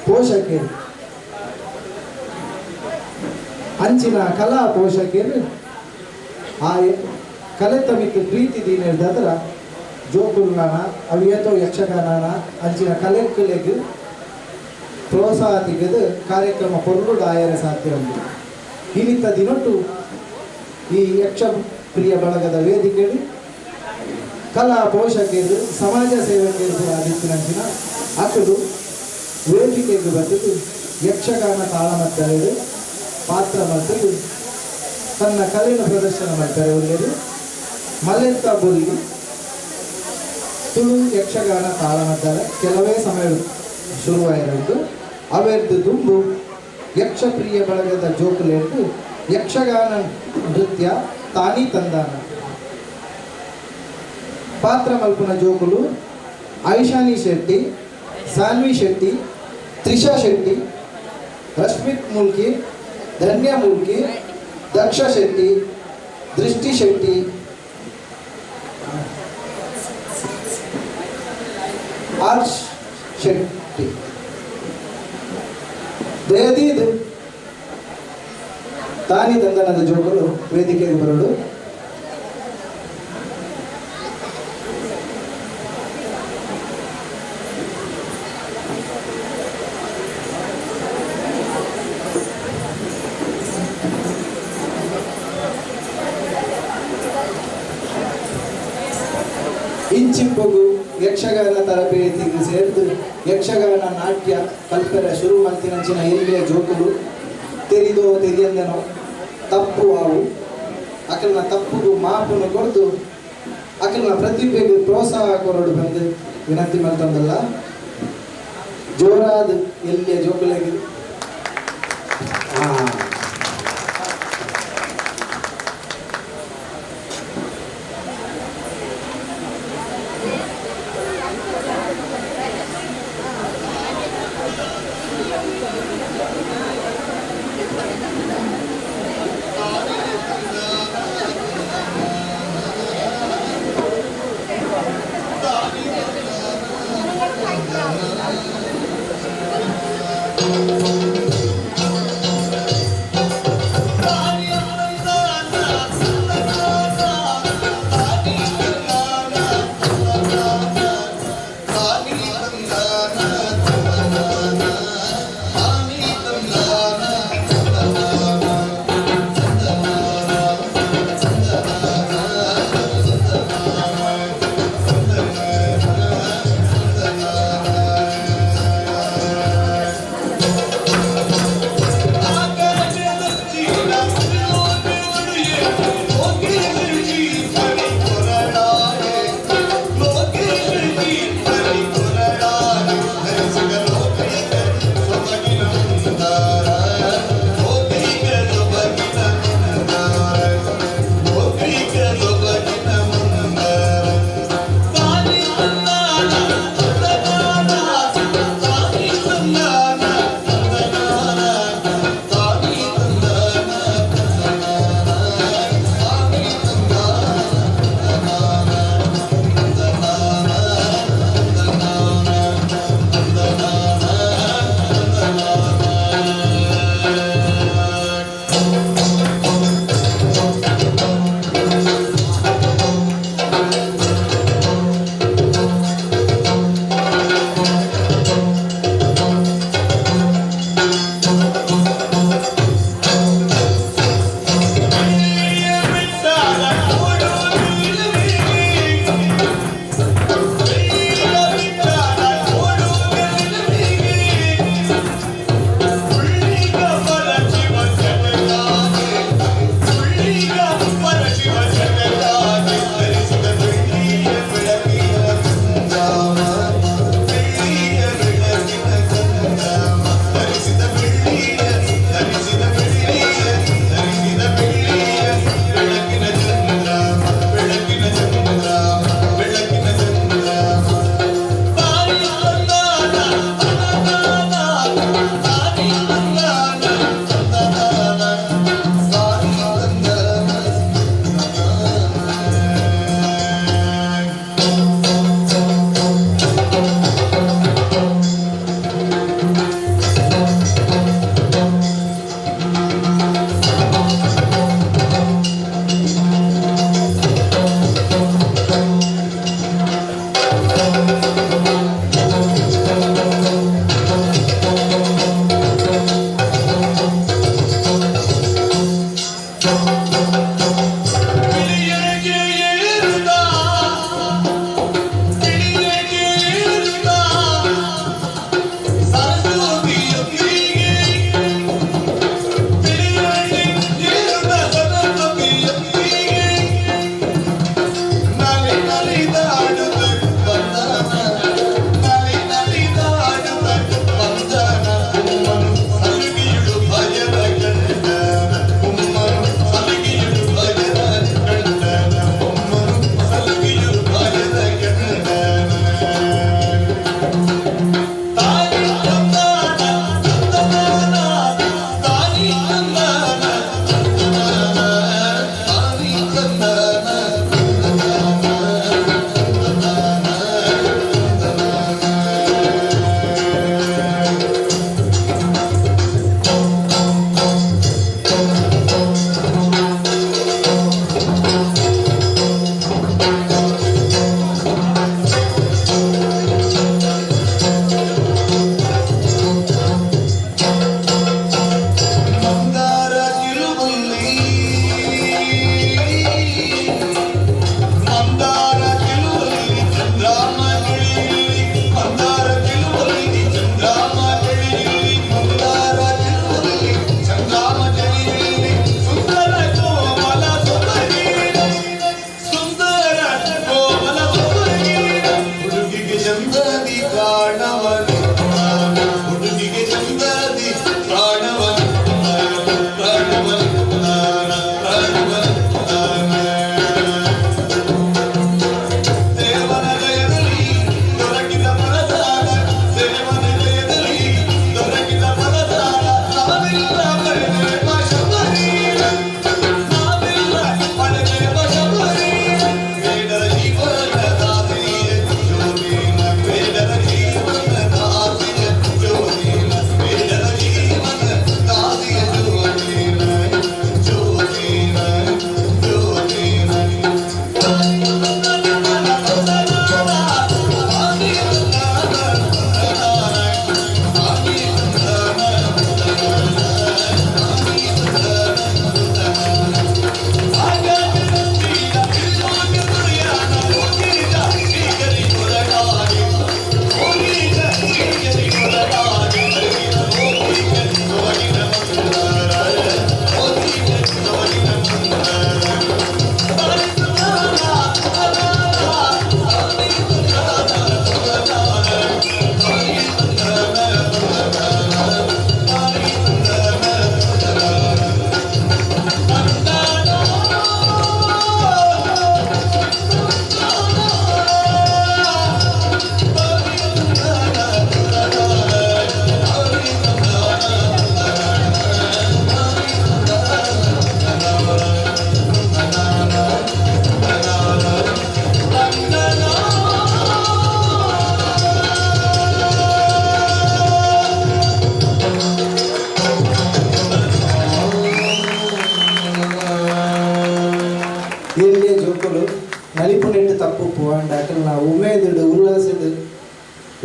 ಪೋಷಕರು ಅಂಚಿನ ಕಲಾ ಪೋಷಕರು ಆ ಕಲೆತ ಮಿತ್ತು ಪ್ರೀತಿ ದೀನಿರ್ದಾದ್ರ ಜೋಕುಲ್ಗಾನ ಅವಿಯತೋ ಯಕ್ಷಗಾನ ಅಂಚಿನ ಕಲೆಗಳಿಗೆ ಪ್ರೋತ್ಸಾಹ ತೆಗೆದು ಕಾರ್ಯಕ್ರಮ ಪೊರ್ಲುಡು ಆಯರ ಸಾಧ್ಯ ಉಂಟು. ಇನ್ನಿತ್ತ ದಿನೊಟ್ಟು ಈ ಯಕ್ಷ ಪ್ರಿಯ ಬಳಗದ ವೇದಿಕೆಯಲ್ಲಿ ಕಲಾ ಪೋಷಕರು ಸಮಾಜ ಸೇವಕರು ಆದಿತ್ತಿನಂಚಿನ ಅಕ್ಕಳು ವೇದಿಕೆಗೆ ಬದಲು ಯಕ್ಷಗಾನ ತಾಳಮದ್ದಲೆದು ಪಾತ್ರ ಮದ್ದಲು ತನ್ನ ಕಲೆಯನ್ನು ಪ್ರದರ್ಶನ ಮಾಡ್ತಾರೆ. ಒಳ್ಳೆಯದು ಮಲೆತ್ತ ಬುರಿ ತುಳು ಯಕ್ಷಗಾನ ತಾಳಮದ್ದಲೆ ಕೆಲವೇ ಸಮಯ ಶುರುವಾಯಿತು. ಅವೆರ್ದು ದುಂಬು ಯಕ್ಷಪ್ರಿಯ ಬಳಗದ ಜೋಕುಲೆಂದು ಯಕ್ಷಗಾನ ನೃತ್ಯ ತಾನಿ ತಂದಾನ. ಪಾತ್ರ ಮಲ್ಪುನ ಜೋಕುಲು ಐಶಾನಿ ಶೆಟ್ಟಿ, ಸಾನ್ವಿ ಶೆಟ್ಟಿ, ತ್ರಿಷಾ ಶೆಟ್ಟಿ, ರಶ್ಮಿತ್ ಮುಲ್ಕಿ, ಧನ್ಯ ಮುಲ್ಕಿ, ದಕ್ಷ ಶೆಟ್ಟಿ, ದೃಷ್ಟಿ ಶೆಟ್ಟಿ, ಆರ್ಷ್ ಶೆಟ್ಟಿ ದಯದೀದ್ ತಾನಿ ತಂದನದ ಜೋಕುಲು ವೇದಿಕೆಗೆ ಬರಲು. ಇಂಚಿಪ್ಪಗು ಯಕ್ಷಗಾನ ತರಬೇತಿಗೆ ಸೇರಿದು ಯಕ್ಷಗಾನ ನಾಟ್ಯ ಕಲ್ಪನೆ ಶುರು ಮಂತಿನಂಚಿನ ಎಲ್ಲಿಯ ಜೋಕುಲು ತೆರಿದೋ ತೆರಿಯಂದನೋ ತಪ್ಪು ಅವು ಅಕಲ್ನ ತಪ್ಪುಗೂ ಮಾಪನ್ನು ಕೊಡ್ದು ಅಕಲ್ನ ಪ್ರತಿಭೆಗೆ ಪ್ರೋತ್ಸಾಹ ಕೊರಡು ಬಂದು ವಿನಂತಿ ಮಾಡ್ತಂದಲ್ಲ. ಜೋರಾದ ಎಲ್ಲಿಯ ಜೋಕುಲಿಗೆ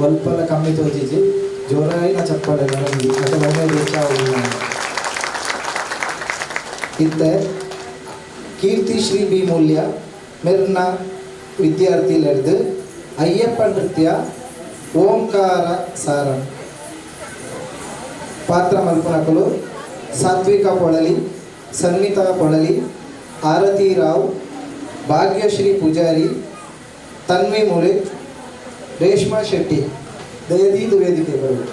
ಒಲ್ಪಲ ಕಮ್ಮಿ ತೋಜಿಜಿ ಜೋರಾಯಿನ ಚಪ್ಪಾಳೆ ನಮಗೆ ಅಟ ಒಮ್ಮೆ ಹೆಚ್ಚಾಗುವ ಇತ್ತೆ ಕೀರ್ತಿ ಶ್ರೀ ಬಿ ಮೂಲ್ಯ ಮೆರ್ನ ವಿದ್ಯಾರ್ಥಿಲರ್ದು ಅಯ್ಯಪ್ಪ ನೃತ್ಯ ಓಂಕಾರ ಸಾರಂ ಪಾತ್ರ ಮಲ್ಪನಕಲು ಸಾತ್ವಿಕ ಪೊಳಲಿ, ಸನ್ಮಿತಾ ಪೊಳಲಿ, ಆರತಿ ರಾವ್, ಭಾಗ್ಯಶ್ರೀ ಪೂಜಾರಿ, ತನ್ವಿ ಮುಳೆ, ರೇಷ್ಮಾ ಶೆಟ್ಟಿ ದಯದೀದು ವೇದಿಕೆ ಬರಬೇಕು.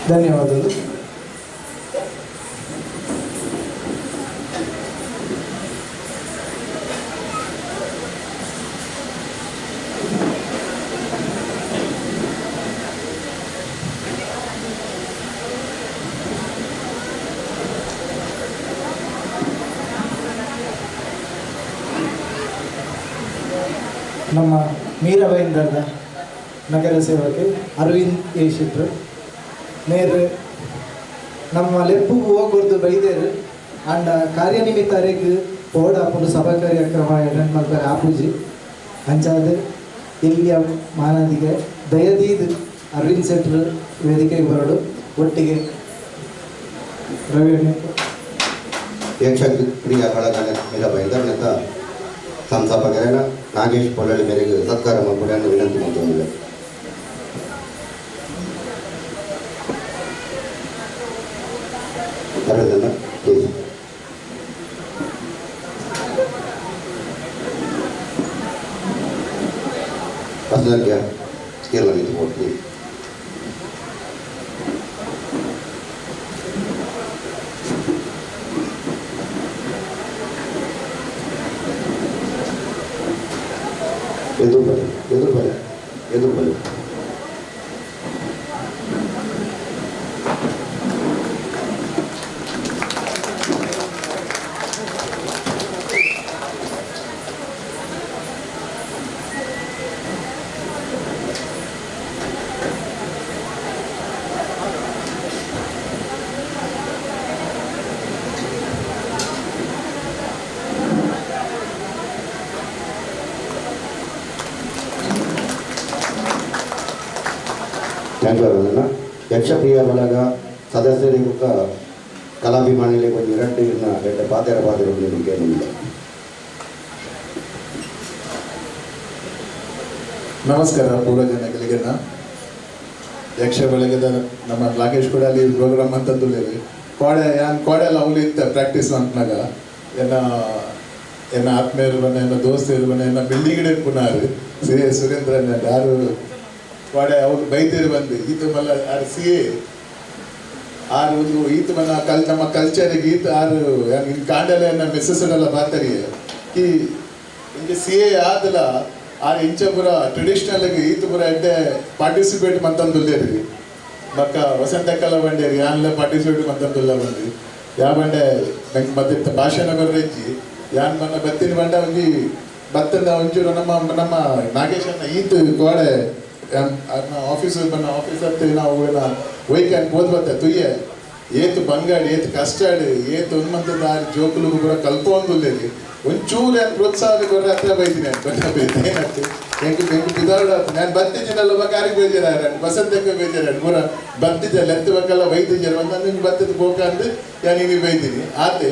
ಧನ್ಯವಾದಗಳು. ನಮ್ಮ ಮೀರಬೈಂದರದ ನಗರ ಸೇವಕ ಅರವಿಂದ್ ಎ ಶೆಟ್ರು ನೇರು ನಮ್ಮ ಲೆಪ್ಪುಗು ಹೋಗೋದು ಬೈದೇರು ಅಂಡ ಕಾರ್ಯನಿಮಿತ್ತರಿಗೆ ಪೋಡ ಪುಂಡು ಸಭಾ ಕಾರ್ಯಕ್ರಮ ಎಣ್ಣೆ ಮಾಡ್ತಾರೆ ಆಪೂಜಿ ಅಂಚಾದ ಇಲ್ಲಿಯ ಮಾನದಿಗೆ ದಯದೀದ್ ಅರವಿಂದ್ ಶೆಟ್ರು ವೇದಿಕೆಗೆ ಬರಡು ಒಟ್ಟಿಗೆ ರವಿ ಯಕ್ಷಕ್ರಿಯಾ ಬಳಗದ ಮೀರಬೈಂದರ್ನಂತ ಸಂಸ್ಥಾಪಕರಾದ ನಾಗೇಶ್ ಪೊಳ್ಳಳ್ಳಿ ಮೇರೆಗೆ ಸತ್ಕಾರ ಮಾಡಿಕೊಂಡು ವಿನಂತಿ ಮಾಡ್ಕೊಂಡಿಲ್ಲ. ಅರವಿಂದನ ಪ್ಲೀಸ್. ಫಸ್ಟ್ಗೆ ಸ್ಕೇಲ್ ಆಗಿ ಕೊಡ್ತೀವಿ. ಎದುರು ಬನ್ನಿ. ಧನ್ಯವಾದಗಳನ್ನ ಯಕ್ಷಪ್ರಿಯ ಬಳಗ ಸದಸ್ಯರಿಗೂ ಕಲಾಭಿಮಾನಿಗಳಿಗೆ ಒಂದು ಎರಡು ಪಾತ್ರ ನಿಮಗೆ ಏನಿಲ್ಲ. ನಮಸ್ಕಾರ ಪೂರ್ವ ಜನಗಳಿಗೆ. ಯಕ್ಷ ಬೆಳಗ್ಗೆದ ನಮ್ಮ ನಾಗೇಶ್ ಕೂಡ ಅಲ್ಲಿ ಪ್ರೋಗ್ರಾಮ್ ಅಂತಂದು ಕೋಡೆಲ್ಲ ಅವಲಿ ಇತ್ತ ಪ್ರಾಕ್ಟೀಸ್ ಅಂತನಾಗ ಎನ್ನ ಆತ್ಮೀಯರು ಬನ್ನ ಎನ್ನ ದೋಸ್ತರು ಬನ್ನ ಎನ್ನ ಬಿಲ್ಡಿಂಗ್ ಪುನಾರು ಸುರೇಂದ್ರನ್ ಯಾರು ಕೋಡೆ ಅವ್ರು ಬೈತಿರು ಬಂದು ಈತ ಮಲ್ಲ ಆರು ಸಿ ಎ ಆರು ಒಂದು ಈತ ಮನ ನಮ್ಮ ಕಲ್ಚರಿಗೆ ಈತ ಆರು ಇನ್ ಕಾಂಡಲ ಮೆಸ್ಸೆಲ್ಲ ಬಾತರಿ ಈ ಇಂಗೆ ಸಿ ಎ ಆದಲ ಆರು ಇಂಚ ಪುರ ಟ್ರೆಡಿಷನಲ್ ಈತ ಪುರ ಎಡ್ಡೆ ಪಾರ್ಟಿಸಿಪೇಟ್ ಮಂತಂದುಲ್ಲೇರಿ ಮಕ್ಕ ವಸಂತಕಲ್ಲ ಬಂಡೇರಿ ಯಾನ್ಲ ಪಾರ್ಟಿಸಿಪೇಟ್ ಮಂತಂದುಲ್ಲ ಬಂದು ಯಾ ಬಂಡೆ ನಂಗೆ ಮತ್ತೆ ಭಾಷಣ ಬರ್ರೆಜ್ಜಿ ಯಾನ್ ಮನ್ನ ಬತ್ತಿನ ಬಂಡ ಒಂಜಿ ಬತ್ತದ ಒಂಚೂರು ನಮ್ಮ ನಾಗೇಶನ್ನ ಈತ ಕೋಡೆ ಆಫೀಸ್ ಬನ್ನ ಆಫೀಸ್ ಹತ್ತಿ ನಾವು ವೈಕಂಡ್ ಹೋದ್ ಬತ್ತ ತುಯ್ಯ ಏತು ಬಂಗಾಡಿ ಏತು ಕಷ್ಟಾಡಿ ಏತು ಒಂದ್ಮಂತದ ಆರು ಜೋಕುಲು ಕೂಡ ಕಲ್ಪೊಂದುಲ್ಲೇರಿ ಒಂಚೂರು ಪ್ರೋತ್ಸಾಹ ಕೊಡ್ರೆ ಹತ್ರ ಬೈತೀನಿ ಏನಂತ ಎಂಕು ಬಿದಾಡ ನಾನು ಬತ್ತಿದ್ದೀನಲ್ಲ ಕಾರಿಗೆ ಬೇಜಾರ ಬಸಂತಕ್ಕೆ ಬೇಜಾರ ಪೂರ ಬತ್ತಿದ್ದೆ ಲೆತ್ತಬೇಕಲ್ಲ ಬೈತಿದ್ದಾರೆ ಒಂದು ನಿಮ್ಗೆ ಬತ್ತದ ಬೋಕ ಅಂದ್ರೆ ನಾನು ನಿಮಗೆ ಬೈತೀನಿ ಆತೆ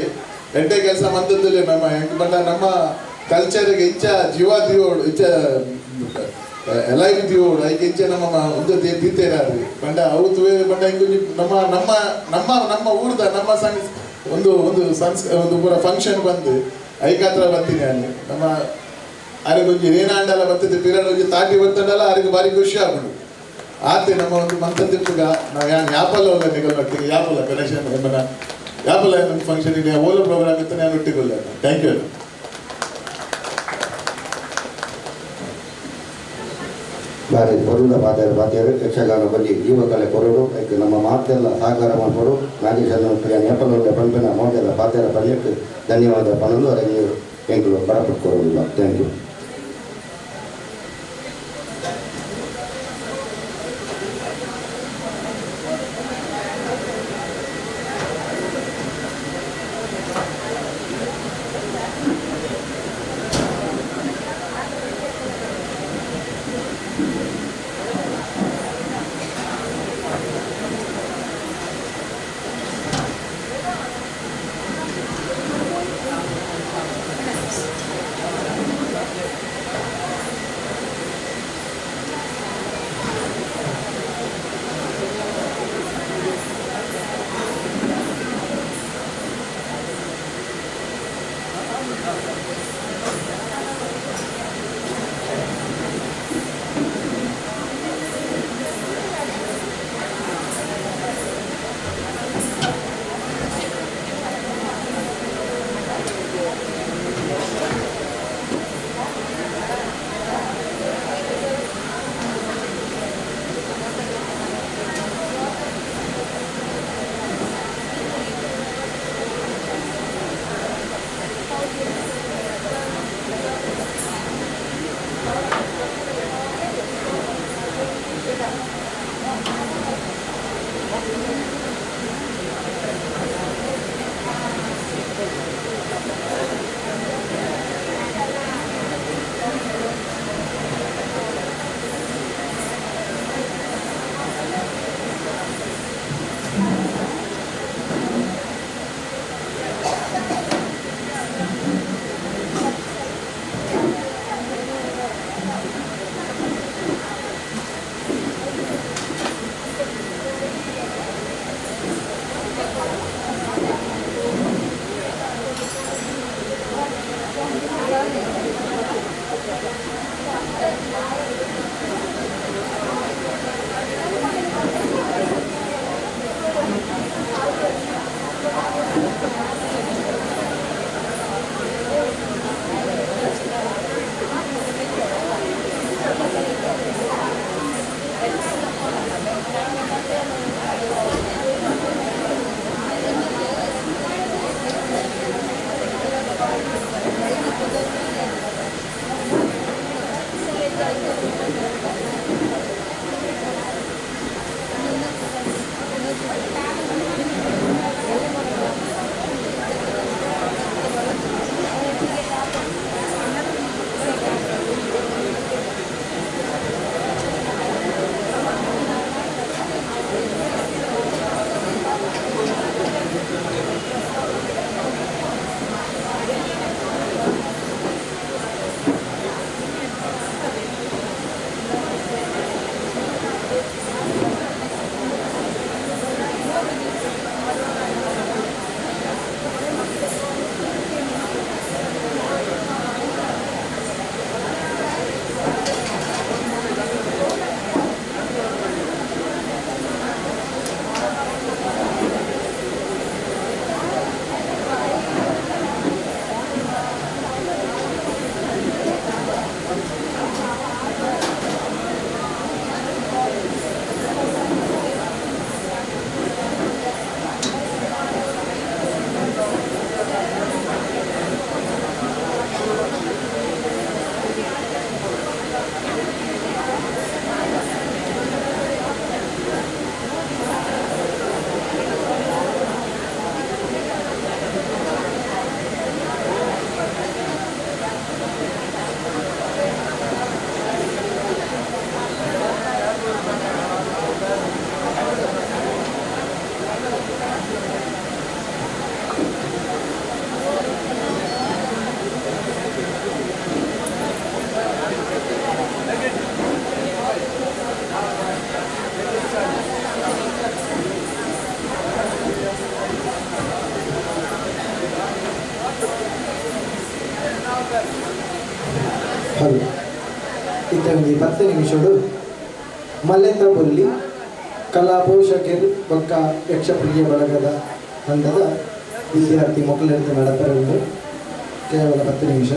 ಎಡ್ಡೆ ಕೆಲಸ ಮಂತದ್ದಿಲ್ಲ ನಮ್ಮ ಹೆಂಗೆ ಬಂದ ನಮ್ಮ ಕಲ್ಚರ್ಗೆ ಇಚ್ಛ ಜೀವ ದಿಯೋಡು ಇಚ್ಛ ಎಲೈವ್ ದಿಯೋಡು ಐಕೆ ಇಚ್ಛೆ ನಮ್ಮ ಒಂದು ದೀತೇರಾರು ಬಂಡ ಅವತ್ತು ಬಂಡ ಹಿಂಗೆ ನಮ್ಮ ನಮ್ಮ ನಮ್ಮ ನಮ್ಮ ಊರ್ದ ನಮ್ಮ ಒಂದು ಒಂದು ಪೂರ ಫಂಕ್ಷನ್ ಬಂದು ಐಕಾತ್ರ ಬರ್ತೀನಿ ನಾನು ನಮ್ಮ ಅರಿಗೆ ಒಂಜಿ ರೇನಾಂಡಲ್ಲ ಬರ್ತದೆ ಪಿರಡ್ ಒಂಜಿ ತಾಟಿ ಬರ್ತಂಡಲ್ಲ ಅರಿಗೆ ಭಾರಿ ಖುಷಿ ಆಗ್ಬಿಡು ಆತೆ ನಮ್ಮ ಒಂದು ಮಂತದಿಪ್ಪಗ ನಾವು ಯಾಪಲ್ಲ ಹೋಗ ನಿಗಲ್ಬಟ್ಟಿಗೆ ಯಾಪಲ್ಲ ಕನೆಕ್ಷನ್ ಎಂಬನ ಯಾಪಲ್ಲ ಒಂದು ಫಂಕ್ಷನ್ ಇದೆ ಓಲೋ ಪ್ರೋಗ್ರಾಮ್ ಇತ್ತು ನಾನು ಒಟ್ಟಿಗೊಲ್ಲ. Thank you. ಬಾರಿ ಬರುದ ಬಾತಿಯರು ಯಕ್ಷಗಾನ ಬಗ್ಗೆ ಜೀವಕಲೆ ಕೊರಡು ಅದಕ್ಕೆ ನಮ್ಮ ಮಾತೆಲ್ಲ ಸಹಕಾರ ಮಾಡಿಕೊಡು ನಾಗೇಶನ ನೆಪಲೊಂಡೆ ಪಂಪಿನ ಮೋಟೆಲ್ಲ ಪಾತೆಲ್ಲ ಪಲ್ಯಕ್ಕೆ ಧನ್ಯವಾದ ಪಣಲು ಅದಕ್ಕೆ ಎಂಕಲು ಬರಪಟ್ಟು ಕೊರೋದಿಲ್ಲ. Thank you. ಹೌದು. ಇತ್ತ ಒಂದು 10 ನಿಮಿಷಡು ಮಲ್ಲೆಂದ ಬೊಲ್ಲಿ ಕಲಾ ಪೋಷಕರು ಪಕ್ಕ ಯಕ್ಷಪ್ರಿಯ ಬಳಗದ ತಂಡದ ವಿದ್ಯಾರ್ಥಿ ಮಕ್ಕಳಿಂದ ನಡೆಪರುವುದು ಕೇವಲ 10 ನಿಮಿಷ.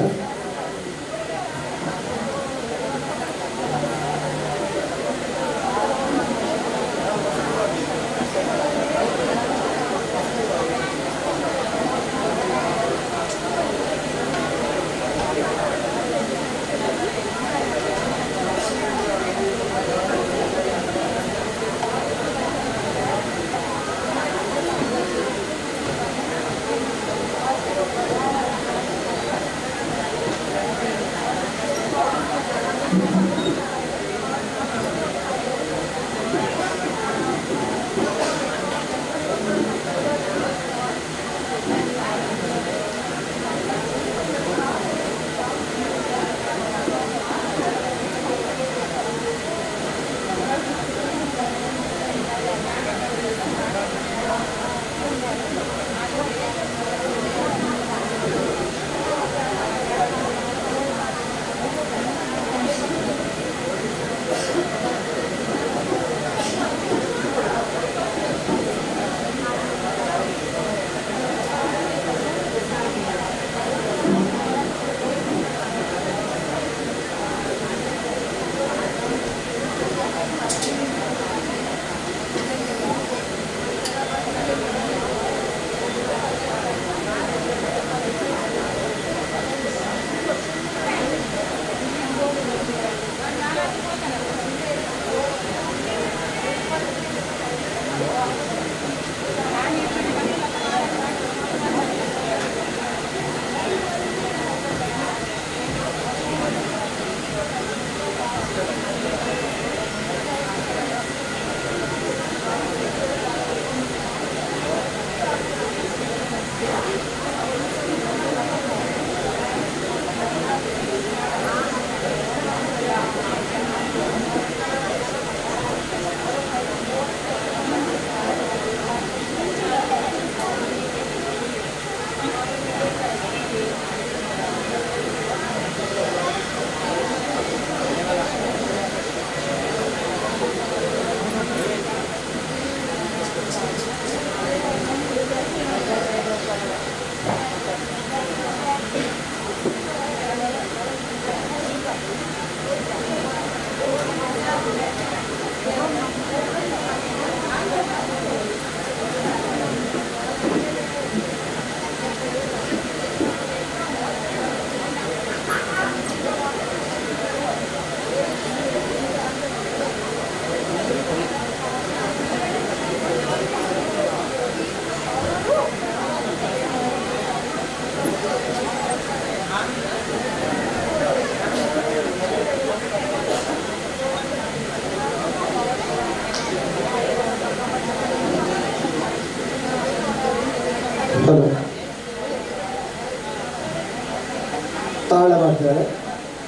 ತಾಳವಾದ್ದರೆ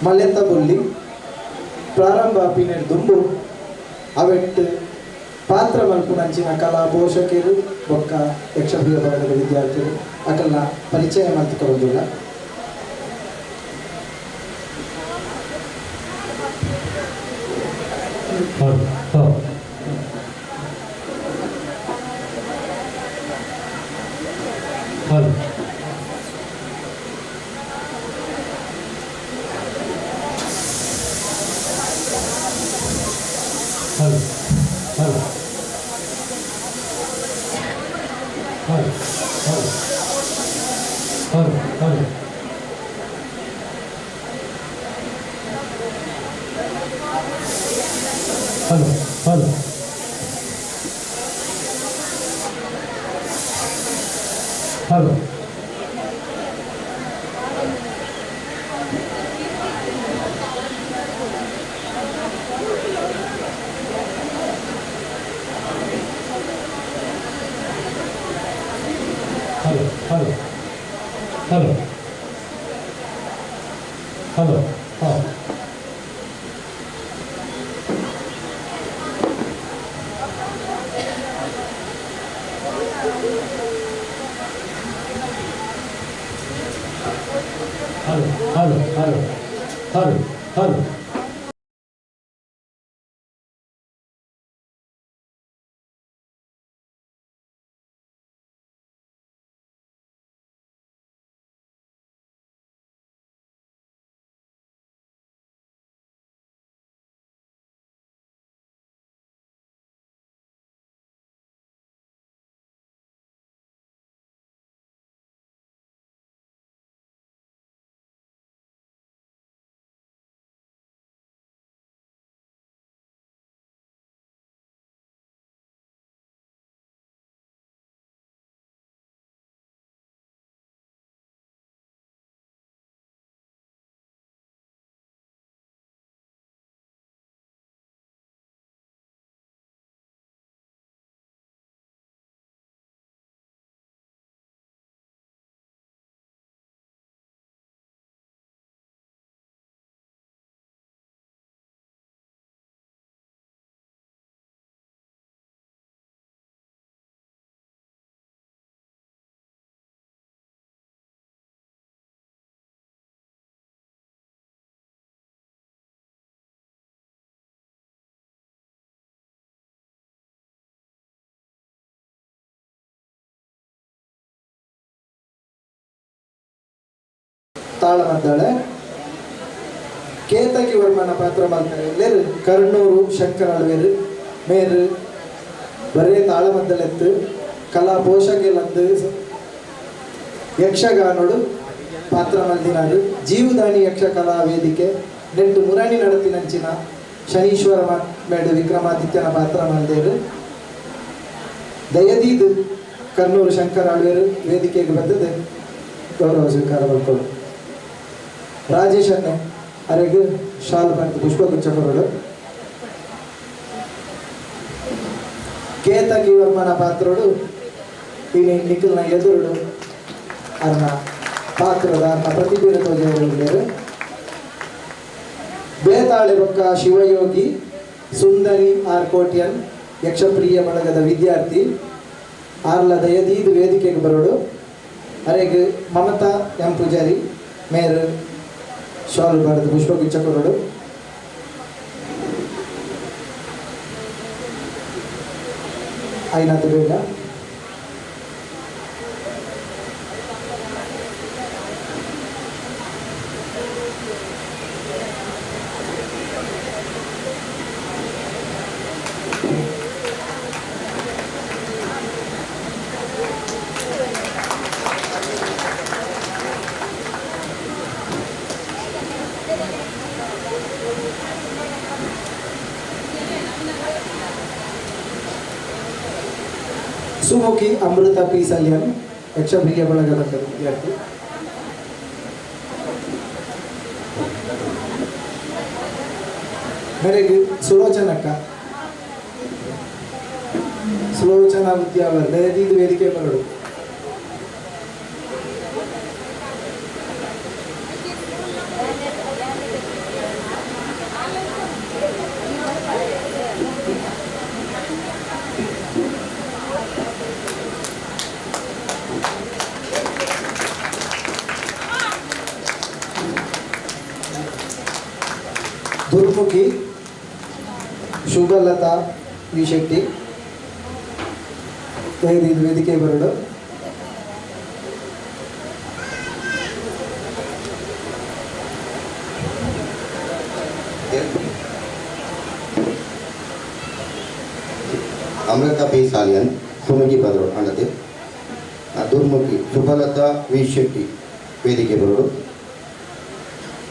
ಮಲ್ಲೆಂದ ಬೊಲ್ಲಿ ಪ್ರಾರಂಭ ಪಿನೆಡ್ ದುಂಬು ಅವೆಟ್ಟು ಪಾತ್ರ ಮಲ್ಪುನಂಚಿನ ಕಲಾ ಪೋಷಕರು ಬೊಕ್ಕ ಯಕ್ಷಪ್ರಿಯ ಬಳಗದ ವಿದ್ಯಾರ್ಥಿಗಳು ಅಕಲ್ನ ಪರಿಚಯ ಮಲ್ತುಕೊಳ್ಳುವುದಿಲ್ಲ. Hello. ಹಾಡು ಹಾಡು ತಾಳಮದ್ದಳೆ ಕೇತಕಿ ವರ್ಮನ ಪಾತ್ರ ಮಾಡ್ತಾರೆ ಕರ್ನೂರು ಶಂಕರ ಅಳ್ವೇರು ಮೇರು ಬರೇ ತಾಳಮದ್ದಳೆತ್ತು ಕಲಾ ಪೋಷಕಲಂದು ಯಕ್ಷಗಾನೋಡು ಪಾತ್ರ ಮಲ್ದಿನಾಡು ಜೀವದಾನಿ ಯಕ್ಷ ಕಲಾ ವೇದಿಕೆ ನೆಟ್ಟು ಮುರಾಣಿ ನಡತಿನಂಚಿನ ಶನೀಶ್ವರ ಮೇಡು ವಿಕ್ರಮಾದಿತ್ಯನ ಪಾತ್ರ ಮಲ್ದೇರು ದಯದೀದು ಕರ್ನೂರು ಶಂಕರ ಅಳ್ವೇರು ವೇದಿಕೆಗೆ ಬಂದದ್ದು ಗೌರವ ಸ್ವೀಕಾರ ಮಾಡ್ಕೊಂಡು ರಾಜೇಶ್ ಅನ್ನ ಅರೆಗೆ ಶಾಲ್ ಬಂತು ಪುಷ್ಪಗುಚ್ಛ ಕೊರಡು ಕೇತಕಿ ವರ್ಮನ ಪಾತ್ರೋಡು ಇಲ್ಲಿ ನಿಖಿಲ್ನ ಎದುರುಡು ಅರ್ನ ಪಾತ್ರದ ಅರ್ನ ಪ್ರತಿಭೆನ ತೋಜರು ಬೇತಾಳೆ ಬೊಕ್ಕ ಶಿವಯೋಗಿ ಸುಂದರಿ ಆರ್ ಕೋಟ್ಯನ್ ಯಕ್ಷಪ್ರಿಯ ಬಳಗದ ವಿದ್ಯಾರ್ಥಿ ಆರ್ಲ ದಯದೀದು ವೇದಿಕೆಗೆ ಬರೋಡು ಅರೆಗೆ ಮಮತಾ ಎಂ ಪೂಜಾರಿ ಮೇರು ಶಾಲು ಬಾರದು ಪುಷ್ಪಗುಚ್ಛ ಕೊರಡು ಐನಾತು ಬೇಗ ಸುಮುಖಿ ಅಮೃತ ಪಿ ಸಲ್ಯನ್ ಯಕ್ಷಪ್ರಿಯ ಬಳಗದ ವಿದ್ಯಾರ್ಥಿ ಮೇರೆಗೆ ಸುಲೋಚನಾ ವಿದ್ಯಾವರ್ ದಯದೀದು ವೇದಿಕೆ ಬರಡು ದುರ್ಮುಖಿ ಶುಭಲತಾ ವಿ ಶೆಟ್ಟಿ ದಯದೀದು ವೇದಿಕೆ ಬರಡು ಅಮೃತ ಪಿ ಸಾಲಿಯನ್ ಸುಮಗಿ ಬದರು ಅಣ್ಣತೆ ದುರ್ಮುಖಿ ಶುಭಲತಾ ವಿ ಶೆಟ್ಟಿ ವೇದಿಕೆ ಬರೋಡು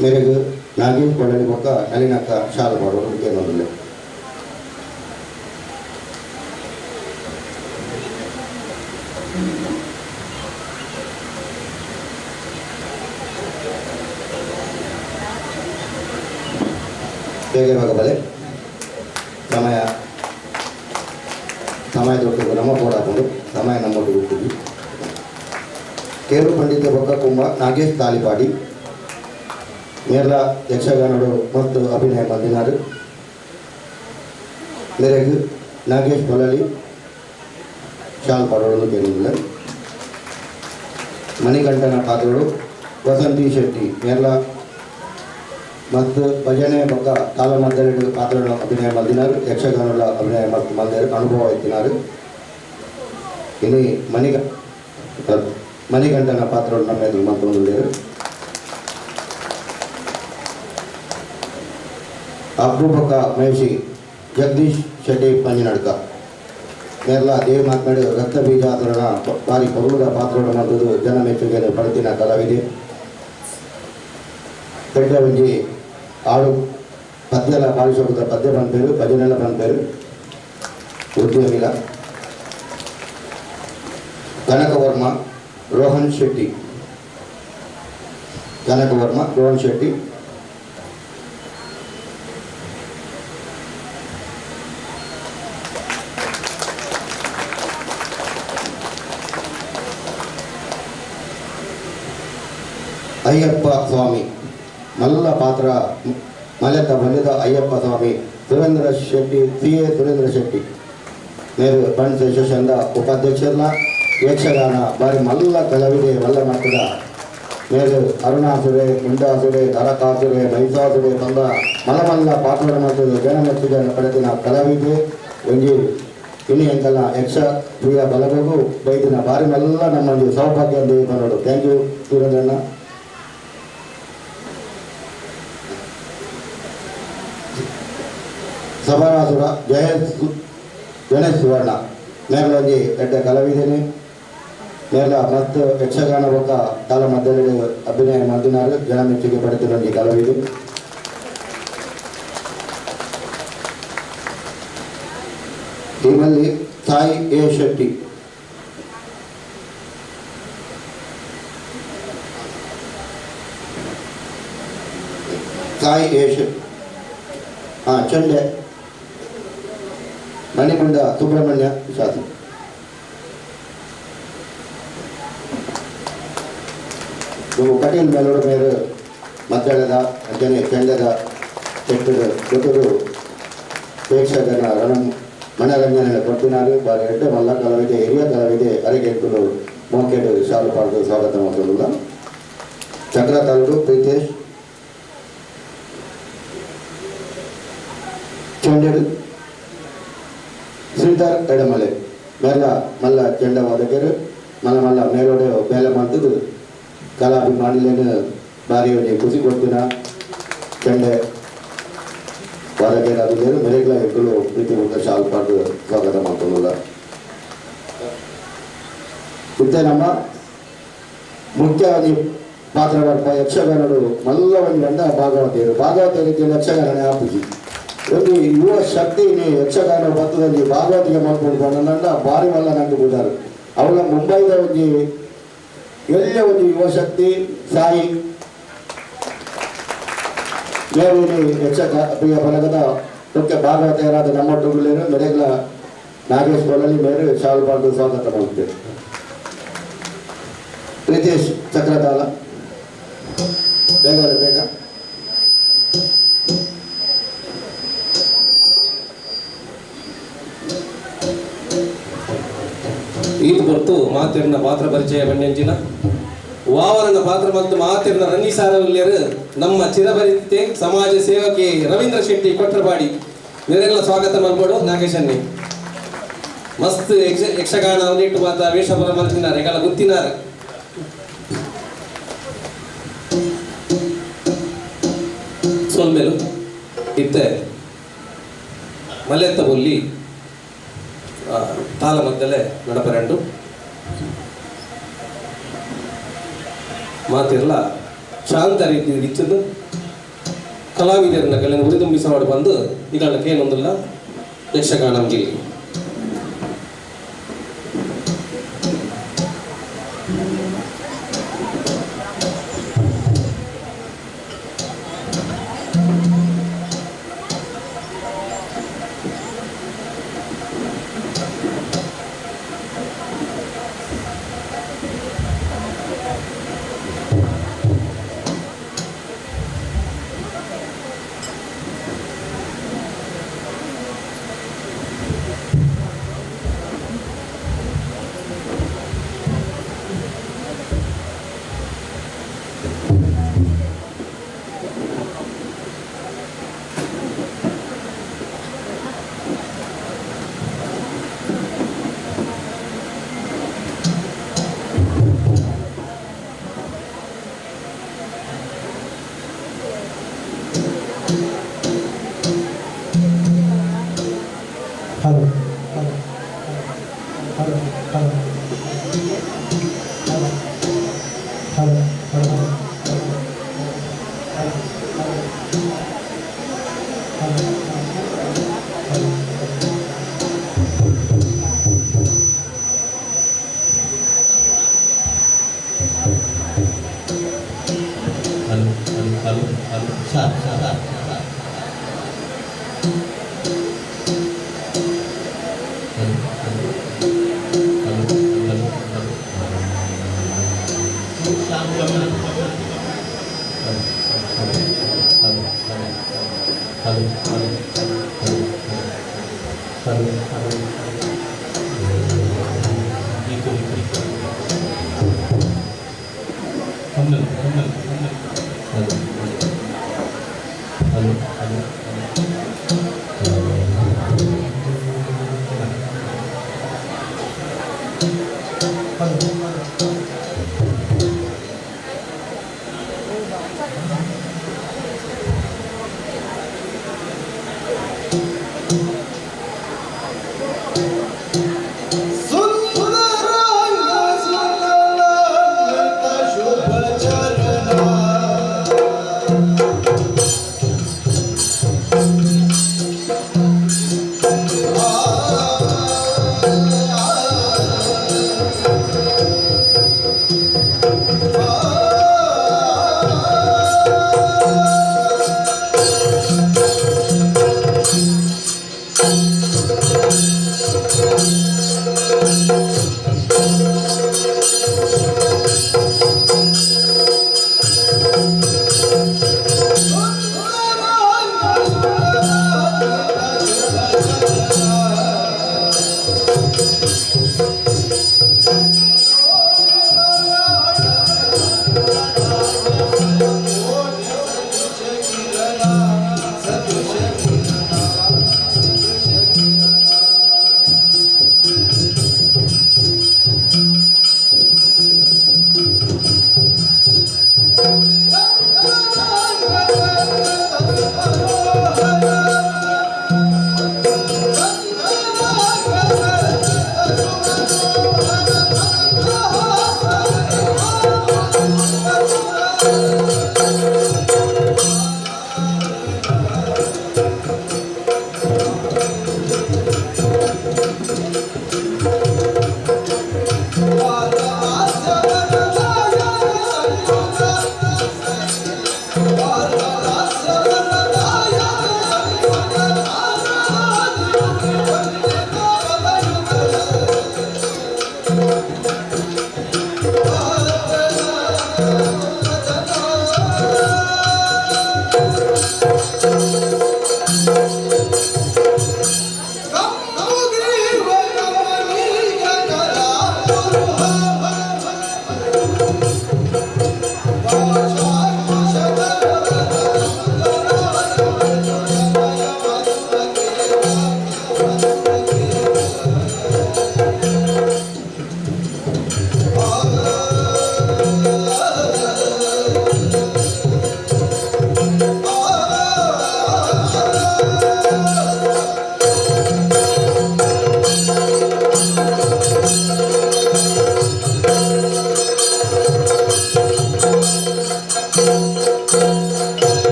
ಮೇರೆಗೆ ನಾಗೇಶ್ ಕೊಳ್ಳಿ ಬೊಕ್ಕ ನಳಿನಕ್ಕ ಶಾಲು ಮಾಡೋದು ಏನೊಂದಿಲ್ಲ ಹೇಗೆ ಬಲೆ ಸಮಯ ದೊಡ್ಡ ನಮ್ಮ ಹಾಕೊಂಡು ಸಮಯ ನಮ್ಮೊಟ್ಟಿಗೆ ಹುಟ್ಟಿದ್ವಿ ಕೇರು ಪಂಡಿತ ಬೊಕ್ಕ ಕುಂಭ ನಾಗೇಶ್ ತಾಲಿಪಾಡಿ ಮೇರ್ಲ ಯಕ್ಷಗಾನಡು ಮತ್ತು ಅಭಿನಯ ಮಲ್ದಿನಾರು ಮೇರೆಗೆ ನಾಗೇಶ್ ಬೊಲಲಿ ಶಾಲ್ ಪಡೋದು ಕೇಳಿಲ್ಲ ಮಣಿಕಂಠನ ಪಾತ್ರೋಡು ವಸಂತಿ ಶೆಟ್ಟಿ ಮೇರ್ಲ ಮತ್ತು ಭಜನೆ ಬೊಕ್ಕ ತಾಲ ಮದ್ದಲೆಡು ಪಾತ್ರನ ಅಭಿನಯ ಮಲ್ದಿನಾರು ಯಕ್ಷಗಾನದ ಅಭಿನಯ ಮಲ್ದೇರು ಅನುಭವ ಎತ್ತಿನಾರು ಇನ್ನು ಮಣಿಗಂಡನ ಪಾತ್ರ ನಮ್ಮ ಎದುರು ಮತ್ತೊಂದು ಅಪರೂಪಕ ಮಹಿಷಿ ಜಗದೀಶ್ ಶೆಟ್ಟಿ ಪಂಜಿನಡ್ಕ ಎಲ್ಲ ದೇವ್ ಮಾತನಾಡಿ ರಕ್ತ ಬೀಜಾತರಣ ಬಾರಿ ಪರುವುದ ಪಾತ್ರವನ್ನು ಮಾಡುವುದು ಜನ ಮೆಚ್ಚುಗೆಯನ್ನು ಪಡೆದಿನ ಕಲಾವಿದೆ ಪೆಡ್ಡ ಒಂಜಿ ಆಡು ಪದ್ಯಲ ಬಾರಿಸೋದ ಪದ್ಯ ಬಂದ್ಪೇರು ಭಜನೆಲ್ಲ ಬಂದ್ಪೇರು ಉದ್ಯಮಿಲ ಕನಕವರ್ಮ ರೋಹನ್ ಶೆಟ್ಟಿ ಕನಕವರ್ಮ ರೋಹನ್ ಶೆಟ್ಟಿ ಅಯ್ಯಪ್ಪ ಸ್ವಾಮಿ ಮಲ್ಲ ಪಾತ್ರ ಮಲೆತ ಬಂದಿದ ಅಯ್ಯಪ್ಪ ಸ್ವಾಮಿ ಸುರೇಂದ್ರ ಶೆಟ್ಟಿ CA ಸುರೇಂದ್ರ ಶೆಟ್ಟಿ ನೇರು ಬಂಡ್ ಶಶಂದ ಉಪಾಧ್ಯಕ್ಷರನ್ನ ಯಕ್ಷಗಾನ ಬಾರಿ ಮಲ್ಲ ಕಲಾವಿದೆ ಮಲ್ಲ ಮಟ್ಟದ ನೇರು ಅರುಣಾಸುರೆ ಮುಂಡಾಸುರೆ ನರಕಾಸುರೆ ಮಹಿಷಾಸುರೆ ತಂದ ಮಲ್ಲ ಪಾತ್ರ ಮಾಡ್ತದೆ ಜನ ಮೆಚ್ಚುಗೆ ಪಡೆದಿನ ಕಲಾವಿದೆ ಒಂಜಿ ಇನ್ನು ಎಂಕಲ್ಲ ಯಕ್ಷ ಪ್ರಿಯ ಬಲಗೋಗು ಬೈದಿನ ಬಾರಿ ಮಲ್ಲ ನಮ್ಮೊಂದು ಸೌಭಾಗ್ಯ ಅಂತ ಬಂದೋಡು. ಥ್ಯಾಂಕ್ ಯು ಸುರೇಂದ್ರಣ್ಣ. ಸಭಾನಾಸುರ ಗಣೇಶ್ ಸುವರ್ಣ ಮೇಲೊಂದು ಎಡ್ಡ ಕಲಾವಿದೇನೆ ಮೇಲ ಮತ್ತು ಯಕ್ಷಗಾನ ಬೊಕ್ಕ ತಾಲ ಮಧ್ಯದಲ್ಲಿ ಅಭಿನಯ ಮಲ್ದಿನಾರು ಜನ ಮೆಚ್ಚುಗೆ ಪಡೆದಿನೊಂದು ಕಲಾವಿದೆ. ಟೀಮಲ್ಲಿ ಸಾಯಿ A ಶೆಟ್ಟಿ ಚಂಡೆ ಮಣಿಗುಂಡ ಸುಬ್ರಹ್ಮಣ್ಯ ಶಾಸನ ಕಟೀಲ್ ಮೇಲೋಡ ಮೇರು ಮದ್ದಳದ ಅಂಜನೆ ಚೆಂಡದ ಚೆಟ್ಟದ ಜೊತೆಗೂ ಪ್ರೇಕ್ಷಕನ ಮನರಂಜನೆ ಕೊಟ್ಟಿನಾರು ಬಾರಿ ಎಡ್ಡ ಮಲ್ಲ ಕಲಾವಿದೆ ಹಿರಿಯ ಕಲಾವಿದೆ ಅರಿಗೆಂಟು ಮೋಕೆಡು ಶಾಲು ಪಾರ್ದು ಸ್ವಾಗತ ಮಾಡೋದಿಲ್ಲ. ಚಕ್ರ ತಾಲೂರು ಪ್ರೀತೇಶ್ ಚೆಂಡೆಡು ಶ್ರೀಧರ್ ಎಡಮಲೆ ಮೇಲ ಮಲ್ಲ ಚೆಂಡ ಒದಗರು ಮಲ್ಲ ಮೇಲೋಡೆ ಬೇಲೆ ಮಾಡ್ತಿದ್ದು ಕಲಾಭಿಮಾನಿಲೇನು ಬಾರಿ ಖುಷಿ ಕೊಡ್ತೀನ ಚೆಂಡೆ ಹೊರಗೇನು ಅದು ಮೆರೆಗಳ ಎಕ್ಕಲು ಪ್ರೀತಿ ಮುಂದೆ ಶಾಲ್ ಪಾಡು ಸ್ವಾಗತ ಮಾಡ್ಕೊಳ್ಳಲ್ಲ. ಮತ್ತೆ ನಮ್ಮ ಮುಖ್ಯವಾಗಿ ಪಾತ್ರ ಬರ್ಪ ಯಕ್ಷಗಾನರು ಮಲ್ಲ ಒಂದು ಗಂಡ ಭಾಗವತ ರೀತಿಯಲ್ಲಿ ಯಕ್ಷಗಾನ ಆಪುಜಿ ಒಂದು ಯುವ ಶಕ್ತಿ ಯಕ್ಷಗಾನ ಭತ್ತದಲ್ಲಿ ಭಾಗವತಿಗೆ ಮಾಡ್ಕೊಂಡು ಬಂದ ಭಾರಿ ಮಲ್ಲ ನಂಗೆ ಬಿಡ್ತಾರೆ. ಅವಳ ಮುಂಬೈದ ಒಂದು ಎಲ್ಲ ಒಂದು ಯುವ ಶಕ್ತಿ ಸಾಯಿ ಮೇರು ಯಕ್ಷಪ್ರಿಯ ಫಲಕದ ಮುಖ್ಯ ಭಾಗವತೆಯರಾದ ನಮ್ಮೊಟ್ಟುಗಳೇನು ಮೆರೆಗಳ ನಾಗೇಶ್ ಬೋಲಲ್ಲಿ ಮೇರು ಶಾಲು ಪಾಡು ಸ್ವಾಗತ ಮಾಡುತ್ತೇವೆ. ಪ್ರೀತೇಶ್ ಚಕ್ರತಾಲ ಬೇಗ ಬೇಗ ಈತ ಹೊರತು ಮಾತಿರ್ನ ಪಾತ್ರ ಪರಿಚಯ ಬಣ್ಣಂಚಿನ ವಾವರನ ಪಾತ್ರ ಮತ್ತು ಮಾತಿರ್ನ ರಂಜಿಸಾರವಲ್ಯರು ನಮ್ಮ ಚಿರಪರಿಚಿತೆ ಸಮಾಜ ಸೇವಕಿ ರವೀಂದ್ರ ಶೆಟ್ಟಿ ಕೊಟ್ರಪಾಡಿ ಇವರೆಲ್ಲ ಸ್ವಾಗತ ಮಾಡ್ಬೋದು. ನಾಗೇಶನ್ನಿ ಮಸ್ತ್ ಯಕ್ಷಗಾನ ಅವನಿಟ್ಟು ಮಾತ ವೇಷಪುರ ಮಲ್ತಿನಾರೆ ಎಲ್ಲ ಗೊತ್ತಿನಾರೆ. ಸೋಲ್ಮೇಲು ಇತ್ತೆ ಮಲ್ಲೆತ್ತ ಬೊಲ್ಲಿ ತಾಲ ಮದ್ದಲೆ ನಡಪರೆಂಡು ಮಾತಿರ್ಲ ಶಾಂತ ರೀತಿ ಇಚ್ಚದು ಕಲಾವಿದರನ್ನ ಕಲೆಯನ್ನು ಉರಿದುಂಬಿಸವಾಡು ಬಂದು ಇದಕ್ಕೆ ಏನೊಂದಿಲ್ಲ ಯಕ್ಷಗಾನ ಜಿಲ್ಲೆ सुंदर शुभ चरण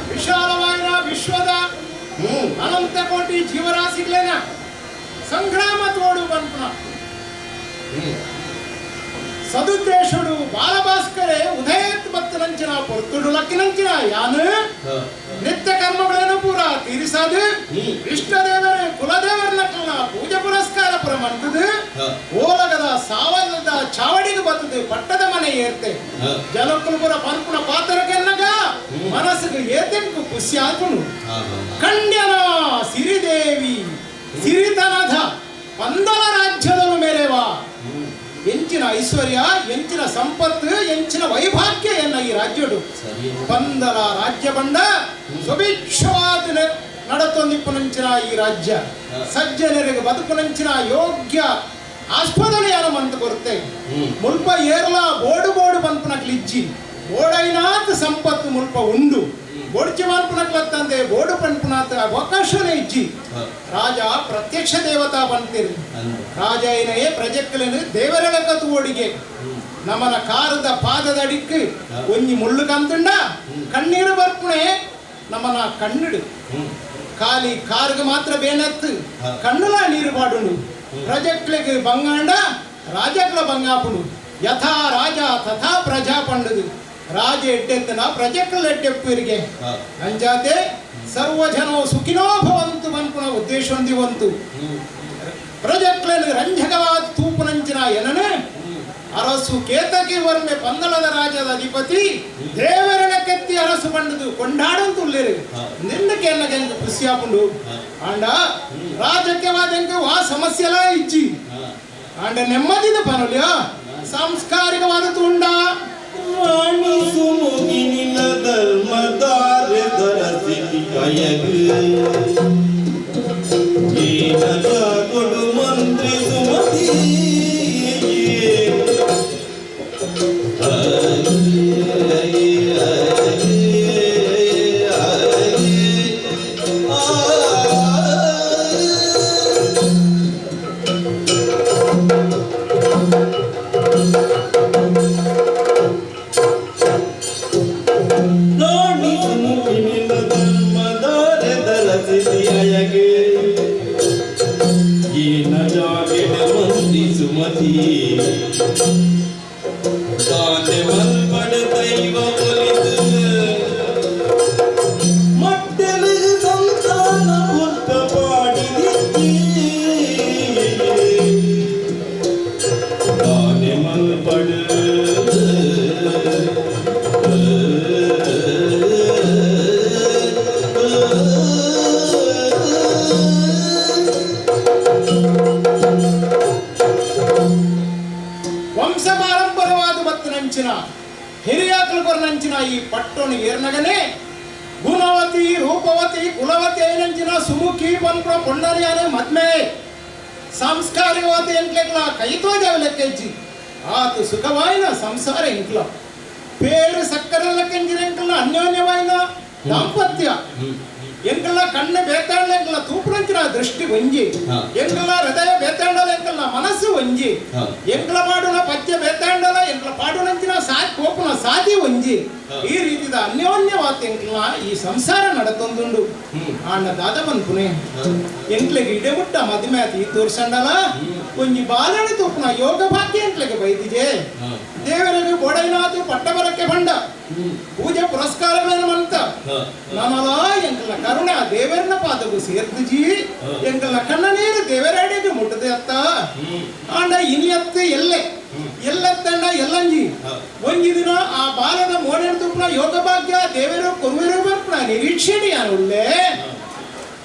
ವಿಶಾಲವಾದ ವಿಶ್ವದ ಅನಂತ ಕೋಟಿ ಜೀವರಾಶಿಗಳೇನ ಸಂಗ್ರಾಮ ತೋಡು ಬಂಪನ ಸದುದ್ದೇಶುಡು ಬಾಲಭಾಸ್ಕರೇ ಉದಯತ್ ಬತ್ತನಂಚಿನ ಪೊರ್ತುಡು ಲಕ್ಕಿನಂಚಿನ ಯಾನು ನಿತ್ಯ ಕರ್ಮಗಳನ್ನು ಪೂರ ತೀರಿಸದು ಇಷ್ಟ ದೇವರೇ ಕುಲದೇವರನ್ನ ಪೂಜೆ ಪುರಸ್ಕಾರ ಪುರ ಮಂತದು ಓಲಗದ ಸಾವಲದ ಚಾವಡಿಗೆ ಬರ್ತದೆ ಪಟ್ಟದ ಮನೆ ಏರ್ತೆ ಜನಕ್ಕಳು ಪುರ ಪಂಪುನ ಪಾತ್ರಕ್ಕೆನ್ನಗ ಮನಸ್ಸಿಗೆ ಏತೆಂಕು ಖುಷಿ ಆಗುನು ಕಂಡ್ಯನ ಸಿರಿದೇವಿ ಸಿರಿತನದ ಪಂದಲ ರಾಜ್ಯದನು ಮೇರೆವಾ ಎಂಚಿನ ಐಶ್ವರ್ಯ ಎಂಚಿನ ಸಂಪತ್ತು ಎಂಚಿನ ವೈಭಾಗ್ಯ ಎನ್ನ ಈ ರಾಜ್ಯಡು ಪಂದಲ ರಾಜ್ಯ ಬಂಡ ಸುಭಿಕ್ಷವಾದ ನಡತೊಂದಿಪ್ಪುನಂಚಿನ ಈ ರಾಜ್ಯ ಸಜ್ಜನರಿಗೆ ಬದುಕುನಂಚಿನ ಯೋಗ್ಯ ಆಸ್ಪದನೆಯನ್ನು ಮಂತ ಕೊರುತ್ತೆ ಮುಲ್ಪ ಏರ್ಲ ಬೋಡು ಬೋಡು ಬಂಪನಕ್ಲಿಜ್ಜಿ ಬೋಡೈನಾತ್ ಸಂಪತ್ತು ಮುಲ್ಪ ಉಂಡು ಬೋಡ್ಚಿ ಮನ್ಪುನಕ್ಲತ್ತಂದೆ ಬೋಡು ಪಂಪುನಾಥ ಅವಕಾಶನೇ ಇಜ್ಜಿ ರಾಜ ಪ್ರತ್ಯಕ್ಷ ದೇವತಾ ಬಂತಿರು ರಾಜ ಏನೇ ಪ್ರಜೆಕ್ಕಲೇನು ದೇವರ ಕತ್ತು ಓಡಿಗೆ ನಮ್ಮನ ಕಾರದ ಪಾದದ ಅಡಿಕ್ಕೆ ಒಂಜಿ ಮುಳ್ಳು ಕಂತುಂಡ ಕಣ್ಣೀರು ಬರ್ಪುಣೆ ನಮ್ಮನ ಕಣ್ಣಿಡು ಖಾಲಿ ಕಾರ್ಗೆ ಮಾತ್ರ ಬೇನತ್ತು ಕಣ್ಣುಲ ನೀರು ಪಾಡುಂಡು ಪ್ರಜೆಕ್ಲೆಗೆ ಬಂಗಾಂಡ ರಾಜಕ್ಲ ಬಂಗಾಪುಡು ಯಥಾ ರಾಜ ತಥಾ ಪ್ರಜಾ ಪಂಡುದು ರಾಜ ಎಡ್ಡೆತ್ತನ ಪ್ರಜೆಕ್ಲ ಎಡ್ಡೆಪ್ಪರಿಗೆ ಅಂಜಾತೆ ಸರ್ವ ಜನೋ ಸುಖಿನೋ ಭವಂತು ಬಂಪುನ ಉದ್ದೇಶ ಹೊಂದಿವಂತು ಪ್ರಜೆಕ್ಲಲ್ಲಿ ರಂಜಕವಾದ ತೂಪುನಂಚಿನ ಏನನೆ ಅರಸು ಕೇತಕಿ ವರ್ಮೆ ಪಂದಳದ ರಾಜದ ಅಧಿಪತಿ ದೇವರನ ಕೆತ್ತಿ ಅರಸು ಬಂಡದು ಕೊಂಡಾಡಂತುಳ್ಳೇರು ನಿನ್ನಕ್ಕೆ ಎನ್ನಗೆ ಖುಷಿಯಾಪುಂಡು ಆಂಡ ರಾಜಕ್ಕೆ ವಾದಂಗೆ ವಾ ಸಮಸ್ಯೆಲ ಇಜ್ಜಿ ಆಂಡ ನೆಮ್ಮದಿದ ಪನಲ್ಯ ಸಾಂಸ್ಕಾರಿಕವಾದ ತುಂಡ ಸುಮುಗಿನಿನ ಧರ್ಮದಾರೆ ಧರಸಿಲಿ ಕಯಗು ಏನಗ ಕೊಡು ಮಂತ್ರಿ ಸುಮತಿ ಆನೆ ಮಲ್ಪಡ ದೈವ ಒಲಿದು ಮಟ್ಟೆಲುಗು ಸಂತಾನ ಪುಟ್ಟ ಪಾಡಿದಿದ್ದಿ ಆನೆ ಮಲ್ಪಡ ವಂಶಪಾರಂಪರವಾದ ಬತ್ತನಂಚಿನ ಹಿರಿಯಾಕಲು ಬರನಂಚಿನ ಈ ಪಟ್ಟಣ ಏರ್ನಗನೆ ಗುಣವತಿ ರೂಪವತಿ ಕುಲವತಿ ಐನಂಚಿನ ಸುಮುಖಿ ಪಂಪ್ರ ಪೊಂಡರಿಯಾನೆ ಮದ್ಮೆ ಸಾಂಸ್ಕಾರಿಕವಾದ ಎಂಕ್ಲೆಗ್ಲ ಕೈತೋ ಜಾವಲೆಕ್ಕೆಜ್ಜಿ ಆತು ಸುಖವಾಯಿನ ಸಂಸಾರ ಎಂಕ್ಲ పేరు సక్కరల కంజిరెంకల అన్యోన్యమైన దాంపత్య ఎంకల కన్న బేతాండ ఎంకల తూపునంచిన దృష్టి వంజి ఎంకల హృదయ బేతాండల ఎంకల మనస్సు వంజి ఎంకల పాడున పద్య బేతాండల ఎంకల పాడునంచిన సాతి కోపున సాతి వంజి ಈ ರೀತಿದ ಅನ್ಯೋನ್ಯವಾದ ಎಂಕಲ ಈ ಸಂಸಾರ ನಡತೊಂದುಂಡು ಆಣ್ಣ ದಾದವನ್ಪುನೆ ಎಂಕ್ಲೆಗೆ ಇಡೆಮುಟ್ಟ ಮದಿಮ್ಯಾತಿ ತೋರ್ಸಂಡಲ ಒಂಜಿ ಬಾಲನೆ ತೂಪುನ ಯೋಗ ಭಾಗ್ಯ ಎಂಕ್ಲೆಗೆ ಬೈದಿಜೆ ದೇವರಿಗೆ ಬೋಡೈನಾದು ಪಟ್ಟಬರಕ್ಕೆ ಬಂಡ ಪೂಜೆ ಪುರಸ್ಕಾರಗಳನ್ನು ಮಂತ ನಮಲ ಎಂಕಲ ಕರುಣ ದೇವರನ ಪಾದವು ಸೇರ್ದುಜಿ ಎಂಕಲ ಕಣ್ಣ ನೀರು ದೇವರಡೆಗೆ ಮುಟ್ಟದೆ ಅತ್ತ ಆಂಡ ಇನಿಯತ್ತೆ ಎಲ್ಲತ್ತಂಡ ಎಲ್ಲಂಜಿ ಒಂಜಿ ದಿನ ಆ ಬಾಲದ ಮೋಡನ ತುಪ್ಪನ ಯೋಗ ಭಾಗ್ಯ ದೇವರು ಕೊರುವೆರು ಬರ್ಪಣ ನಿರೀಕ್ಷಣೆ ಯಾನುಳ್ಳೆ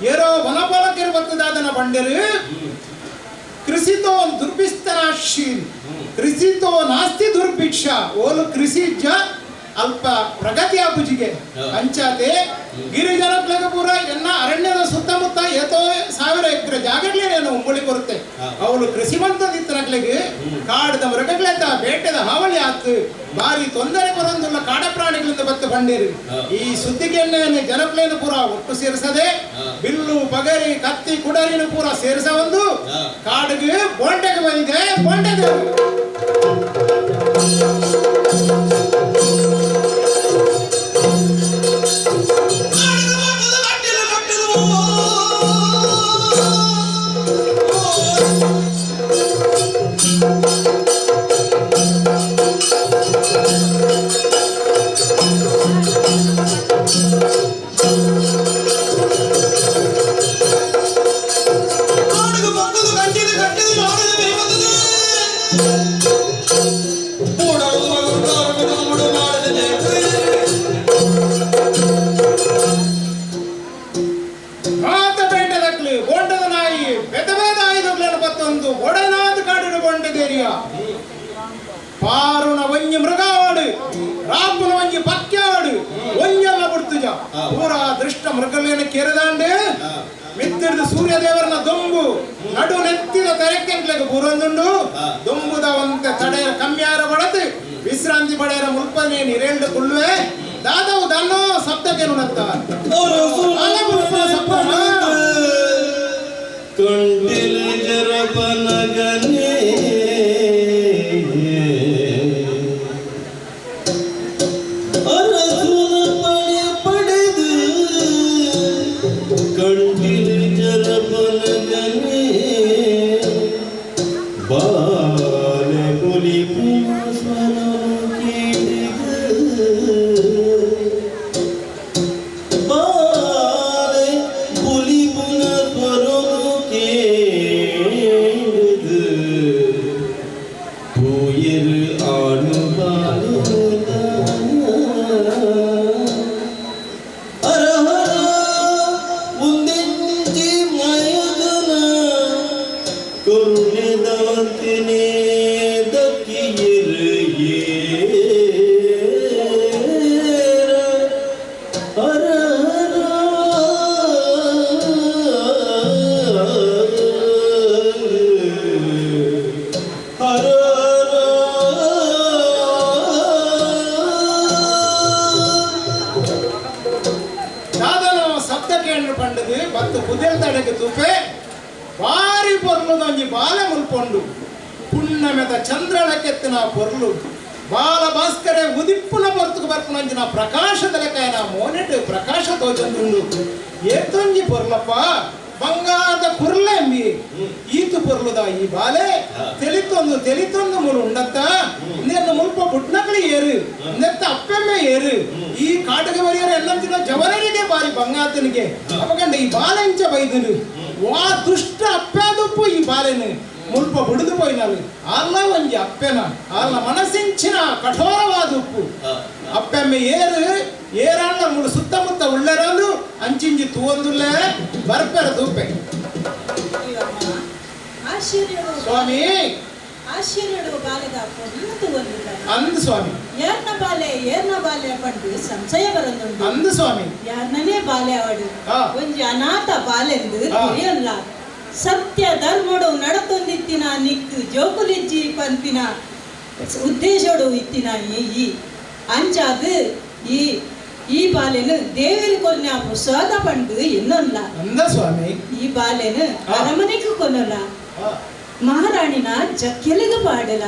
ಏರೋ ವನಪಾಲಕರು ಬತ್ತದಾದನ ಬಂಡರು ಕೃಷಿತೋ ದುರ್ಭಿಸ್ತನಾಶೀಲ್ ಕೃಷಿತೋ ನಾಸ್ತಿ ದುರ್ಭಿಕ್ಷ ಓಲು ಕೃಷಿಜ್ಜ ಅಲ್ಪ ಪ್ರಗತಿ ಆಪುಜಿಗೆ ಅಂಚಾತೆ ಗಿರಿಜನಕ್ಲೆಗೆ ಪೂರ ಎನ್ನ ಅರಣ್ಯದ ಸುತ್ತಮುತ್ತ ಏತೋ 1000 ಎಕರೆ ಜಾಗಗಳೇ ಏನು ಉಂಬಳಿ ಬರುತ್ತೆ ಅವಳು ಕೃಷಿ ಮಂತದಿತ್ತನಕ್ಲೆಗೆ ಕಾಡದ ಮೃಗಗಳೆತ್ತ ಬೇಟೆದ ಹಾವಳಿ ಆತು ಬಾರಿ ತೊಂದರೆ ಬರೋದಿಲ್ಲ ಕಾಡ ಪ್ರಾಣಿಗಳಿಂದ ಬತ್ತ ಬಂದಿರಿ ಈ ಸುದ್ದಿಗೆಣ್ಣೆಯನ್ನು ಜನಕ್ಲೇನು ಪೂರ ಒಟ್ಟು ಸೇರಿಸದೆ ಬಿಲ್ಲು ಪಗರಿ ಕತ್ತಿ ಕುಡರಿನ ಪೂರ ಸೇರಿಸ ಒಂದು ಕಾಡಿಗೆ ಬೋಂಡೆಗೆ ಬಂದಿದೆ ಬೋಂಡೆಗೆ ಪಾರುಣ ಒಂಜಿ ಮೃಗಾಡು ರಾಪುನ ಒಂಜಿ ಪಕ್ಯಾಡು ಒಂಜೆಲ್ಲ ಬಿಡ್ತುಜ ಪೂರ ದೃಷ್ಟ ಮೃಗಲೇನ ಕೆರೆದಾಂಡೆ ಮಿತ್ತಿಡ್ದು ಸೂರ್ಯ ದೇವರನ ದೊಂಬು ನಡು ನೆತ್ತಿದ ತೆರೆಕೆಂಟ್ಲೆಗೆ ಬೂರೊಂದುಂಡು ದೊಂಬುದ ಒಂತೆ ತಡೆಯ ಕಮ್ಯಾರ ಬಡದು ವಿಶ್ರಾಂತಿ ಪಡೆಯರ ಮುಲ್ಪನೆ ನಿರೇಳ್ದು ಕುಳ್ಳುವೆ ದಾದವು ದನ್ನೋ ಶಬ್ದಕ್ಕೆ ನುಣತ್ತ ಕಂಡಿಲ ಜರಪನಗನೆ ಭಾರಿ ಪೊರ್ಲುದೊಂಜಿ ಬಾಲೆ ಮುಲ್ಪೊಂಡು ಪುಣ್ಣಮೆದ ಚಂದ್ರಳಕ್ಕೆತ್ತಿನ ಪೊರ್ಲು ಬಾಲ ಭಾಸ್ಕರೆ ಉದಿಪ್ಪುನ ಬರ್ತುಕು ಬರ್ಪುನಂಜಿನ ಪ್ರಕಾಶದ ಲೆಕ್ಕನ ಮೋನೆಟ್ ಪ್ರಕಾಶ ತೋಜಂದುಂಡು ಏತೊಂಜಿ ಪೊರ್ಲಪ್ಪ ಬಂಗಾರದ ಕುರ್ಲ ಎಂಬಿ ಈತು ಪೊರ್ಲುದ ಈ ಬಾಲೆ ತೆಲಿತೊಂದು ಮುಲು ಉಂಡತ್ತ ನೆನ್ನ ಮುಲ್ಪ ಬುಟ್ನಕಳಿ ಏರು ನೆತ್ತ ಅಪ್ಪೆಮ್ಮೆ ಏರು ಈ ಕಾಟಗ ಬರಿಯರ ಎಲ್ಲಂತಿನ ಜವರರಿಗೆ ಬಾರಿ ಬಂಗಾತನಿಗೆ ಅಪಕಂಡ ಈ ಬಾಲೆಂಚ ಬೈದನು ವಾ ದುಷ್ಟ ಅಪ್ಪಾದುಪ್ಪು ಈ ಬಾಲೆನು ಮುಲ್ಪ ಬುಡಿದು ಪೋಯಿನಲು ಅಲ್ಲ ಒಂಜಿ ಅಪ್ಪೆನ ಅಲ್ಲ ಮನಸ್ಸಿಂಚಿನ ಕಠೋರವಾದ ಉಪ್ಪು ಅಪ್ಪೆಮ್ಮೆ ಏರಾಳ ಮುಳು ಸುತ್ತಮುತ್ತ ಉಳ್ಳೆರಂದು ಅಂಚಿಂಜಿ ತೂವೊಂದುಲ್ಲೆ ಬರ್ಪೆರ ತೂಪೆ ಸ್ವಾಮಿ ಆಶ್ಚರ್ಯಡು ಬಾಲೆದ ಪೊನ್ನತು ಒಂದಿಲ್ಲ ಅಂದು ಸ್ವಾಮಿ ಏರ್ನ ಬಾಲೆ ಪಂಡು ಸಂಶಯ ಬರೊಂದುಂಡು ಅಂದು ಸ್ವಾಮಿ ಯಾರ್ನನೇ ಬಾಲೆ ಆವಡು ಒಂಜಿ ಅನಾಥ ಬಾಲೆಂದು ತಿಳಿಯಲ್ಲ ಸತ್ಯ ಧರ್ಮಡು ನಡತೊಂದಿತ್ತಿನ ನಿಕ್ಕು ಜೋಕುಲಿಜ್ಜಿ ಪಂಪಿನ ಉದ್ದೇಶಡು ಇತ್ತಿನ ಈ ಅಂಚಾದು ಈ ಬಾಲೆನು ದೇವರಿ ಕೊನ್ನ ಪ್ರಸಾದ ಪಂಡು ಇನ್ನೊಲ್ಲ ಅಂದ ಸ್ವಾಮಿ ಈ ಬಾಲೆನು ಅರಮನೆಗೂ ಕೊನಲ್ಲ ಮಹಾರಾಣಿನ ಜಕ್ಕೆಲಿಗ ಪಾಡಲ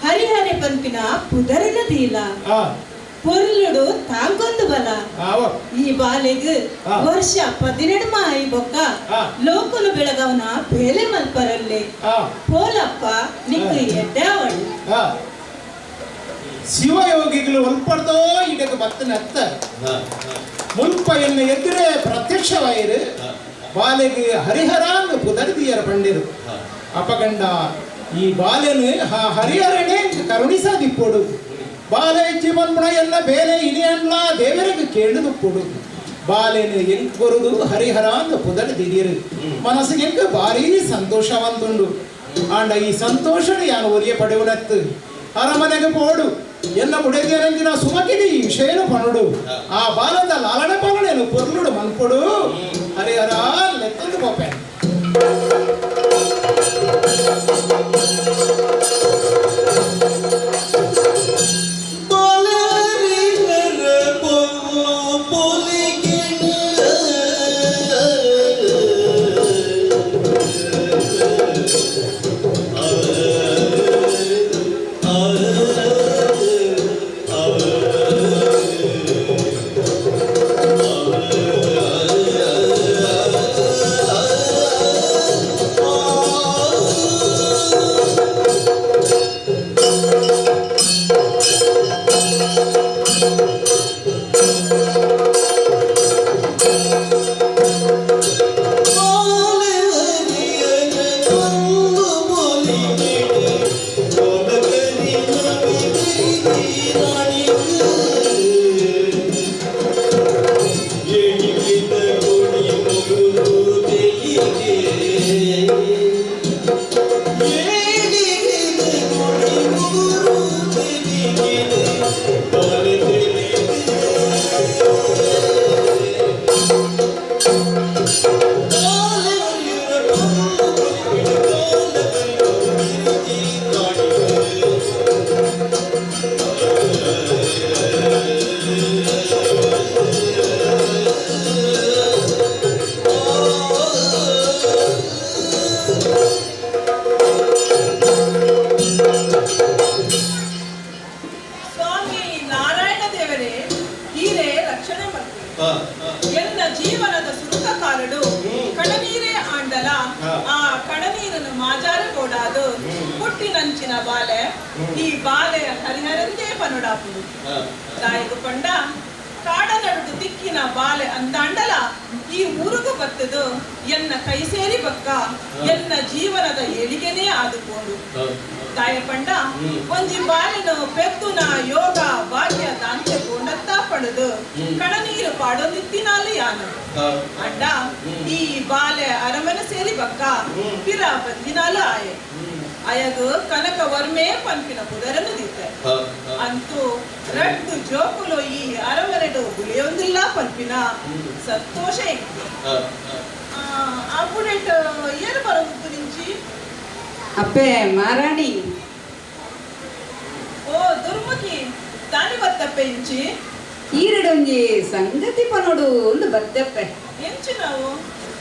ಹರಿಹರೆ ಪಂಪಿನ ಪುದರಿನ ದೀಲ ಪೊರ್ಲುಡು ತಾಂಗೊಂದು ಬಲ ಈ ಬಾಲೆಗ್ ವರ್ಷ 17 ಮಾಯಿ ಬೊಕ್ಕ ಲೋಕಲು ಬೆಳಗವನ ಬೇಲೆ ಮಲ್ಪರಲ್ಲೇ ಪೋಲಪ್ಪ ನಿಕ್ಕು ಎಡ್ಡಾವಳು ಶಿವಯೋಗಿಗಳು ಒಲ್ಪಡ್ದೋ ಇದಕ್ಕೆ ಬತ್ತನತ್ತ ಮುಲ್ಪ ಎನ್ನ ಎದುರೇ ಪ್ರತ್ಯಕ್ಷವಾಯಿರು ಬಾಲೆಗೆ ಹರಿಹರಾಂಗ ಪುದರ್ದಿಯರ ಪಂಡಿರು ಅಪಗಂಡ ಈ ಬಾಲೆನು ಹರಿಹರನೇ ಕರುಣಿಸದಿಪ್ಪೊಡು ಬಾಲೆ ಜೀವನ್ಪುಣ ಎಲ್ಲ ಬೇರೆ ಇನಿಯನ್ಲ ದೇವರಿಗೆ ಕೇಳಿದುಪ್ಪೊಡು ಬಾಲೆನು ಎಂಕ್ ಬರುದು ಹರಿಹರಾಂಗ ಪುದರ್ದಿಯರು ಮನಸ್ಸಿಗೆ ಎಂಕ ಭಾರಿ ಸಂತೋಷವಂತುಂಡು ಆಂಡ ಈ ಸಂತೋಷನ ಯಾನು ಒರಿಯ ಪಡೆಯುನತ್ತು ಅರಮನೆಗೆ ಪೋಡು ಎಲ್ಲ ಬುಡದಿಯರಂಜಿನ ಸುಮಕಿಗೆ ಈ ವಿಷಯನು ಪಣುಡು ಆ ಬಾಲದ ಲಾಲನೆ ಪಾಲನೆನು ಪೊರ್ಲುಡು ಮನ್ಪೊಡು ಹರಿಹರ ಲೆತ್ತೊಂದು ಪೋಪೆ ಎಲ್ಲ ಜೀವನದ ಸುರುಕ ಕಾರಡು ಕಣನೀರೇ ಆಂಡಲ ಆ ಕಣನೀರನ್ನು ಮಾಜಾರಗೋಡಾದು ಹುಟ್ಟಿನಂಚಿನ ಬಾಲೆ ಈ ಬಾಲೆ ಹರಿಹರಂದೇ ಪನುಡಾಪುಡು ದಾಯಿಗು ಪಂಡ ಕಾಡ ನಡುದು ದಿಕ್ಕಿನ ಬಾಲೆ ಅಂದಾಂಡಲ ಈ ಊರುಗು ಬತ್ತದು ಎನ್ನ ಕೈ ಸೇರಿ ಬಕ್ಕ ಎನ್ನ ಜೀವನದ ಏಳಿಗೆನೇ ಆದುಕೊಂಡು ತಾಯ ಪಂಡ ಒಂಜಿ ಬಾಲೆನು ಪೆತ್ತುನ ಯೋಗ ಭಾಗ್ಯ ದಾಂತ್ಯ ಕೊಂಡತ್ತ ಪಡೆದು ಕಣನೀರು ಪಾಡೊಂದಿತ್ತಿನಾಲು ಯಾನು ಅಂಡ ಈ ಬಾಲೆ ಅರಮನೆ ಸೇರಿ ಬಕ್ಕ ಪಿರ ಬಂದಿನಾಲು ಆಯೆ ಅಯಗು ಕನಕ ವರ್ಮೆ ಪಂಪಿನ ಪುದರನು ದಿತ್ತೆ ಅಂತೂ ರಡ್ಡು ಜೋಕುಲು ಈ ಅರಮನೆಡು ಗುಳಿಯೊಂದಿಲ್ಲ ಪಂಪಿನ ಸಂತೋಷ ಅಪ್ಪುಡೆಟ್ ಏನು ಬರೋದು ಗುరించి ಅಪ್ಪೆ ಮಾರಾಣಿ ಓ ದುರ್ಮುಖಿ ತಾನಿ ಬತ್ತಪ್ಪೆ ಇಂಚಿ ಈರಡೊಂಜಿ ಸಂಗತಿ ಪನೋಡು ಒಂದು ಬತ್ತಪ್ಪೆ ಎಂಚು ನಾವು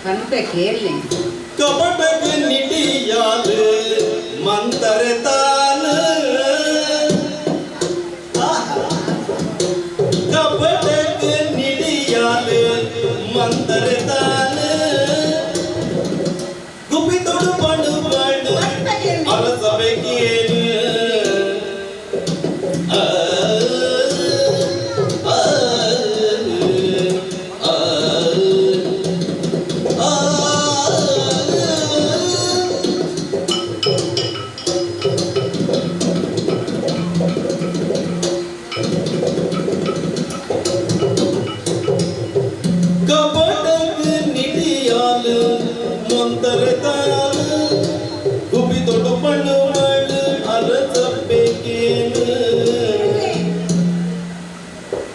ಕನ್ಪೆ ಕೇರ್ಲಿ ಕಪಟಕ್ಕೆ ನಿಡಿಯಾಲು ಮಂತರೆ ತಾನು ಕಪಟಕ್ಕೆ ನಿಡಿಯಾಲು ಮಂತರೆ ತಾನು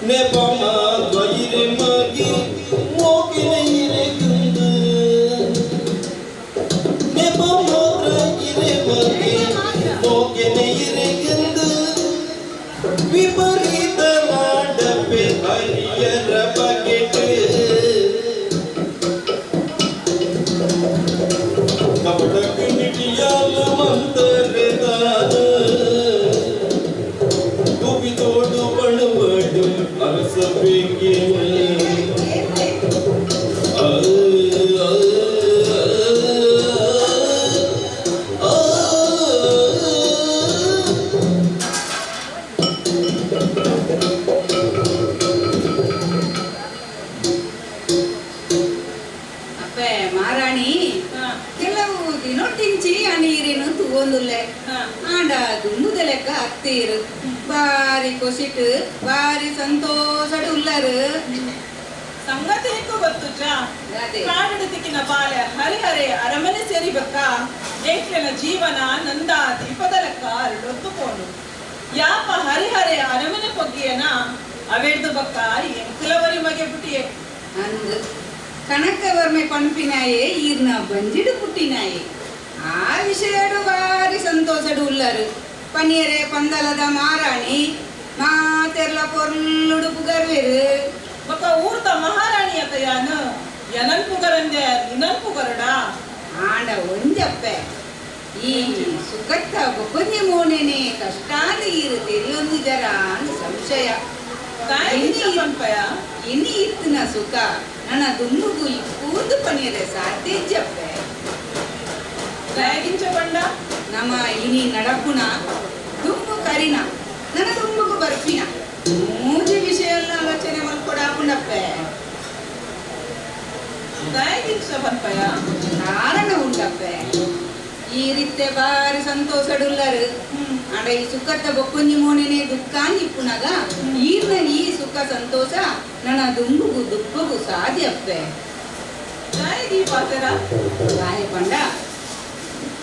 ನೆಪಮ ದ್ವೈರೆ ಮಗಿ ಮೋಕಿನ ಇರೆ ಕುಂದು ನೆಪಮ ದ್ವೈರೆ ಮಗಿ ಮೋಕಿನ ಇರೆ ಕುಂದು ವಿಪರೀತ ನಾಡಪೆ ಹರಿಯರ ಬಗೆಟ್ ಕಪಟಕ ನಿಟಿಯಾಲ ಮಂತರೆದಾನ ತುಬಿತೋಡು ಬಣಬಡು ಅರಸಬೇಕೆ ಅಪ್ಪೆ ಮಾರಾಣಿ ಕೆಲವು ದಿನೊಟ್ಟಿಂಚಿ ಆ ನೀರಿನ ತೂವೊಂದುಲ್ಲೆ ಆಂಡ ದುಂಬುದ ಲೆಕ್ಕ ಹತ್ತೀರು ಬಾರಿ ಕೊಸಿಟ್ಟು ಬಾರಿ ಸಂತೋಷಡು ಉಲ್ಲರು ಸಂಗತಿ ಹೆಕ್ಕು ಗೊತ್ತುಚ್ಚ ಅದೇ. ಕಾಡಿನ ತಿಕ್ಕಿನ ಬಾಲೆ ಹರಿಹರೆ ಅರಮನೆ ಸೇರಿಬೇಕ ಏಕ್ಲೆನ ಜೀವನ ನಂದ ದೀಪದ ಲೆಕ್ಕ ಅರಳೊತ್ತುಕೊಂಡು ಯಾಪ ಹರಿಹರೆ ಅರಮನೆ ಪೊಗ್ಗಿಯನ ಅವೆಡ್ದು ಬಕ್ಕ ಎಂಕಲವರಿ ಮಗೆ ಪುಟಿಯೇ ಅಂದು ಕನಕವರ್ಮೆ ಪಂಪಿನಾಯೆ ಈರ್ನ ಬಂಜಿಡು ಪುಟ್ಟಿನಾಯೆ ಆ ವಿಷಯಡು ಬಾರಿ ಸಂತೋಷಡು ಉಲ್ಲರು ಪನಿಯರೆ ಪಂದಲದ ಮಾರಾಣಿ ಮಾತೆರ್ಲ ಪೊರ್ಲುಡು ಪುಗರ್ವೆರು ಬಕ್ಕ ಊರ್ದ ಮಹಾರಾಣಿಯ ಕೈಯಾನು ಎನನ್ ಪುಗರಂದೆ ನಿನನ್ ಪುಗರಡ ಆಂಡ ಒಂಜಪ್ಪೆ ಈ ಸುಖತ್ತ ಬೊಬ್ಬಂಜೆ ಮೋನೆನೆ ಕಷ್ಟಾದ ಈರು ತೆರಿಯೊಂದು ಜರ ಅಂದ್ ಸಂಶಯ ಪಂಪಯ ಇನಿ ಇತ್ತಿನ ಸುಖ ನನ್ನ ದುಂಬುಗು ಇಪ್ಪೂದು ಪನಿಯರೆ ಸಾಧ್ಯಜ್ಜಪ್ಪೆ ದಯಗಿಂಚ ಬಂಡ ನಮ್ಮ ಇನಿ ನಡಪುನ ದುಂಬು ಕರಿನ ನನ್ನ ದುಂಬುಗು ಬರ್ಪಿನ ಮೂಜಿ ವಿಷಯ ಆಲೋಚನೆ ಮಲ್ಕೊಡಾಪುಂಡಪ್ಪೆ ದಯಗಿಂಚ ಪಂಪಯ ಕಾರಣ ಉಂಡಪ್ಪೆ ಈ ರೀತಿ ಬಾರಿ ಸಂತೋಷಡುಲ್ಲರು ಆಡ ಈ ಸುಖತ್ತ ಬೊಕ್ಕೊಂಜಿ ಮೋನೆನೆ ದುಃಖ ನಿಪ್ಪುನಗ ಈರ್ನ ಈ ಸುಖ ಸಂತೋಷ ನನ್ನ ದುಂಬುಗು ದುಪ್ಪುಗು ಸಾಧ್ಯಪ್ಪೆ ದಯಗಿ ಪಾತೆರ ರಾಯ ಪಂಡ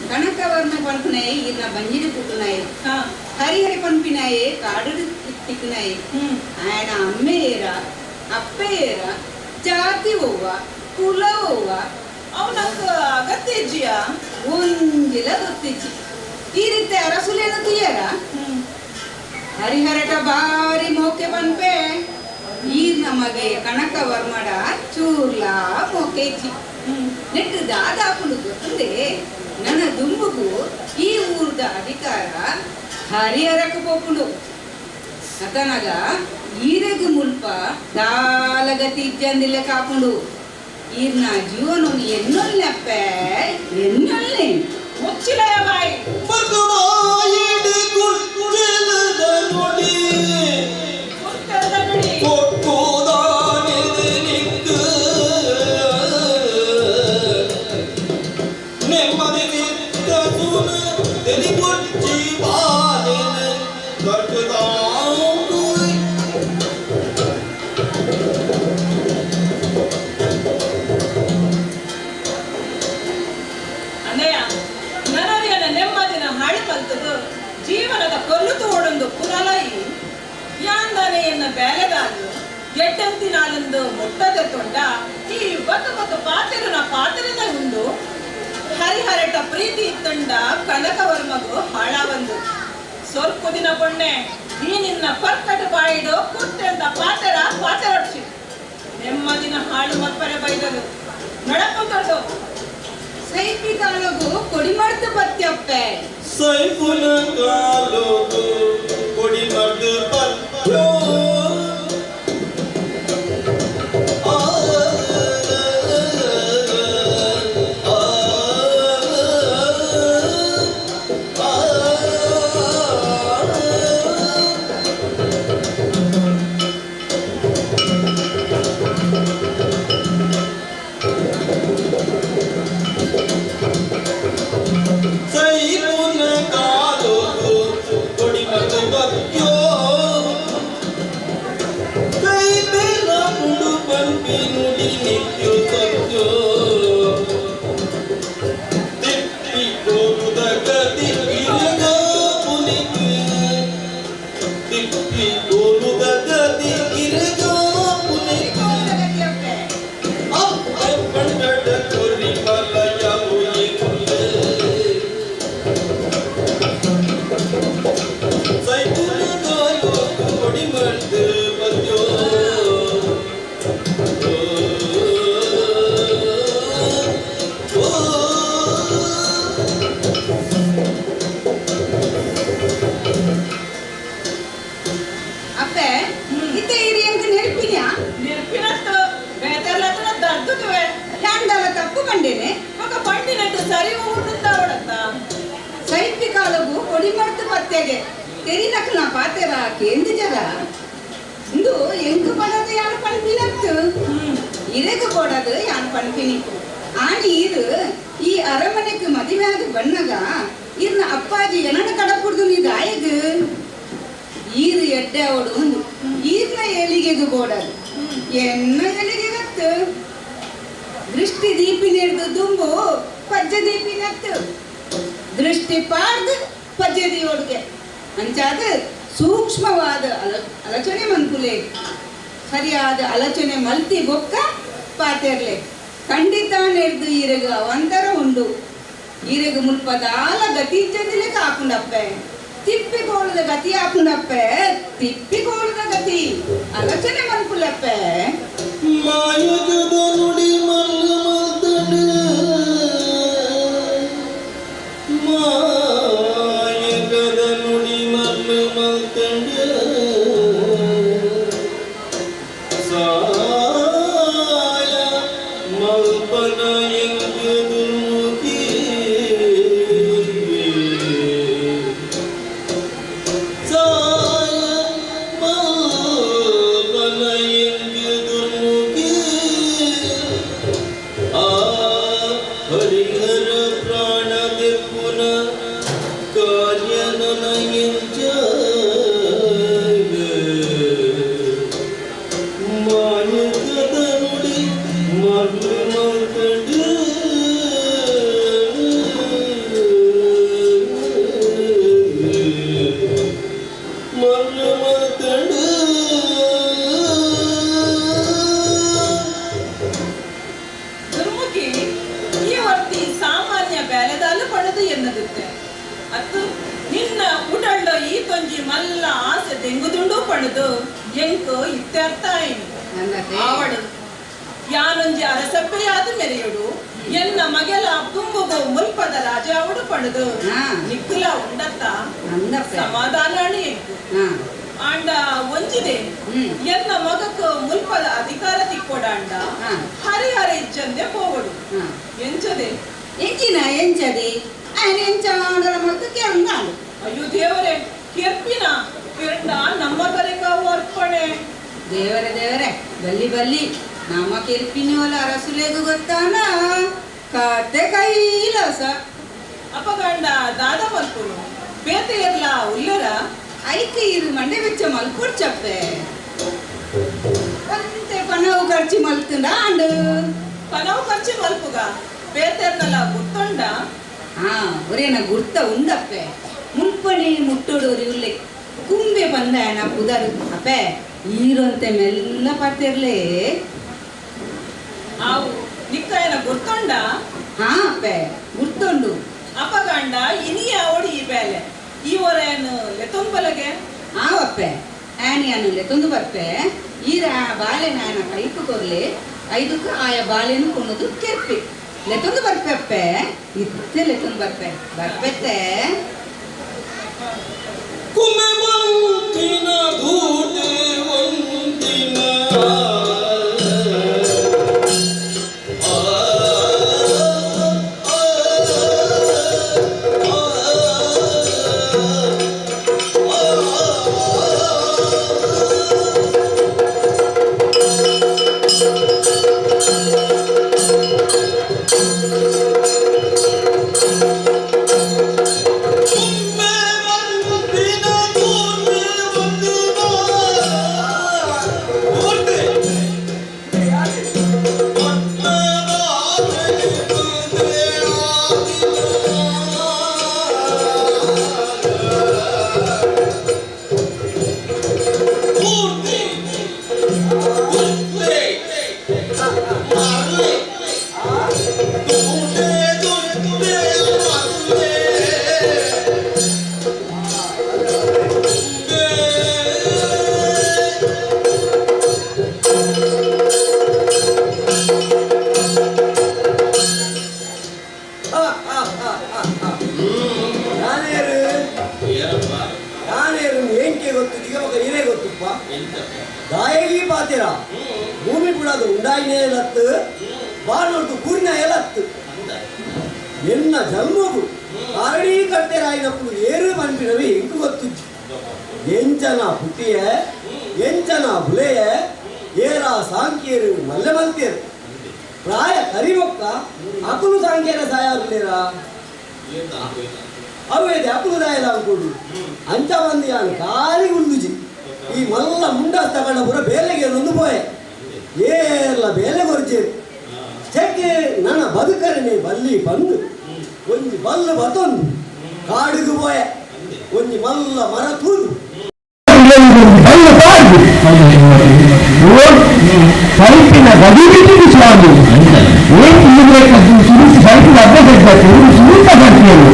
ಕನಕವರ್ಮ ಪಂಪುನಾಯೆ ಈರ್ನ ಬಂಜಿಡು ಪುಟ್ಟುನಾಯೆ ಹಾ ಹರಿಹರಿ ಪಂಪಿನಾಯೆ ಕಾಡು ತಿಕ್ಕುನಾಯೆ ఆయన ಅಮ್ಮೆಯರ ಅಪ್ಪೆಯರ ಜಾತಿ ಹೋವ ಕುಲ ಹೋವ ಅವನಂಗ ಅಗತ್ಯ ಇಜ್ಜಿಯ ಒಂದಿಲ ಗೊತ್ತಿಚ್ಚಿ ಈ ರೀತಿ ಅರಸುಲೇನು ತುಯ್ಯರ ಹರಿಹರಟ ಬಾರಿ ಮೋಕೆ ಪನ್ಪೆ ಈ ನಮಗೆ ಕನಕವರ್ಮಡ ಚೂರ್ಲ ಮೋಕೆ ಇಚ್ಚಿ ನೆಟ್ಟು ದಾದಾಪುಂಡು ಗೊತ್ತುಂದೆ ನನ್ನ ದುಂಬುಗು ಈ ಊರ್ದ ಅಧಿಕಾರ ಹರಿಹರಕ್ಕೆ ಪೋಪುಂಡು ಅತನಗ ಈರೆಗು ಮುಲ್ಪ ದಾಲಗತಿ ಇಜ್ಜಂದಿಲ್ಲ ಕಾಪುಂಡು ಈರ್ನ ಜೀವನ ಎನ್ನೊಲ್ಲಪ್ಪೆ ಎನ್ನೊಲ್ಲೆ ಮುಚ್ಚಿಲೆಯ ಬಾಯಿ ಮಗವಾಯಿಡಿ ಕುಚ್ಚಲದ ನುಡಿ ಮುಚ್ಚದ ನುಡಿ ಕೊಟ್ಟುದಾನಿದೆ ನಿಕ್ಕು ನೆಮ್ಮದಿ ನಿತ್ತ ಸುನ ತೆಲಿಪುಚ್ಚಿ ಬಾಲಿನ ಕಟ್ಟದಾಂಡು ಅಣ್ಣಯ್ಯ ನನರಿಯನ ನೆಮ್ಮದಿನ ಹಾಳು ಕಲ್ತದು ಜೀವನದ ಕೊಲ್ಲು ತೋಡೊಂದು ಪುರಲಾಯಿ ಯಾಂದನೆಯನ್ನ ಬೆಲೆದಾದು ಎಟ್ಟಂತಿನಾಲಂದು ಮುಟ್ಟದೆ ತೊಂಡ ಈ ಬಕ ಪಾತೆರನ ಪಾತೆರದ ಉಂಡು ಹರಿಹರಟ ಪ್ರೀತಿ ಇತ್ತಂಡ ಕನಕವರ್ಮಗು ಹಾಳಾವಂದು ಸ್ವಲ್ಪ ದಿನ ಪೊಣ್ಣೆ ಈ ನಿನ್ನ ಪರ್ಕಟ ಬಾಯಿಡು ಕುಟ್ಟೆ ಅಂತ ಪಾತೆರೊಡ್ಸಿ ನೆಮ್ಮದಿನ ಹಾಳು ಮಕ್ಕಳ ಬೈದರು ನಡಪಂದು ಸೈಪಿ ಕಾಲಗು ಕೊಡಿ ಮಾಡ್ತು ಬತ್ಯಪ್ಪೆ ಸೈಫುನ ಕಾಲೋಗು ಕೊಡಿ ಮದ್ದು ಪತ್ಯೋ ಸೈಫುನ ಕಾಲೋಗು ಕೊಡಿ ಮದ್ದು ಪತ್ಯೋ ಎಂತದುವೆ ಯಾಂಡಲ ತಪ್ಪು ಕಂಡೇನೆ ಮಗ ಪಂಡಿನಟ್ಟು ಸರಿ ಹೋಗುತ್ತ ಅವಳತ್ತ ಸೈತಿ ಕಾಲಗೂ ಕೊಡಿ ಮಾಡ್ತು ಪತ್ತೆಗೆ ತೆರಿನಕ್ಲ ಪಾತೆರ ಕೇಂದ್ರ ಜರ ಇಂದು ಎಂಕು ಪಡದು ಯಾರು ಪಂಪಿನತ್ತು ಇರೆಗು ಕೊಡದು ಯಾರು ಪಂಪಿನಿ ಆನಿ ಇದು ಈ ಅರಮನೆಗೆ ಮದುವೆ ಆದ ಬಣ್ಣಗ ಇರ್ನ ಅಪ್ಪಾಜಿ ಏನನ ಕಡಪುಡ್ದು ನೀ ದಾಯಗ ಈರು ಎಡ್ಡೆ ಅವಡು ಒಂದು ಈರ್ನ ಎಲಿಗೆಗು ಬೋಡದು ಎನ್ನ ಎಲಿಗೆ ಗತ್ತು ದೃಷ್ಟಿ ದೀಪಿನ ಹಿಡಿದು ದುಂಬು ಪಜ್ಜ ದೀಪಿನತ್ತು ದೃಷ್ಟಿ ಪಾಡ್ದು ಪಜ್ಜದಿ ಒಡ್ಗೆ ಅಂಚಾದ ಸೂಕ್ಷ್ಮವಾದ ಆಲೋಚನೆ ಮನ್ಕುಲೆ ಸರಿಯಾದ ಆಲೋಚನೆ ಮಲ್ತಿ ಬೊಕ್ಕ ಪಾತೆರ್ಲೆ ಖಂಡಿತ ನೆಡ್ದು ಈರೆಗ ಅವಂತರ ಉಂಡು ಈರೆಗ ಮುಲ್ಪದಾಲ ಗತಿ ಇಜ್ಜದಿಲೆ ಕಾಕೊಂಡಪ್ಪೆ ತಿಪ್ಪಿಗೋಳದ ಗತಿ ಹಾಕೊಂಡಪ್ಪೆ ತಿಪ್ಪಿಗೋಳದ ಗತಿ ಆಲೋಚನೆ ಮನ್ಕುಲಪ್ಪೆ ಮಾಯಗದ ನುಡಿ ಮಲ್ಲು ಮಲ್ತಡು ಮಾಯಗದ ನುಡಿ ಮಲ್ಲು ಮಲ್ತಡು ಸಾಯ ಮಲ್ಪನ ಎಂಗೆ ದುರ್ಮುಖಿ ಸಾಯ ಮಲ್ಪನ ಎಂಗೆ ದುರ್ಮುಖಿ ಆ ಹರಿಹರ ಪ್ರಾಣದೆ ಪುನಃ ಕಾರ್ಯನನ ಎಂಜ ಮಾಯಕದ ನುಡಿ ಮಲ್ಲು ಮಲ್ತಡು ಮಲ್ಲು ಮಲ್ತಡು ದುರ್ಮುಖಿ ಈ ವರ್ತಿ ಸಾಮಾನ್ಯ ಬೆಲೆದಾಲು ಪಡೆದು ಎನ್ನದುತ್ತೆ ಅತ್ತು ನಿನ್ನ ಉಡಳ್ಳು ಈ ತೊಂಜಿ ಮಲ್ಲ ಆಸೆ ತೆಂಗುದುಂಡು ಪಡೆದು ಎಂಕು ಇತ್ಯರ್ಥ ಏನು ಆವಡು ಯಾನೊಂಜಿ ಅರಸಪ್ಪೆಯಾದ ಮೆರೆಯುಡು ಎನ್ನ ಮಗೆಲ ತುಂಬುಗೋ ಮುಲ್ಪದ ರಾಜ ಅವಡು ಪಡೆದು ನಿಕ್ಕುಲ ಉಂಡತ್ತ ಸಮಾಧಾನ ಎಂಕು ಆಂಡ ಒಂಜಿದೆ ಎನ್ನ ಮಗಕ್ಕೆ ಮುಲ್ಪದ ಅಧಿಕಾರ ತಿಕ್ಕೊಡಾಂಡ ಹರಿಹರ ಇಜ್ಜಂದೆ ಹೋಗಡು ಎಂಚದೆ ಎಂಚಿನ ಎಂಚದೆ ఆయన ఎంచాడల మొత్తం కేందాలు ಅಯ್ಯೋ ದೇವರೇ ಕೆರ್ಪಿನ ಕೆಂಡ ನಮ್ಮ ಬರೆಕ ಅರ್ಪಣೆ ದೇವರೇ ದೇವರೇ ಬಲ್ಲಿ ಬಲ್ಲಿ ನಮ್ಮ ಕೆರ್ಪಿನ ವಲ ಅರಸುಲೇಗು ಗೊತ್ತಾನ ಕತೆ ಕೈಲಾಸ ಅಪಗಂಡ ದಾದ ಮಲ್ಪುನು ಬೇತೆ ಇರ್ಲ ಉಲ್ಲರ ಐತೆ ಇರು ಮಂಡೆ ಬೆಚ್ಚ ಮಲ್ಕೊಡ್ ಚಪ್ಪೆ ಒಂತೆ ಪನವು ಖರ್ಚಿ ಮಲ್ತುಂಡ ಆಂಡು ಪನವು ಖರ್ಚು ಮಲ್ಪುಗ ಬೇತೆರ್ನಲ್ಲ ಗುರ್ತೊಂಡ ಒರೇನ ಗುರ್ತ ಉಂಡಪ್ಪೆ ಮುಲ್ಪಣಿ ಮುಟ್ಟೋಡೋರಿ ಉಲ್ಲೆ ಕುಂಬೆ ಬಂದಾಯನ ಪುದರು ಅಪ್ಪೆ ಈರಂತೆ ಮೆಲ್ಲ ಪತ್ತಿರ್ಲೆ ಆವು ನಿಕ್ಕಯನ ಗುರ್ತೊಂಡ ಅಪ್ಪೆ ಗುರ್ತೊಂಡು ಅಪಗಂಡ ಇನಿಯ ಓಡಿ ಈ ಬೇಲೆ ಈ ಒರೇನು ಲೆತೊಂಬಲಗೆ ಅಪ್ಪೆ ಆನಿ ಅನ್ನಲೆ ತುಂದು ಬರ್ಪೆ ಈರ ಬಾಳೆನ ಆಯನ ಕೈಕು ಕೊರ್ಲೆ ಐದಕ್ಕೆ ಆಯ ಬಾಳೆನು ಕೊನ್ನೋದು ಕೆರ್ಪಿ ಲೆತೊಂದು ಬರ್ಪೆ ಇತ್ತೆ ಲೆತೊಂದು ಬರ್ಪೆತ್ತೆ ಕುಮ್ಮೆ ಮಂತಿನ ಧೂತೆ ಒಂದಿನ ದಾಯಗಿ ಪಾತಿರ ಭೂಮಿ ಬಿಡೋದು ಉಂಡಾಯಿನೇ ಲತ್ತು ಬಾನೊಡ್ದು ಪೂರ್ಣ ಎಲತ್ತು ಎನ್ನ ಜನ್ಮಗು ಆರಡಿ ಕಟ್ಟೆರಾಯಿನಪ್ಪು ಏರು ಬಂದಿರವಿ ಎಂಕು ಗೊತ್ತು ಎಂಚನ ಪುಟ್ಟಿಯ ಎಂಚನ ಬುಲೆಯ ಏರ ಸಾಂಕೇರು ಮಲ್ಲೆ ಮಲ್ತೇರು ಪ್ರಾಯ ಕರಿಮೊಕ್ಕ ಅಕುಲು ಸಾಂಕೇರ ಸಾಯಾರುಲೇರ ಅವೇದೆ ಅಕುಲು ದಾಯದ ಅನ್ಕೊಡು ಅಂಚ ಮಂದಿ ನಾನು ಖಾಲಿ ಉಂದುಜಿ ಈ ಮಲ್ಲ ಮುಂಡ ತಗೊಂಡ ಪುರ ಬೇಲೆಗೆ ಒಂದು ಪೋಯೆ ಏರ್ಲ ಬೇಲೆ ಕೊರ್ಚೇರು ಚೆಕ್ಕೆ ನನ್ನ ಬದುಕರನೆ ಬಲ್ಲಿ ಬಂದು ಒಂಜಿ ಬಲ್ಲು ಬತ್ತೊಂದು ಕಾಡಿಗೆ ಪೋಯೆ ಒಂಜಿ ಮಲ್ಲ ಮರ ತೂದು ಸೈಟಿನ ಬದಿಬಿಟ್ಟು ಸ್ವಾಮಿ ಏನು ಸೈಟಿನ ಅಭ್ಯಾಸ ಸುತ್ತ ಬರ್ತೀವಿ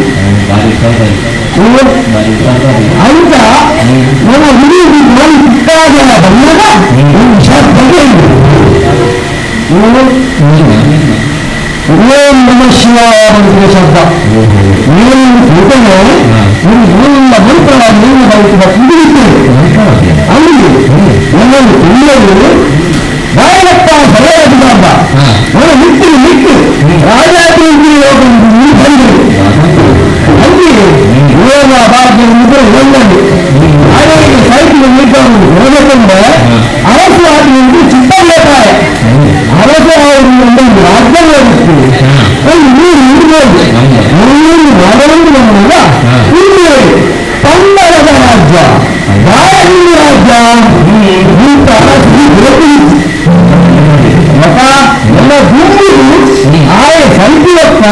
ಅಂತ ನಮ್ಮ ಹುಡುಗಿ ಮಾಡಿ ಸಿಕ್ಕಾಗ ಬಂದಾಗ ಓಂ ನಮ ಶಿವಾಯ ಶಬ್ದ ಏನು ಕೂಟನೆ ಎಲ್ಲ ಮಂತ್ರವಾಗಿ ಏನು ಬಯಸಿದ ತಿಳಿದಿದ್ದೇವೆ ಅಲ್ಲಿ ನಮ್ಮನ್ನು ತಿಳಿಯಲು ಬಾಯಲಪ್ಪ ಸಲಹೆಯಾಗಿದ್ದ ಅವನು ಮಿಕ್ಕು ರಾಜಾತಿ ಬಂದರು ಅಲ್ಲಿ ಯೋಗ ಭಾಗ್ಯ ಒಂದನ್ನು ಹಾಗಾಗಿ ಸೈಟಿನ ನಿಂತವರು ಹೊರಬೇಕೆಂದರೆ ಅರಸು ಆಟದಿಂದ ಚಿತ್ತಲೇಪಾಯ ಅರಸು ಅವರು ಒಂದೊಂದು ರಾಜ್ಯ ನಡೆಸ್ತೀವಿ ಅಲ್ಲಿ ನೀರು ಇಡಬಹುದು ನೀರು ಮಾಡಲು ನಮ್ಮಲ್ಲ ಇಲ್ಲಿ ಪಂದರದ ರಾಜ್ಯ ಬಾಯಲ್ಲಿ ರಾಜ್ಯ ಇಂಥ ಮತ ಎಲ್ಲ ಭೂಮಿಗೂ ಆಯ ಸಂಖ್ಯೆಯತ್ತ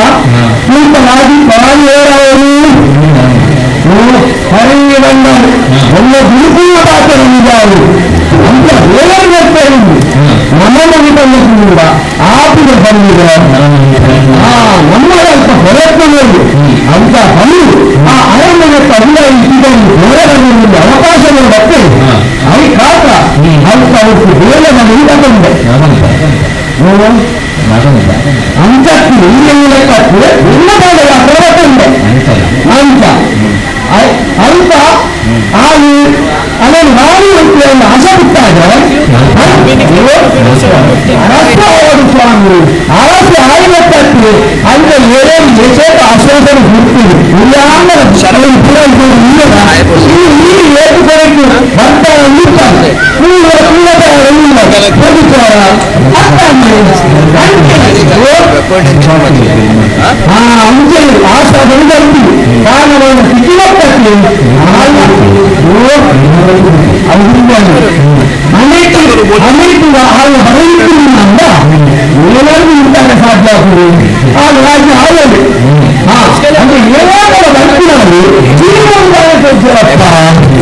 ಇಂತನಾಗಿ ಪರಾಯೇರವರು ಹರಿಯ ಬಂದರು ಎಲ್ಲ ಗುರುಕುಲ ಪಾತ್ರರಿದ್ದಾರೆ ಅಂತ ಬೇರೆ ಬರ್ತಾರೆ ನಮ್ಮ ಮನೆತನದಿಂದ ಆಪಿಗೆ ಬಂದಿದೆ ನಮ್ಮ ಅಂತ ಪ್ರಯತ್ನಗಳು ಅಂತ ಬಂದು ಆ ಅರಮನೆ ತಂದ ಇಟ್ಟಿಕೊಂಡು ಹೊರಗಡೆಯಿಂದ ಅವಕಾಶಗಳು ಬರ್ತೇವೆ ಅవి ಕಾಕ ಅಂತ ಅವತ್ತು ಬೇರೆ ಮನೆಯಿಂದ ಬಂದೆ ಅಂಚಕ್ಕೆ ಇಲ್ಲಿ ಲೆಕ್ಕಕ್ಕೆ ಎಲ್ಲ ಕಾಲದ ಪ್ರವರ್ತಂದೆ ಅಂಚ ಅಂತ ಆಗಿ ಅದನ್ನು ಮಾಡಿ ಅಂತ ಆಸೆ ಬಿಟ್ಟಾಗ ಅರಸೋಡು ಸ್ವಾಮಿ ಅರಸು ಆಯ್ಲಕ್ಕಕ್ಕೆ ಅಂತ ಏನೇನು ಯಶೇತ ಆಶ್ವಾಸನೆ ಹುಡ್ತೀವಿ ಇಲ್ಲಾಂದ್ರೆ ಏಕಬೇಕು ಬರ್ತಾರೆ ನಿಂತಾರೆ ಅಂಚೆ ಆಶ್ವಾಸನೆ ಬರ್ತೀವಿ ಕಾರಣವನ್ನು ಸಿಕ್ಕಿಲಕ್ಕಕ್ಕೆ ಅನೇಕ ಹಾಲು ಹೊರಗಿಟ್ಟಿಲ್ಲ ಏನಾದ್ರು ಇರ್ತಾರೆ ಸಾಧ್ಯ ಆಗ್ತದೆ ಆ ರಾಜ್ಯ ಹಾಲಲ್ಲಿ ಅಂದ್ರೆ ಏನಾದರೂ ಬರ್ತೀವಿ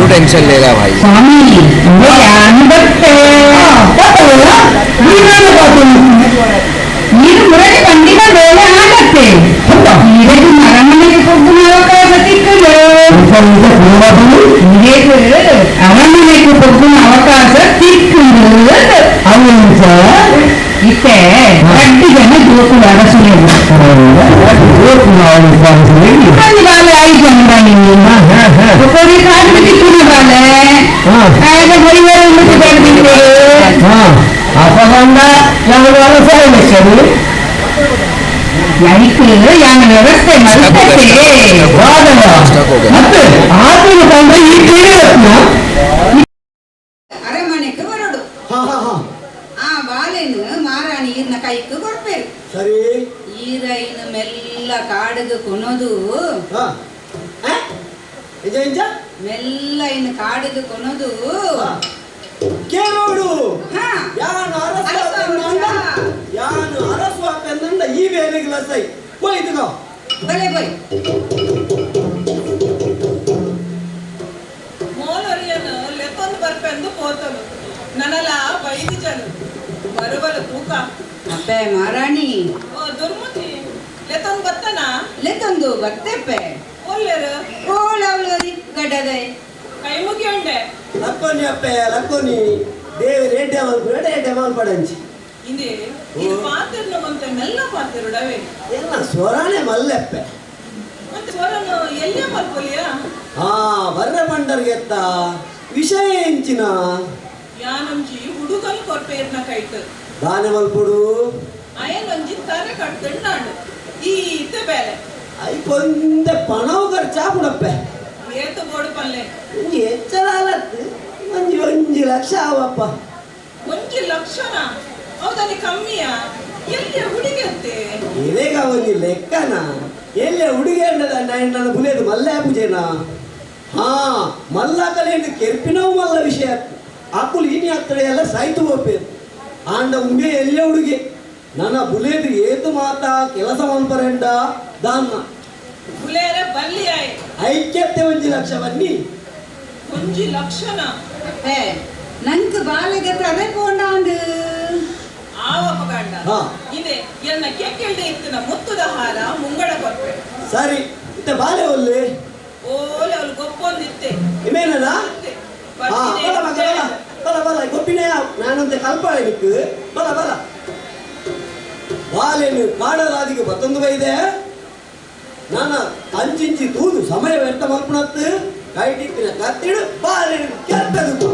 टेंशन लेगा भाई स्वामी ನೀನು ಮುರಳಿ ಖಂಡಿತ ಬೇರೆ ಆಗತ್ತೆ ನೀರಿಗೆ ಅರಮನೆಗೆ ಹೋಗುವ ಅವಕಾಶ ಸಿಕ್ಕಲು ಅರಮನೆಗೆ ಹೋಗುವ ಅವಕಾಶ ಸಿಕ್ಕಲು ಅವಂಸ ಇತ್ತೆ ಗಟ್ಟಿ ಜನ ಜೋಕು ಅರಸು ಬಾಲೆ 5 ಜನ कोई खाद में कितने वाले ऐसे परिवार में तो कर देंगे हां आपका बंदा यहाँ वाला सारे में चलिए यानी व्यवस्था मरते ಮತ್ತೆ ಆತನ ತಂದೆ ಈ ಕೇಳಿರತ್ನ ಅರಮನೆಗೆ ಬರೋಡು ಆ ಬಾಲೆನು ಮಾರಾಣಿ ಈರ್ನ ಕೈക്ക് ಕೊಡ್ಪೇರು ಸರಿ ಈರೈನ ಮೆಲ್ಲ ಕಾಡದು ಕೊನೋದು ಮೆಲ್ಲ ಇನ್ನು ಕಾಡದು ಕೊನೋದು ಕೇಳೋಡು ಯಾನು ಅರಸು ಹಾಕಂದ ಈ ಬೇರೆಗಳ ಸೈ ಹೋಯ್ತು ಬಲೆ ಬೈ ಮೋಲರಿಯನು ಲೆತ್ತೊಂದು ಬರ್ಪೆಂದು ಪೋತನು ನನಲ ಬೈದಿ ಜನು ಬರುವಲು ತೂಕ ಅಪ್ಪೆ ಮಾರಾಣಿ ಓ ದುರ್ಮತಿ ಲೆತ್ತೊಂದು ಬತ್ತನ ಲೆತ್ತೊಂದು ಬತ್ತೆಪ್ಪೆ ಒಲ್ಲೆರು ಓಳವಳದಿ ಗಡ್ಡದೆ ಕೈ ಮುಗಿಯುಂಡೆ ಲಕ್ಕೋನಿ ಅಪ್ಪೆ ಲಕ್ಕೋನಿ ದೇವಿ ರೇಡ್ಡೆ ಮಾಲ್ ಪಡಂಚಿ ಇಂದೆ ಇದು ಪಾತಿರ್ನ ಮಂತೆ ಮೆಲ್ಲ ಪಾತಿರುಡವೆ ಎಲ್ಲ ಸ್ವರಾಣೆ ಮಲ್ಲೆಪ್ಪೆ ಮತ್ತೆ ಸ್ವರನು ಎಲ್ಲೇ ಮಲ್ಕೊಲಿಯ ಬರ್ರೆ ಬಂಡರ್ಗೆತ್ತ ವಿಷಯ ಎಂಚಿನ ಯಾನಂಜಿ ಹುಡುಗಲ್ ಕೊರ್ಪೇರ್ನ ಕೈಟ್ ದಾನೆ ಮಲ್ಪುಡು ಅಯ್ಯನ್ ಒಂಜಿ ತರ ಕಟ್ತಣ್ಣಾಡು ಈತ ಬೇಲೆ ಐಕೊಂದೆ ಪಣವು ಖರ್ಚಾಪುಡಪ್ಪೆ ಏತು ಬೋಡು ಪಲ್ಲೆ ಎಚ್ಚರಾಲತ್ತು ಒಂಜಿ ಲಕ್ಷ ಅವಪ್ಪ 1 ಲಕ್ಷನ ಹೌದಲ್ಲಿ ಕಮ್ಮಿಯಾ ಎಲ್ಲಿ ಹುಡುಗತ್ತೆ ಇದೇಗ ಒಂಜಿ ಲೆಕ್ಕನ ಎಲ್ಲೇ ಹುಡುಗಿ ಅಂಡದ ನನ್ನ ಬುಲೆದು ಮಲ್ಲ ಪೂಜೆನಾ ಹಾ ಮಲ್ಲ ಕಲೆಂಡು ಕೆರ್ಪಿನವು ಮಲ್ಲ ವಿಷಯ ಅಕ್ಕುಲು ಇನಿ ಹತ್ತಿರ ಎಲ್ಲ ಸಾಯ್ತು ಹೋಗ್ಬೇಕು ಆಂಡ ಉಂಬೆ ಎಲ್ಲೇ ಹುಡುಗಿ ನನ್ನ ಬುಲೆದು ಏತು ಮಾತಾ ಕೆಲಸ ಮನ್ಪರೆಂಡ ದಾನ್ನ ಬುಲೇರೆ ಬಲ್ಲಿ ಆಯ್ ಐಕ್ಯತೆ 1 ಲಕ್ಷ ಬನ್ನಿ 1 ಲಕ್ಷನ ನಂಗೆ ಬಾಲೆಗೆ ತಲೆ ಕೊಂಡಾಂಡು ಆವಪ್ಪ ಗಂಡ ಹಾ. ಇದೆ ಎನ್ನ ಕೆಕ್ಕೆಳ್ದೆ ಇತ್ತಿನ ಮುತ್ತುದ ಹಾರ ಮುಂಗಡ ಕೊಟ್ಟೆ ಸರಿ ಇತ್ತೆ ಬಾಲೆ ಒಲ್ಲೆ ಓಲೆ ಅವಳು ಗೊಪ್ಪೊಂದಿತ್ತೆ ಇವೇನಲ್ಲ ಹಾ ಬಲ ಮಗ ಬಲ ಬಲ ಗೊಪ್ಪಿನೇ ನಾನಂತೆ ಕಲ್ಪಾಳೆ ನಿಕ್ಕು ಬಲ ಬಲ ಬಾಲೆನು ಕಾಡಲಾದಿಗೆ ಮತ್ತೊಂದು ಬೈದೆ ನಾನು ಅಂಚಿಂಚಿ ತೂದು ಸಮಯ ವ್ಯರ್ಥ ಮಲ್ಪಣತ್ತು ಕೈ ಟಿಪ್ಪಿನ ಕತ್ತಿಡು ಬಾಲೆನು ಕೆತ್ತದು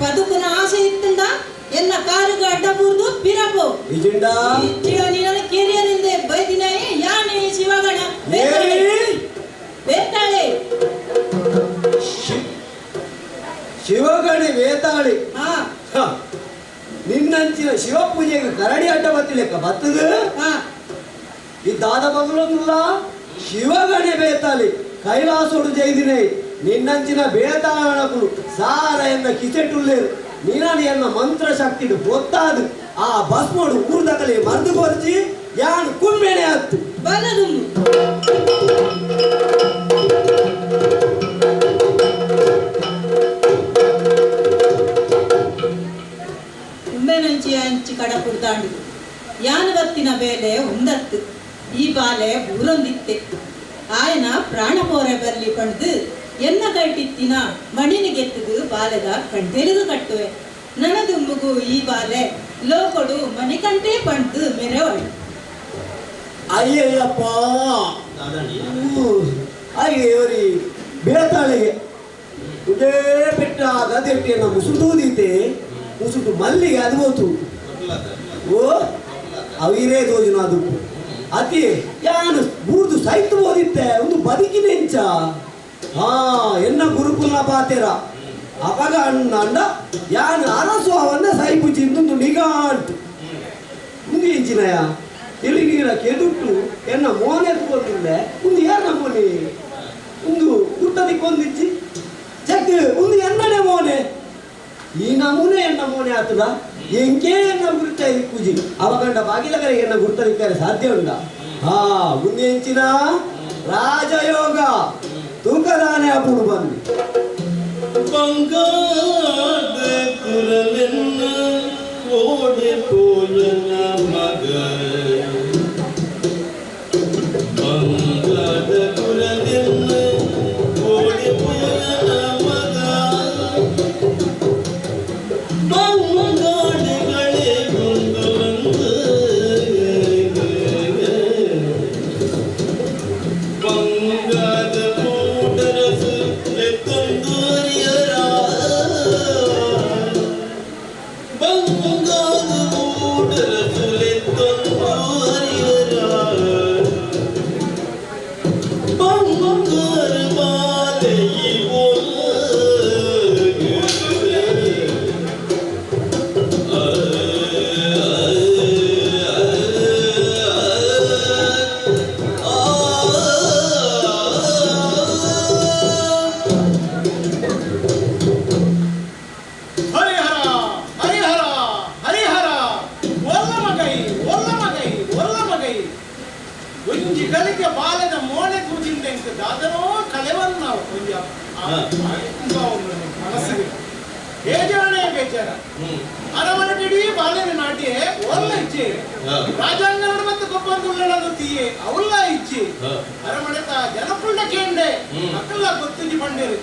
ಬದುಕುನ ಆಸೆ ಇತ್ತಂದ ಎನ್ನ ಕಾರುಗ ಅಡ್ಡ ಬೂರ್ದು ಪಿರಪು ಇಜಿಂಡಾ ಇಚ್ಚಿಡ ನೀನ ಕೆರಿಯನಿಂದ ಬೈದಿನಾಯೆ ಯಾನೆ ಶಿವಗಣ ಬೇತಾಳೆ ಶಿವಗಣಿ ವೇತಾಳಿ ಹಾ ನಿನ್ನಂಚಿನ ಶಿವ ಪೂಜೆಗೆ ಕರಡಿ ಅಡ್ಡ ಬತ್ತಿಲೆಕ್ಕ ಬತ್ತದು ಇದ್ದಾದ ಬಗಲೊಂದಿಲ್ಲ ಶಿವಗಣಿ ಬೇತಾಳಿ ಕೈಲಾಸೋಡು ಜೈದಿನೇ ನಿನ್ನಂಚಿನ ಬೇತಾಳನಕುಲು ಸಾರ ಎನ್ನ ಕಿಚೆಟುಲ್ಲೇರು ನೀನಾಡಿ ಎನ್ನ ಮಂತ್ರ ಶಕ್ತಿಡು ಗೊತ್ತಾದು ಆ ಭಸ್ಮೋಡು ಊರ್ದಕಲೆ ಮರ್ದು ಕೊರ್ಚಿ ಯಾನು ಕುಂಬೇಣೆ ಹತ್ತು ಬಲದು ಕುಂಬೇನಂಚಿ ಅಂಚಿ ಕಡ ಕುಡ್ದಾಂಡು ಯಾನು ಬತ್ತಿನ ಬೇಲೆ ಒಂದತ್ತು ಈ ಬಾಲೆ ಊರೊಂದಿತ್ತೆ ಆಯನ ಪ್ರಾಣ ಪೋರೆ ಬರ್ಲಿ ಪಣ್ದು ಎನ್ನ ಕಟ್ಟಿತ್ತಿನ ಮಣ್ಣಿನಿಗೆತ್ತದು ಬಾಲೆದ ಕಣ್ತೆಲಿದು ಕಟ್ಟುವೆ ನನದು ಮಗು ಈ ಬಾಲೆ ಲೋಕೊಡು ಮಣಿಕಂಟೆ ಪಣ್ದು ಮೆರೆವಳು ಅಯ್ಯಯ್ಯಪ್ಪ ಅಯ್ಯವರಿ ಬೇತಾಳಿಗೆ ಉದೇ ಬೆಟ್ಟ ಗದೆಟ್ಟಿಯನ್ನ ಮುಸುಟೂದೀತೆ ಮುಸುಟು ಮಲ್ಲಿಗೆ ಅದು ಹೋತು ಓ ಅವಿರೇ ತೋಜಿನ ಅದು ಅತಿ ಯಾನು ಬೂರ್ದು ಸೈತು ಓದಿತ್ತೆ ಒಂದು ಬದುಕಿನೆಂಚ ಹಾ ಎನ್ನ ಗುರುಕುಲ ಪಾತೆರ ಅಪಗ ಅಂಡ ಯಾನು ಅರಸು ಅವನ್ನ ಸೈಪು ಚಿಂದು ನಿಗಾಂಟು ಮುಂದೆ ಎಂಚಿನಯ ಎಲ್ಲಿಗೀರ ಕೆದುಟ್ಟು ಎನ್ನ ಮೋನೆ ಎತ್ಕೊಂಡಿದ್ದೆ ಒಂದು ಯಾರ ನಮ್ಮನೆ ಒಂದು ಗುಟ್ಟದಿಕ್ಕೊಂದಿಚ್ಚಿ ಚೆಕ್ ಒಂದು ಎನ್ನನೆ ಮೋನೆ ಈ ನಮೂನೆ ಎನ್ನ ಮೋನೆ ಆತದ ಎಂಕೆ ಎನ್ನ ಗುರುತ ಪೂಜಿ ಅವಗಂಡ ಬಾಗಿಲಗರೆ ಎನ್ನ ಗುರ್ತದಿಕ್ಕರೆ ಸಾಧ್ಯ ಉಂಡ ಹಾ ಮುಂದೆ ಎಂಚಿನ ರಾಜಯೋಗ ತೂಕದಾನೆ ಅಪ್ಪುಡು ಬಂದು ಬಂಗಾದ ಕುರಲೆನ್ನ ಓಡೆ ಪೋಯನ ಮಗ ಬಂಗಾದ ಕುರಲೆನ್ನ ಓಡೆ ಪೋಯನ ಮಗ ಬಂಗಾಡಿಗಳೇ ಒಂದು ಬಂಗಾದ ಕೂಡರಸು ಲೆತ್ತೊಂದೂರಿಯರ ಬಂಗಾದ ಕೂಡರಸು ಲೆತ್ತೊಂದೂರಿಯರ ಬಂಗಾರ ಮಾಲೆಯಿ ಗಳಿಗೆ ಬಾಲದ ಮೋನೆ ಕೂತಿಂದೆ ತುಂಬಾ ಒಂದು ಮನಸ್ಸಿಗೆ ಬೇಜಾರನೇ ಬೇಜಾರ ಅರಮನೆ ಬಾಲ್ಯನ ನಾಟ್ಯ ಒಲ್ಲ ಇಚ್ಚೆ ರಾಜಾಂಗಣ ಮತ್ತು ಗೊಬ್ಬಂದು ತೀಯೆ ಅವಲ್ಲ ಇಚ್ಚಿ ಅರಮನೆ ಜನಪುಳ್ಳ ಕೇಂಡೆ ಮಕ್ಕಳ ಗೊತ್ತಿಜಿ ಬಂಡೇರು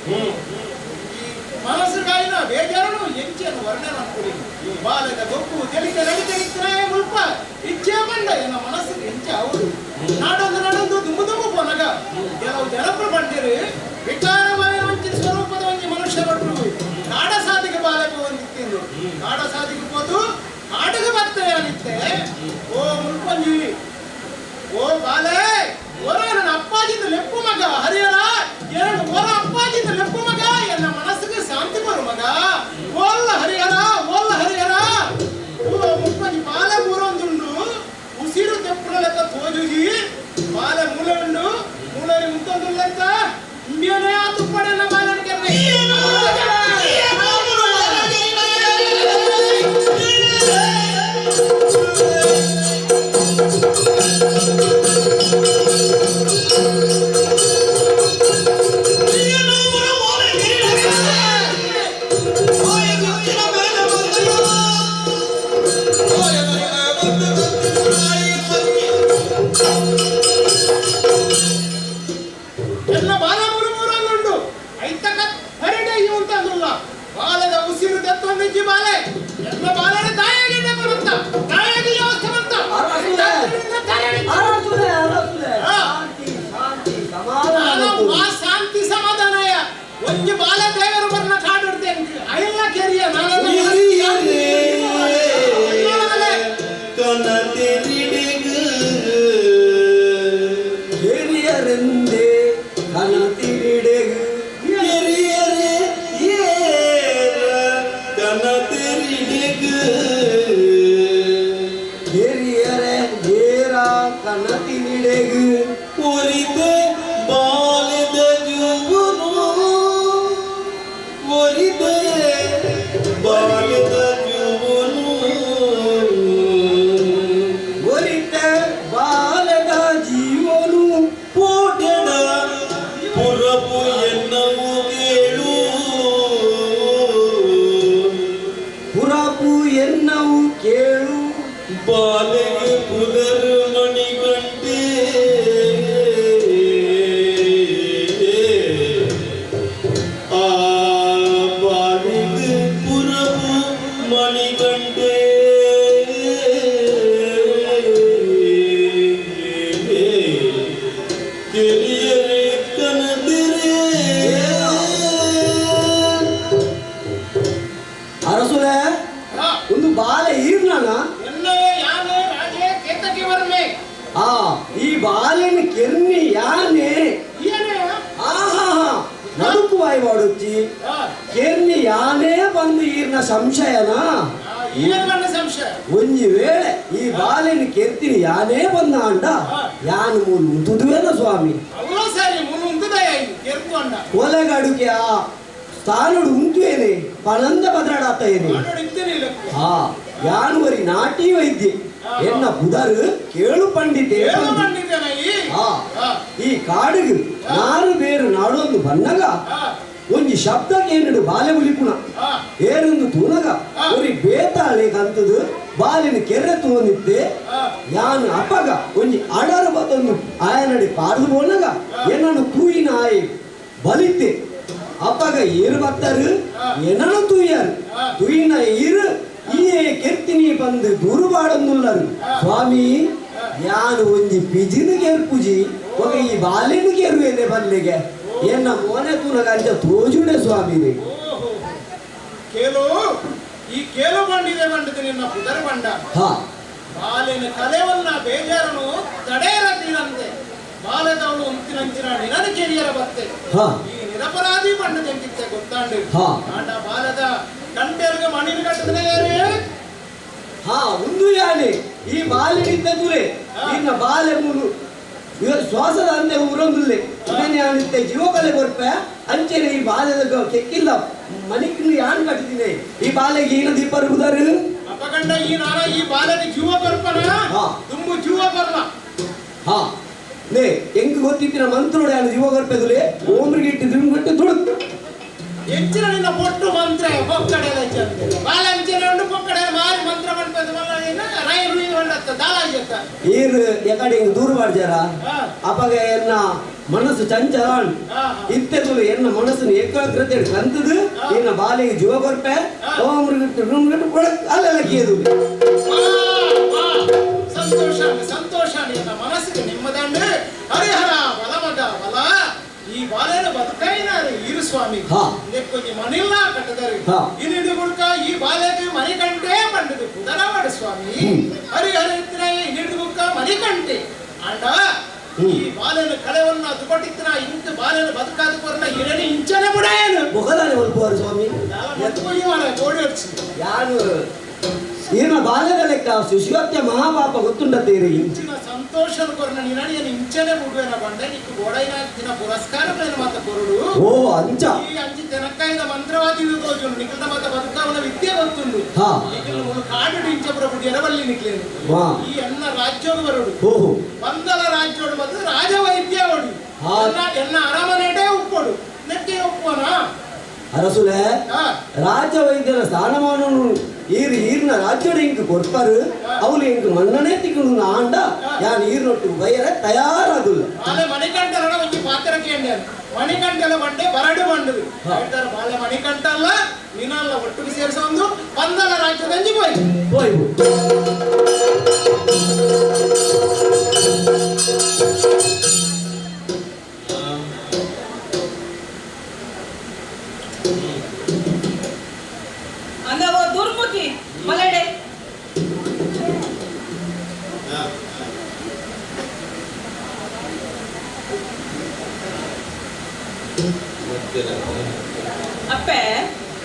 ಮನಸ್ಸುಗಾಯಿನ ಬೇಜಾರನು ಎಂಚೆಯನ್ನು ವರ್ಣನ ಕೊಡಿ ಬಾಲದ ಗೊಪ್ಪು ತೆಲಿಕೆ ನಡಿತೇ ಮುಲ್ಪ ಇಚ್ಛೆ ಬಂಡ ಎನ್ನ ಮನಸ್ಸಿಗೆ ಎಂಚೆ ಅವರು ನಾಡೊಂದು ದುಂಬು ಪೊನಗ ಕೆಲವು ಜನಪುರ ಬಂಡೇರು ವಿಕಾರವಾದ ಒಂಚಿ ಸ್ವರೂಪದ ಒಂಜಿ ಮನುಷ್ಯ ಭಟ್ರು ಕಾಡ ಸಾಧಿಗೆ ಬಾಲಕ ಒಂದಿತ್ತಿಂದು ಕಾಡ ಸಾಧಿಗೆ ಹೋದು ಕಾಡಿಗೆ ಬರ್ತೇವೆ ಅನಿತ್ತೆ ಓ ಮುಲ್ಪಂಜಿ ಓ ಬಾಲೆ ಒರ ನನ್ನ ಅಪ್ಪಾಜಿಂದ ಲೆಪ್ಪು ಮಗ ಹರಿಹರ ಎರಡು ಒರ ಅಪ್ಪಾಜಿಂದ ಲೆಪ್ಪು ಮಗ ಎನ್ನ ಮನಸ್ಸಿಗೆ ಶಾಂತಿ ಬರು ಮಗ ಓಲ್ಲ ಹರಿಹರ ಓ ಮುಲ್ಪಂಜಿ ಬಾಲೆ ಮೂರೊಂದುಂಡು ಉಸಿರು ತೆಪ್ಪುರ ಲೆಕ್ಕ ತೋಜುಜಿ ಬಾಲೆ ಮೂಲೆ ಉಂಡು ಮೂಲೆಯಲ್ಲಿ ಮುತ್ತೊಂದು ಲೆಕ್ಕ ಇಂಡಿಯನೇ ಆ ತುಪ್ಪಡೆಲ್ಲ ಬಾಲನ ಕೆರೆ ಎಲ್ಲ ಬಾಲ ಮೂರು ಐತಕ ಹರಡೆ ಅಂತ ಅಂದ್ರಲ್ಲ ಬಾಲದ ಉಸಿರು ದತ್ತೊಂದಿಜ್ಜಿ ಬಾಲೆ ಎಲ್ಲ ಬಾಲನ ತಾಯಿಯಾಗಿದೆ ಬರುತ್ತ ತಾಯಿಯಾಗಿ ವ್ಯವಸ್ಥೆ ಬಂತ ಶಾಂತಿ ಸಮಾಧಾನಯ ಒಂಜಿ ಬಾಲ ದೇವರು ಬರ್ನ ಕಾಡಿಡ್ತೆ ಅಯ್ಯ ಕೆರಿಯ ಕೆರಿಯರೆಂದೇ ಕನತಿರಿಡೆಗು ಕೆರಿಯರೆ ಏರ ಕನತಿರಿಡೆಗು ಒರಿದೆ ಬಾಲದ ಜುವನು ಒರಿದೆ ಬಾಲದ ಜುವನು ಒರಿತ ಬಾಲದ ಜೀವನು ಪೋಟೆಡ ಪುರಪು ಎನ್ನವು ಕೇಳು ಪುರಪು ಎನ್ನವು ಕೇಳು ಬಾಲೆಗೆ ಪುದರ್ ಮಣಿಗಂಟೆ ಆ ಬಾಲೆಗೆ ಪುರಪು ಮಣಿಗಂಟೆ ಕೆರಿಯರೆ ಕನದಿರೆ ಅರಸುಲೆ ಒಂದು ಬಾಲೆ ಈರ್ನಾನ ಎನ್ನವೇ ಯಾನೆ ರಾಜೇ ಕೇತಕಿ ವರ್ಮೆ ಆ ಈ ಬಾಲೆನ ಕೆರ್ನಿ ಯಾನೆ ಏನೇ ಆಹಾ ನಡುಕು ವಾಯ್ವಾಡುಚ್ಚಿ ಕೆರ್ನಿ ಯಾನೇ ಬಂದು ಈರ್ನ ಸಂಶಯನ ಏನ್ ಬಂದ ಸಂಶಯ ಒಂಜಿ ವೇಳೆ ಈ ಬಾಲೆನ ಕೆರ್ತಿನಿ ಯಾನೇ ಬಂದ ಅಂಡ ಯಾನು ಮೂಲು ಮುದುವೇನ ಸ್ವಾಮಿ ಅವಳ ಸರಿ ಮುನು ಉಂಟುದಯ ಕೇರ್ಕೊಂಡ ಒಲೆಗಡುಗೆ ಆ ಸ್ಥಾನುಡು ಉಂಟುವೇನೆ ಪನಂದ ಬದಲಾಡಾತ ಏನೆ ನಾನು ಇದ್ದೇನೆ ಆ ಯಾನುವರಿ ನಾಟಿ ವೈದ್ಯೆ ಎನ್ನ ಬುಧರು ಕೇಳು ಪಂಡಿತೆ ಏನು ಬಂದಿದ್ದೇನೆ ಆ ಈ ಕಾಡಿಗೆ ನಾರು ಬೇರು ನಾಡೊಂದು ಬನ್ನಗ ಒಂಜಿ ಶಬ್ದಕ್ಕೆ ಏನಿಡು ಬಾಲೆ ಉಲಿಪುಣ ಏರೊಂದು ತೂನಗ ಒರಿ ಬೇತಾಳೆ ಕಂತದು ಬಾಲಿನ ಕೆರೆ ತೂನಿದ್ದೆ ಯಾನು ಅಪ್ಪಗ ಒಂಜಿ ಅಡರ ಬತ್ತೊಂದು ಆಯನಡಿ ಪಾರ್ದು ಬೋನಗ ಏನನ್ನು ತೂಯಿನ ಆಯಿ ಬಲಿತೆ ಅಪ್ಪಗ ಏರು ಬತ್ತರು ಏನನ್ನು ತೂಯರು ತೂಯಿನ ಈರು ಈ ಕೆರ್ತಿನಿ ಬಂದು ದೂರುಬಾಡೊಂದುಲ್ಲರು ಸ್ವಾಮಿ ಯಾನು ಒಂಜಿ ಪಿಜಿನ ಕೇರ್ಪುಜಿ ಒಗ ಈ ಬಾಲಿನ ಕೇರುವೇನೆ ಬಲ್ಲಿಗೆ ಎನ್ನ ಮೋನೆ ತೂನಗ ಅಂಚ ತೋಜುಡೆ ಸ್ವಾಮಿನಿ ಕೇಳು ಈ ಕೇಳು ಬಂಡಿದೆ ಬಂಡದ ನಿನ್ನ ಪುದರ್ ಬಂಡ ಹಾ ಬಾಲಿನ ಕಲೆವನ್ನ ಬೇಜಾರನು ತಡೆಯರತೀರಂತೆ ಬಾಲದವಳು ಉಂತಿನಂಚಿನ ನಿನನ ಕೆರಿಯರ ಬತ್ತೆ ಹಾ ಈ ನಿರಪರಾಧಿ ಬಂಡದೆಂಗಿತ್ತೆ ಗೊತ್ತಾಂಡು ಹಾ ಆಟ ಬಾಲದ ಗಂಟೆರ್ಗ ಮಣಿನ ಕಟ್ಟದ ಯಾರೇ ಹಾ ಒಂದು ಯಾನೆ ಈ ಬಾಲಿನಿಂದ ದೂರೆ ಇನ್ನ ಬಾಲೆ ಮೂರು ಶ್ವಾಸದ ಅಂದೆ ಊರೊಂದುಲ್ಲೆ ಇನ್ನೇನೆ ಯಾನಿತ್ತೆ ಜೀವಕಲೆ ಬರ್ಪೆ ಅಂಚೆನೆ ಈ ಬಾಲೆದ ಕೆಕ್ಕಿಲ್ಲ ಮನಿಕಿನ ಯಾನ್ ಕಟ್ಟಿದ್ದೀನಿ ಈ ಬಾಲೆಗೆ ಈನ ದೀಪ ರುಗುದಾರು ಅಪಗಂಡ ಈ ನಾರ ಈ ಬಾಲದ ಜೀವ ಬರ್ಪನ ಹಾ. ತುಂಬು ಜೀವ ಬರ್ಲ ಹಾ ನೇ ಹೆಂಗ್ ಗೊತ್ತಿಪ್ಪ ಇತ್ತಿನ ಮಂತ್ರೋಡೆ ಅನ್ನು ಜೀವ ಕೊರ್ಪೆದುಲೆ ಓಮ್ರಿಗೆ ಇಟ್ಟು ದುಂಬಿಟ್ಟು ದುಡುತ್ತು ಹೆಚ್ಚಿನ ನಿನ್ನ ಪೊಟ್ಟು ಮಂತ್ರ ಪೊಕ್ಕಡೆ ಬಾಲಂಚನೆ ಉಂಡು ಪೊಕ್ಕಡೆ ಮಾರಿ ಮಂತ್ರ ಮಾಡ್ತದೆ ರೈಲು ಹೊಂಡತ್ತ ದಾಲಾಜತ್ತ ಈರು ಎಕಡೆ ಹಿಂಗೆ ದೂರ ಮಾಡ್ಜಾರ ಅವಾಗ ಎನ್ನ ಮನಸ್ಸು ಚಂಚಲ ಇತ್ತೆದುಲು ಎನ್ನ ಮನಸ್ಸನ್ನು ಏಕಾಗ್ರತೆ ಕಂತದು ಇನ್ನ ಬಾಲಿಗೆ ಜೀವ ಕೊರ್ಪೆ ಓಮ್ರಿಗೆ ದುಂಬಿಟ್ಟು ಅಲ್ಲೆಲ್ಲ ಕೀದು ಸಂತೋಷ ಸಂತೋಷ ನಿನ್ನ ಮನಸ್ಸಿಗೆ ನೆಮ್ಮದಂಡು ಹರಿಹರ ಬಲಮದ ಬಲ ಈ ಬಾಲೆನ ಬದುಕೈನಾರೆ ಈರು ಸ್ವಾಮಿ ಕೊಂಚ ಮನಿಲ್ಲ ಕಟ್ಟದರೆ ಇನ್ನಿಡು ಗುಡ್ಕ ಈ ಬಾಲೆಗೆ ಮನೆ ಕಂಟೇ ಪಂಡದು ಕುದರವಾಡ ಸ್ವಾಮಿ ಹರಿಹರ ಇತ್ತಿನ ಇನ್ನಿಡು ಗುಡ್ಕ ಮನೆ ಕಂಟೆ ಆಂಡ ಈ ಬಾಲೆನ ಕಳೆವನ್ನ ದುಪಟ್ಟಿತ್ತಿನ ಇಂತ ಬಾಲೆನ ಬದುಕಾದ ಕೊರನ ಇರನಿ ಇಂಚನೆ ಬುಡಾಯನು ಮುಖದಾನೆ ಮಲ್ಪುವರು ಸ್ವಾಮಿ ಎತ್ಕೊಯ್ಯ ಮಾಡ ಕೋಡಿ ಹಚ್ಚಿ ಯಾನು ಈನ ಬಾಲ್ಯದ ಲೆಕ್ಕ ಶಿಶುಹತ್ಯೆ ಮಹಾಪಾಪ ಗೊತ್ತುಂಡತ್ತೀರಿ ಇಂಚಿನ ಸಂತೋಷದ ಕೊರನ ನಿರಣಿಯನ್ನು ಇಂಚನೆ ಬಿಡುವೆನ ಬಂಡೆ ನಿಕ್ಕು ಗೋಡೈನ ದಿನ ಪುರಸ್ಕಾರ ಮಾತ ಕೊರಡು ಓ ಅಂಚ ಈ ಅಂಚಿ ತೆನಕ್ಕಾಯಿಂದ ಮಂತ್ರವಾದಿ ತೋಜು ನಿಖಿಲ ಮತ ಬದುಕವನ ವಿದ್ಯೆ ಗೊತ್ತುಂಡು ನಿಖಿಲ ಕಾಡು ಇಂಚಪುರ ಬಿಟ್ಟು ಎರವಲ್ಲಿ ನಿಕ್ಲೇನು ಈ ಎನ್ನ ರಾಜ್ಯೋಡು ಬರಡು ಬಂದಲ ರಾಜ್ಯೋಡು ಬಂದು ರಾಜವೈದ್ಯ ಓಡಿ ಎನ್ನ ಅರಮನೆಡೆ ಉಪ್ಪೋಡು ನೆಟ್ಟೆ ಒಪ್ಪೋನಾ ಅರಸುಲೆ ರಾಜ್ಯ ವೈದ್ಯರ ಸ್ಥಾನಮಾನವನ್ನು ಈರ್ನ ರಾಜ್ಯದ ಇಂಕ್ ಕೊಡ್ಪಾರು ಅವಳು ಇಂಕ್ ಮನ್ನನೆ ತಿಕ್ಕೊಂಡು ಆಂಡ ಯಾನ್ ಈರ್ನೊಟ್ಟು ಬೈಯರೆ ತಯಾರಾಗುಲ್ಲ ಬಾಲೆ ಮಣಿಕಂಠನ ಒಂಜಿ ಪಾತ್ರ ಕೇಂದ್ರ ಮಣಿಕಂಠಲ ಬಂಡೆ ಬರಡು ಬಂಡದು ಹೇಳ್ತಾರೆ ಬಾಲೆ ಮಣಿಕಂಠ ಅಲ್ಲ ನೀನಲ್ಲ ಒಟ್ಟಿಗೆ ಸೇರಿಸೊಂದು ಪಂದಲ ರಾಜ್ಯದಂಜಿ ಹೋಯ್ ಅಂದವ ದುರ್ಮುಖಿ ಮಲಡೆ ಅಪ್ಪೆ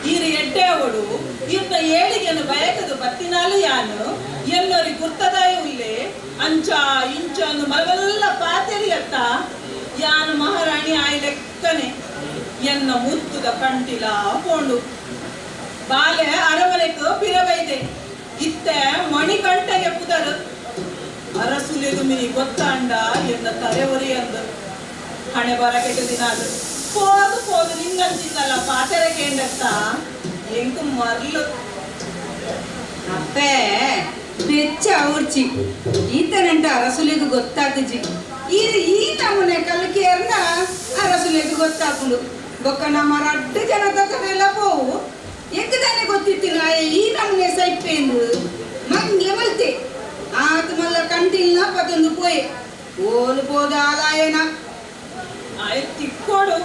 ಈರು ಎಡ್ಡೆ ಅವಳು ಇವ್ನ ಏಳಿಗೆನು ಬಯಕದು ಬತ್ತಿನಾಲು ಯಾನು ಎನ್ನೋರಿ ಗುರ್ತದಾಯ ಉಲ್ಲೆ ಅಂಚ ಇಂಚನ್ನು ಮಲವೆಲ್ಲ ಪಾತೆರಿಯತ್ತ ಯಾನು ಮಹಾರಾಣಿ ಆಯ್ಲೆಕ್ಕನೆ ಎನ್ನ ಮುತ್ತುದ ಕಂಟಿಲ ಪೋಂಡು ಬಾಲೆ ಅರಮನೆಗೂ ಪಿರವೈದೆ ಇತ್ತೆ ಮಣಿಕಂಠಗೆ ಪುದರು ಅರಸುಲೆದು ಮಿನಿ ಗೊತ್ತಾಂಡ ಎನ್ನ ತಲೆವರಿ ಅಂದರು ಹಣೆ ಬರ ಕೆಟ್ಟ ದಿನ ಅದು పోదు నింగంచిందಲ್ಲ పాతర కేండತ್ತ ఎంకు మర్లు ಅಪ್ಪೆ ಬೆಚ್ಚ ಊರ್ಚಿ ಈತನಂಟ ಅರಸುಲೆದು ಗೊತ್ತಾಕಜಿ ಈ ನಮ್ಮನೆ ಕಲ್ಕೇರ್ನ ಅರಸುಲೆದು ಗೊತ್ತಾಕೊಂಡು ಬೊಕ್ಕ ನಮ್ಮ ರಡ್ಡು ಜನ ತಕನೆಲ್ಲ ಪೋವು ಎಂಕದಾನೆ ಗೊತ್ತಿತ್ತಿನ ಈ ನಮ್ಮನೆ ಸೈಪೇಂದು ಮಂಗೆ ಮಲ್ತೆ ಆತ ಮಲ್ಲ ಕಂಟಿಲ್ನ ಪತೊಂದು ಪೋಯೆ ಓಲು ಪೋದ ಆಲಾಯನ ಆಯ್ ತಿಕ್ಕೋಡು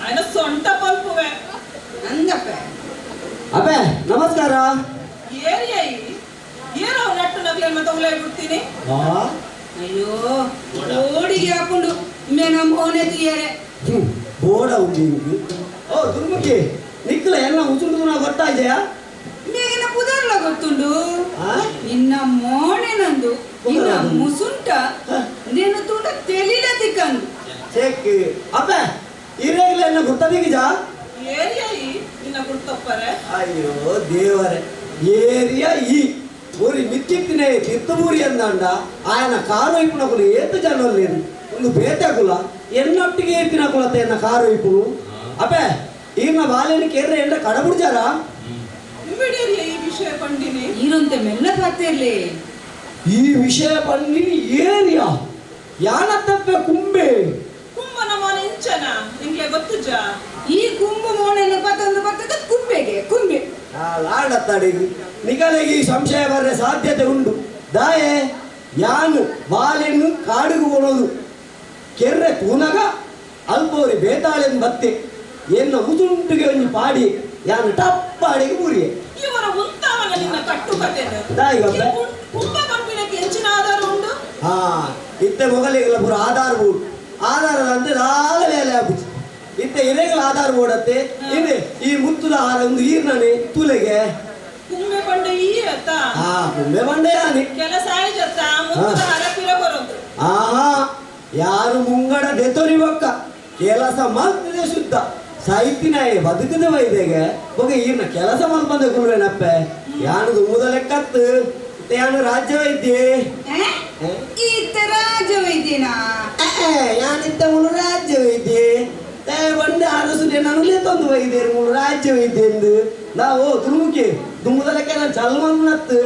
ఆయన సొంట పల్పువే అందప్పే ಅಪ್ಪೆ ನಮಸ್ಕಾರ ಏರಿಯಾಯಿ ಏನೋ ನಟ್ಟು ನಗಲೆ ಮತ್ತೆ ಬಿಡ್ತೀನಿ ಅಯ್ಯೋ ಓಡಿಗೆ ಹಾಕೊಂಡು ಮೇನ ಮೋನೆ ತೀಯರೆ ಬೋಡ ಉಂಡಿ ಓ ದುರ್ಮುಖಿ ನಿಕ್ಕಲ ಎಲ್ಲ ಉಚುಂಡು ನಾ ಗೊತ್ತಾಯ್ದೆಯಾ ಮೇಗಿನ ಪುದರ್ಲ ಗೊತ್ತುಂಡು ನಿನ್ನ ಮೋನೆ ನಂದು ನಿನ್ನ ಮುಸುಂಟ ನಿನ್ನ ತೂಟ ತೆಲಿಲ ತಿಕ್ಕಂದು ಚೆಕ್ ಅಪ್ಪೆ ಈರೆಲ್ಲ ಎನ್ನ ಗುರ್ತದಿಗಿಜಾ ಏರಿಯಾಯಿ ನಿನ್ನ ಗುರ್ತಪ್ಪರೆ ಅಯ್ಯೋ ದೇವರೇ ಏರಿಯಾ ಈ ಊರಿ ಮಿತ್ತಿತ್ತಿನೇ ತಿರ್ತಮೂರಿ ಅಂದಂಡ ఆయన కారు వైపునకులు ఏత జనం లేదు ಒಂದು ಬೇತಾకుల ఎన్నొట్టిಗೆ ఎత్తినకులత ఎన్న కారు వైపును అబ్బే ఈయన బాలేనికి ఎర్ర ఎండ కడబుడిచారా ఇమ్మీడియట్లీ ఈ విషయ పండిని ఈరొంత మెల్ల ಪಾತೆರ್ಲೆ ಈ ವಿಷಯ పండిని ಏರಿಯಾ ಯಾನ ತಪ್ಪೆ ಕುಂಬೆ ಕುಂಬನ ಮನ ಇಂಚನ ನಿಂಗೆ ಗೊತ್ತುಜಾ ಈ ಕುಂಭ ಮೋನೆನ ಪತ್ತೊಂದು ಪತ್ತದ ಕುಂಬೆಗೆ ಕುಂಬೆ ಲಾಡತ್ತಾಡಿಗಿ ನಿಗಲೆಗೆ ಈ ಸಂಶಯ ಬರರೆ ಸಾಧ್ಯತೆ ಉಂಟು ದಾಯೆ ಯಾನು ಬಾಲೆನ್ನು ಕಾಡಿಗೆ ಕೊಡೋದು ಕೆರ್ರೆ ತೂನಗ ಅಲ್ಪೋರಿ ಬೇತಾಳೆನ್ ಬತ್ತೆ ಎನ್ನ ಮುದುಂಟಿಗೆ ಒಂದು ಪಾಡಿ ಯಾನು ಟಪ್ಪಾಡಿಗೆ ಬುರಿಯೆ ಇವರ ಉಂತಾವನ ನಿನ್ನ ಕಟ್ಟುಕತೆನು ದಾಯಿಗಬ್ಬೆ ಕುಂಭ ಕಂಪಿನಕ್ಕೆ ಹೆಂಚಿನ ಆಧಾರ ಉಂಟು ಹಾ ಇತ್ತೆ ಮೊಗಲಿಗೆಲ್ಲ ಪೂರ ಆಧಾರ ಬೋರ್ಡ್ ಆಧಾರದಂತೆ ದಾಗಲೇ ಆಗುದು ಇತ್ತೆ ಇರೆಗಳ ಆಧಾರ ಬೋಡತ್ತೆ ಇದೆ ಈ ಮುತ್ತುದ ಆಹಾರ ಒಂದು ಈರ್ನನೆ ತುಲೆಗೆ ಕುಂಬೆ ಬಂಡೆ ಈ ಅತ್ತ ಹಾ ಕುಂಬೆ ಬಂಡೆ ಯಾನಿ ಕೆಲಸ ಆಯ್ತತ್ತ ಮುತ್ತುದ ಹರಪಿರ ಬರೋದು ಆಹಾ ಯಾರು ಮುಂಗಡ ದೆತೊರಿವಕ್ಕ ಕೆಲಸ ಮಾಡ್ತಿದೆ ಶುದ್ಧ ಸಾಹಿತ್ಯನ ಬದುಕದ ವೈದ್ಯಗೆ ಹೋಗಿ ಈರ್ನ ಕೆಲಸ ಮಾಡ್ಬಂದೆ ಗುರುವೇನಪ್ಪೆ ಯಾನದು ಮುದ ಲೆಕ್ಕತ್ತು ಯಾನು ರಾಜ್ಯ ವೈದ್ಯ ಈತ ರಾಜ ವೈದ್ಯನಾ ಯಾನಿತ್ತ ಮುನು ಅಂದ್ರೆ ನಾನು ತಂದು ಒಯ್ದೇರು ರಾಜ್ಯ ಒಯ್ದೇಂದು ನಾವು ತುಳುಮುಖಿ ದುಮ್ಮದಲಕ್ಕೆ ನಾನು ಚಲ್ಮನ್ನತ್ತು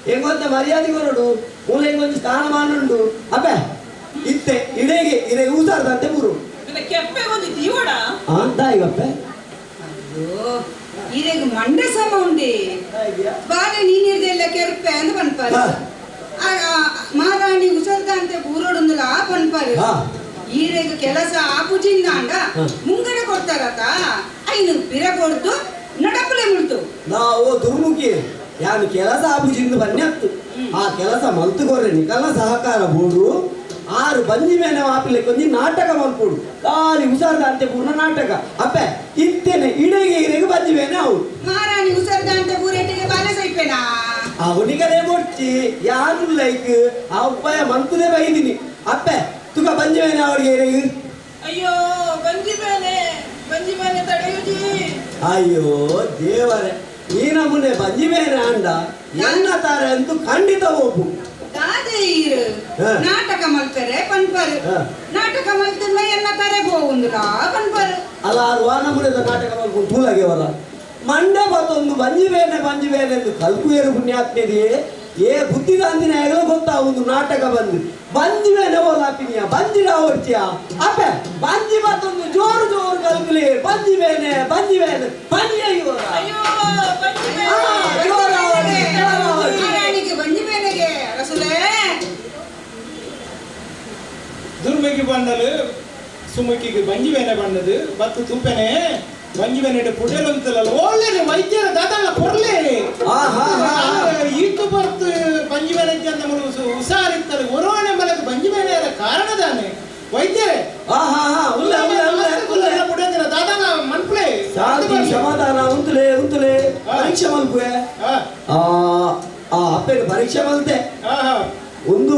ಹೆಂಗೊಂತ ಮರ್ಯಾದೆ ಕೊರಡು ಮೂಲ ಹೆಂಗೊಂದು ಸ್ಥಾನಮಾನುಂಡು ಅಬ್ಬೆ ಇತ್ತೆ ಇಡೆಗೆ ಇಡೆ ಊಸಾರ್ದಂತೆ ಬರು ಕೆಪ್ಪೆ ಒಂದು ದೀವಡ ಅಂತ ಈಗಪ್ಪೆ ಇರೆಗ್ ಮಂಡೆ ಸಮ ಉಂಡೆ ಬಾಲೆ ನೀನಿರ್ದೆಲ್ಲ ಕೆರ್ಪೆ ಅಂತ ಪನ್ಪಾರು ಮಾರಾಣಿ ಉಸರ್ದ ಅಂತ ಊರೋಡೊಂದಲ್ಲ ಆ ಪನ್ಪಾರು ಈರೆಗ್ ಕೆಲಸ ಆಪುಜಿಂದ ಅಂಡ ಮುಂಗಡೆ ಕೊಡ್ತಾರತ ಐನು ಪಿರ ಕೊಡ್ತು ನಡಪಲೆ ಮುಳ್ತು ನಾವು ದುರ್ಮುಖಿ ಯಾನು ಕೆಲಸ ಆಪುಜಿಂದ ಬನ್ನಿ ಹತ್ತು ಆ ಕೆಲಸ ಮಲ್ತುಗೋರೆ ನಿಕಲ ಸಹಕಾರ ಬೋಡು 6 ಬಂಜಿ ಮೇಲೆ ಆಪಿಲೆ ಕೊಂಚ ನಾಟಕ ಮಲ್ಪೋಡು ಖಾಲಿ ಉಸಾರ್ದ ಅಂತೆ ಪೂರ್ಣ ನಾಟಕ ಅಪ್ಪೆ ಇತ್ತೇನೆ ಇಡೆಗೆ ಇರೆಗೆ ಬಂಜಿ ಮೇಲೆ ಅವು ಮಾರಾಣಿ ಉಸರ್ದ ಅಂತ ಪೂರೆಟ್ಟಿಗೆ ಬಾಲೆ ಸೈಪೆನಾ ಅವನಿಗನೇ ಕೊಡ್ತಿ ಯಾರು ಲೈಕ್ ಆ ಉಪಾಯ ಮಂತುದೇ ಬೈದಿನಿ ಅಪ್ಪೆ ತುಕ ಬಂಜಿ ಮೇಲೆ ಅವ್ರಿಗೆ ಇರೆಗೆ ಅಯ್ಯೋ ಬಂಜಿ ಮೇಲೆ ತಡೆಯುಜಿ ಅಯ್ಯೋ ದೇವರೇ ಈ ನಮ್ಮನೆ ಬಂಜಿ ಮೇಲೆ ಅಂಡ ಎನ್ನ ತಾರೆ ಅಂತೂ ಖಂಡಿತ ಹೋಗು ದಾದೆ ಈರು ನಾಟಕ ಮಲ್ಪರೆ ಪನ್ಪರು ನಾಟಕ ಮಲ್ತಿಲ್ಲ ಎನ್ನ ತಾರೆ ಹೋಗುಂದುಲ ಪನ್ಪರು ಅಲ್ಲ ಅದು ನಮ್ಮನೆದ ನಾಟಕ ಮಲ್ಕೊಂಡು ತೂಲಾಗ್ಯವಲ್ಲ ಮಂಡೆ ಮತ್ತೊಂದು ಬಂಜಿ ಬೇನೆ ಎಂದು ಕಲ್ಕುವೇರು ಪುಣ್ಯಾತ್ಮೆದಿಯೇ ಏ ಬುದ್ಧಿದಾಂದಿನ ಹೇಗೋ ಗೊತ್ತಾ ಒಂದು ನಾಟಕ ಬಂಜಿ ಬೇನೆ ಹೋಲಾಪಿನಿಯ ಬಂಜಿರ ಹೊಡ್ತೀಯ ಅಪ್ಪೆ ಬಂಜಿ ಮತ್ತೊಂದು ಜೋರು ಕಲ್ಕುಲಿ ಬಂಜಿ ಬೇನೆ ಬಂಜಿ ಅಯ್ಯೋ ಮಾರಾಣಿಗೆ ಬಂಜಿ ಬೇನೆಗೆ ರಸುಲೆ ದುರ್ಮುಖಿ ಬಂಡಲು ಸುಮುಖಿಗೆ ಬಂಜಿ ಬೇನೆ ಬಂಡದು ಬತ್ತು ತುಪ್ಪೆನೆ ಬಂಜಿ ಬೇನೆ ಪುಟೆಲು ಅಂತಲ್ಲ ಒಳ್ಳೆ ವೈದ್ಯರ ದಾದಲ್ಲ ಕೊರ್ಲೆ ಇಟ್ಟು ಬರ್ತು ಬಂಜಿ ಬೇನೆ ಅಂತ ಹುಷಾರಿತ್ತಲ್ಲ ಒರೋಣೆ ಮಲದ ಬಂಜಿ ಬೇನೆ ಕಾರಣದಾನೆ ವೈದ್ಯರೇ ಪುಟೇಂದ್ರ ದಾದಲ್ಲ ಮನ್ಪ್ಲೆ ಸಮಾಧಾನ ಉಂತುಲೆ ಪರೀಕ್ಷೆ ಮಲ್ಪುವೆ ಅಪ್ಪೆಗೆ ಪರೀಕ್ಷೆ ಮಲ್ತೆ ಒಂದು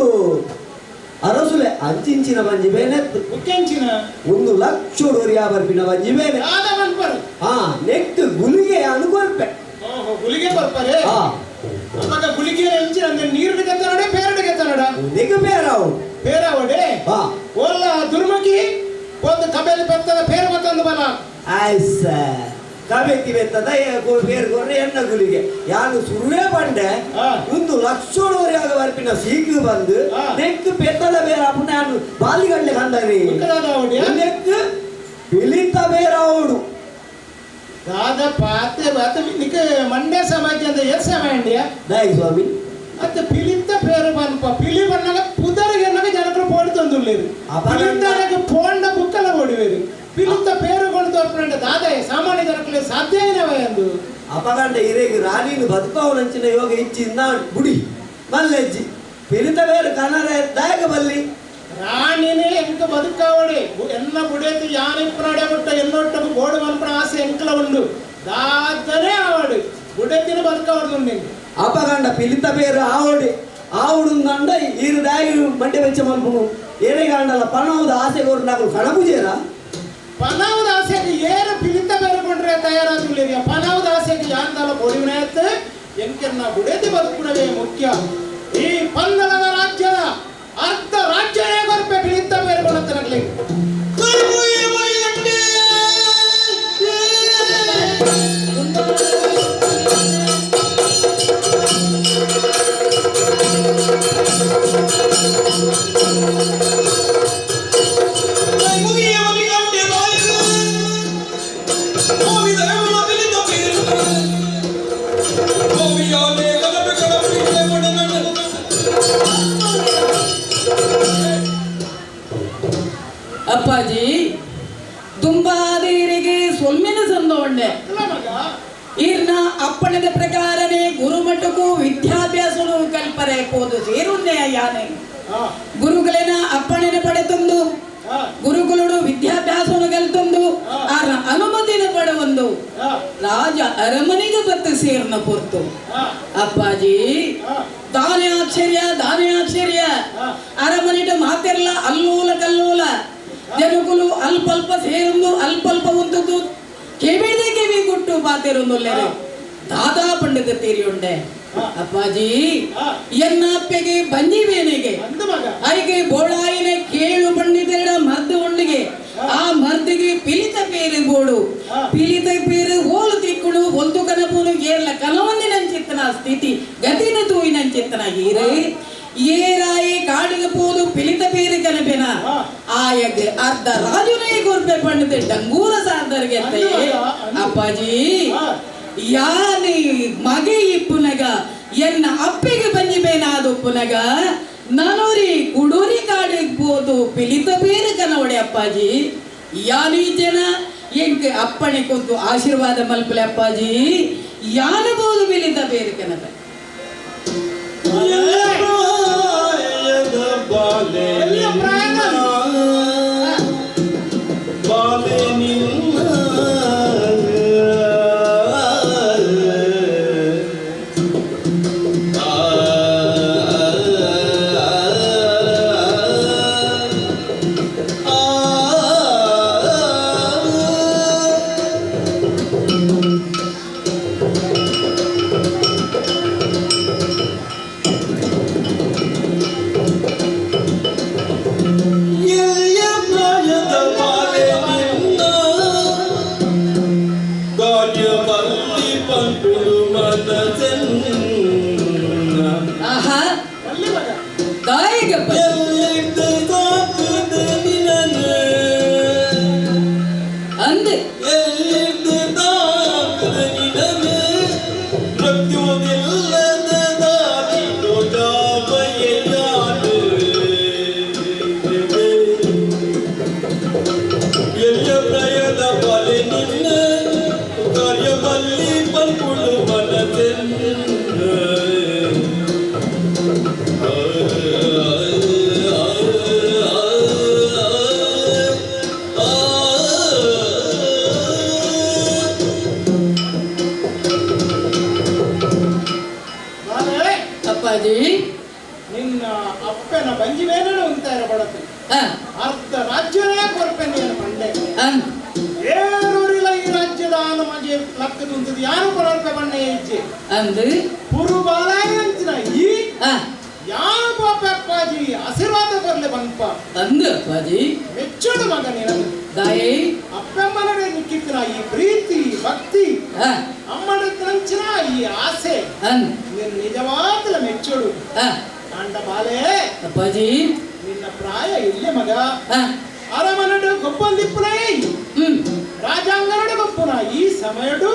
ಅರಸುಲೆ ಅಂಚಿಂಚಿನ ಬಂಜಿ ಬೇನೆತ್ತು ಮುಖ್ಯಂಚಿನ 1 ಲಕ್ಷ ಡೋರಿಯಾ ಬರ್ಪಿನ ಬಂಜಿ ಬೇನೆ ನೆಕ್ಸ್ಟ್ ಗುಲಿಗೆ ಅನುಕೊರ್ಪೆ ಗುಲಿಗೆ ಬರ್ತಾರೆ ಅವಾಗ ಗುಲಿಗೆ ಹೆಂಚಿನ ಅಂದ್ರೆ ನೀರು ಕೆತ್ತನಡೆ ಪೇರಡೆ ಕೆತ್ತನಡ ನಿಗ ಪೇರಾವಡೆ ಓಲ್ಲ ದುರ್ಮುಖಿ ಒಂದು ಕಬೇಲಿ ಬೆತ್ತದ ಪೇರು ಮತ್ತೊಂದು ಬಲ ಆಯ್ಸ ಕಬೇಕಿ ಬೆತ್ತದ ಪೇರು ಕೊರ್ರೆ ಎಣ್ಣ ಗುಲಿಗೆ ಯಾನು ಸುರುವೆ ಬಂಡೆ 1 ಲಕ್ಷ ಡೋರಿಯಾಗ ಬರ್ಪಿನ ಸೀಕು ಬಂದು ನೆಕ್ ಬೆತ್ತದ ಬೇರೆ ಅಪ್ಪ ನಾನು ಬಾಲಿಗಡ್ಲೆ ಕಂಡರಿ ನೆಕ್ ಪಿಲಿತ ಬೇರಾವಡು ದಾದ ಪಾತೆ ಬಾತ ನಿಕ ಮಂಡ್ಯ ಸಮಾಜ ಅಂತ ಎಷ್ಟು ಸಮಯ ಇಂಡಿಯಾ ದಾಯಿ ಸ್ವಾಮಿ ಅತ್ತ ಪಿಲಿಂತ ಪೇರು ಬನ್ಪ ಪಿಲಿ ಬನ್ನಾಗ ಪುದರಿಗೆ ಎನ್ನಗ ಜನಕರು ಪೋಡಿ ತಂದುಳ್ಳೇರು ಪಿಲಿಂತನಗೆ ಪೋಂಡ ಬುಕ್ಕಲ ಓಡಿವೇರು ಪಿಲಿಂತ ಪೇರು ಕೊಂಡು ತೋರ್ಪಂಡ ದಾದ ಸಾಮಾನ್ಯ ಜನಕಲೆ ಸಾಧ್ಯ ಏನವ ಎಂದು ಅಪಗಂಡ ಇರೇಗಿ ರಾಣೀನು ಬದುಕವನಂಚಿನ ಯೋಗ ಇಚ್ಚಿಂದ ಬುಡಿ ಮಲ್ಲೆಜ್ಜಿ ಪಿಲಿತ ಬೇರು ಕನರ ದಾಯಕ ಬಲ್ಲಿ ರಾಣಿನೇ ಎಂಕ ಬದುಕಾವಡೆ ಎನ್ನ ಬುಡೇತಿ ಯಾನಿಪ್ಪು ನಡೆಬಿಟ್ಟ ಎನ್ನೊಟ್ಟ ಗೋಡು ಮಲ್ಪನ ಆಸೆ ಎಂಕಲ ಉಂಡು ದಾದನೇ ಆವಡು ಬುಡೇತಿನ ಬದುಕಾವಡು ಅಪಗಂಡ ಪಿಲಿತ ಬೇರು ಆವಡುಂದಂಡ ಈರು ದಾಯಿ ಮಂಡೆ ವೆಚ್ಚ ಮಲ್ಪನು ಏರೆಗಾಂಡಲ್ಲ ಪಣವದ ಆಸೆ ಗೋರ್ನಾಗಲು ಕಣಪುಜೇರ ಪಣವದ ಆಸೆಗೆ ಏರು ಪಿಲಿತ ಬೇರು ಕೊಂಡ್ರೆ ತಯಾರಾಗಿಲ್ಲ ಪಣವದ ಆಸೆಗೆ ಯಾಂದಲ ಬೊಡಿವಿನಾಯತ್ ಎಂಕೆನ್ನ ಬುಡೇತಿ ಬದುಕುಡವೇ ಮುಖ್ಯ ಈ ಪಂದಳದ ರಾಜ್ಯದ ಅರ್ಧ ರಾಜ್ಯವೇ ಬರ್ಪೆ ಪಿಲಿತ ಬೇರು ಕೊಂಡಂತನಗ್ಲಿ ಅಪ್ಪಾಜಿ ತುಂಬಾದೇರಿಗೆ ಸೊಮ್ಮಿನ ಸಂದೋಂಡೆ ಈರ್ನ ಅಪ್ಪಣದ ಪ್ರಕಾರನೇ ಗುರುಮಠಕ್ಕೂ ವಿದ್ಯಾಭ್ಯಾಸನು ಕಲ್ಪರೆ ಪೋದು ಸೇರುಂಡೆ ಯಾನೆ ಗುರುಗಳೇನ ಅಪ್ಪಣೆನ ಪಡೆತಂದು ಗುರುಗಳು ವಿದ್ಯಾಭ್ಯಾಸವನ್ನು ಕಲ್ತಂದು ಆರ ಅನುಮತಿನ ಪಡೆವೊಂದು ರಾಜ ಅರಮನೆಗೆ ಬತ್ತು ಸೇರ್ನ ಪೊರ್ತು ಅಪ್ಪಾಜಿ ದಾನೆ ಆಶ್ಚರ್ಯ ಅರಮನೆಟ ಮಾತೆರ್ಲ ಅಲ್ಲೂಲ ಕಲ್ಲೂಲ ಜನಕುಲು ಅಲ್ಪಲ್ಪ ಸೇರೊಂದು ಅಲ್ಪಲ್ಪ ಉಂಟು ಕೆವಿ ಕೊಟ್ಟು ಪಾತೆರೊಂದೊಲ್ಲೆರೆ ದಾದಾ ಪಂಡಿತ ತೀರಿಯುಂಡೆ ಅಪ್ಪಾಜಿ ಎನ್ನಪ್ಪೆಗೆ ಬಂಜಿ ಬೇನೆಗೆ ಐಗೆ ಬೋಳಾಯಿನ ಕೇಳು ಪಂಡಿತರ ಮರ್ದ ಉಂಡಿಗೆ ಆ ಮರ್ದಿಗೆ ಪಿಲಿತ ಪೇರು ಬೋಡು ಆಯಗ್ ಅರ್ಧ ರಾಜುನೇ ಗುರ್ಬೆ ಪಂಡಿದೆ ಡಂಗೂರ ಸಾರ್ದರ್ಗೆ ಅಪ್ಪಾಜಿ ಯಾನಿ ಮಗೆ ಇಪ್ಪುನಗ ಎನ್ನ ಅಪ್ಪೆಗೆ ಬಂಜಿಬೇನಾದು ಪುನಗ ನನೂರಿ ಕುಡೂರಿ ಕಾಡಿಗೆ ಬೋದು ಪಿಲಿತ ಬೇರೆ ಕನವಡೆ ಅಪ್ಪಾಜಿ ಯಾನಿ ಜನ ಎಂಕ್ ಅಪ್ಪಣೆ ಕೊದ್ದು ಆಶೀರ್ವಾದ ಮಲ್ಪಲೆ ಅಪ್ಪಾಜಿ ಯಾನಬಹುದು ಪಿಲಿತ ಬೇರೆ ಕನದ ನಿನ್ನ ಅಪ್ಪನ ಬಂಜಿವೇನೂ ಅಂತಾರೆ ಬಡತು ಅರ್ಧ ರಾಜ್ಯನೇ ಕೊರ್ಪೆನೆ ಪಂಡೆ ಏರೂರಿಲ್ಲ ಈ ರಾಜ್ಯದ ನಮಗೆ ಲಕ್ಕದುಂತದ್ದು ಯಾರು ಕೊರರ್ಪೆ ಬಣ್ಣೆ ಹೆಜ್ಜೆ ಅಂದ್ರೆ ಪುರು ಬಾಲಾಯಿ ಅಂಚಿನ ಈ ಯಾರು ಪಾಪ ಅಪ್ಪಾಜಿ ಆಶೀರ್ವಾದ ಬರ್ಲೆ ಬಂಪ ಅಂದ ಅಪ್ಪಾಜಿ ಮೆಚ್ಚೋಡು ಮಗ ನೀನು ದಾಯಿ ಅಪ್ಪಮ್ಮನಡೆ ನಿಕ್ಕಿತ್ತಿನ ಈ ಪ್ರೀತಿ ಭಕ್ತಿ ಅಮ್ಮನ ನಂಚಿನ ಈ ಆಸೆ ನಿನ್ನ ನಿಜವಾದ ಮೆಚ್ಚೋಡು ಅಂಡ ಬಾಲೆ ಅಪ್ಪಾಜಿ ನಿನ್ನ ಪ್ರಾಯ ಇಲ್ಲೇ ಮಗ ಅರಮನಡು ಗೊಪ್ಪಂದಿಪ್ಪುನೇ ರಾಜಾಂಗನಡು ಗೊಪ್ಪುನ ಈ ಸಮಯಡು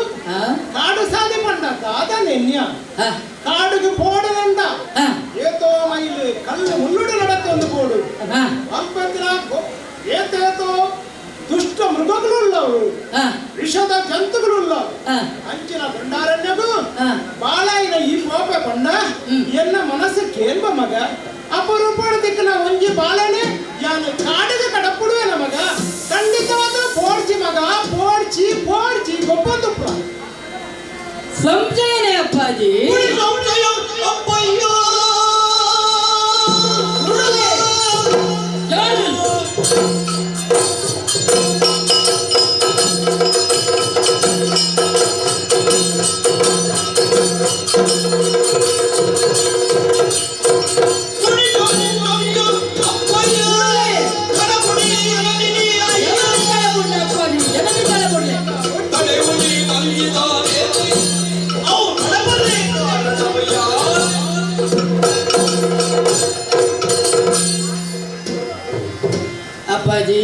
ಕಾಡು ಸಾಧಿ ಪಂಡ ದಾದ ನೆನ್ಯ ಕಾಡುಗೆ ಪೋಡದಂಡ ಏತೋ ಮೈಲು ಕಲ್ಲು ಮುಳ್ಳುಡು ನಡತ್ತೆ ಒಂದು ಪೋಡು ಅಲ್ಪತ್ತಿನ ಏತೇತೋ ದುಷ್ಟ ಮೃಗಗಳುಳ್ಳವು ವಿಷದ ಜಂತುಗಳುಳ್ಳವು ಅಂಚಿನ ದಂಡಾರಣ್ಯಗೂ ಬಾಳಾಯಿನ ಈ ಕೋಪ ಪಂಡ ಎನ್ನ ಮನಸ್ಸು ಕೇಳ್ಬ ಮಗ ಅಪರೂಪದ ದಿಕ್ಕನ ಒಂಜಿ ಬಾಳನೆ ಯಾನು ಕಾಡಿಗೆ ಕಡಪುಡುವೆ ನಮಗ ಖಂಡಿತವಾದ ಪೋಡ್ಚಿ ಮಗ ಪೋಡ್ಚಿ ಪೋಡ್ಚಿ ಗೊಬ್ಬಂದುಪ್ಪ ಸಂಜಯನೇ ಅಪ್ಪಾಜಿ ಅಪ್ಪಾಜಿ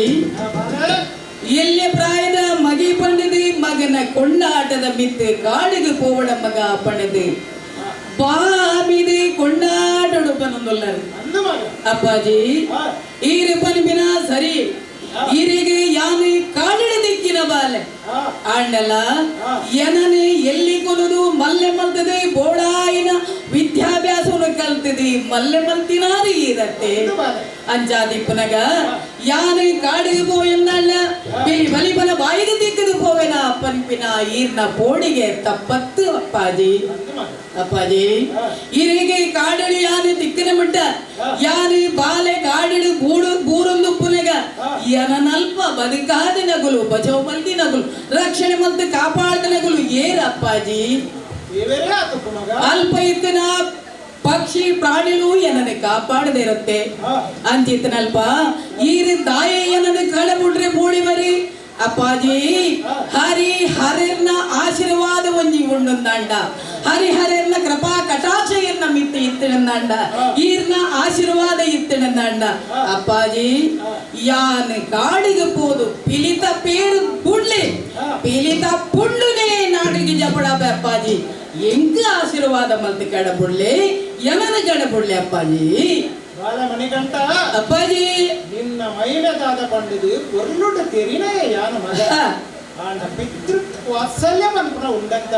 ಎಲ್ಲಿ ಪ್ರಾಯದ ಮಗಿ ಪಂಡಿದಿ ಮಗನ ಕೊಂಡಾಟದ ಮಿತ್ತೆ ಕಾಡಿಗೆ ಪೋವಡ ಮಗ ಪಂಡಿದಿ ಬಾಮಿದಿ ಕೊಂಡಾಟಡು ಪನೊಂದುಲ್ಲರು ಅಪ್ಪಾಜಿ ಈರಿ ಪನಿಪಿನ ಸರಿ ಈರಿಗೆ ಯಾನಿ ಕಾಡಿನ ದಿಕ್ಕಿನ ಬಾಲೆ ಆಂಡಲ ಏನನೆ ಎಲ್ಲಿ ಕೊನುದು ಮಲ್ಲೆ ಮಲ್ತದೆ ಬೋಡಾಯಿನ ವಿದ್ಯಾಭ್ಯಾಸವನ್ನು ಕಲ್ತಿದಿ ಮಲ್ಲೆ ಮಲ್ತಿನಾರಿ ಇದತ್ತೆ ಅಂಚಾದಿ ಪುನಗ ಯಾನು ಕಾಡಿಗೆ ಪೋಯಲ್ಲ ಬಲಿಪನ ಬಾಯಿಗೆ ದಿಕ್ಕದು ಪೋವೆನ ಪಂಪಿನ ಈರ್ನ ಪೋಡಿಗೆ ತಪ್ಪತ್ತು ಅಪ್ಪಾಜಿ ಅಪ್ಪಾಜಿ ಈರಿಗೆ ಕಾಡಳಿ ಯಾನು ದಿಕ್ಕಿನ ಬಿಟ್ಟ ಯಾನು ಬಾಲೆ ಕಾಡಿಡು ಬೂರೊಂದು ಪುನಗ ಏನನಲ್ಪ ಬದುಕಾದ ನಗುಲು ಬಚಾವ್ ಮಲ್ದಿ ನಗುಲು ರಕ್ಷಣೆ ಮಲ್ತು ಕಾಪಾಡಿದ ನಗುಲು ಏರಪ್ಪಾಜಿ ಅಲ್ಪ ಇತ್ತಿನ ಪಕ್ಷಿ ಪ್ರಾಣಿಗಳು ಏನನ್ನ ಕಾಪಾಡದೇ ಇರುತ್ತೆ ಅಂಚಿತ್ತನಲ್ಪ ಈರಿ ತಾಯಿ ಏನನ್ನ ಕಳೆ ಬಿಟ್ರೆ ಬೋಳಿ ಬರಿ ಅಪ್ಪಾಜಿ ಹರಿಹರನ ಆಶೀರ್ವಾದ ಒಂಜಿ ಉಂಡುಂದಾಂಡ ಹರಿಹರನ ಕೃಪಾ ಕಟಾಕ್ಷ ಎನ್ನ ಮಿತ್ತಿ ಇತ್ತಿನಂದಾಂಡ ಈರ್ನ ಆಶೀರ್ವಾದ ಇತ್ತಿನಂದಾಂಡ ಅಪ್ಪಾಜಿ ಯಾನ್ ಕಾಡಿಗೆ ಪೋದು ಪಿಲಿತ ಪೇರು ಪುಡ್ಲಿ ಪಿಲಿತ ಪುಂಡುನೇ ನಾಡಿಗೆ ಜಪಡಾಬೆ ಅಪ್ಪಾಜಿ ಎಂಕ ಆಶೀರ್ವಾದ ಮಲ್ತಿ ಕಡಬುಡ್ಲಿ ಯಮನ ಕಡಬುಡ್ಲಿ ಅಪ್ಪಾಜಿ ಮಣಿಗಂಟ ಅಪ್ಪಾಜಿ ನಿನ್ನ ಮೈಲದಾದ ಪಂಡಿದು ಒರ್ಲುಡು ತೆರಿನೇ ಯಾನ ಮಗ ಆಂಡ ಪಿತೃ ವಾತ್ಸಲ್ಯ ಮನ್ಪುನ ಉಂಡತ್ತ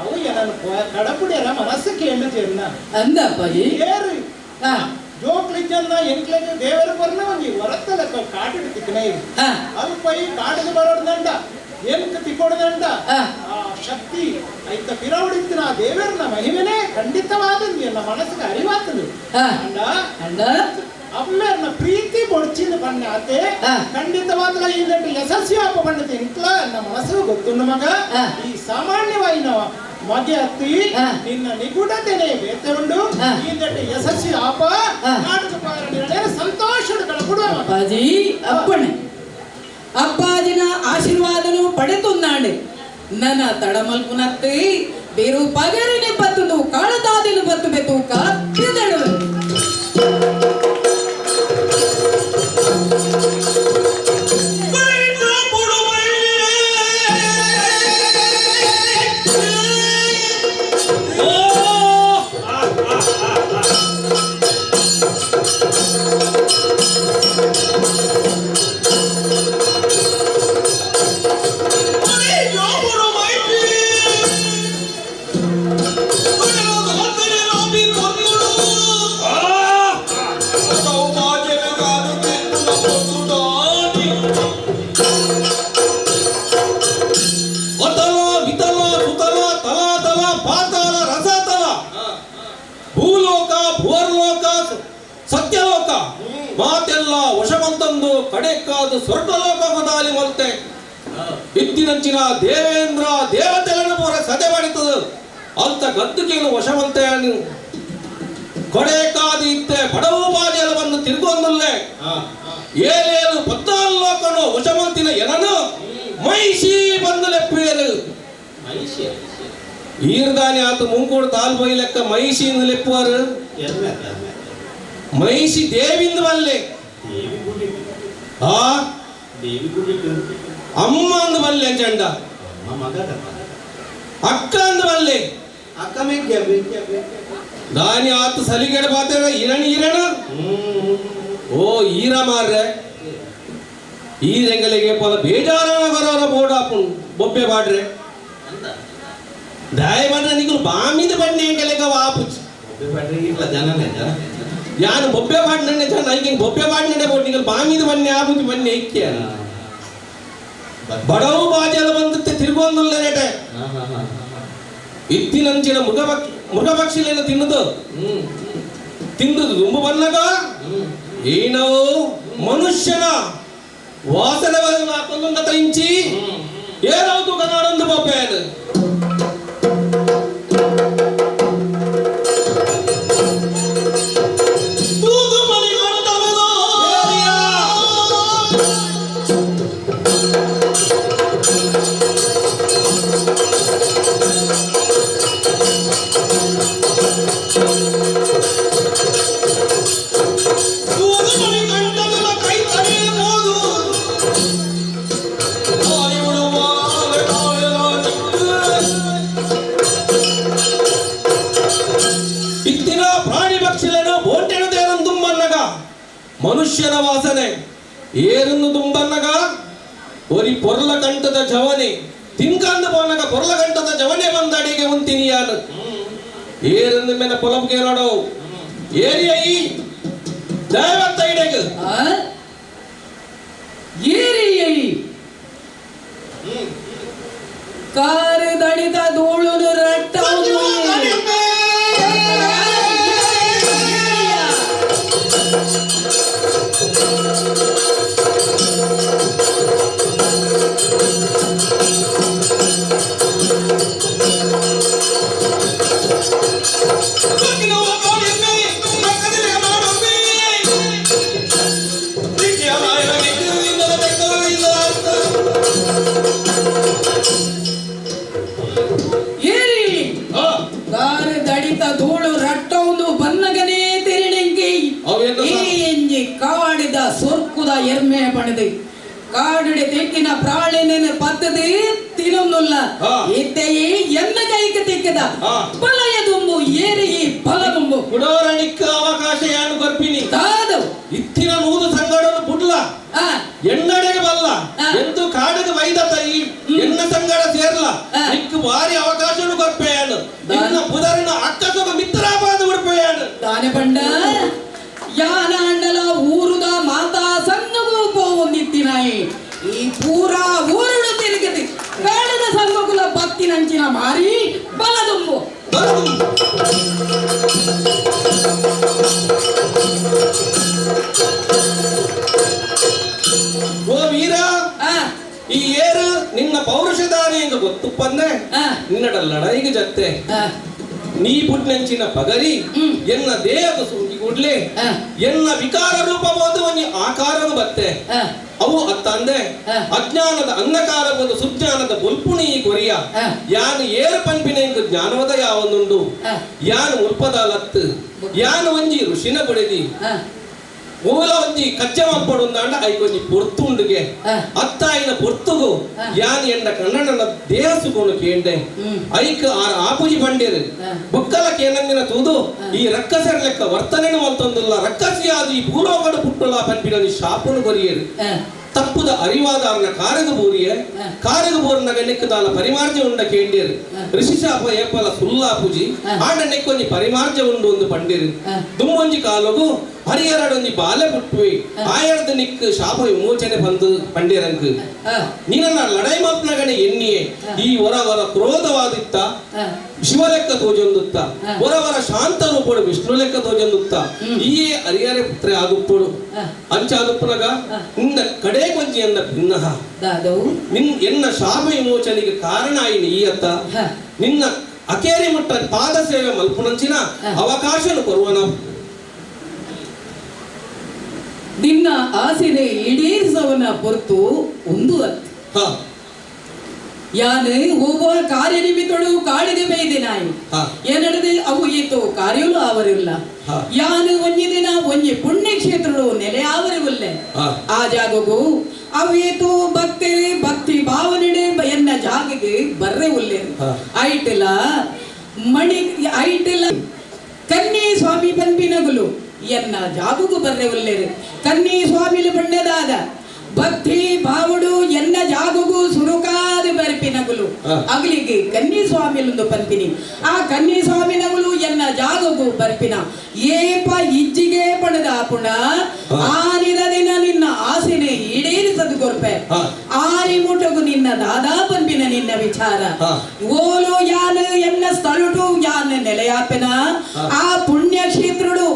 ಅವು ಏನನ್ನು ಕಡಪುಡಿಯರ ಮನಸ್ಸು ಕೇಳು ಚೆನ್ನ ಅಂದ ಅಪ್ಪಾಜಿ ಏರು ಜೋಕ್ಲಿಜನ್ನ ಎಂಕ್ಲೆಗೆ ದೇವರ ಬರ್ನ ಒಂಜಿ ಹೊರತ್ತಲ ಕಾಟಿಡು ತಿಕ್ಕನೇ ಅಲ್ಪೈ ಕಾಡಿಗೆ ಬರೋಡ್ದಂಡ ಎಂಕ ತಿಕ್ಕೊಡದಂಡ ಆ ಶಕ್ತಿ ಐತ ಪಿರವಡಿತ್ತಿನ ಆ ದೇವರನ ಮಹಿಮೆನೇ ಖಂಡಿತವಾದಂದು ಎನ್ನ ಮನಸ್ಸಿಗೆ ಅರಿವಾತದು ಅಂಡ ಅಮ್ಮೇರ್ನ ಪ್ರೀತಿ ಬೊಡ್ಚಿನ ಬಣ್ಣ ಆತೆ ಖಂಡಿತವಾದ ಈ ಯಶಸ್ವಿ ಆಪ ಬಣ್ಣದ ಇಂಕ್ಲ ನನ್ನ ಮನಸ್ಸು ಗೊತ್ತುಂಡು ಮಗ ಈ ಸಾಮಾನ್ಯವಾಗಿ ನಾವು ಮಗೆ ಹತ್ತಿ ನಿನ್ನ ನಿಗೂಢತೆನೇ ಬೇತೆ ಉಂಡು ಈ ಯಶಸ್ವಿ ಆಪ ನಾಟಕ ಪಾಲನೆ ಸಂತೋಷಗಳು ಕೊಡುವ ಅಪ್ಪಾಜಿ ಅಪ್ಪಣೆ ಅಪ್ಪಾಜಿನ ಆಶೀರ್ವಾದನು ಪಡೆತುನ್ನಾಡೆ ನನ್ನ ತಡಮಲ್ಪುನತ್ತೆ ಬೇರು ಪಗರಿನಿ ಬತ್ತುದು ಕಾಳದಾದಿನ ಬತ್ತು ಬೆತ್ತು ಕತ್ತಿದಳು ಮಾತೆಲ್ಲ ವಶವಂತಂದು ಕಡೆಕಾದು ಸ್ವರ್ಗಲೋಕ ದಾಲಿ ಮಲ್ತೆ ಇತ್ತಿನಂಚಿನ ದೇವೇಂದ್ರ ದೇವತೆಗಳನ್ನು ಪೂರ ಸದೆ ಮಾಡಿತದ ಅಂತ ಗದ್ದುಕೇನು ವಶವಂತೆ ಕೊಡೆಕಾದು ಇತ್ತೆ ಬಡವು ಬಾಜೆಲ್ಲ ಬಂದು ತಿರುಗೊಂದಲ್ಲೇ ಏನೇನು 14 ಲೋಕನು ವಶವಂತಿನ ಎನನು ಮೈಷಿ ಬಂದು ಲೆಪ್ಪೇರು ಈರ್ದಾನಿ ಆತು ಮುಂಕೂಡು ತಾಲ್ಬೈ ಲೆಕ್ಕ ಮೈಷಿಯಿಂದ ಲೆಪ್ಪುವರು ಮಹಿಷಿ ದೇವಿಂದ ಬಲ್ಲೆ ಅಮ್ಮ ಅಂದ ಬಲ್ಲೆ ಚಂಡ ಅಕ್ಕ ಅಂದ ಬಲ್ಲೆ ದಾನಿ ಆತು ಸಲಿಗಡೆ ಬಾತ ಇರಣ ಓ ಈರ ಮಾರ್ರೆ ಈರೆಂಗಲಿಗೆ ಪದ ಬೇಜಾರನ ಬರೋರ ಬೋಡಾಪು ಬೊಬ್ಬೆ ಬಾಡ್ರೆ ದಾಯ ಮಾಡ್ರೆ ನಿಗಲು ಬಾಮಿದ ಬಣ್ಣೆ ಎಂಗಲೆಗ ವಾಪು ಯಾನು ಬೊಬ್ಬೆ ಬಾಡ್ನೆ ಜನ ಈಗ ಬೊಬ್ಬೆ ಬಾಡ್ನೆ ಬೋಟಿಗೆ ಬಾಮಿದ ಬಣ್ಣೆ ಆಬುದು ಬಣ್ಣೆ ಇಕ್ಕೆ ಬಡವು ಬಾಜೆಲ್ಲ ಬಂದತ್ತೆ ತಿರುಗೊಂದುಲ್ಲ ರೇಟೆ ಇತ್ತಿನಂಚಿನ ಮೃಗಪಕ್ಷಿಲೇನ ತಿನ್ನದು ತಿಂದದು ದುಂಬು ಬನ್ನಗ ಏನವು ಮನುಷ್ಯನ ವಾಸನೆ ಹಾಕೊಂಡ ತರಿಂಚಿ ಏನೌದು ಕನ್ನಡೊಂದು ಬೊಬ್ಬೆ ಅದು ಮನುಷ್ಯನ ವಾಸನೆ ಏರನ್ನು ದುಂಬನ್ನಗ ಒರಿ ಪೊರ್ಲ ಕಂಠದ ಜವನೆ ತಿನ್ಕಂದ ಪೋನಗ ಪೊರ್ಲ ಕಂಠದ ಜವನೆ ಬಂದಡಿಗೆ ಉಂತಿನಿಯಾನು ಏರನ್ನು ಮೇನ ಪೊಲಬ್ಗೆ ನೋಡು ಏರಿಯೈ ದೈವತ್ತ ಇಡೆಗೆ ಏರಿಯೈ ಕಾರು ದಡಿತ ಧೂಳು ರಟ್ಟ ಸೊರ್ಕುದ ಎರ್ಮೆ ಪಣದು ಕಾಡುಡೆ ತೆಕ್ಕಿನ ಪ್ರಾಣಿನ ಪತ್ತದು ತಿನ್ನೊಂದುಲ್ಲ ಇತ್ತೆಯೇ ಎನ್ನ ಕೈಗೆ ತೆಕ್ಕದ ಬಲಯ ದುಂಬು ಏರಿಗೆ ಬಲ ದುಂಬು ಕುಡೋರಣಿಕ್ಕ ಅವಕಾಶ ಯಾನು ಬರ್ಪಿನಿ ತಾದು ಇತ್ತಿನ ಮೂದು ಸಂಗಡನು ಬುಡ್ಲ ಎನ್ನಡೆಗೆ ಬಲ್ಲ ಎಂದು ಕಾಡಿಗೆ ವೈದ ತೈ ಎನ್ನ ಸಂಗಡ ಸೇರ್ಲ ನಿಕ್ಕ ಭಾರಿ ಅವಕಾಶನು ಬರ್ಪೇಯನು ನಿನ್ನ ಪುದರನ ಅಕ್ಕಸೊಗ ಮಿತ್ರಪಾದ ಬಿಡ್ಪೇಯನು ದಾನೆ ಬಂಡ ಯಾನ ಅಂಡಲ ಊರುದ ಮಾತಾ ಸಂಗಗೂ ಪೋವೊಂದಿತ್ತಿನಾಯಿ ಈ ಪೂರಾ ಊರುಡು ತಿರುಗತಿ ಕಾಡದ ಸಂಗಕುಲ ಭಕ್ತಿನಂಚಿನ ಮಾರಿ ಬಲದುಂಬು ಓ ವೀರ, ಈ ಏರು ನಿನ್ನ ಪೌರುಷದಾನಿ ಎಂದು ಗೊತ್ತು ಪಂದೆ ನಿನ್ನಡ ಲಡೈಗೆ ಜತ್ತೆ ನೀ ಪುಟ್ನೆಂಚಿನ ಪಗರಿ ಎನ್ನ ದೇಹದ ಸೂಗಿ ಕೂಡ್ಲೆ ಎನ್ನ ವಿಕಾರ ರೂಪ ಬೋದು ಒಂಜಿ ಆಕಾರನು ಬತ್ತೆ ಅವು ಅತ್ತಂದೆ ಅಜ್ಞಾನದ ಅಂಧಕಾರ ಒಂದು ಸುಜ್ಞಾನದ ಬುಲ್ಪುಣಿ ಕೊರಿಯ ಯಾನು ಏರು ಪಂಪಿನ ಜ್ಞಾನೋದಯ ಯಾವೊಂದುಂಡು ಯಾನು ಮುಲ್ಪದ ಲತ್ತು ಯಾನು ಒಂಜಿ ಋಷಿನ ಬುಡಿದಿ ಮೂಲ ಒಂಜಿ ಕಚ್ಚೆ ಮಪ್ಪಡುಂದಾಂಡ ಐಕೊಂಜಿ ಪೊರ್ತುಂಡುಗೆ ಅತ್ತಾಯಿನ ಪೊರ್ತುಗು ಯಾನ್ ಎಂಡ ಕನ್ನಡನ ದೇಹ ಸುಗೋನು ಕೇಂಡೆ ಐಕ್ ಆಪುಜಿ ಬಂಡೇರು ಬುಕ್ಕಲ ಕೇನಂದಿನ ತೂದು ಈ ರಕ್ಕಸರ ಲೆಕ್ಕ ವರ್ತನೆನು ಮಲ್ತೊಂದುಲ್ಲ ರಕ್ಕಸಿಯಾದ ಈ ಭೂಲೋಕದ ಪುಟ್ಟುಲ ಪಂಪಿನ ಶಾಪನು ಕೊರಿಯರು ತಪ್ಪುದ ಅರಿವಾದಾರನ ಕಾರಗಬೂರಿಯೇ ಕಾರಗಬೂರನ ನೆಕ್ಕದಾಲ ಪರಿಮಾರ್ಜ ಉಂಡ ಕೇಂಡಿಯರು ಋಷಿಶಾಪ ಏಪಲ ಸುಲ್ಲಾಪುಜಿ ಆಂಡ ನೆಕ್ಕೊಂಜಿ ಪರಿಮಾರ್ಜ ಉಂಡು ಒಂದು ಪಂಡಿರು ದುಮ್ಮೊಂಜಿ ಕಾಲಗು ಹರಿಯರಡೊಂಜಿ ಬಾಲೆ ಪುಟ್ವಿ ಆಯರ್ದ ನಿಕ್ ಶಾಪ ವಿಮೋಚನೆ ಬಂದು ಪಂಡಿರಂಕ್ ನೀನನ್ನ ಲಡೈ ಮಪ್ನಗಣೆ ಎನ್ನಿಯೇ ಈ ಹೊರ ಕ್ರೋಧವಾದಿತ್ತ ಶಿವ ಲೆಕ್ಕ ತೋಜೊಂದುತ್ತ ಹೊರ ಶಾಂತ ರೂಪಡು ವಿಷ್ಣು ಲೆಕ್ಕ ತೋಜೊಂದುತ್ತ ಈ ಹರಿಯರೆ ಪುತ್ರ ಆದುಪ್ಪಡು ಅಂಚ ಆದುಪ್ಪನಗ ನಿಂದ ಕಡೆ ಕೊಂಚಿ ಎನ್ನ ಭಿನ್ನಹ ನಿನ್ ಎನ್ನ ಶಾಪ ವಿಮೋಚನೆಗೆ ಕಾರಣ ಆಯಿನಿ ಈ ಅತ್ತ ನಿನ್ನ ಅಕೇರಿ ಮುಟ್ಟ ಪಾದ ಸೇವೆ ಮಲ್ಪುನಂಚಿನ ಅವಕಾಶನು ಕೊರುವನ ನಿನ್ನ ಆಸೆನೆ ಈಡೇರಿಸವನ ಹೊರತು ಒಂದು ಅತ್ತ ಯಾನು ಹೋಗುವ ಕಾರ್ಯ ನಿಮಿತ್ತಳು ಕಾಡಿಗೆ ಬೈದೆ ನಾಯಿ ಏನಡದೆ ಅವು ಈತು ಕಾರ್ಯಲು ಅವರಿಲ್ಲ ಯಾನು ಒಂಜಿ ದಿನ ಒಂಜಿ ಪುಣ್ಯ ಕ್ಷೇತ್ರಗಳು ನೆಲೆ ಅವರಿವಲ್ಲೆ ಆ ಜಾಗಗೂ ಅವೇತು ಭಕ್ತಿ ಭಾವನೆ ಎನ್ನ ಜಾಗಗೆ ಬರ್ರೆ ಉಲ್ಲೆ ಐಟಿಲ್ಲ ಮಣಿ ಐಟಿಲ್ಲ ಕನ್ನಿ ಸ್ವಾಮಿ ಪಂಪಿನಗುಲು ಎನ್ನ ಜಾಗಗೂ ಬರ್ರೆ ಉಲ್ಲೇರು ಕನ್ನಿ ಸ್ವಾಮಿಲು ಬಣ್ಣದಾದ ಭಕ್ತಿ ಭಾವಡು ಎನ್ನ ಜಾಗಗೂ ಸುರುಕಾದ ಬರ್ಪಿನಗುಲು ಅಗಲಿಗೆ ಕನ್ನಿ ಸ್ವಾಮಿಲೊಂದು ಪಂಪಿನಿ ಆ ಕನ್ನಿ ಸ್ವಾಮಿನಗುಲು ಎನ್ನ ಜಾಗಗೂ ಬರ್ಪಿನ ಏಪ ಇಜ್ಜಿಗೆ ಪಡೆದ ಪುಣ ಆನಿದ ದಿನ ನಿನ್ನ ಆಸೆನೆ ಈಡೇರಿಸದು ಗೊರ್ಪೆ ಆರಿ ಮುಟಗು ನಿನ್ನ ದಾದಾ ಪಂಪಿನ ನಿನ್ನ ವಿಚಾರ ಓಲು ಯಾನ ಎನ್ನ ಸ್ಥಳುಟು ಯಾನ ನೆಲೆಯಾಪೆನ ಆ ಪುಣ್ಯ ಕ್ಷೇತ್ರಡು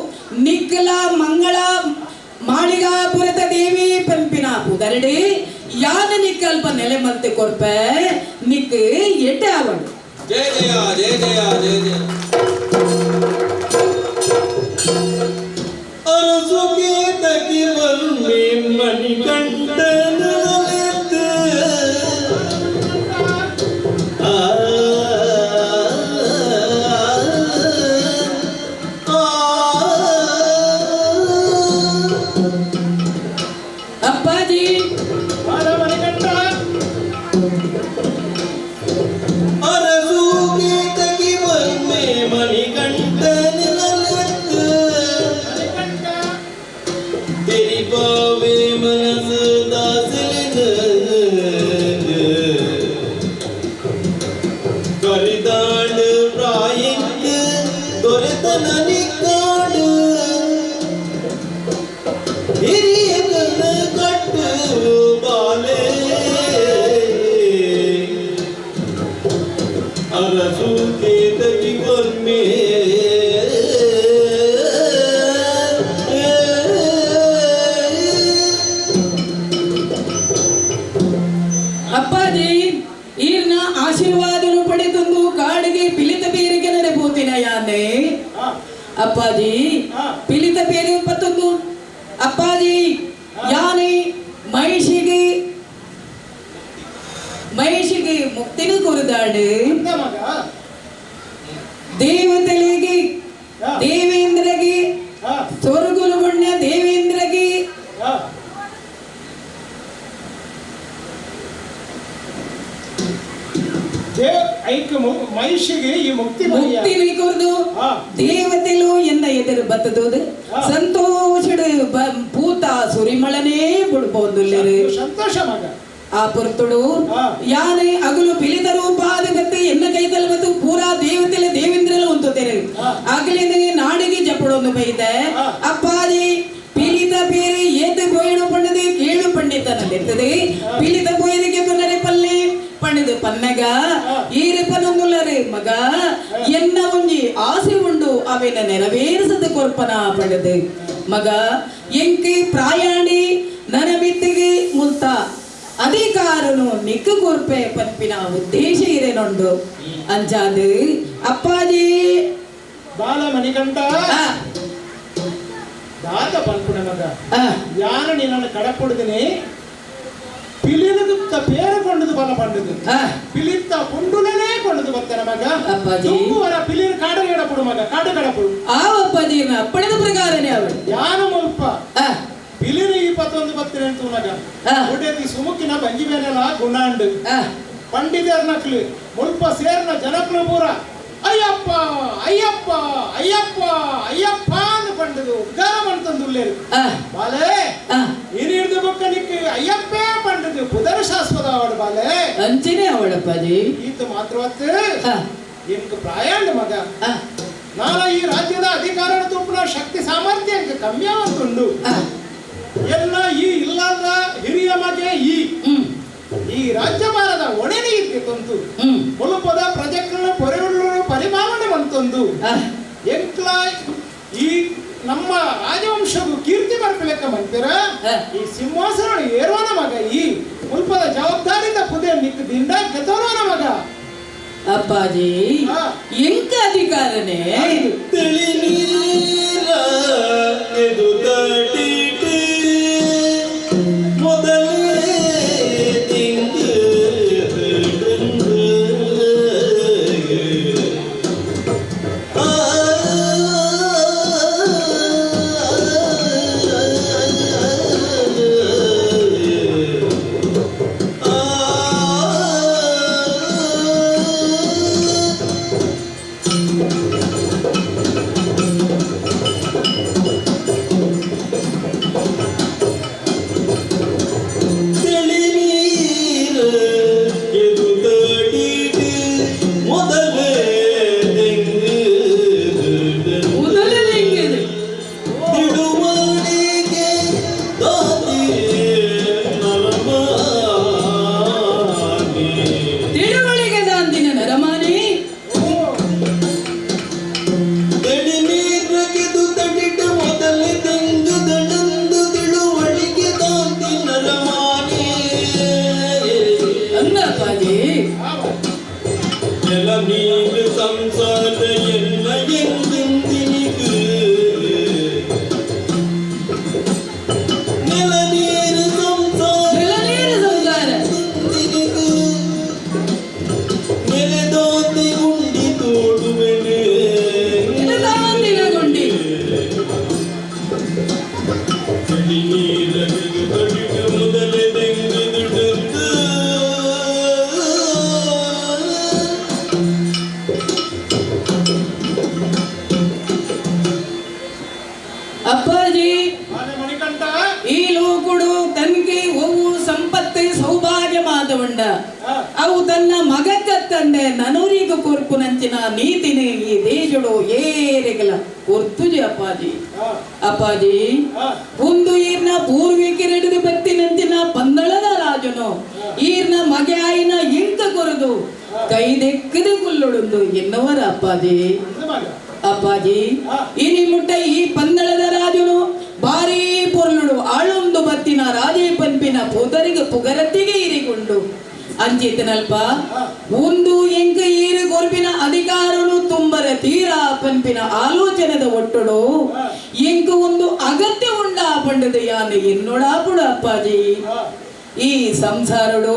ನಿಕ್ಕಲ ಮಂಗಳ ಮಾಳಿಗಾಪುರದ ದೇವಿ ಪಂಪಿನ ಪುದರಡಿ ಯಾನ ನಿಕ್ಕಲ್ಪ ನೆಲೆ ಮಲ್ತೆ ಕೊರ್ಪೆ ನಿಕ್ ಎಡ್ಡೆ ಅವಳು ಜಯ ಜಯ ಜಯ ಜಯ ಜಯ ಜಯ ಅರಸುಗೆ ತಗಿ ಬಂದೆ ಮಣಿಕಂಠನ ಅಪ್ಪಾಜಿ ಅರಸುಗೆ ತಗಿ ಬಂದೆ ಮಣಿಕಂಠನ तेरी पावे मनस दासिन करिदांड प्रायित दोरतन निकाड हिरियन कट बाले अरसु के तकी कर्मे ಅಪ್ಪಾಜಿ ಈರ್ನ ಆಶೀರ್ವಾದನು ಪಡೆದೊಂದು ಕಾಡಿಗೆ ಪಿಲಿತ ಬೇರಿಗೆ ನಡೆಬೋತಿನ ಯಾನೆ ಅಪ್ಪಾಜಿ ಪಿಲಿತ ಬೇರೆ ಪತ್ತೊಂದು ಅಪ್ಪಾಜಿ ಯಾನೆ ಮಹಿಷಿಗೆ ಮುಕ್ತಿನ ಕೊರದಾಡು ದೇವತೆಗಳಿಗೆ ದೇವೇಂದ್ರಗೆ ಸ್ವರ್ಗುಲು ಪುಣ್ಯ ದೇವೇಂದ್ರಗೆ ಐಕ್ ಮಹಿಷಿಗೆ ಈ ಮುಕ್ತಿ ಮುಕ್ತಿನಿ ಕೊರ್ದು ದೇವತೆಲು ಎನ್ನ ಎದುರು ಬತ್ತದೋದು ಸಂತೋಷಡು ಪೂತ ಸುರಿಮಳನೇ ಬಿಡ್ಬೋದು ಸಂತೋಷ ಮಗ ಆ ಪುರ್ತುಡು ಯಾನೆ ಅಗಲು ಪಿಲಿತ ರೂಪಾದ ಗತ್ತೆ ಎನ್ನ ಕೈತಲ್ ಬತ್ತು ಪೂರಾ ದೇವತೆಲೆ ದೇವೇಂದ್ರಲು ಉಂತುತ್ತಾರೆ ಆಗಲಿಂದ ನಾಡಿಗೆ ಜಪಡೊಂದು ಬೈದೆ ಅಪ್ಪಾಜಿ ಪಿಲಿತ ಬೇರೆ ಏತೆ ಬೋಯಡು ಪಂಡದೆ ಕೇಳು ಪಂಡಿತನಲ್ಲಿರ್ತದೆ ಪಿಲಿತ ಬೋಯದಿಗೆ ತೊಂದರೆ ಪಲ್ಲೆ ಪಂಡಿದು ಪನ್ನಗ ಈರಿಪನೊಂದುಲ್ಲರೆ ಮಗ ಎನ್ನ ಒಂಜಿ ಆಸೆ ಉಂಡು ಅವೆನ ನೆರವೇರಿಸದ ಕೊರ್ಪನ ಪಂಡದು ಮಗ ಎಂಕೆ ಪ್ರಾಯಾಣಿ ನನ ಬಿತ್ತಿಗೆ ಮುಲ್ತ ಅಧಿಕಾರನು ನಿಕ್ಕು ಕೊರ್ಪೆ ಪನ್ಪಿನ ಉದ್ದೇಶ ಇರೇನೊಂದು ಅಂಚಾದು ಅಪ್ಪಾಜಿ ಬಾಲ ಮಣಿಕಂಠ ದಾದ ಪನ್ಪುಣ ಮಗ ಯಾನ ನಿನ್ನ ಕಡಪುಡಿದಿನಿ ಪಿಲಿನದು ಪೇರು ಕೊಂಡದು ಬಲ ಪಂಡದು ಪಿಲಿತ್ತ ಪುಂಡುಲನೇ ಕೊಂಡದು ಬತ್ತನ ಮಗ ತುಂಬುವರ ಪಿಲಿನ ಕಾಡು ಎಡಪುಡು ಮಗ ಕಾಡು ಕಡಪುಡು ಆ ಅಪ್ಪಾಜಿ ಅಪ್ಪಣದ ಪ್ರಕಾರನೇ ಅವಳು ಯಾನು ಮುಲ್ಪ ಪಿಲಿನ 21 ಬತ್ತಿನ ಅಂತ ಮಗ ಒಡೆದಿ ಸುಮುಕಿನ ಬಂಜಿ ಬೇನೆಲ್ಲ ಗುಣಾಂಡು ಪಂಡಿತರ್ ನಕ್ಲಿ ಮುಲ್ಪ ಸೇರ್ನ ಜನಕ್ಲು ಪೂರ ಅಯ್ಯಪ್ಪ ಅಯ್ಯಪ್ಪ ಅಯ್ಯಪ್ಪ ಅಯ್ಯಪ್ಪ ಅಂತ ಪಂಡದು ಉದ್ಗಾರ ಅಂತಂದುಲ್ಲೇರು ಬಾಲೆ ಹಿರಿಯರ್ದು ಬೊಕ್ಕನಿಕ್ಕೆ ಅಯ್ಯಪ್ಪೇ ಪಂಡದು ಪುದರ ಶಾಶ್ವತ ಅವಳು ಬಾಲೆ ಅಂಚನೆ ಅವಳಪ್ಪಾಜಿ ಈತ ಮಾತ್ರವತ್ತು ಎಂಕ್ ಪ್ರಾಯಾಂಡ ಮಗ ನಾನ ಈ ರಾಜ್ಯದ ಅಧಿಕಾರ ತುಪ್ಪನ ಶಕ್ತಿ ಸಾಮರ್ಥ್ಯ ಕಮ್ಮಿ ಆಗುಂಡು ಎಲ್ಲ ಈ ಇಲ್ಲದ ಹಿರಿಯ ಮಗೆ ಈ ರಾಜ್ಯಭಾರದ ಒಣೆನೆ ಇತ್ತು ಮುಲುಪದ ಪ್ರಜೆಗಳ ಪೊರೆಯುಳ್ಳು ಪರಿಪಾಲನೆ ಮಂತೊಂದು ಎಂಕ್ಲ ಈ ನಮ್ಮ ರಾಜವಂಶವು ಕೀರ್ತಿ ಬರ್ಪಲೆಕ್ಕ ಮಂತಿರ ಈ ಸಿಂಹಾಸನ ಏರೋನ ಮಗ ಈ ಮುಲ್ಪದ ಜವಾಬ್ದಾರಿದ ಪುದೆ ನಿಕ್ ದಿಂದ ಗೆತೋರೋನ ಮಗ ಅಪ್ಪಾಜಿ ಎಂಕ ಅಧಿಕಾರನೇ ತಿಳಿ ನೀರ ಎದು ತಡಿಟಿ ಮೊದಲೇ ತಿಂದು ಅಪ್ಪಾಜಿ ಈ ಲೋಕುಡು ತನಗೆ ಒವು ಸಂಪತ್ತು ಸೌಭಾಗ್ಯ ಮಾತವಂಡ ಅವು ತನ್ನ ಮಗಕ್ಕ ತಂದೆ ನನೂರಿಗೆ ಕೊರ್ಪು ನಂಚಿನ ನೀತಿನಿ ಈ ದೇಶಡು ಏರೆಗಲ ಕೊರ್ತುಜಿ ಅಪ್ಪಾಜಿ ಅಪ್ಪಾಜಿ ಒಂದು ಈರ್ನ ಪೂರ್ವಿಕರೆಡಿದು ಬತ್ತಿನಂಚಿನ ಪಂದಳದ ರಾಜನು ಈರ್ನ ಮಗೆ ಆಯಿನ ಇಂಕ ಕೊರದು ಕೈದೆಕ್ಕದು ಕುಲ್ಲೊಡುಂದು ಎನ್ನುವರ ಅಪ್ಪಾಜಿ ಅಪ್ಪಾಜಿ ಇನಿ ಮುಟ್ಟ ಈ ಪಂದಳದ ರಾಜನು ಭಾರಿ ಪೊರ್ಲುಡು ಆಳೊಂದು ಬತ್ತಿನ ರಾಜೇ ಪಂಪಿನ ಪುದರಿಗೆ ಪುಗರತ್ತಿಗೆ ಇರಿಕೊಂಡು ಅಂಚಿತನಲ್ಪ ಒಂದು ಎಂಕ ಈರು ಗೊರ್ಬಿನ ಅಧಿಕಾರನು ತುಂಬರ ತೀರಾ ಪಂಪಿನ ಆಲೋಚನೆದ ಒಟ್ಟುಡು ಎಂಕ ಒಂದು ಅಗತ್ಯ ಉಂಡ ಪಂಡದ ಯಾನು ಎನ್ನೊಡಾಪುಡ ಅಪ್ಪಾಜಿ ಈ ಸಂಸಾರಡು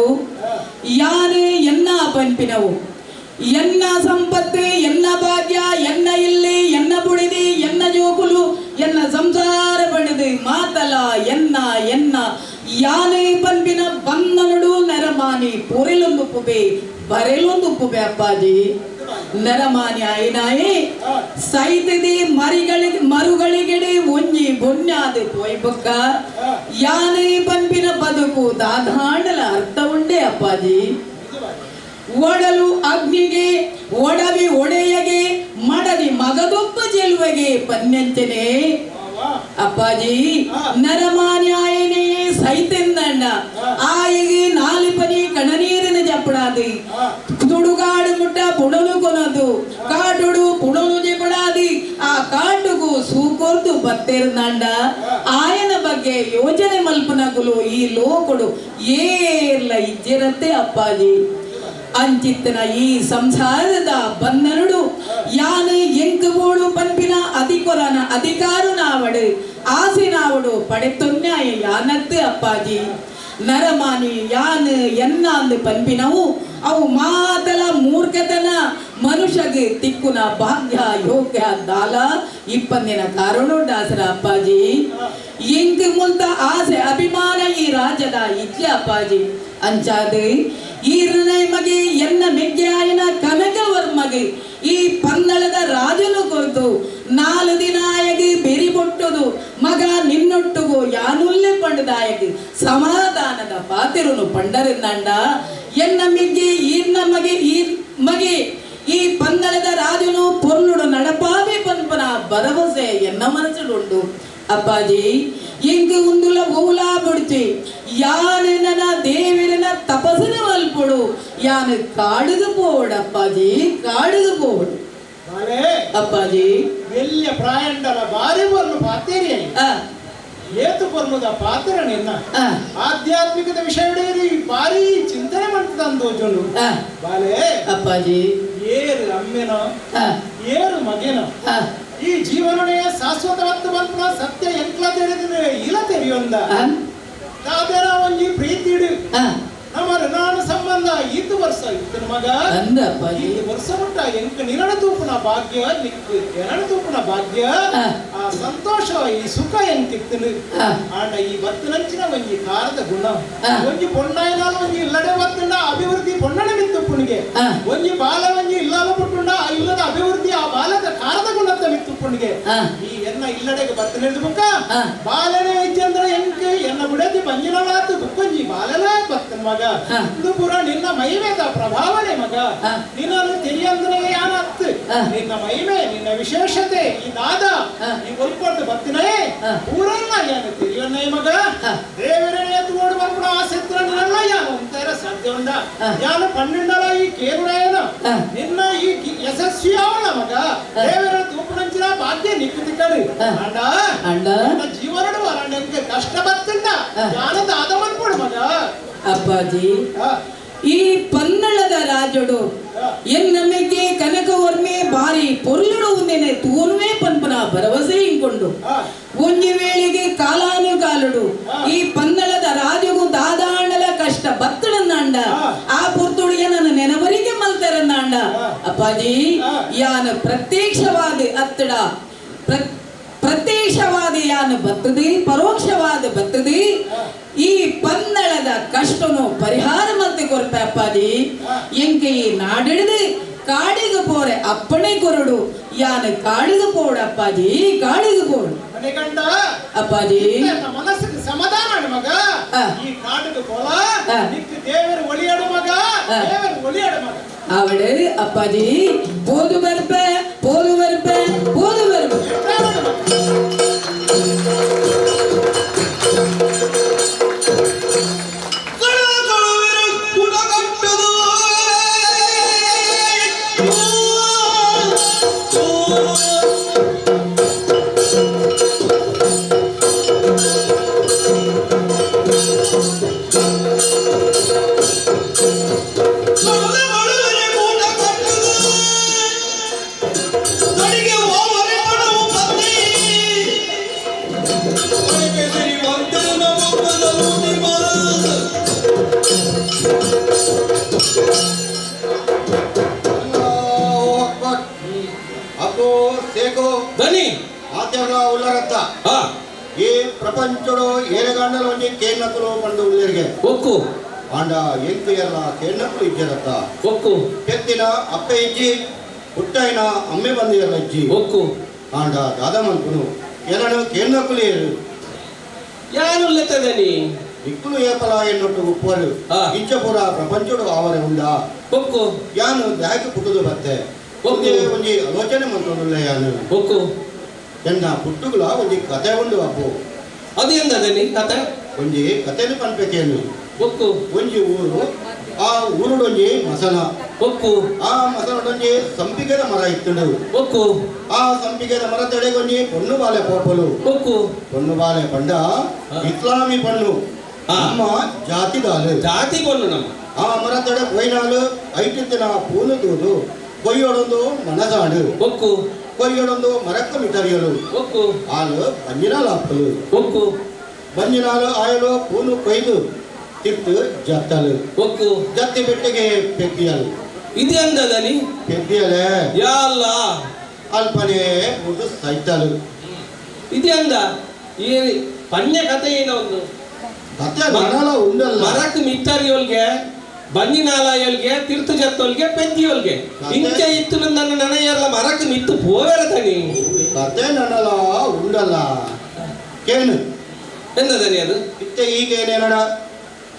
ಯಾನು ಎನ್ನ ಪಂಪಿನವು ಎನ್ನ ಸಂಪತ್ತು ಎನ್ನ ಭಾಗ್ಯ ಎನ್ನ ಇಲ್ಲಿ ಎನ್ನ ಬುಡಿದಿ ಎನ್ನ ಜೋಕುಲು ಎನ್ನ ಸಂಸಾರ ಬಡಿದು ಮಾತಲ ಎನ್ನ ಎನ್ನ ಯಾನೇ ಪನ್ಪಿನ ಬಂದನಡು ನೆರಮಾನಿ ಪೊರೆಲೊಂದು ಪುಬೆ ಬರೆಲೊಂದು ಉಪ್ಪು ಅಪ್ಪಾಜಿ ನರಮಾನ್ಯ ಆಯ್ನಾಯಿ ಸೈತದೆ ಮರುಗಳಿಗೆಡೆ ಒಂಜಿ ಬೊನ್ನಾದ ಪೊಯ್ಬಕ್ಕ ಯಾನೇ ಪಂಪಿನ ಬದುಕು ದಾದಾಂಡಲ ಅರ್ಥ ಉಂಡೆ ಅಪ್ಪಾಜಿ ಒಡಲು ಅಗ್ನಿಗೆ ಒಡವಿ ಒಡೆಯಗೆ ಮಡದಿ ಮಗದೊಬ್ಬ ಚೆಲುವೆಗೆ ಪನ್ಯಂಚನೆ ಅಪ್ಪಾಜಿ ನರಮಾನ್ಯಾಯನೇ ಸೈತೆಂದಂಡ ಆಯಿಗೆ ನಾಲಿಪನಿ ಕಣನೀರಿನ ಜಪ್ಪಡಾದಿ ತುಡುಗಾಡು ಮುಟ್ಟ ಪುಣನು ಕೊನದು ಕಾಟುಡು ಪುಣನು ಜಪ್ಪಡಾದಿ ಆ ಕಾಟುಗೂ ಸೂಕೊರ್ದು ಬತ್ತೆರ್ದಂಡ ಆಯನ ಬಗ್ಗೆ ಯೋಜನೆ ಮಲ್ಪನಗುಲು ಈ ಲೋಕಡು ಏರ್ಲ ಇಜ್ಜಿರತ್ತೆ ಅಪ್ಪಾಜಿ ಅಂಚಿತ್ತನ ಈ ಸಂಸಾರದ ಬಂಧನುಡು ಯಾನ ಎಂಕಬೋಳು ಪಂಪಿನ ಅಧಿಕೊರನ ಅಧಿಕಾರು ನಾವಡು ಆಸೆ ನಾವಡು ಪಡೆತೊನ್ಯಾಯ ಯಾನತ್ತು ಅಪ್ಪಾಜಿ ನರಮಾನಿ ಯಾನ ಎನ್ನಾಂದು ಪಂಪಿನವು ಅವು ಮಾತಲ ಮೂರ್ಖತನ ಮನುಷ್ಯಗೆ ತಿಕ್ಕುನ ಭಾಗ್ಯ ಯೋಗ್ಯ ದಾಲ ಇಪ್ಪಂದಿನ ಕಾರಣೋಡಾಸರ ಅಪ್ಪಾಜಿ ಎಂಕ ಮುಲ್ತ ಆಸೆ ಅಭಿಮಾನ ಈ ರಾಜ್ಯದ ಇಜ್ಜೆ ಅಪ್ಪಾಜಿ ಅಂಚಾದು ಈ ಮಗೆ ಎನ್ನ ಮೆಗ್ಗೆ ಆಯನ ಕನಕವರ್ಮಗೆ ಈ ಪಂದಳದ ರಾಜನು ಕೊರ್ದು 4 ದಿನ ಆಯಗೆ ಬೆರಿಬೊಟ್ಟದು ಮಗ ನಿನ್ನೊಟ್ಟುಗೋ ಯಾನುಲ್ಲೆ ಪಂಡದಾಯಗೆ ಸಮಾಧಾನದ ಪಾತಿರುನು ಪಂಡರಿಂದಂಡ ಎನ್ನ ಮೆಗ್ಗೆ ಈರ್ನ ಮಗೆ ಈ ಪಂದಳದ ರಾಜನು ಪೊರ್ಲುಡು ನಡಪಾವೆ ಪಂಪನ ಭರವಸೆ ಎನ್ನ ಮನಸ್ಸುಡುಂಡು ಅಪ್ಪಾಜಿ ಎಂಕ ಉಂದುಲ ಓಲಾ ಬುಡ್ಚಿ ಯಾನ ದೇವಿರನ ತಪಸ್ಸಿನ ಮಲ್ಪುಡು ಯಾನ ಕಾಡುದು ಪೋಡು ಅಪ್ಪಾಜಿ ಕಾಡುದು ಪೋಡು ಅಪ್ಪಾಜಿ വലിയ പ്രായണ്ടല ഭാര്യ പറഞ്ഞു പാത്തേരിയ ಏತು ಬರ್ಮುದ ಪಾತ್ರ ನಿನ್ನ ಆಧ್ಯಾತ್ಮಿಕದ ವಿಷಯದಲ್ಲಿ ಭಾರಿ ಚಿಂತನೆ ಮಾಡ್ತದಂದು ಜೊಲು ಬಾಲೆ ಅಪ್ಪಾಜಿ ಏರು ಅಮ್ಮೆನ ಏರು ಮಗೇನ ಈ ಜೀವನನೇ ಶಾಶ್ವತವತ್ತು ಬಂತ ಸತ್ಯ ಎಂಕ್ಲ ತೆರೆದಿನ ಇಲ್ಲ ತೆರೆಯೊಂದ ಕಾದರ ಒಂಜಿ ಪ್ರೀತಿಡು ನಮ್ಮ ಋಣಾನ ಸಂಬಂಧ ಈತು ವರ್ಷ ಇತ್ತು ಮಗ ಈ ವರ್ಷ ಮುಟ್ಟ ಎಂಕ ನಿರಣ ತೂಪುನ ಭಾಗ್ಯ ನಿಕ್ಕು ಎರಣ ತೂಪುನ ಭಾಗ್ಯ ಆ ಸಂತೋಷ ಈ ಸುಖ ಎಂಕಿತ್ತು ಆಂಡ ಈ ಬತ್ತನಂಚಿನ ಒಂಜಿ ಕಾರದ ಗುಣ ಒಂಜಿ ಪೊಣ್ಣಾಯನಾಲ ಒಂಜಿ ಇಲ್ಲಡೆ ಬತ್ತಂಡ ಅಭಿವೃದ್ಧಿ ಪೊಣ್ಣನ ಮಿತ್ತು ಪುಣಿಗೆ ಒಂಜಿ ಬಾಲ ಒಂಜಿ ಇಲ್ಲದ ಪುಟ್ಟುಂಡ ಆ ಇಲ್ಲದ ಅಭಿವೃದ್ಧಿ ಆ ಬಾಲದ ಕಾರದ ಗುಣದ ಮಿತ್ತು ಪುಣಿಗೆ ಈ ಎನ್ನ ಇಲ್ಲಡೆಗೆ ಬತ್ತನಿಡ್ದು ಬುಕ್ಕ ಬಾಲನೆ ಇಜ್ಜಂದ್ರ ಎಂಕ ಎನ್ನ ಬಿಡದಿ ಬಂಜಿನವಾತು ಬುಕ್ಕೊಂಜಿ ಬಾಲಲ ಬತ್ತನ ಮಗ ಇದು ಪುರ ನಿನ್ನ ಮಹಿಮೆದ ಪ್ರಭಾವನೆ ಮಗ ನಿನ್ನನ್ನು ತಿಳಿಯಂದ್ರೆ ಯಾನತ್ತು ನಿನ್ನ ಮಹಿಮೆ ನಿನ್ನ ವಿಶೇಷತೆ ಈ ನಾದ ಈ ಒಲ್ಪಟ್ಟು ಬತ್ತಿನೇ ಪೂರಲ್ಲ ಯಾನು ತಿಳಿಯನ್ನೇ ಮಗ ದೇವರೇ ಎತ್ತುಕೊಂಡು ಬರ್ಬಿಡ ಆ ಚಿತ್ರ ನಿನ್ನಲ್ಲ ಯಾನು ಅಂತಾರ ಸಾಧ್ಯ ಉಂಡ ಯಾನು ಪನ್ನೆಂಡಲ ಈ ಕೇರುಡೇನ ನಿನ್ನ ಈ ಯಶಸ್ವಿಯವಳ ಮಗ ದೇವರ ತೂಪುನಂಚಿನ ಭಾಗ್ಯ ನಿಕ್ಕುತ್ತಿಕ್ಕಡು ಅಂಡ ಜೀವನಡು ಅರಂಡೆ ಕಷ್ಟ ಬತ್ತಿಂದ ಜ್ಞಾನದ ಆದಮನ್ಪಡು ಮಗ ಅಪ್ಪಾಜಿ ಈ ಪನ್ನಳದ ರಾಜಡು ಎನ್ನಮೆಗೆ ಕನಕವರ್ಮೆ ಬಾರಿ ಪೊರ್ಲುಡು ಉಂದೆನೆ ತೂರ್ವೇ ಪಂಪನ ಭರವಸೆ ಇಂಕೊಂಡು ಒಂಜಿ ವೇಳೆಗೆ ಕಾಲಾನುಕಾಲುಡು ಈ ಪನ್ನಳದ ರಾಜಗೂ ದಾದಾಂಡಲ ಕಷ್ಟ ಬತ್ತಡಂದಾಂಡ ಆ ಪುರ್ತುಡಿಗೆ ನನ್ನ ನೆನವರಿಗೆ ಮಲ್ತಾರಂದಾಂಡ ಅಪ್ಪಾಜಿ ಯಾನ ಪ್ರತ್ಯಕ್ಷವಾದ ಅತ್ತಡ ಪ್ರತ್ಯಕ್ಷವಾದ ಯಾನು ಬರ್ತದೆ ಪರೋಕ್ಷವಾದ ಬರ್ತದೆ ಈ ಪನ್ನಳದ ಕಷ್ಟನು ಪರಿಹಾರ ಮತ್ತೆ ಕೊರತೆ ಅಪ್ಪಾಜಿ ಎಂಕೆ ಈ ನಾಡಿಡಿದು ಕಾಡಿಗೆ ಪೋರೆ ಅಪ್ಪಣೆ ಕೊರಡು ಯಾನು ಕಾಡಿಗೆ ಪೋಡು ಅಪ್ಪಾಜಿ ಕಾಡಿಗೆ ಪೋಡು ಅಪ್ಪಾಜಿ ಮನಸ್ಸಿಗೆ ಸಮಾಧಾನ ಮಗ ಈ ಕಾಡಿಗೆ ಪೋಲ ದೇವರು ಒಲಿಯಾಡು ಮಗ ದೇವರು ಒಲಿಯಾಡು ಮಗ ಅವಳು ಅಪ್ಪಾಜಿ ಪೋದು ಬರ್ಪೆ ಪೋದು ಬರ್ಪೆ ಪೋದು ಬರ್ಪೆ ಈ ಪ್ರಪಂಚಡು ಏರಗಾಂಡಲ ಒಂಜಿ ಕೇನ್ನತುಲು ಪಂಡು ಉಳ್ಳೇರಿಗೆ ಒಕ್ಕು ಆಂಡ ಎಂಕು ಎಲ್ಲ ಕೆಣ್ಣಕ್ಕೂ ಇಜ್ಜರತ್ತ ಒಕ್ಕು ಎತ್ತಿನ ಅಪ್ಪೆ ಇಜ್ಜಿ ಹುಟ್ಟೈನ ಅಮ್ಮೆ ಬಂದು ಎಲ್ಲ ಇಜ್ಜಿ ಒಕ್ಕು ಆಂಡ ದಾದಮನ್ಪುನು ಏನನು ಕೆಣ್ಣಕ್ಕುಲೇರು ಯಾನು ಲೆತ್ತದನಿ ಇಕ್ಕುಲು ಏಪಲ ಎನ್ನೊಟ್ಟು ಉಪ್ಪರು ಇಂಚಪುರ ಪ್ರಪಂಚಡು ಆವರೆ ಉಂಡ ಒಕ್ಕು ಯಾನು ಬ್ಯಾಗ್ ಪುಟ್ಟದು ಬತ್ತೆ ಒಂದೇ ಒಂಜಿ ಆಲೋಚನೆ ಮಂತೊಂದುಲ್ಲ ಯಾನು ಒಕ್ಕು ಎನ್ನ ಪುಟ್ಟುಗಳ ಒಂಜಿ ಕತೆ ಉಂಡು ಅಪ್ಪು ಅದು ಎಂದದನಿ ಕತೆ ಒಂಜಿ ಕತೆನು ಪನ್ಪೆಕೇನು ಒಕ್ಕು ಒಂಜಿ ಊರು ಆ ಊರುಡೊಂಜಿ ಮಸನ ಒಕ್ಕು ಆ ಮಸನಡೊಂಜಿ ಸಂಪಿಗೆದ ಮರ ಇತ್ತುಂಡು ಒಕ್ಕು ಆ ಸಂಪಿಗೆದ ಮರ ತೆಡೆಗೊಂಜಿ ಪೊಣ್ಣು ಬಾಲೆ ಪೋಪಲು ಒಕ್ಕು ಪೊಣ್ಣು ಬಾಲೆ ಪಂಡ ಇಸ್ಲಾಮಿ ಪಣ್ಣು ನಮ್ಮ ಜಾತಿದಾಲು ಜಾತಿ ಕೊಂಡು ನಮ್ಮ ಆ ಮರ ತೆಡೆ ಕೊಯ್ನಾಲು ಐಟಿತ್ತಿನ ಪೂನು ತೂದು ಕೊಯ್ಯೊಡೊಂದು ಮನಸಾಡು ಒಕ್ಕು ಕೊಯ್ಯೊಡೊಂದು ಮರಕ್ಕ ಮಿಟರಿಯಲು ಒಕ್ಕು ಆಲು ಬಂಜಿನಾಲು ಹಾಪಲು ಒಕ್ಕು ಬಂಜಿನಾಲು ಆಯಲು ಪೂನು ಕೊಯ್ದು ತಿರ್ತು ಜತ್ತಲು ಒಕ್ಕು ಜತ್ತಿ ಬೆಟ್ಟಿಗೆ ಪೆಟ್ಟಿಯಲು ಇದು ಎಂದದನಿ ಪೆಟ್ಟಿಯಲೆ ಯಾ ಅಲ್ಲ ಅಲ್ಪನೆ ಒಂದು ಸೈತಲು ಇದು ಎಂದ ಈ ಪಣ್ಯ ಕಥೆ ಏನೋ ಒಂದು ಕತೆ ಮನಲ ಉಂಡಲ್ಲ ಮರಕ್ ಮಿತ್ತರಿಯೋಲ್ಗೆ ಬಂಜಿನಾಲಯೋಲ್ಗೆ ತೀರ್ಥ ಜತ್ತೋಲ್ಗೆ ಪೆದ್ದಿಯೋಲ್ಗೆ ಇಂಚ ಇತ್ತು ನನ್ನ ನನಯಲ್ಲ ಮರಕ್ ಮಿತ್ತು ಪೋವೆರ ತನಿ ಕತೆ ನನಲ ಉಂಡಲ್ಲ ಕೇನು ಎಂದದನಿ ಅದು ಇತ್ತೆ ಈಗೇನೇನಡ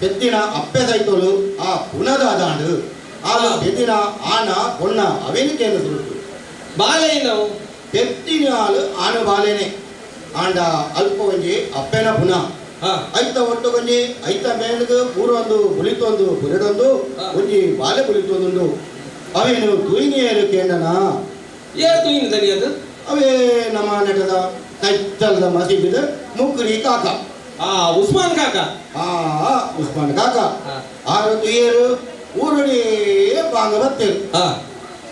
ಪೆದ್ದಿನ ಅಪ್ಪೆ ಸೈತೋಲು ಆ ಪುನದ ಅದಾಂಡು ಆಗ ಪೆದ್ದಿನ ಆನ ಪೊಣ್ಣ ಅವೇನಿಕೇನು ಸುರುಟು ಬಾಲೆ ನಾವು ಪೆದ್ದಿನ ಹಾಲು ಆನ ಬಾಲೆನೆ ಆಂಡ ಅಲ್ಪ ಒಂಜಿ ಅಪ್ಪೆನ ಪುನಃ ಐತ ಒಟ್ಟು ಒಂಜಿ ಐತ ಮೇಲಿಗೆ ಪೂರೊಂದು ಬುಲಿತೊಂದು ಬುರೆಡೊಂದು ಒಂಜಿ ಬಾಲೆ ಬುಲಿತೊಂದುಂಡು ಅವೇನು ತುಯಿನಿಯರು ಕೇಂಡನ ಏರು ತುಯಿನ ದನಿ ಅದು ಅವೇ ನಮ್ಮ ನೆಟದ ಕೈತಲ್ದ ಮಸೀದಿದ ಮುಕ್ರಿ ಕಾಕ ಉಸ್ಮಾನ್ ಕಾಕ ಉಸ್ಮಾನ್ ಕಾಕ ಆರು ತುಯ್ಯರು ಊರುಡಿ ಬಾಂಗ ಬತ್ತೇರು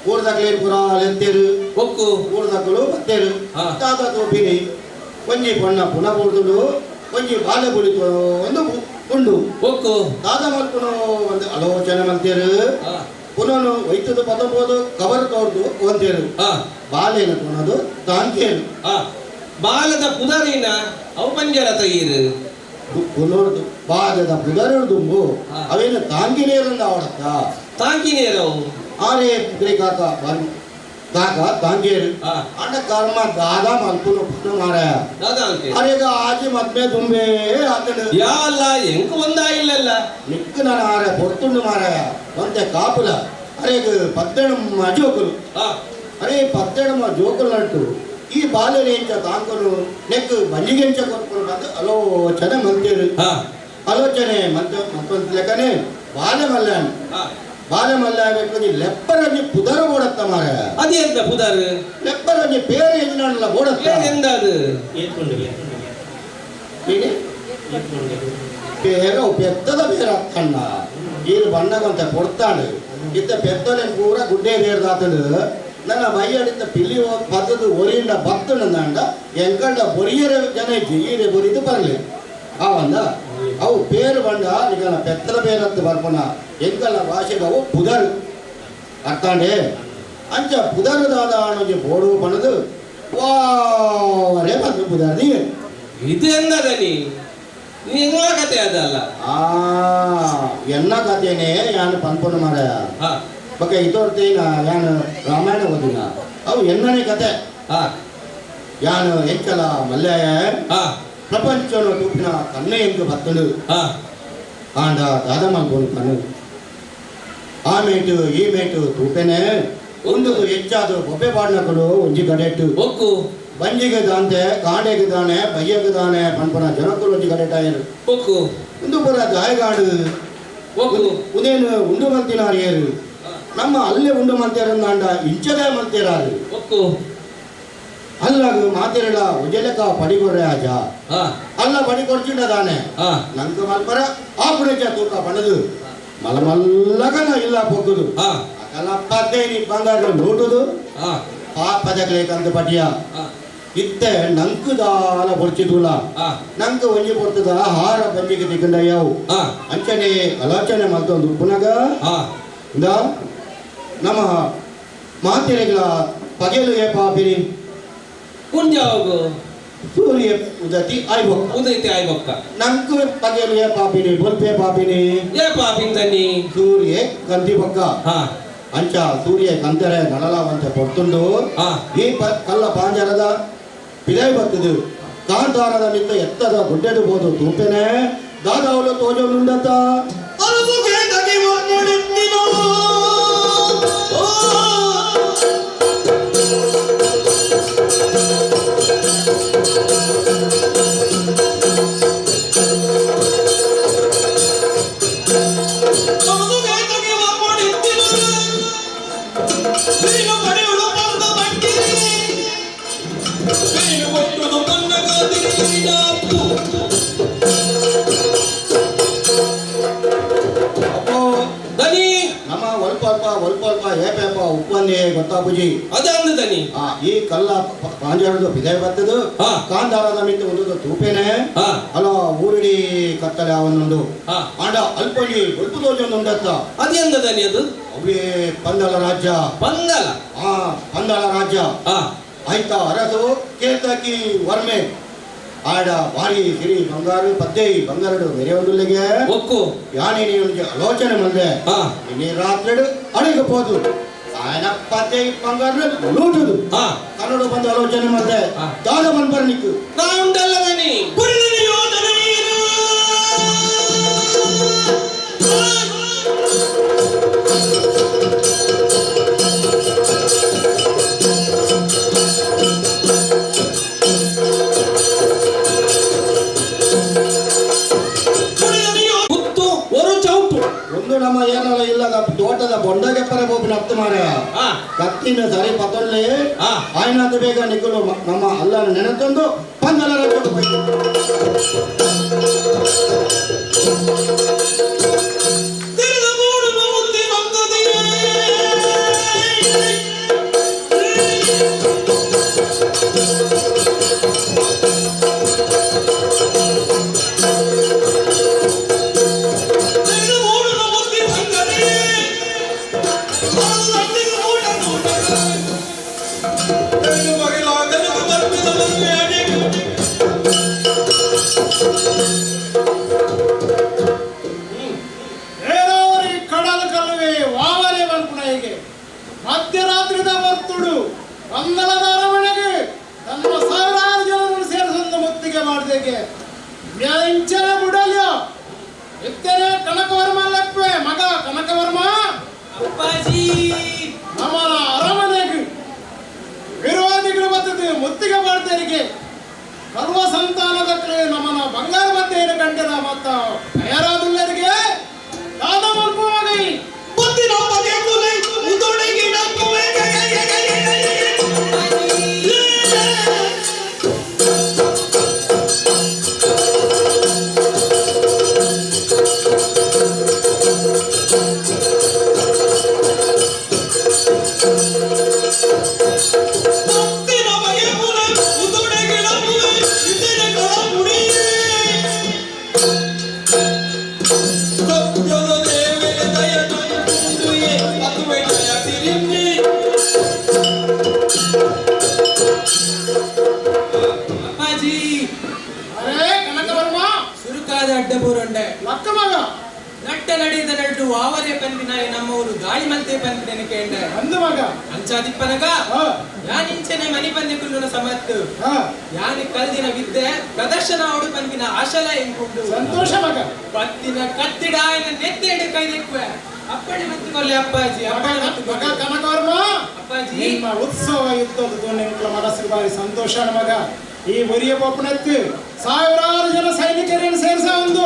ಊರ್ದಾಗ್ಲೇನು ಪುರಾಲ್ ಎತ್ತೇರು ಒಕ್ಕು ಊರ್ದಾಗಲು ಬತ್ತೇರು ತಾತ ತೋಪಿನಿ ಒಂಜಿ ಪೊಣ್ಣ ಪುನಃ ಬೂರ್ದುಂಡು ಒಂಜಿ ಬಾಲೆ ಬುಳಿತು ಒಂದು ಉಂಡು ಒಕ್ಕು ತಾತ ಮಲ್ಪುನು ಒಂದು ಆಲೋಚನೆ ಮಂತೇರು ಪುನಃ ಒಯ್ತದ ಪದಬೋದು ಕವರ್ ತೋರ್ದು ಒಂತೇರು ಬಾಲೆನ ಪುನದು ತಾಂಕೇರು ಬಾಲದ ಪುದರಿನ ಅವು ಪಂಜರ ತಗೀರು ಪುನರ್ದು ಬಾಲದ ಪುದರುದುಂಬು ಅವೇನು ತಾಂಕಿನೇರಂದ ಅವಡತ್ತ ತಾಂಕಿನೇರವು ಆರೇ ಪುದ್ರಿ ಕಾಕ ಕಾಕ ತಾಂಕೇರು ಅಣ್ಣ ಕರ್ಮ ದಾದ ಮಲ್ಪುನು ಪುನ ಮಾರಾಯ ದಾದಾ ಅಂತೆ ಅರೇಗ ಆಜಿ ಮದ್ಮೆ ದುಂಬೆ ಆತನು ಯಾ ಅಲ್ಲ ಎಂಕ ಒಂದಾಯಿಲ್ಲಲ್ಲ ನಿಕ್ಕು ನಾನು ಆರೆ ಪೊರ್ತುಂಡು ಮಾರಾಯ ಒಂತೆ ಕಾಪುಲ ಅರೇಗ ಪತ್ತೆಣು ಜೋಕುಲು ಅರೆ ಪತ್ತೆಣಮ ಜೋಕುಲು ನಟ್ಟು ಈ ಬಾಲ್ಯನೇಂಚ ತಾಂಕನು ನೆಕ್ಕು ಬಂಜಿಗೆಂಚ ಕೊಟ್ಕೊಂಡು ಬಂದು ಆಲೋಚನೆ ಮಂತೇರು ಆಲೋಚನೆ ಮತ್ತೊಂದು ಲೆಕ್ಕನೆ ಬಾಲ್ಯ ಮಲ್ಯಾನ್ ಬಾಲ್ಯ ಮಲ್ಯ ಬೇಕು ಲೆಪ್ಪರಂಜಿ ಪುದರ ಓಡತ್ತ ಮಾರ ಅದು ಎಂತ ಪುದರ್ ಲೆಪ್ಪರಂಜಿ ಬೇರೆ ಎಂಜಿನಲ್ಲ ಓಡತ್ತ ಎಂದ ಅದು ಬೇರೆ ಪೆತ್ತದ ಬೇರೆ ಅತ್ತಣ್ಣ ಈರು ಬಣ್ಣಗಂತ ಕೊಡ್ತಾನೆ ಇತ್ತ ಪೆತ್ತನೆ ಪೂರ ಗುಡ್ಡೆ ಬೇರ್ದಾತಡು ನನ್ನ ಮೈಯಡಿತ ಪಿಲಿ ಪದ್ದದು ಒರಿಯಿಂದ ಭಕ್ತನಂದ ಎಂಕಂಡ ಬೊರಿಯರ ಜನ ಈರೆ ಬೊರಿದು ಬರಲಿ ಅವಂದ ಅವು ಪೇರು ಬಂಡ ಈಗ ಪೆತ್ತಲ ಬೇರಂತ ಬರ್ಪಣ ಎಂಕಲ್ಲ ಭಾಷೆಗೆ ಅವು ಪುದರ್ ಅರ್ಥಾಂಡೆ ಅಂಚ ಪುದರದಾದ ಅನ್ನೋದು ಬೋಡು ಬಣ್ಣದು ವಾರೇ ಬಂದು ಪುದರ್ ನೀ ಇದು ಎಂದದನಿ ನೀ ಎಂಗಳ ಕತೆ ಅದಲ್ಲ ಎನ್ನ ಕಥೆನೇ ಯಾನು ಪನ್ಪೊಂಡು ಮಾರ ಬಗ್ಗೆ ಇದೋರ್ತೇನ ಯಾನು ರಾಮಾಯಣ ಓದಿನ ಅವು ಎನ್ನನೇ ಕತೆ ಯಾನು ಎಂಕಲ ಮಲ್ಯಾಯ ಪ್ರಪಂಚನ ತೂಪಿನ ಕನ್ನೆ ಎಂಕು ಬತ್ತಳು ಆಂಡ ದಾದ ಮಲ್ಕೊಂಡು ಕಣ್ಣು ಆ ಮೇಟು ಈ ಮೇಟು ತೂಪೆನೆ ಒಂದು ಹೆಚ್ಚಾದ ಬೊಬ್ಬೆ ಬಾಡ್ನಗಳು ಒಂಜಿ ಕಡೆಟ್ಟು ಒಕ್ಕು ಬಂಜಿಗೆ ದಾಂತೆ ಕಾಂಡೆಗೆ ದಾನೆ ಬಯ್ಯಗೆ ದಾನೆ ಪನ್ಪನ ಜನಕ್ಕೂ ಒಂಜಿ ಕಡೆಟಾಯರು ಒಕ್ಕು ಒಂದು ಪುರ ದಾಯಗಾಡು ಉದೇನು ಉಂಡು ಮಂತಿನಾರಿಯರು ನಮ್ಮ ಅಲ್ಲೇ ಉಂಡು ಮಂತೇರಂದಾಂಡ ಇಂಚದೇ ಮಂತೇರಾರು ಒಕ್ಕು ಅಲ್ಲಾಗ ಮಾತಿರಲ್ಲ ಉಜಲೆಕ ಪಡಿಕೊಡ್ರೆ ಆಜ ಅಲ್ಲ ಪಡಿಕೊಡ್ಚಿಂಡ ದಾನೆ ನಂಗೆ ಮಲ್ಪರ ಆ ಪುಣೆಚ ತೂಕ ಪಣದು ಮಲಮಲ್ಲಗನ ಇಲ್ಲ ಪೊಕ್ಕುದು ಅಕಲ ಪದ್ದೇನಿ ಬಂಗಾರ ನೋಟುದು ಆ ಪದಕ್ಲೇಕಂತ ಪಟಿಯ ಇತ್ತೆ ನಂಕು ದಾಲ ಹೊಡ್ಚಿದುಲ ನಂಗೆ ಒಂಜಿ ಕೊಡ್ತದ ಹಾರ ಬಂಜಿಗೆ ತಿಕ್ಕಂಡಯ್ಯವು ಅಂಚನೆ ಆಲೋಚನೆ ಮಲ್ತೊಂದು ಪುನಗ ನಮ್ಮ ಮಾತಿರೆಗಳ ಪಗೆಲು ಏ ಪಾಪಿರಿ ಕುಂಜಾವು ಸೂರ್ಯ ಉದತಿ ಆಯ್ಬೊಕ್ಕ ಉದೈತೆ ಆಯ್ಬೊಕ್ಕ ನಂಕು ಪಗೆಲು ಏ ಪಾಪಿನಿ ಬೊಲ್ಪೆ ಪಾಪಿನಿ ಏ ಪಾಪಿನ್ ತನ್ನಿ ಸೂರ್ಯ ಗಂತಿ ಬೊಕ್ಕ ಹಾ ಅಂಚ ಸೂರ್ಯ ಕಂತೆರೆ ನಡಲಾವಂತೆ ಪೊರ್ತುಂಡು ಹಾ ಈ ಕಲ್ಲ ಪಾಂಜರದ ಪಿಲೈ ಬತ್ತದು ಕಾಂತಾರದ ಮಿತ್ತ ಎತ್ತದ ಗುಡ್ಡೆದು ಬೋದು ತೂಪೆನೆ ದಾದಾವಲು ತೋಜೋನುಂಡತ ಒಲ್ಪ ಏಪೇಪ ಉಪ್ಪನ್ನೇ ಗೊತ್ತಾಪುಜಿ ಅದೇ ಅಂದ ದನಿ ಈ ಕಲ್ಲ ಪಾಂಜರದು ಪಿದೆ ಬತ್ತದು ಕಾಂತಾರದ ಮಿತ್ತು ಒಂದು ತೂಪೇನೆ ಅಲ ಊರಿಡಿ ಕತ್ತಲೆ ಅವನೊಂದು ಆಂಡ ಅಲ್ಪಣಿ ಒಲ್ಪು ತೋಜೊಂದುಂಡತ್ತ ಅದೇ ಅಂದ ದನಿ ಅದು ಅವೇ ಪಂದಳ ರಾಜ್ಯ ಪಂದಳ ಪಂದಳ ರಾಜ್ಯ ಆಯ್ತಾ ಅರಸು ಕೇತಕಿ ವರ್ಮೆ ಆಡ ಭಾರಿ ಸಿರಿ ಬಂಗಾರು ಪದ್ದೆ ಬಂಗಾರಡು ಮೆರೆಯೊಂದುಲ್ಲಿಗೆ ಒಕ್ಕು ಯಾನಿ ನಿಮಗೆ ಆಲೋಚನೆ ಮಂದೆ ಇನ್ನಿ ರಾತ್ರಿ ಅಡಿಗಬಹುದು ఆయన పదే బంగారు లూటుదు కన్నడ బంద ఆలోచన మధ్య దాద మన్పర్నికు నా ఉండల్లదని పురిని యోధన నీరు ಕುತ್ತು ಒಂದು ಚೌಟು ಒಂದು ನಮ್ಮ ಏನಲ್ಲ ಇಲ್ಲ ತೋಟದ ಬೊಂಡಗೆಪ್ಪರೆ ಹೋಗಿ ನಪ್ತು ಮಾರ ಕತ್ತಿನ ಸರಿ ಪತ್ತೊಳ್ಳಿ ಆಯ್ನಾದ ಬೇಗ ನಿಕ್ಕಲು ನಮ್ಮ ಅಲ್ಲನ ನೆನೆತಂದು ಪಂದಲ ಮಧ್ಯರಾತ್ರಿದ ವರ್ತುಡು ಪಂದಳದ ಅರಮನೆಗೆ ತನ್ನ ಸಾವಿರಾರು ಜನರನ್ನು ಸೇರಿಸೊಂದು ಮುತ್ತಿಗೆ ಮಾಡಿದೆಗೆ ಮ್ಯಾಂಚನ ಬಿಡಲ್ಯ ಎತ್ತನೆ ಕನಕವರ್ಮ ಲಕ್ವೆ ಮಗ ಕನಕವರ್ಮ ಅಪ್ಪಾಜಿ ನಮ್ಮನ ಅರಮನೆಗೆ ವಿರೋಧಿಗಳು ಬರ್ತದೆ ಮುತ್ತಿಗೆ ಮಾಡ್ತೇರಿಗೆ ಸರ್ವ ಸಂತಾನದಕ್ಕೆ ನಮ್ಮನ ಬಂಗಾರ ಮಧ್ಯೆಯನ್ನು ಕಂಡಿದ ಮತ್ತ ತಯಾರಾದುಲ್ಲರಿಗೆ ದಾದ ಮಲ್ಪು ಮಗೈ ಬುದ್ಧಿನ ಬಗೆ ಕುಲೆ ಉದೊಡೆಗೆ ನಕ್ಕುವೆ ಲಕ್ಕ ಮಗ ನಟ್ಟ ನಡೆಯದ ನಟ್ಟು ಆವರೆ ಪಂಪಿನ ನಮ್ಮವರು ಗಾಳಿ ಮಲ್ತೆ ಪಂಪಿನ ಕೇಂಡ ಅಂದು ಮಗ ಅಂಚಾದಿಪ್ಪನಗ ಯಾನಿಂಚನೆ ಮನಿ ಪಂದೆ ಕುಲ್ಲುನ ಸಮತ್ತು ಯಾನಿ ಕಲ್ದಿನ ವಿದ್ಯೆ ಪ್ರದರ್ಶನ ಆಡು ಪಂಪಿನ ಆಶಲ ಎಂಕುಂಡು ಸಂತೋಷ ಮಗ ಪತ್ತಿನ ಕತ್ತಿಡಾಯನ ನೆತ್ತೆಡೆ ಕೈದೆಕ್ವೆ ಅಪ್ಪಣೆ ಮತ್ತು ಕೊಲ್ಲೆ ಅಪ್ಪಾಜಿ ಅಪ್ಪಣೆ ಮತ್ತು ಮಗ ಕನಕವರ್ಮ ಅಪ್ಪಾಜಿ ನಿಮ್ಮ ಉತ್ಸವ ಇದ್ದದ್ದು ನಿನ್ನ ಮನಸ್ಸಿಗೆ ಬಾರಿ ಸಂತೋಷ ಮಗ ಈ ಒರಿಯ ಪಪ್ಪನತ್ತು ಸಾವಿರಾರು ಜನ ಸೈನಿಕರನ್ನು ಸೇರಿಸ ಒಂದು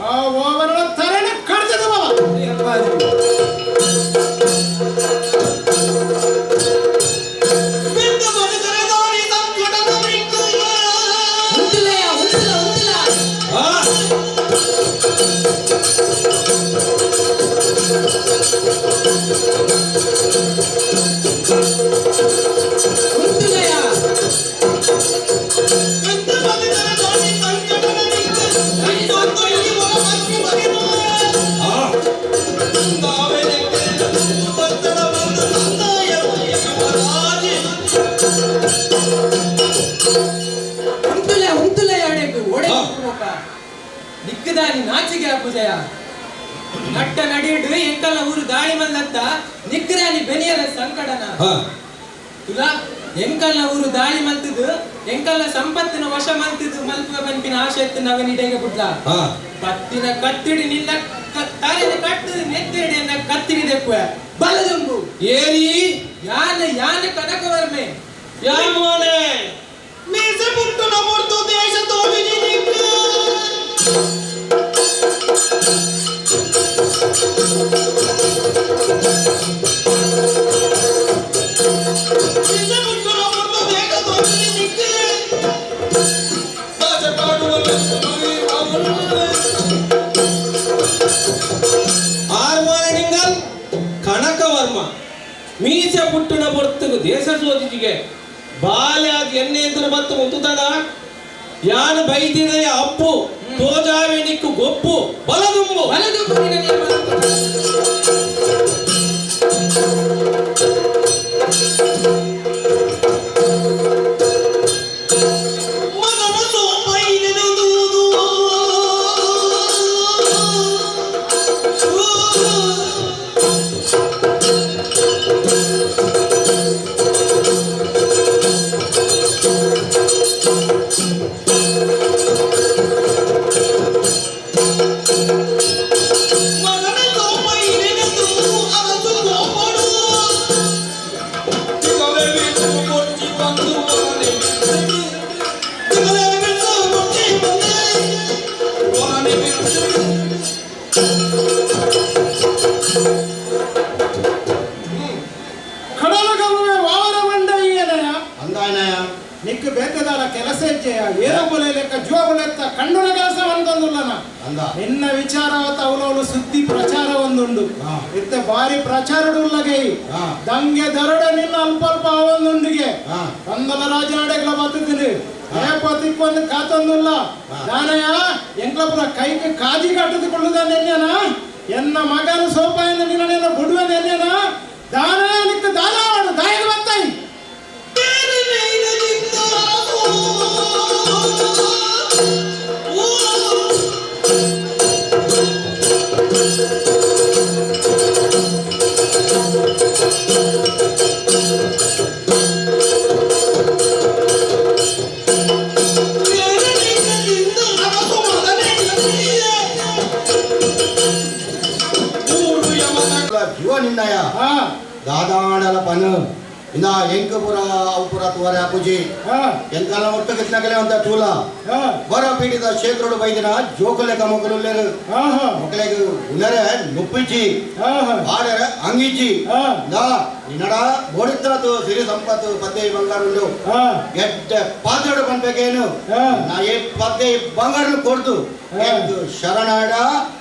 ಆ ಓವರಣ ತರನೆ ಕಡ್ತದ ಅಪ್ಪಾಜಿ Ah! ನಿಕ್ಕದಾನಿ ನಾಚಿಗೆ ಪೂಜೆಯ ನಟ್ಟ ನಡಿಡು ಎಂಕಲ್ಲ ಊರು ದಾಳಿ ಮಂದತ್ತ ನಿಕ್ಕದಾನಿ ಬೆನಿಯರ ಸಂಕಟನ ಇಲ್ಲ ಎಂಕಲ್ಲ ಊರು ದಾಳಿ ಮಲ್ತಿದ್ದು ಎಂಕಲ್ಲ ಸಂಪತ್ತಿನ ವಶ ಮಲ್ತಿದ್ದು ಮಲ್ಪುವ ಬನ್ಪಿನ ಆಶೆ ಎತ್ತು ನಾವೇನಿಡೆಗೆ ಬಿಡ್ಲ ಕತ್ತಿನ ಕತ್ತಿಡಿ ನಿನ್ನ ತಲೆನ ಕಟ್ಟು ನೆತ್ತಿಡಿಯನ್ನ ಕತ್ತಿಡಿದೆಪ್ಪು ಬಲದುಂಬು ಏರಿ ಯಾನ ಕನಕವರ್ಮೆ ಯಾಮೋನೆ ಮೀಸೆ ಪುಟ್ಟು ನಮ್ಮರ್ದು ದೇಶ ತೋರಿನಿ ನಿಕ್ಕು ಕನಕವರ್ಮ ಮೀಸೆ ಪುಟ್ಟಿನ ಬರ್ತಗ ದೇಶ ಸೋದಿಜಿಗೆ ಬಾಲ್ಯ ಎಣ್ಣೆ ಎದುರು ಬತ್ತು ಮುತ್ತುತನ ಯಾನು ಬೈದಿನೆಯ ಅಪ್ಪು ತೋಜಾವೆ ನಿಕ್ಕು ಗೊಪ್ಪು ಬಲದುಂಬು ನಿಕ್ಕು ಬೇಕದಾರ ಕೆಲಸ ಏರಬೊಲೆ ಲೆಕ್ಕ ಜೋಬುಲೆತ್ತ ಕಂಡುನ ಕೆಲಸ ಒಂದೊಂದುಲ್ಲನ ನಿನ್ನ ವಿಚಾರವತ್ತ ಅವಲವಳು ಸುದ್ದಿ ಪ್ರಚಾರ ಒಂದುಂಡು ಇತ್ತ ಬಾರಿ ಪ್ರಚಾರಡುಲ್ಲಗೆ ದಂಗೆ ದರಡ ನಿನ್ನ ಅಲ್ಪ ಅಲ್ಪ ಅವೊಂದುಂಡಿಗೆ ಕಂದಲ ರಾಜನಾಡೆಗಳ ಬತ್ತಿದ್ದೀನಿ ಏಪತಿಕ್ಕೊಂದು ಕಾತೊಂದುಲ್ಲ ದಾನಯ ಎಂಕ್ಲಪುರ ಕೈಗೆ ಕಾಜಿ ಕಟ್ಟಿದುಕೊಳ್ಳುದ ನೆನ್ಯನ ಎನ್ನ ಮಗನ ಸೋಪಾಯಿಂದ ನಿನ್ನ ಬಿಡುವ ನೆನ್ಯನ ದಾನಯ ನಿಕ್ಕ ದಾನ ಮಾಡು ದಾಯದ ಬತ್ತೈ ಜೀವ ನಿನ್ನಯ ದಾದಾಡಲ ಪನ ಇಂದ ಎಂಕಪುರ ಅವಪುರ ತುವರ ಪೂಜೆ ಎಂಕಲ ಒಟ್ಟು ಕಿತ್ನಕಲೆ ಅಂತ ಟೂಲ ಬರ ಪೀಡಿತ ಕ್ಷೇತ್ರಡು ಬೈದಿನ ಜೋಕಲೆ ಕಮಕಲುಲ್ಲೆರು ಮಕ್ಕಳಿಗೆ ಉನರೆ ನುಪ್ಪಿಚ್ಚಿ ಆಡರೆ ಅಂಗಿಚ್ಚಿ ದಾ ನಿನ್ನಡ ಬೋಡಿತ್ತರತು ಸಿರಿ ಸಂಪತ್ತು ಪದ್ದೆ ಬಂಗಾರುಂಡು ಎಡ್ಡ ಪಾತ್ರೆಡು ಬಂದ್ಬೇಕೇನು ನಾ ಏ ಪದ್ದೆ ಬಂಗಾರನು ಕೊಡ್ತು ಶರಣಾಡ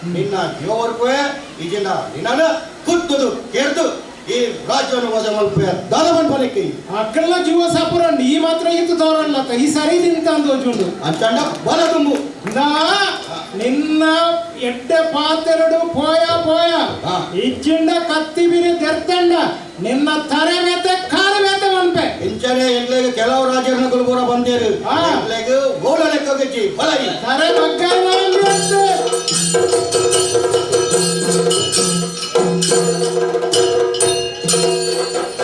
ನಿನ್ನ ಜೋವರ್ಕುವೆ ಈಜಿನ ನಿನ್ನ ಕುತ್ತುದು ಕೇಳ್ದು ಈ ರಾಜ್ಯವನ್ನು ವಜ ಮಲ್ಪ ದಾನವನ್ ಬಲಕ್ಕೆ ಅಕ್ಕಲ್ಲ ಜೀವ ಸಾಪುರ ನೀ ಮಾತ್ರ ಇತ್ತು ತೋರಲ್ಲ ಈ ಸರಿ ನಿಂತ ಅಂದೋಜುಂಡು ಅಂಚಂಡ ಬಲ ತುಂಬು ನಿನ್ನ ಎಡ್ಡೆ ಪಾತೆರಡು ಪೋಯ ಪೋಯ ಇಜ್ಜಿಂಡ ಕತ್ತಿ ಬಿರಿ ತೆರ್ತಂಡ ನಿನ್ನ ತರೆ ಬೇತೆ ಕಾಲು ಬೇತೆ ಮನ್ಪೆ ಇಂಚನೆ ಎಂಟ್ಲೆಗೆ ಕೆಲವು ರಾಜ್ಯರನ್ನ ಕುಲಪುರ ಬಂದೇರು ಎಂಟ್ಲೆಗೆ ಗೋಳ ಲೆಕ್ಕಗೆಚ್ಚಿ ಬಲ ತರೆ ಮಗ್ಗ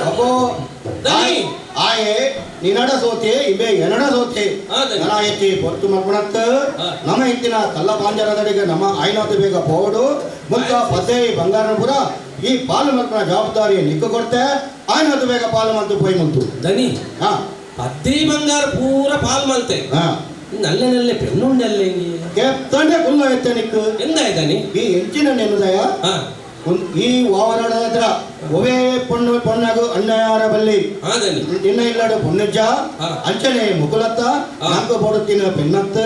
ಅಪ್ಪೋ ಆಯೆ ನಿನ್ನಡ ಸೋತೆ ಇಬೆ ಎನಡ ಸೋತೆ ನನ ಎತ್ತಿ ಪೊತ್ತು ಮಲ್ಪಣತ್ತ ನಮ್ಮ ಇತ್ತಿನ ಕಲ್ಲ ಪಾಂಜರದಡಿಗೆ ನಮ್ಮ ಆಯ್ನಾತು ಬೇಗ ಪೋಡು ಮುಕ್ಕ ಪದ್ದೆ ಬಂಗಾರಪುರ ಈ ಪಾಲು ಮಲ್ಪನ ಜವಾಬ್ದಾರಿ ನಿಕ್ಕು ಕೊಡ್ತೆ ಆಯ್ನಾತು ಬೇಗ ಪಾಲು ಮಲ್ತು ಪೊಯ್ ಮುಂತು ದನಿ ಪದ್ದೆ ಬಂಗಾರ ಪೂರ ಪಾಲು ಮಲ್ತೆ ನಲ್ಲೆ ನಲ್ಲೆ ಪೆನ್ನುಂಡಲ್ಲೆ ತಂಡೆ ಕುಲ್ಲ ಎತ್ತೆ ನಿಕ್ಕು ಎಂದಾಯ್ತಾನಿ ಈ ಹೆಂಚಿನ ನೆನದಯ ಈ ವಾವರಡ ಹತ್ರ ಒವೇ ಪೊಣ್ಣಾಗು ಅಣ್ಣಯಾರ ಬಲ್ಲಿ ನಿನ್ನ ಇಲ್ಲಡು ಪೊನ್ನಜ್ಜ ಅಂಚನೆ ಮುಕುಲತ್ತ ನಂಕು ಬೋಡುತ್ತೀನಿ ಪೆನ್ನತ್ತು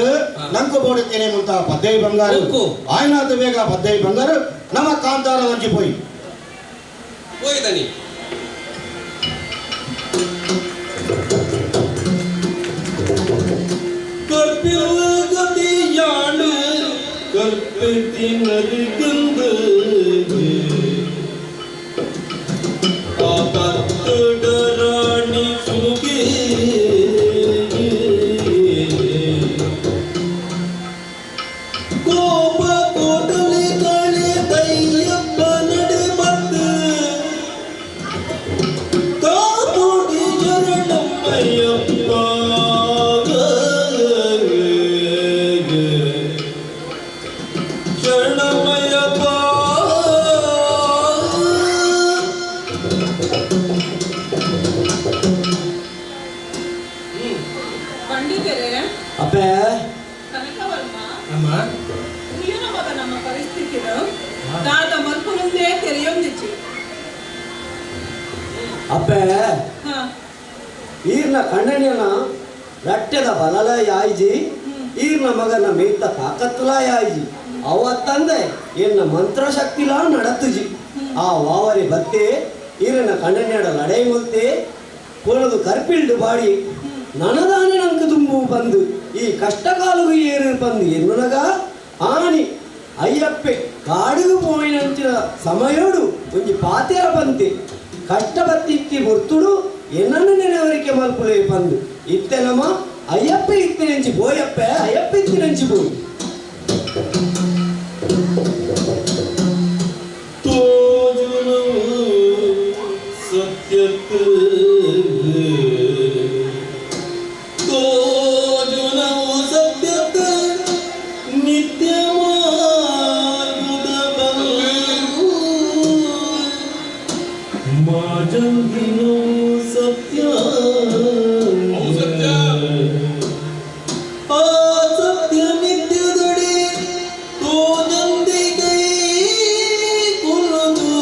ನಂಕು ಬೋಡುತ್ತೀನಿ ಮುಂತ ಪದ್ದೈ ಬಂಗಾರು ಆಯ್ನಾದು ಬೇಗ ಪದ್ದೈ ಬಂಗಾರು ನಮ್ಮ ಕಾಂತಾರ ವಂಚಿ ಪೋಯಿ ಹೋಯ್ತಾನಿ ಗತಿಯಾಳು ಕರ್ಪಿತಿನರಿಗಂದು ರಾಣಿ ಸುಗೆ ಕೋ ಶರಣಮಯ್ಯಪ್ಪ. ಪಂಡಿತರೇ, ಅಪ್ಪೆ ಕನಕವರ್ಮ, ಅಮ್ಮ ಉಯ್ಯನ ಮಗ ನಮ್ಮ ಪರಿಸ್ಥಿತಿನ ದಾದ ಮಲ್ಪುನಂದೇ ತೆರೆಯೊಂದಿಚ್ಚಿ. ಅಪ್ಪೆ ಹಾ ಈರ್ನ ಕಣ್ಣನಿಯನ ರಟ್ಟೆದ ಬಲಲ ಯಾಯಿಜಿ ಈರ್ನ ಮಗನ ಮೇತ ತಾಕತ್ತುಲ ಯಾಯಿಜಿ ಅವತ್ತಂದೆ ಎನ್ನ ಮಂತ್ರ ಶಕ್ತಿಲ ನಡತ್ತುಜಿ ಆ ವಾವರಿ ಬತ್ತೆ ಈರನ ಕಣ್ಣನಿಯಡ ಲಡೈ ಮುಲ್ತೆ ಕೊಳದು ಕರ್ಪಿಲ್ಡು ಬಾಡಿ ನನದಾನೆ ನಂಗೆ ತುಂಬು ಬಂದು ಈ ಕಷ್ಟಕಾಲವು ಏರು ಬಂದು ಎನ್ನುನಗ ಆನಿ ಅಯ್ಯಪ್ಪೆ ಕಾಡಿಗೂ ಪೋಯಿನಂಚಿನ ಸಮಯೋಡು ಒಂಜಿ ಪಾತೆರ ಬಂತೆ ಕಷ್ಟ ಬತ್ತಿಕ್ಕಿ ಬೊರ್ತುಡು ಎನ್ನನ್ನು ನೆನವರಿಕೆ ಮಲ್ಪುಲೆ ಬಂದು ಇತ್ತೆ ನಮ್ಮ ಅಯ್ಯಪ್ಪ ಇತ್ತಿನೆಂಚಿ ಬೋಯಪ್ಪ ಅಯ್ಯಪ್ಪ ಇತ್ತಿನೆಂಚಿ ಬೋಯ್ ಸತ್ಯಕ್ಕೆ ತೋಜುನವು ಸತ್ಯಕ್ಕೆ ನಿತ್ಯವಾಯುಧ ಬಂದು ಮಾಜಂಗಿನೋ ಸತ್ಯ ಆ ಸತ್ಯ ನಿತ್ಯದೊಡೆ ತೋಜಂದಿಗೈ ಕುಲದು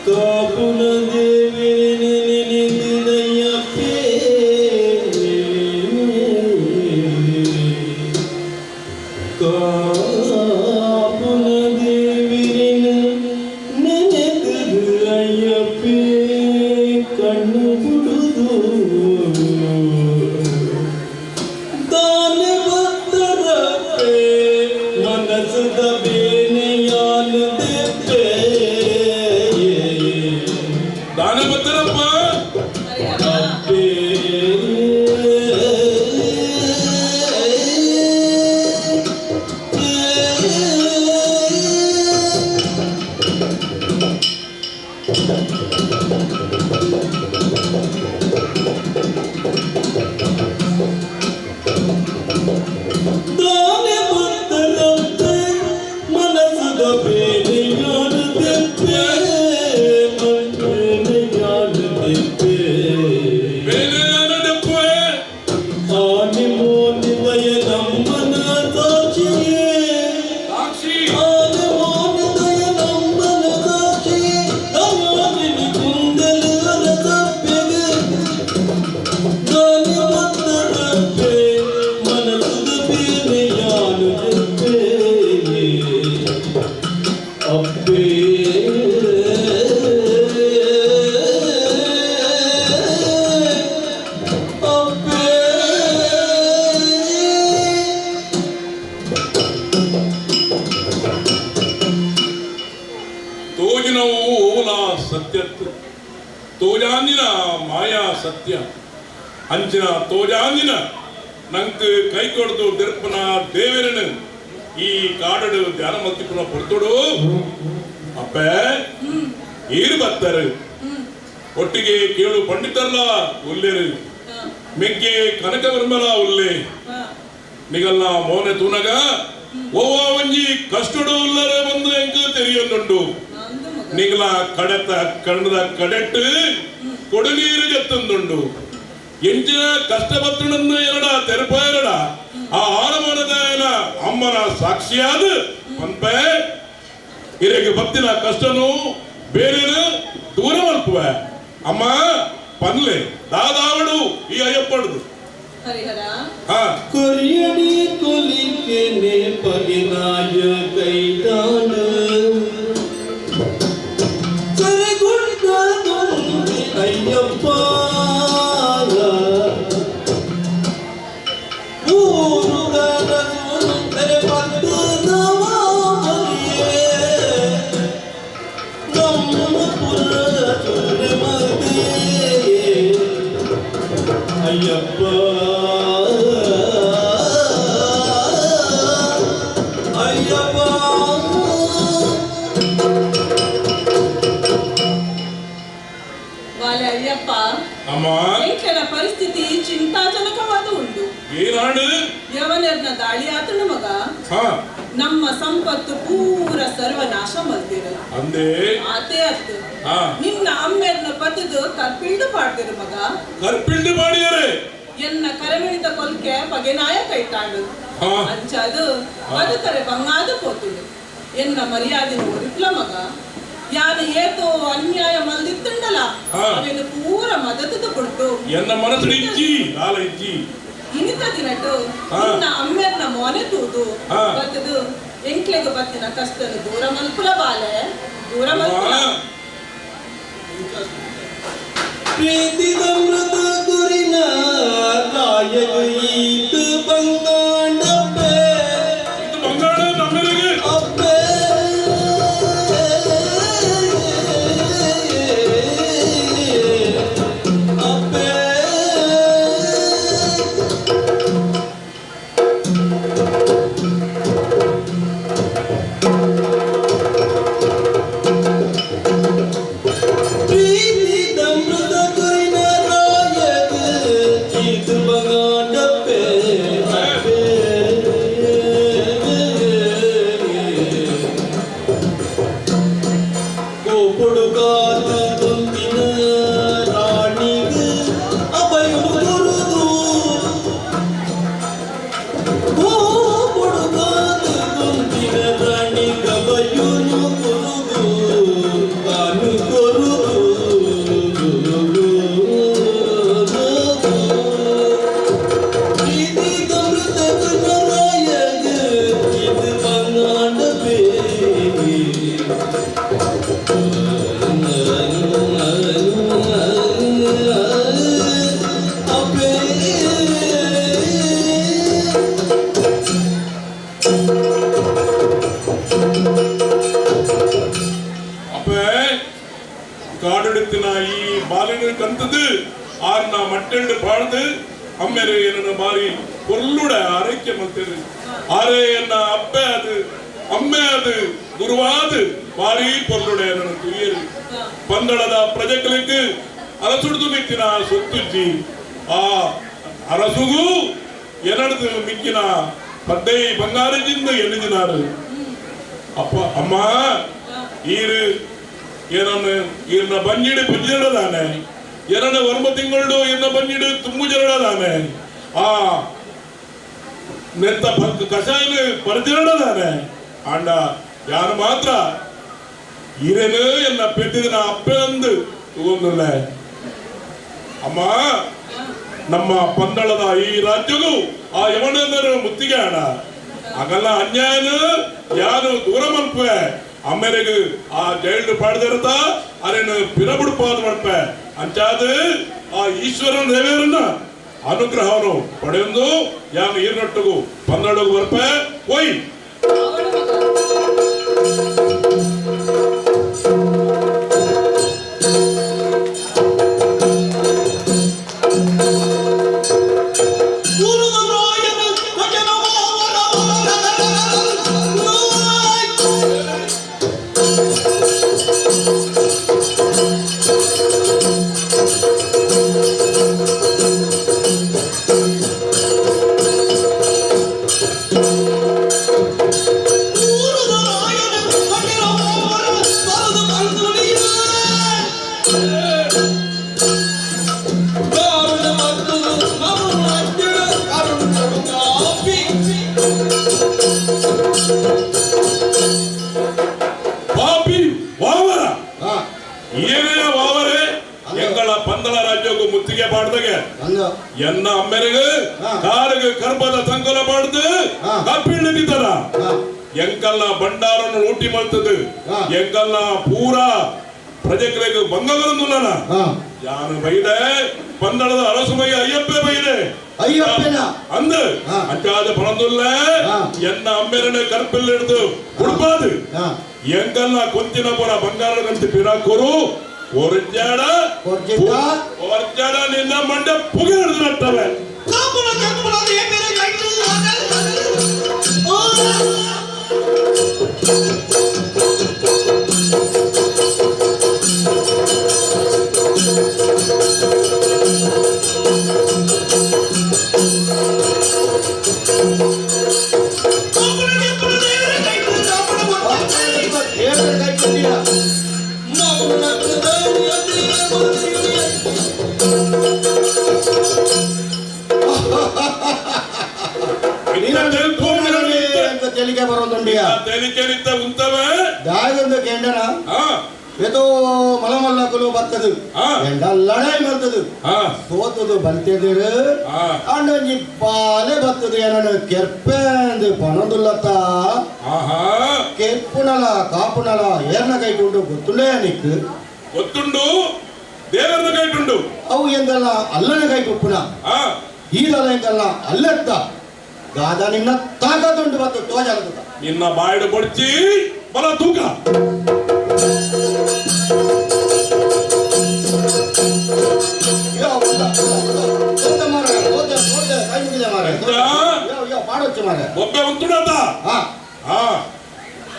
ಕಾಪುನ ದೇವಿನ ನೆನೆದಿದಯ್ಯಪ್ಪೇ ಕಾಪುನ ದೇವಿನ ನೆನೆದಿದಯ್ಯಪ್ಪೇ ಕಣ್ಣು ಬಿಡುದು ತಾನೆ ಭಕ್ತರಪ್ಪೇ ಮನಸ್ಸದ ಬೇನೆಯಾನು ದೇಪ್ಪೇ ದಾನ ಭಕ್ತರಪ್ಪ ಅಪ್ಪೇ ದಾನೆ ಭಕ್ತರಪ್ಪೇ ಮನಸ್ಸದ ಬೇನೆಯಾನು ದೇಪ್ಪೇ ಬೇನೆಯಾನು ದೇಪ್ಪೇ ಬೇನೆಯಾನು ದೇಪ್ಪೇ ಆನಿ ಮೋನಿದಯ ನಮ್ಮನ ಸಾಕ್ಷಿಯೇ ಸಾಕ್ಷಿ ಆನಿ ಮೋನಿದಯ ನಮ್ಮನ ಸಾಕ್ಷಿಯೇ ನಮ್ಮನಿ ಕುಂದಲರ ತಪ್ಪೆಗೆ ದಾನೆ ಭಕ್ತರಪ್ಪೇ ಮನಸ್ಸದ ಬೇನೆಯಾನು ದೇಪ್ಪೇ ಅಪ್ಪೇ ಅಪ್ಪೇ ತೋಜಿನವು ಓಲ ಸತ್ಯತ್ತು ತೋಜಾಂದಿನ ಮಾಯಾ ಸತ್ಯ ಅಂಚಿನ ತೋಜಾಂದಿನ ನಂಗೆ ಕೈ ಕೊಡ್ದು ದಿರ್ಪನ ದೇವರನು ಈ ಕಾಡಡು ಧ್ಯಾನ ಮತ್ತಿಪುನ ಪಡ್ತೋಡು ಅಪ್ಪ ಏರು ಬರ್ತಾರೆ ಒಟ್ಟಿಗೆ ಕೇಳು ಪಂಡಿತರ್ಲ ಉಲ್ಲೇರು ಮೆಗ್ಗೆ ಕನಕವರ್ಮಲ ಉಲ್ಲೆ ನಿಗಲ್ಲ ಮೋನೆ ತೂನಗ ಓವ ಒಂಜಿ ಕಷ್ಟಡು ಉಲ್ಲರೆ ಬಂದು ಎಂಕ ತೆರಿಯೊಂದುಂಡು ನಿಗಲ ಕಡೆತ ಕಣ್ಣದ ಕಡೆಟ್ಟು ಕೊಡನೀರು ಜತ್ತೊಂದುಂಡು ಎಂಚಿನ ಕಷ್ಟಪತ್ತುನನ್ನು ಎರಡ ತೆರಪ ಎರಡ ಆ ಆರಮನದಾಯನ ಅಮ್ಮನ ಸಾಕ್ಷಿಯಾದ ಪಂಪೆ ಇರೆಗೆ ಬತ್ತಿನ ಕಷ್ಟನು ಬೇರೆನು ದೂರ ಮಲ್ಪುವ ಅಮ್ಮ ಪನ್ಲೆ ದಾದಾವಡು ಈ ಅಯ್ಯಪ್ಪಡ್ದು ಹರಿಹರ ಕೊರಿಯಡಿ ಕೊಲಿಕೆನೆ ಪಗಿನಾಯ ಕೈದಾನ ಸರಿಗುಂಡ ಅಯ್ಯಪ್ಪ ಅಯ್ಯಪ್ಪ ಅಯ್ಯಪ್ಪ ವಾಲೆ ಅಯ್ಯಪ್ಪ ಅಮ್ಮ ಎಂಕನ ಪರಿಸ್ಥಿತಿ ಚಿಂತಾಜನಕವಾದ ಉಂಟು ಏನಾಡು ಯವನರ್ನ ದಾಳಿ ಆತನು ಮಗ ನಮ್ಮ ಸಂಪತ್ತು ಪೂರ ಸರ್ವನಾಶ ಮಲ್ತಿರು ಅಂದೇ ಆತೆ ಅತ್ತು ನಿನ್ನ ಅಮ್ಮೆರ್ನ ಪತ್ತದು ಕರ್ಪಿಳ್ದು ಪಾಡ್ತಿರು ಮಗ ಕರ್ಪಿಳ್ದು ಪಾಡಿಯರೆ ಎನ್ನ ಕರಮಿಳಿತ ಕೊಲ್ಕೆ ಬಗೆನಾಯ ಕೈತಾಂಡು ಅಂಚಾದು ಬದುಕರೆ ಬಂಗಾದ ಪೋತುಡು ಎನ್ನ ಮರ್ಯಾದಿನ ಒರಿಪ್ಲ ಮಗ ಯಾನು ಏತೋ ಅನ್ಯಾಯ ಮಲ್ದಿತ್ತಂಡಲ ಅವೇನು ಪೂರ ಮದತದ ಕೊಡ್ತು ಎನ್ನ ಮನಸ್ಸು ಇಜ್ಜಿ ನಾಲ ಇಜ್ಜಿ ಇನಿತ ದಿನಟ್ಟು ನಿನ್ನ ಅಮ್ಮೆರ್ನ ಮೊನೆ ತೂದು ಬತ್ತದು ಎಂಕ್ಲೆಗ ಬತ್ತಿನ ಕಷ್ಟನು ದೂರ ಮಲ್ಪುಲ ಬಾಲೆ ದೂರ ಮಲ್ಪುಲ ಪ್ರೀತಿದ ಮೃತ ಗುರಿನ ಕಾಯಗ ಈತು ಬಂಗಾಂಡಪ್ಪೆ ಇದು ಬಂಗಾಳ ನಮ್ಮೆರಿಗೆ ಅಪ್ಪೆ ಅಪ್ಪೆ ಕಾಡೆಡುತ್ತಿನ ಈ ಬಾಲಿನ ಕಂತದ್ದು ಆರ್ನ ಮಟ್ಟೆಂಡು ಪಾಡ್ದು ಅಮ್ಮೆರೆ ಎನ್ನ ಬಾರಿ ಕೊಲ್ಲುಡ ಆರೈಕೆ ಮಲ್ತೇನೆ ಆರೆ ಎನ್ನ ಅಪ್ಪೆ ಅದು ಅಮ್ಮೆ ಅದು ಗುರುವಾದ ಬಾರಿ ಕೊಲ್ಲುಡ ನನ್ನ ತುಯ್ಯರು ಪಂದಳದ ಪ್ರಜೆಗಳಿಗೆ ಅರಸುಡ್ದು ಮಿಕ್ಕಿನ ಸೊತ್ತುಜ್ಜಿ ಆ ಅರಸುಗೂ ಎನಡ್ದು ಮಿಕ್ಕಿನ ಪದ್ದೆ ಬಂಗಾರದಿಂದ ಎನ್ನಿದಿನಾರು ಅಪ್ಪ ಅಮ್ಮ ಈರು ಏನನ್ನು ಈರ್ನ ಬಂಜಿಡು ಪಂಜಿಡದಾನೆ ಎರಡ ವರ್ಮ ತಿಂಗಳು ಎನ್ನ ಬಂಜಿಡು ತುಂಬು ಜರಡದಾನೆ ಆ ನೆತ್ತ ಕಷಾಯನ ಪರಿಜರಡದಾನೆ ಆಂಡ ಯಾರು ಮಾತ್ರ ಈರೇನು ಎನ್ನ ಪೆಟ್ಟಿದಿನ ಅಪ್ಪೆ ಅಂದು ತಗೊಂಡಲ್ಲ ಅಮ್ಮ ನಮ್ಮ ಪಂದಳದ ಈ ರಾಜ್ಯಗೂ ಆ ಯವನಂದರು ಮುತ್ತಿಗೆ ಆಡ ಆಗಲ್ಲ ಅನ್ಯಾಯನ ಯಾರು ದೂರ ಮಲ್ಪೆ ಅಮ್ಮೆರೆಗೆ ಆ ಜೈಲು ಪಾಡ್ದಿರತ ಅರೇನು ಪಿರಬುಡ್ಪಾದ ಮಾಡ್ಪೆ ಅಂಚಾದ ಆ ಈಶ್ವರನ ದೇವೇರನ್ನ ಅನುಗ್ರಹವನ್ನು ಪಡೆಯೊಂದು ಯಾನು ಈರ್ನೊಟ್ಟಿಗೂ ಪಂದಳಗೂ ಬರ್ಪೆ ಹೋಯ್ ಮುತ್ತಿಗೆ ಪಾಡ್ದಾಗೆ ಎನ್ನ ಅಮ್ಮೆರೆಗೆ ಕಾರಿಗೆ ಕರ್ಬದ ಸಂಕಲ ಪಾಡ್ದು ಕಪ್ಪಿಳ್ಳು ಬಿದ್ದರ ಎಂಕಲ್ನ ಭಂಡಾರನ್ನು ಊಟಿ ಮಾಡ್ತದೆ ಎಂಕಲ್ನ ಪೂರಾ ಪ್ರಜೆಗಳಿಗೆ ಭಂಗಗಳನ್ನು ಯಾನು ಬೈದೆ ಪಂದಳದ ಅರಸು ಬೈ ಅಯ್ಯಪ್ಪೆ ಬೈದೆ ಅಂದ ಅಂಚಾದ ಪಣದುಲ್ಲ ಎನ್ನ ಅಮ್ಮೆರನೆ ಕರ್ಪಿಲ್ಲಿಡ್ದು ಹುಡ್ಪಾದು ಎಂಕಲ್ನ ಕೊಂಚಿನ ಪುರ ಬಂಗಾರದಂತೆ ಪಿರಾಕೋರು ಒರ್ಜಾಡ ನಿನ್ನ ಮಂಡ ಪುಗೆ ಹಿಡಿದು ನಟ್ಟವೆ Come on, ಉಂಡಿಯಾ ತೆಲಿಕೆ ನಿಂತ ಉಂತವೆ ದಾಯಗೊಂದು ಕೆಂಡನ ಏತೋ ಮಲಮಲ್ಲಕಲು ಬರ್ತದು ಎಂಡ ಲಡಾಯಿ ಮಾಡ್ತದು ಸೋತದು ಬಂತಿದ್ರು ಅಂಡೊಂಜಿ ಪಾಲೆ ಬರ್ತದು ಏನನ್ನು ಕೆರ್ಪೆಂದು ಪಣದುಲ್ಲತ್ತ ಕೆಪ್ಪುನಲ ಕಾಪುನಲ ಏರ್ನ ಕೈಕೊಂಡು ಗೊತ್ತುಂಡೇ ನಿಕ್ಕು ಗೊತ್ತುಂಡು ದೇವರನ ಕೈಟುಂಡು ಅವು ಎಂದಲ್ಲ ಅಲ್ಲನ ಕೈ ಕುಪ್ಪುನ ಈದಲ್ಲ ಎಂದಲ್ಲ ಅಲ್ಲೆತ್ತ ಗಾದ ನಿನ್ನ ತಾಕತ್ತುಂಟು ಮತ್ತು ತೋಜಾಗದ ನಿನ್ನ ಬಾಯಿಡು ಕೊಡ್ಚಿ ಬಲ ತೂಕ ಒಬ್ಬೆ ಉಂಟುಡತ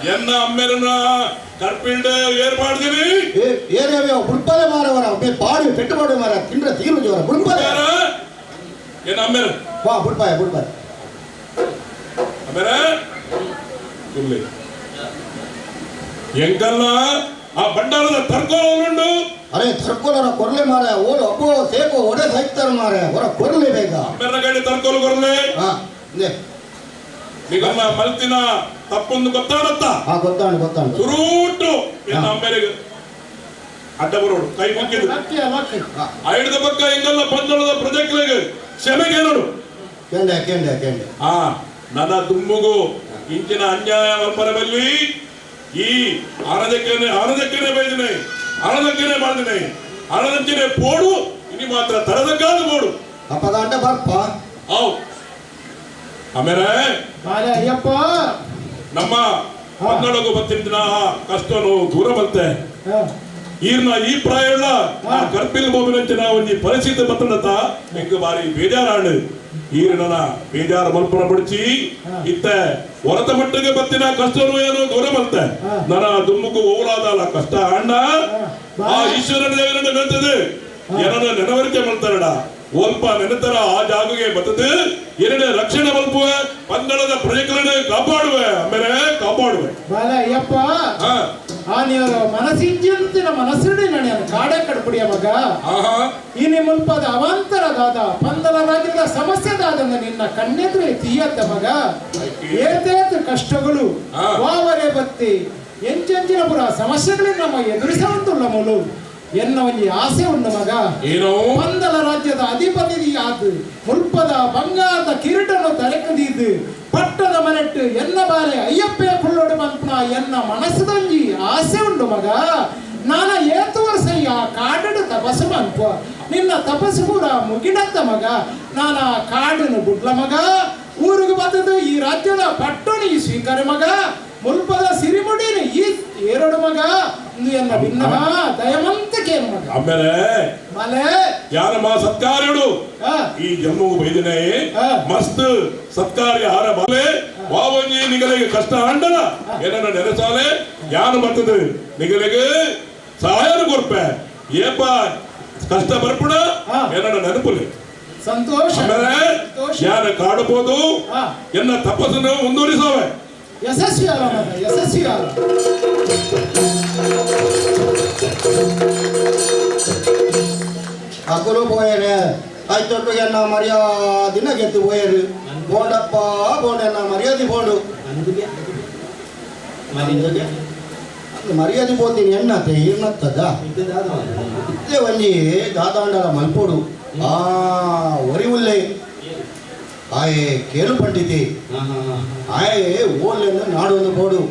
ಎನ್ನ ಅಮ್ಮೆರನ್ನ ಕರ್ಪಿಂಡ ಏರ್ ಮಾಡಿದೀನಿ ಏರಿಯಾವ ಬುಡ್ಪಲೆ ಮಾರವರ ಪಾಡಿ ಪೆಟ್ಟು ಪಾಡು ಮಾರ ತಿಂಡ್ರೆ ತೀರು ಜೋರ ಬುಡ್ಪಲೆ ಏನ ಅಮ್ಮೆರ ಬಾ ಬುಡ್ಪಾಯ ಅಮ್ಮೆರ ಕುಲ್ಲಿ ಎಂಕಲ್ಲ ಆ ಬಂಡಾರದ ತರ್ಕೋಲುಂಡು ಅರೆ ತರ್ಕೋಲರ ಕೊರ್ಲೆ ಮಾರ ಓಡು ಅಪ್ಪೋ ಸೇಕೋ ಒಡೆ ಸಾಯ್ತಾರ ಮಾರ ಹೊರ ಕೊರ್ಲೆ ಬೇಗ ಅಮ್ಮೆರನ ಕಡೆ ತರ್ಕೋಲು ಕೊರ್ಲೆ ನಿಗಮ್ಮ ಮಲ್ತಿನ ತಪ್ಪೊಂದು ಗೊತ್ತಾಡತ್ತ ಗೊತ್ತಾಣ ಸುರೂಟು ಎನ್ನ ಅಮ್ಮೆರಿಗೆ ಅಡ್ಡ ಬರೋಡು ಕೈ ಮುಕ್ಕಿದ್ದು ಐಡದ ಪಕ್ಕ ಹಿಂಗಲ್ಲ ಬಂದಳದ ಪ್ರಜೆಗಳಿಗೆ ಕ್ಷಮೆಗೆ ನೋಡು ಕೆಂಡೆ ನನ್ನ ದುಮ್ಮುಗು ಇಂಚಿನ ಅನ್ಯಾಯ ಬರಬಲ್ಲಿ ಈ ಆನದಕ್ಕೇನೆ ಬೈದಿನಿ ಆನದಕ್ಕೇನೆ ಮಾಡಿದಿನಿ ಆನದಂಚಿನೇ ಪೋಡು ಇನಿ ಮಾತ್ರ ತರದಕ್ಕಾದ ಪೋಡು ಅಪ್ಪದಾಂಡ ಬರ್ಪ ಅವ್ ಆಮೇಲೆ ಅಯ್ಯಪ್ಪ ನಮ್ಮ ಕನ್ನಡಗೂ ಬತ್ತಿನ ಕಷ್ಟನು ದೂರ ಬಂತೆ ಈರ್ನ ಈ ಪ್ರಾಯಲ್ಲ ಕರ್ಪಿಲ್ ಬೋಬಿನಂಚಿನ ಒಂಜಿ ಪರಿಸ್ಥಿತಿ ಬತ್ತಂದತ್ತ ಎಂಕ್ ಬಾರಿ ಬೇಜಾರಾಂಡು ಈರ್ನ ಬೇಜಾರು ಮಲ್ಪನ ಪಡಿಸಿ ಇತ್ತ ಹೊರತ ಮಟ್ಟಿಗೆ ಬತ್ತಿನ ಕಷ್ಟನು ಏನು ದೂರ ಬಂತೆ ನನ್ನ ದುಮ್ಮುಕು ಓಲಾದಲ್ಲ ಕಷ್ಟ ಅಣ್ಣ ಆ ಈಶ್ವರನ ದೇವರನ್ನ ನೆನೆತದೆ ಏನನ್ನ ನೆನವರಿಕೆ ಮಾಡ್ತಾರಡ ಒಲ್ಪ ನೆನೆತರ ಆ ಜಾಗಗೆ ಬರ್ತದೆ ಎರಡನೇ ರಕ್ಷಣೆ ಮಲ್ಪುವ ಪಂದಳದ ಪ್ರಜೆಗಳನ್ನ ಕಾಪಾಡುವೆ ಆಮೇಲೆ ಕಾಪಾಡುವೆ ಅಯ್ಯಪ್ಪ ನೀವು ಮನಸ್ಸಿಂಚಿನ ಮನಸ್ಸಿಡಿ ನಾನು ಕಾಡೆ ಕಡ್ಪುಡಿಯ ಮಗ ಈ ಮುಲ್ಪದ ಅವಾಂತರದಾದ ಪಂದಲ ರಾಜ್ಯದ ಸಮಸ್ಯೆದಾದ ನಿನ್ನ ಕಣ್ಣೆದುರು ತೀಯತ್ತ ಮಗ ಏತೇತ ಕಷ್ಟಗಳು ವಾವರೆ ಬತ್ತಿ ಎಂಚೆಂಚಿನ ಪುರ ಸಮಸ್ಯೆಗಳಿಂದ ನಮ್ಮ ಎದುರಿಸುವಂತುಳ್ಳ ಮೂಲು ಎನ್ನ ಒಂಜಿ ಆಸೆ ಉಂಡು ಮಗ ಪಂದಲ ರಾಜ್ಯದ ಅಧಿಪತಿಯಾದ ಮುಲ್ಪದ ಬಂಗಾರದ ಕಿರೀಟನ್ನು ತಲೆಕದಿದ್ದು ಪಟ್ಟದ ಮನೆಟ್ಟು ಎನ್ನ ಬಾಲೆ ಅಯ್ಯಪ್ಪೆ ಕುಳ್ಳೋಡು ಬಂತ ಎನ್ನ ಮನಸ್ಸದೊಂಜಿ ಆಸೆ ಉಂಡು ಮಗ ನಾನ ಏತು ವರ್ಷ ಆ ಕಾಡಡು ತಪಸ್ಸು ಮನ್ಪ ನಿನ್ನ ತಪಸ್ಸು ಪೂರ ಮುಗಿಡತ್ತ ಮಗ ನಾನ ಕಾಡನ್ನು ಬುಡ್ಲ ಮಗ ಊರಿಗೆ ಬಂದದ್ದು ಈ ರಾಜ್ಯದ ಪಟ್ಟಣಿ ಸ್ವೀಕಾರ ಮಗ ಮುಲ್ಪದ ಸಿರಿಮುಡಿನ ಈ ಎರಡು ಮಗ ಎನ್ನ ಭಿನ್ನ ದಯವಂತಕ್ಕೆ ಮಗ ಆಮೇಲೆ ಯಾರಮ್ಮ ಸತ್ಕಾರ್ಯಡು ಈ ಜಮ್ಮು ಬೈದಿನೇ ಮಸ್ತ್ ಸತ್ಕಾರ್ಯ ಹಾರ ಬಾಲೆ ವಾವಂಜಿ ನಿಗಲಿಗೆ ಕಷ್ಟ ಅಂಡಲ ಏನನ್ನ ನೆನೆಸಾಲೆ ಯಾನು ಬರ್ತದೆ ನಿಗಲಿಗೆ ಸಹಾಯನ ಕೊರ್ಪೆ ಏಪ ಕಷ್ಟ ಬರ್ಪುಡ ಏನನ್ನ ನೆನಪುಲೆ ಸಂತೋಷ ಯಾರ ಕಾಡಬಹುದು ಎನ್ನ ತಪಸ್ಸನ್ನು ಮುಂದುವರಿಸಾವೆ ಯಶಸ್ವಿ ಅಲ್ಲ ಮಗ ಯಶಸ್ವಿ ಅಲ್ಲ ಅಕ್ಕರು పోయారు అయితొట్టు ఎన్న మర్యాదిన గెత్తి పోయారు బోండప్ప బోండన్న మర్యాది బోండు మర్యాది పోతే ఎన్నతే ఏమత్తదా ఇదే వంజి దాదాండల మల్పోడు ఒరి ఉల్లే ಆಯೆ ಕೇಳು ಪಂಡಿತಿ ಆಯೆ ಓಲೆಂದ ನಾಡೊಂದು ಬೋಡು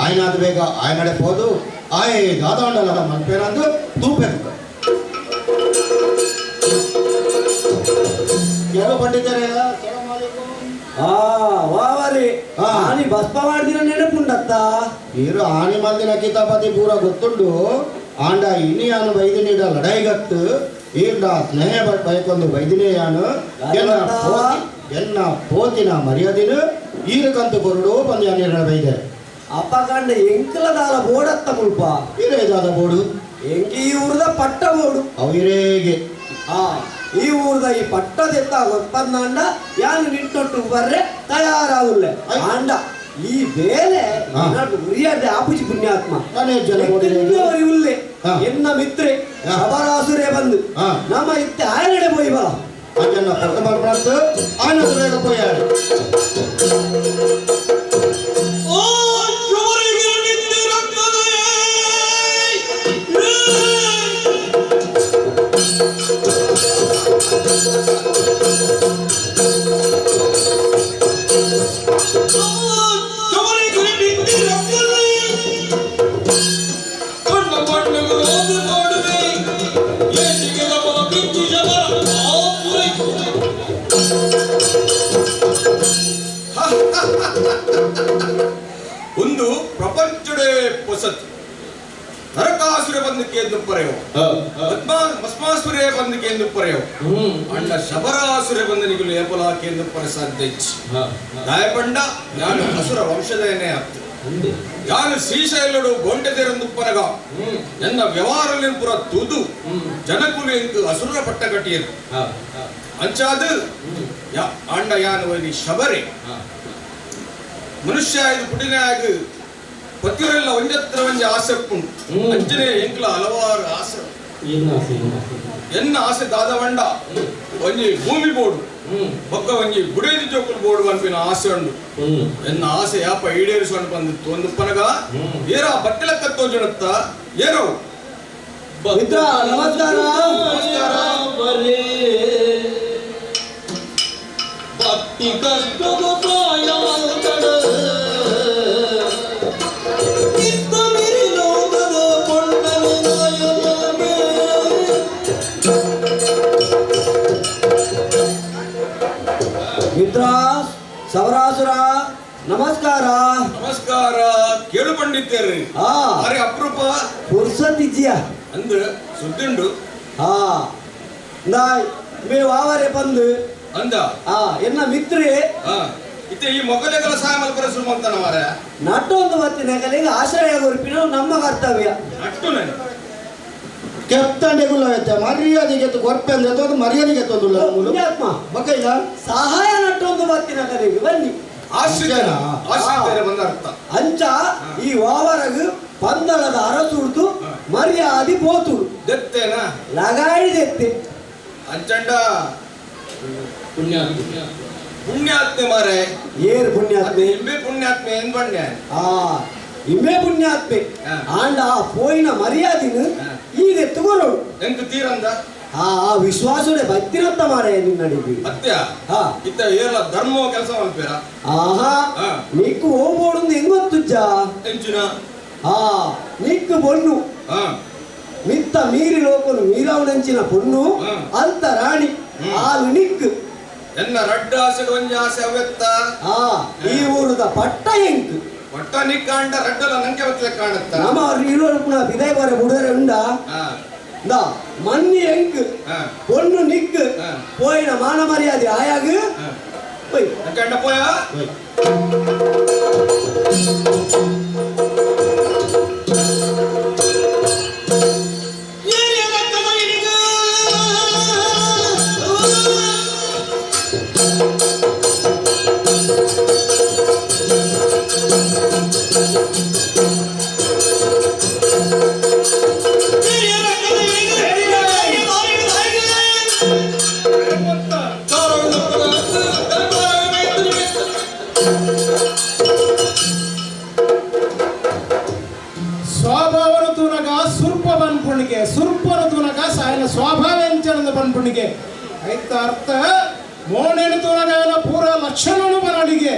ಆಯ್ನಾದ ಬೇಗ ಆಯ್ ನಡೆಬೋದು ಆಯೆ ದಾದಾಂಡಲ ಮಲ್ಪೇನಂದು ತೂಪೆಂದು ಕೇಳು ಪಂಡಿತರೇ ವಾವರಿ ಆನಿ ಬಸ್ಪ ಮಾಡಿದಿನ ನೆನಪುಂಡತ್ತ మీరు ఆని మందిన కితాపతి పూర ಗೊತ್ತುಂಡು ಆಂಡ ಇನಿಯಾನು ವೈದಿನಿಡ ಲಡೈಗತ್ತು ಈಂಡ ಸ್ನೇಹ ಬೈಕೊಂದು ವೈದಿನಿಯಾನು ಎನ್ನ ಪೋತಿನ ಮರ್ಯಾದಿನ ಈರಕಂತು ಕೊರಡು ಪಂದ್ಯ ನಿರ್ಣಯ ಬೈದೆ ಅಪ್ಪ ಕಂಡ ಎಂಕಲದಾಲ ಬೋಡತ್ತ ಮುಲ್ಪ ಇರೇದಾದ ಬೋಡು ಎಂಕಿ ಈ ಊರದ ಪಟ್ಟ ಬೋಡು ಅವಿರೇಗೆ ಈ ಊರದ ಈ ಪಟ್ಟದೆತ್ತ ಗೊತ್ತಂದ ಯಾನು ನಿಟ್ಟೊಟ್ಟು ಬರ್ರೆ ತಯಾರಾಗುಲ್ಲೆ ಆಂಡ ಈ ಬೇಲೆ ಉರಿಯದೆ ಆಪುಜಿ ಪುಣ್ಯಾತ್ಮ ಉಲ್ಲೆ ಎನ್ನ ಮಿತ್ರೆ ಸಬರಾಸುರೇ ಬಂದು ನಮ್ಮ ಇತ್ತೆ ಆಯನಡೆ ಪೋಯಿ ಬಲ ಅದನ್ನ ಪಟ್ಟು ಆನಂದ ಬೇಗ ಪೋಯಾಡು ಓ ಇಂದು ಪ್ರಪಂಚಡೆ ಪೊಸತ್ ನರಕಾಸುರ ಬಂದಿಕೆ ಎಂದು ಪರೆಯೋ ಭಸ್ಮಾಸುರೇ ಬಂದಿಕೆ ಎಂದು ಪರೆಯೋ ಅಂಡ ಶಬರಾಸುರ ಬಂದನಿಗಳು ಏಪಲಾಕೆ ಎಂದು ಪರಸಾಧ್ಯಚ್ಚಿ ದಾಯಪಂಡ ನಾನು ಅಸುರ ವಂಶದೇನೆ ಆಗ್ತದೆ ಯಾನು ಶ್ರೀಶೈಲಡು ಗೊಂಟೆದೆರೆಂದು ಪರಗ ಎನ್ನ ವ್ಯವಹಾರಲಿನ ಪುರ ತುದು ಜನಕುಲು ಎಂಕು ಅಸುರ ಪಟ್ಟ ಕಟ್ಟಿಯರು ಅಂಚಾದು ಅಂಡ ಯಾನು ಒಯ್ದು ಶಬರೆ ಮನುಷ್ಯ ಇದು ಪುಟಿನಾಗ ಪತಿಯವರೆಲ್ಲ ಒಂಜತ್ರ ಒಂಜಿ ಆಸೆ ಉಂಟು ಅಂಚನೆ ಎಂಕ್ಲ ಹಲವಾರು ಆಸೆ ಎನ್ನ ಆಸೆ ದಾದವಂಡ ಒಂಜಿ ಭೂಮಿ ಬೋಡು ಒಕ್ಕ ಒಂಜಿ ಗುಡೇದಿ ಜೋಕುಲು ಬೋಡು ಅನ್ಪಿನ ಆಸೆ ಉಂಡು ಎನ್ನ ಆಸೆ ಯಾಪ ಈಡೇರಿಸೋಣ ಬಂದಿತ್ತು ಒಂದು ಪನಗ ಏರ ಬಟ್ಟೆಲ ಕತ್ತೋಜಣತ್ತ ಏನೋ ನಮಸ್ಕಾರ ಭಕ್ತಿ ಕಷ್ಟದ ಪ್ರಾಯ ಮಿತ್ರ ಸವರಾಸುರ ನಮಸ್ಕಾರ. ನಮಸ್ಕಾರ. ಕೇಳು ಪಂಡಿತೇರಿ ಅರೆ ಅಪರೂಪ ಪುರ್ಸತ್ ಇಜ್ಜಿಯ ಅಂದ ಸುದ್ದುಂಡು ಮೇ ವಾವರೆ ಬಂದು ಅಂದ ಎನ್ನ ಮಿತ್ರೆ ಇತ್ತೆ ಈ ಮೊಗಲೆಗಳ ಸಹಾಯ ಮಲ್ಪರ ಸುಮಂತನ ಮಾರ ನಟ್ಟೊಂದು ಹೊತ್ತಿನ ಕಲೆಗೆ ಆಶ್ರಯ ಗುರುಪಿನ ನಮ್ಮ ಕರ್ತವ್ಯ ನಟ್ಟು ನನಗೆ ಕೆತ್ತಂಡೆಗುಲ್ಲ ಮರ್ಯಾದೆಗೆ ಕೊರಪೆ ಅಂದ್ರೆ ಮರ್ಯಾದೆಗೆ ಪುಣ್ಯಾತ್ಮ ಬಕೈಲ ಸಹಾಯ ನಟ್ಟೊಂದು ಹೊತ್ತಿನ ಕಲೆಗೆ ಬನ್ನಿ ಅಂಚ ಈ ವಾವರಗು ಪಂದಳದ ಅರಸುಡ್ದು ಮರ್ಯಾದೆ ಪೋತುಡು ದೆತ್ತೇನ ಲಗಾಡಿದೆತ್ತೆ ಅಂಚಂಡ ಪುಣ್ಯಾತ್ಮೆ ಮಾರೆ ಏರ್ ಪುಣ್ಯಾತ್ಮೆ ಇಮ್ಮೆ ಪುಣ್ಯಾತ್ಮೆ ಏನ್ ಬಣ್ಣ ಇಮ್ಮೆ ಪುಣ್ಯಾತ್ಮೆ ಆಂಡ ಪೋಯಿನ ಮರ್ಯಾದಿನ ಈಗ ಎತ್ತುಕೊಳ್ಳೋಡು ಎಂಕು ತೀರಂದ ವಿಶ್ವಾಸಡೆ ಬತ್ತಿರತ್ತ ಮಾರೆ ನಿನ್ನಡಿಗೆ ಅತ್ಯ ಇತ್ತ ಏಲ ಧರ್ಮ ಕೆಲಸ ಮಲ್ಪೇರ ನೀಕು ಹೋಗ್ಬೋಡು ಹೆಂಗೊತ್ತುಜ್ಜ ಎಂಚಿನ ನೀಕು ಬೊಣ್ಣು ಮಿತ್ತ ಮೀರಿ ಲೋಕನು ಮೀರಾವಣಂಚಿನ ಪೊಣ್ಣು ಅಂತ ರಾಣಿ ಆಲು ನಿಕ್ಕು ಎನ್ನ ರಡ್ಡ ಆಸೆ ಒಂಜಿ ಆಸೆ ಅವ್ಯತ್ತ ಈ ಊರದ ಪಟ್ಟ ಎಂಕು ಪಟ್ಟ ನಿಕ್ಕಾಂಡ ರಡ್ಡಲ ನಂಗೆ ಬತ್ತಲೆ ಕಾಣುತ್ತ ನಮ್ಮ ಅವ್ರ ಇರೋರು ಪುನಃ ವಿದಯ ಬರ ಬುಡರೆ ಉಂಡ ಮನ್ನಿ ಎಂಕು ಪೊಣ್ಣು ನಿಕ್ಕು ಪೋಯಿನ ಮಾನ ಮರ್ಯಾದೆ ಆಯಾಗ ಕಂಡ ಪೋಯ ಸ್ವಭಾವನ ತೂನಗ ಸುರ್ಪ ಬನ್ಪುಣಿಗೆ ಸುರ್ಪನ ತೂನಗ ಸಾಯನ ಸ್ವಭಾವಂಚನದ ಬನ್ಪುಣಿಗೆ ಐತ ಅರ್ಥ ಮೋನೆನ ತೂನಗ ಪೂರ ಲಕ್ಷಣನು ಬನಡಿಗೆ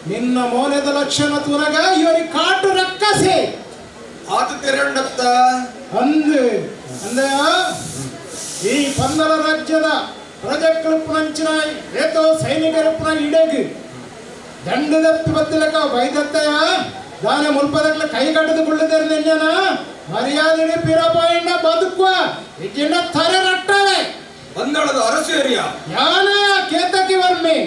ನಿನ್ನ ಮೋನೆದ ಲಕ್ಷಣ ತೂನಗ ಇವರಿ ಕಾಟು ರಕ್ಕಸೆ ಆತು ತೆರೆಂಡತ್ತ ಅಂದು ಅಂದ ಈ ಪಂದಳ ರಾಜ್ಯದ ಪ್ರಜೆಗಳು ಪುನಂಚಿನ ಏತೋ ಸೈನಿಕರು ಪುನಃ ಇಡೇಗಿ ದಂಡದಪ್ಪಿ ಬತ್ತಲಕ ವೈದತ್ತಯ ದಾನ ಮುಲ್ಪದಕ್ಲ ಕೈ ಕಟ್ಟದುಕೊಳ್ಳುತ್ತಾರೆ ನೆಂಜನ ಮರ್ಯಾದೆ ಪಿರಪಾಯಣ್ಣ ಬದುಕುವ ಇಜ್ಜಿನ ಥರ ರಟ್ಟವೆ ಪಂದಳದ ಅರಸು ಏರಿಯಾ ಯಾನ ಕೇತಕಿ ವರ್ಮೆ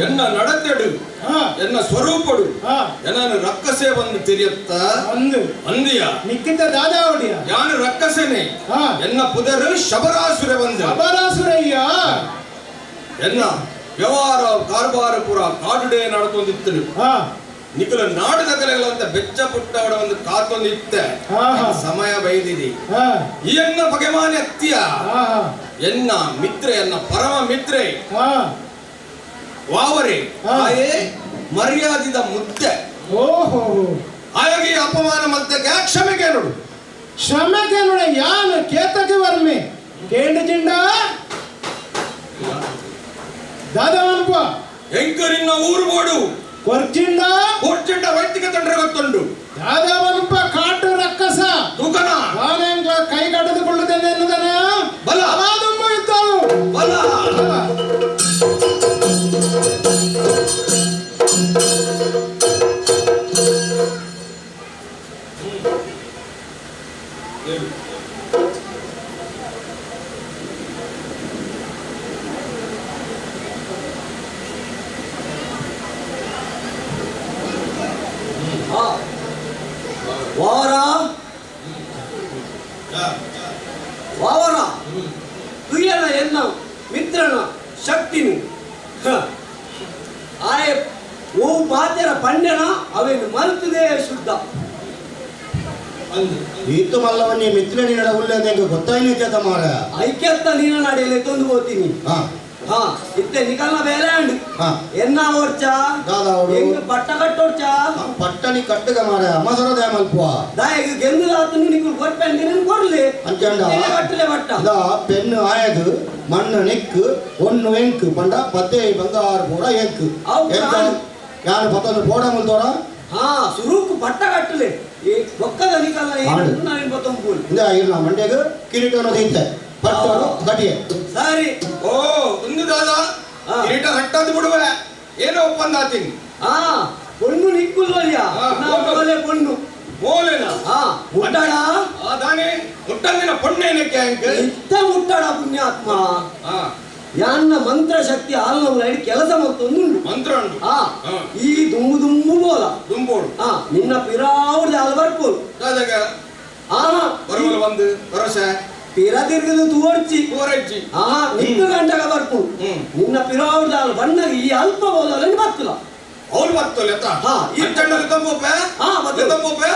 ಎನ್ನ ನಡತೆಡು ಎನ್ನ ಸ್ವರೂಪಡು ಎನ್ನ ರಕ್ಕಸೆ ಬಂದು ತಿರಿಯತ್ತ ಅಂದಿಯ ನಿಕ್ಕಿತ ದಾದಾವಡಿಯ ಯಾನು ರಕ್ಕಸೆನೆ ಎನ್ನ ಪುದರು ಶಬರಾಸುರ ಬಂದ ಶಬರಾಸುರಯ್ಯ ಎನ್ನ ವ್ಯವಹಾರ ಕಾರ್ಬಾರ ಪುರ ಕಾಡುಡೆ ನಡ್ಕೊಂದಿತ್ತು ನಿಖಲ ನಾಡಿನ ಕಲೆಗಳಂತ ಬೆಚ್ಚ ಪುಟ್ಟವಡ ಒಂದು ಕಾತೊಂದು ಇತ್ತೆ ಸಮಯ ಬೈದಿದಿ ಈ ಎನ್ನ ಬಗೆಮಾನೆ ಅತ್ಯ ಎನ್ನ ಮಿತ್ರೆ ಎನ್ನ ಪರಮ ಮಿತ್ರೆ ವಾವರೆ ಆಯೇ ಮರ್ಯಾದಿದ ಮುದ್ದೆ ಆಯೋಗಿ ಅಪಮಾನ ಮಲ್ತಕ್ಕೆ ಕ್ಷಮೆ ಕೇಳುಡು ಕ್ಷಮೆ ಕೇಳುಡ ಯಾನು ಕೇತಕ್ಕೆ ವರ್ಮೆ ಕೇಂದ್ರ ಜಿಂಡ ದಾದವನ್ಪ ಎಂಕರಿನ ಊರು ಬೋಡು ಕೊರ್ಜಿಂಡ ವೈದಿಕ ತಂಡ್ರೆ ಗೊತ್ತುಂಡು ದಾದವನ್ಪ ಕಾಟು ರಕ್ಕಸ ತೂಕನ ನಾನೆಂಗ ಕೈ ಕಡಿದುಕೊಳ್ಳುತ್ತೇನೆ ಎನ್ನುವುದನ್ನ ಬಲ ಅವಾದುಂಬ ಇದ್ದವು ಬಲ ವಾವರ ತುಯ್ಯನ ಎನ್ನ ಮಿತ್ರನ ಶಕ್ತಿನು ಆಯ ಓ ಮಾತೆರ ಪಂಡ್ಯನ ಅವೇನು ಮಲ್ತದೇ ಶುದ್ಧ ಈತು ಮಲ್ಲವನ್ನೇ ಮಿತ್ರನಿನ ಉಳ್ಳದೆ ಗೊತ್ತಾಯ್ತು ಮಾರ ಐಕ್ಯತ್ತ ನೀನ ನಡೆಯಲಿ ತಂದು ಹೋಗ್ತೀನಿ ಹಾ ಇತ್ತೆ ನಿಕಲ್ನ ಬೇರೆ ಅಂಡು ಎನ್ನ ಓರ್ಚ ಎಂಗ್ ಪಟ್ಟ ಕಟ್ಟೋರ್ಚ ಪಟ್ಟನಿ ಕಟ್ಟಗ ಮಾರ ಅಮಸರದ ಮಲ್ಪುವ ದಾಯಗ ಗೆಂದುಲಾತು ನಿಕುಲ್ ಕೊರ್ಪೆಂಡಿ ನಿನ್ ಕೊರ್ಲಿ ಅಂಚಂಡ ಕಟ್ಟಲೆ ಬಟ್ಟ ದ ಪೆನ್ನು ಆಯದು ಮಣ್ಣು ನೆಕ್ಕು ಒಣ್ಣು ಎಂಕು ಪಂಡ ಪತ್ತೆ ಬಂಗಾರ ಪೂರ ಎಂಕು ಯಾರು ಪತ್ತೊಂದು ಪೋಡ ಮುಲ್ತೋಡ ಹಾ ಸುರುಕು ಪಟ್ಟ ಕಟ್ಟಲೆ ಈ ಬೊಕ್ಕದ ನಿಕಲ್ನ ಏನು ನಾನು ಪತ್ತೊಂದು ಇಂದ ಇರ್ನ ಮಂಡ್ಯಗ ಕಿರೀಟವನ್ನು ದೈತೆ ಪಟ್ಟೋಡು ಗಟಿಯೆ ಸರಿ ಓ ಒಂದು ದಾದ ಕಿರೀಟ ಹಟ್ಟದು ಬಿಡುವೆ ಏನೋ ಒಪ್ಪಂದ ಆತೀನಿ பொண்ணு நிக்குல்லையா நான் பொண்ணு போலேனா முட்டாடா அதானே முட்டந்தின பொண்ணேனಕ್ಕೆ ಅಂಕ ಇತ್ತ ಮುಟ್ಟಾಡ ಪುಣ್ಯಾತ್ಮ ಯಾನ್ನ ಮಂತ್ರ ಶಕ್ತಿ ಆಲ್ನವಳಿ ಕೆಲಸ ಮತ್ತೊಂದು ಮಂತ್ರ ಉಂಟು ಈ ದುಂಬು ದುಂಬು ಬೋಲ ದುಂಬೋಡು ನಿನ್ನ ಪಿರಾವುದ ಆಲ್ ಬರ್ಪೋಲ್ ದಾದಾಗ ಬರುವಲು ಬಂದು ಭರವಸೆ ಪಿರ ತಿರುಗದು ತೋರ್ಚಿ ನಿನ್ನ ಗಂಟಗ ಬರ್ಪು ನಿನ್ನ ಪಿರಾವುದ ಆಲ್ ಬಣ್ಣಗ ಈ ಅಲ್ಪ ಬೋಲಲ್ಲಿ ಬರ್ತಲ್ಲ ಅವ್ರು ಬರ್ತಲ್ಲ ಈ ಚಂಡಲ್ಲಿ ತಂಬೋಪೆ ತಂಬೋಪೆ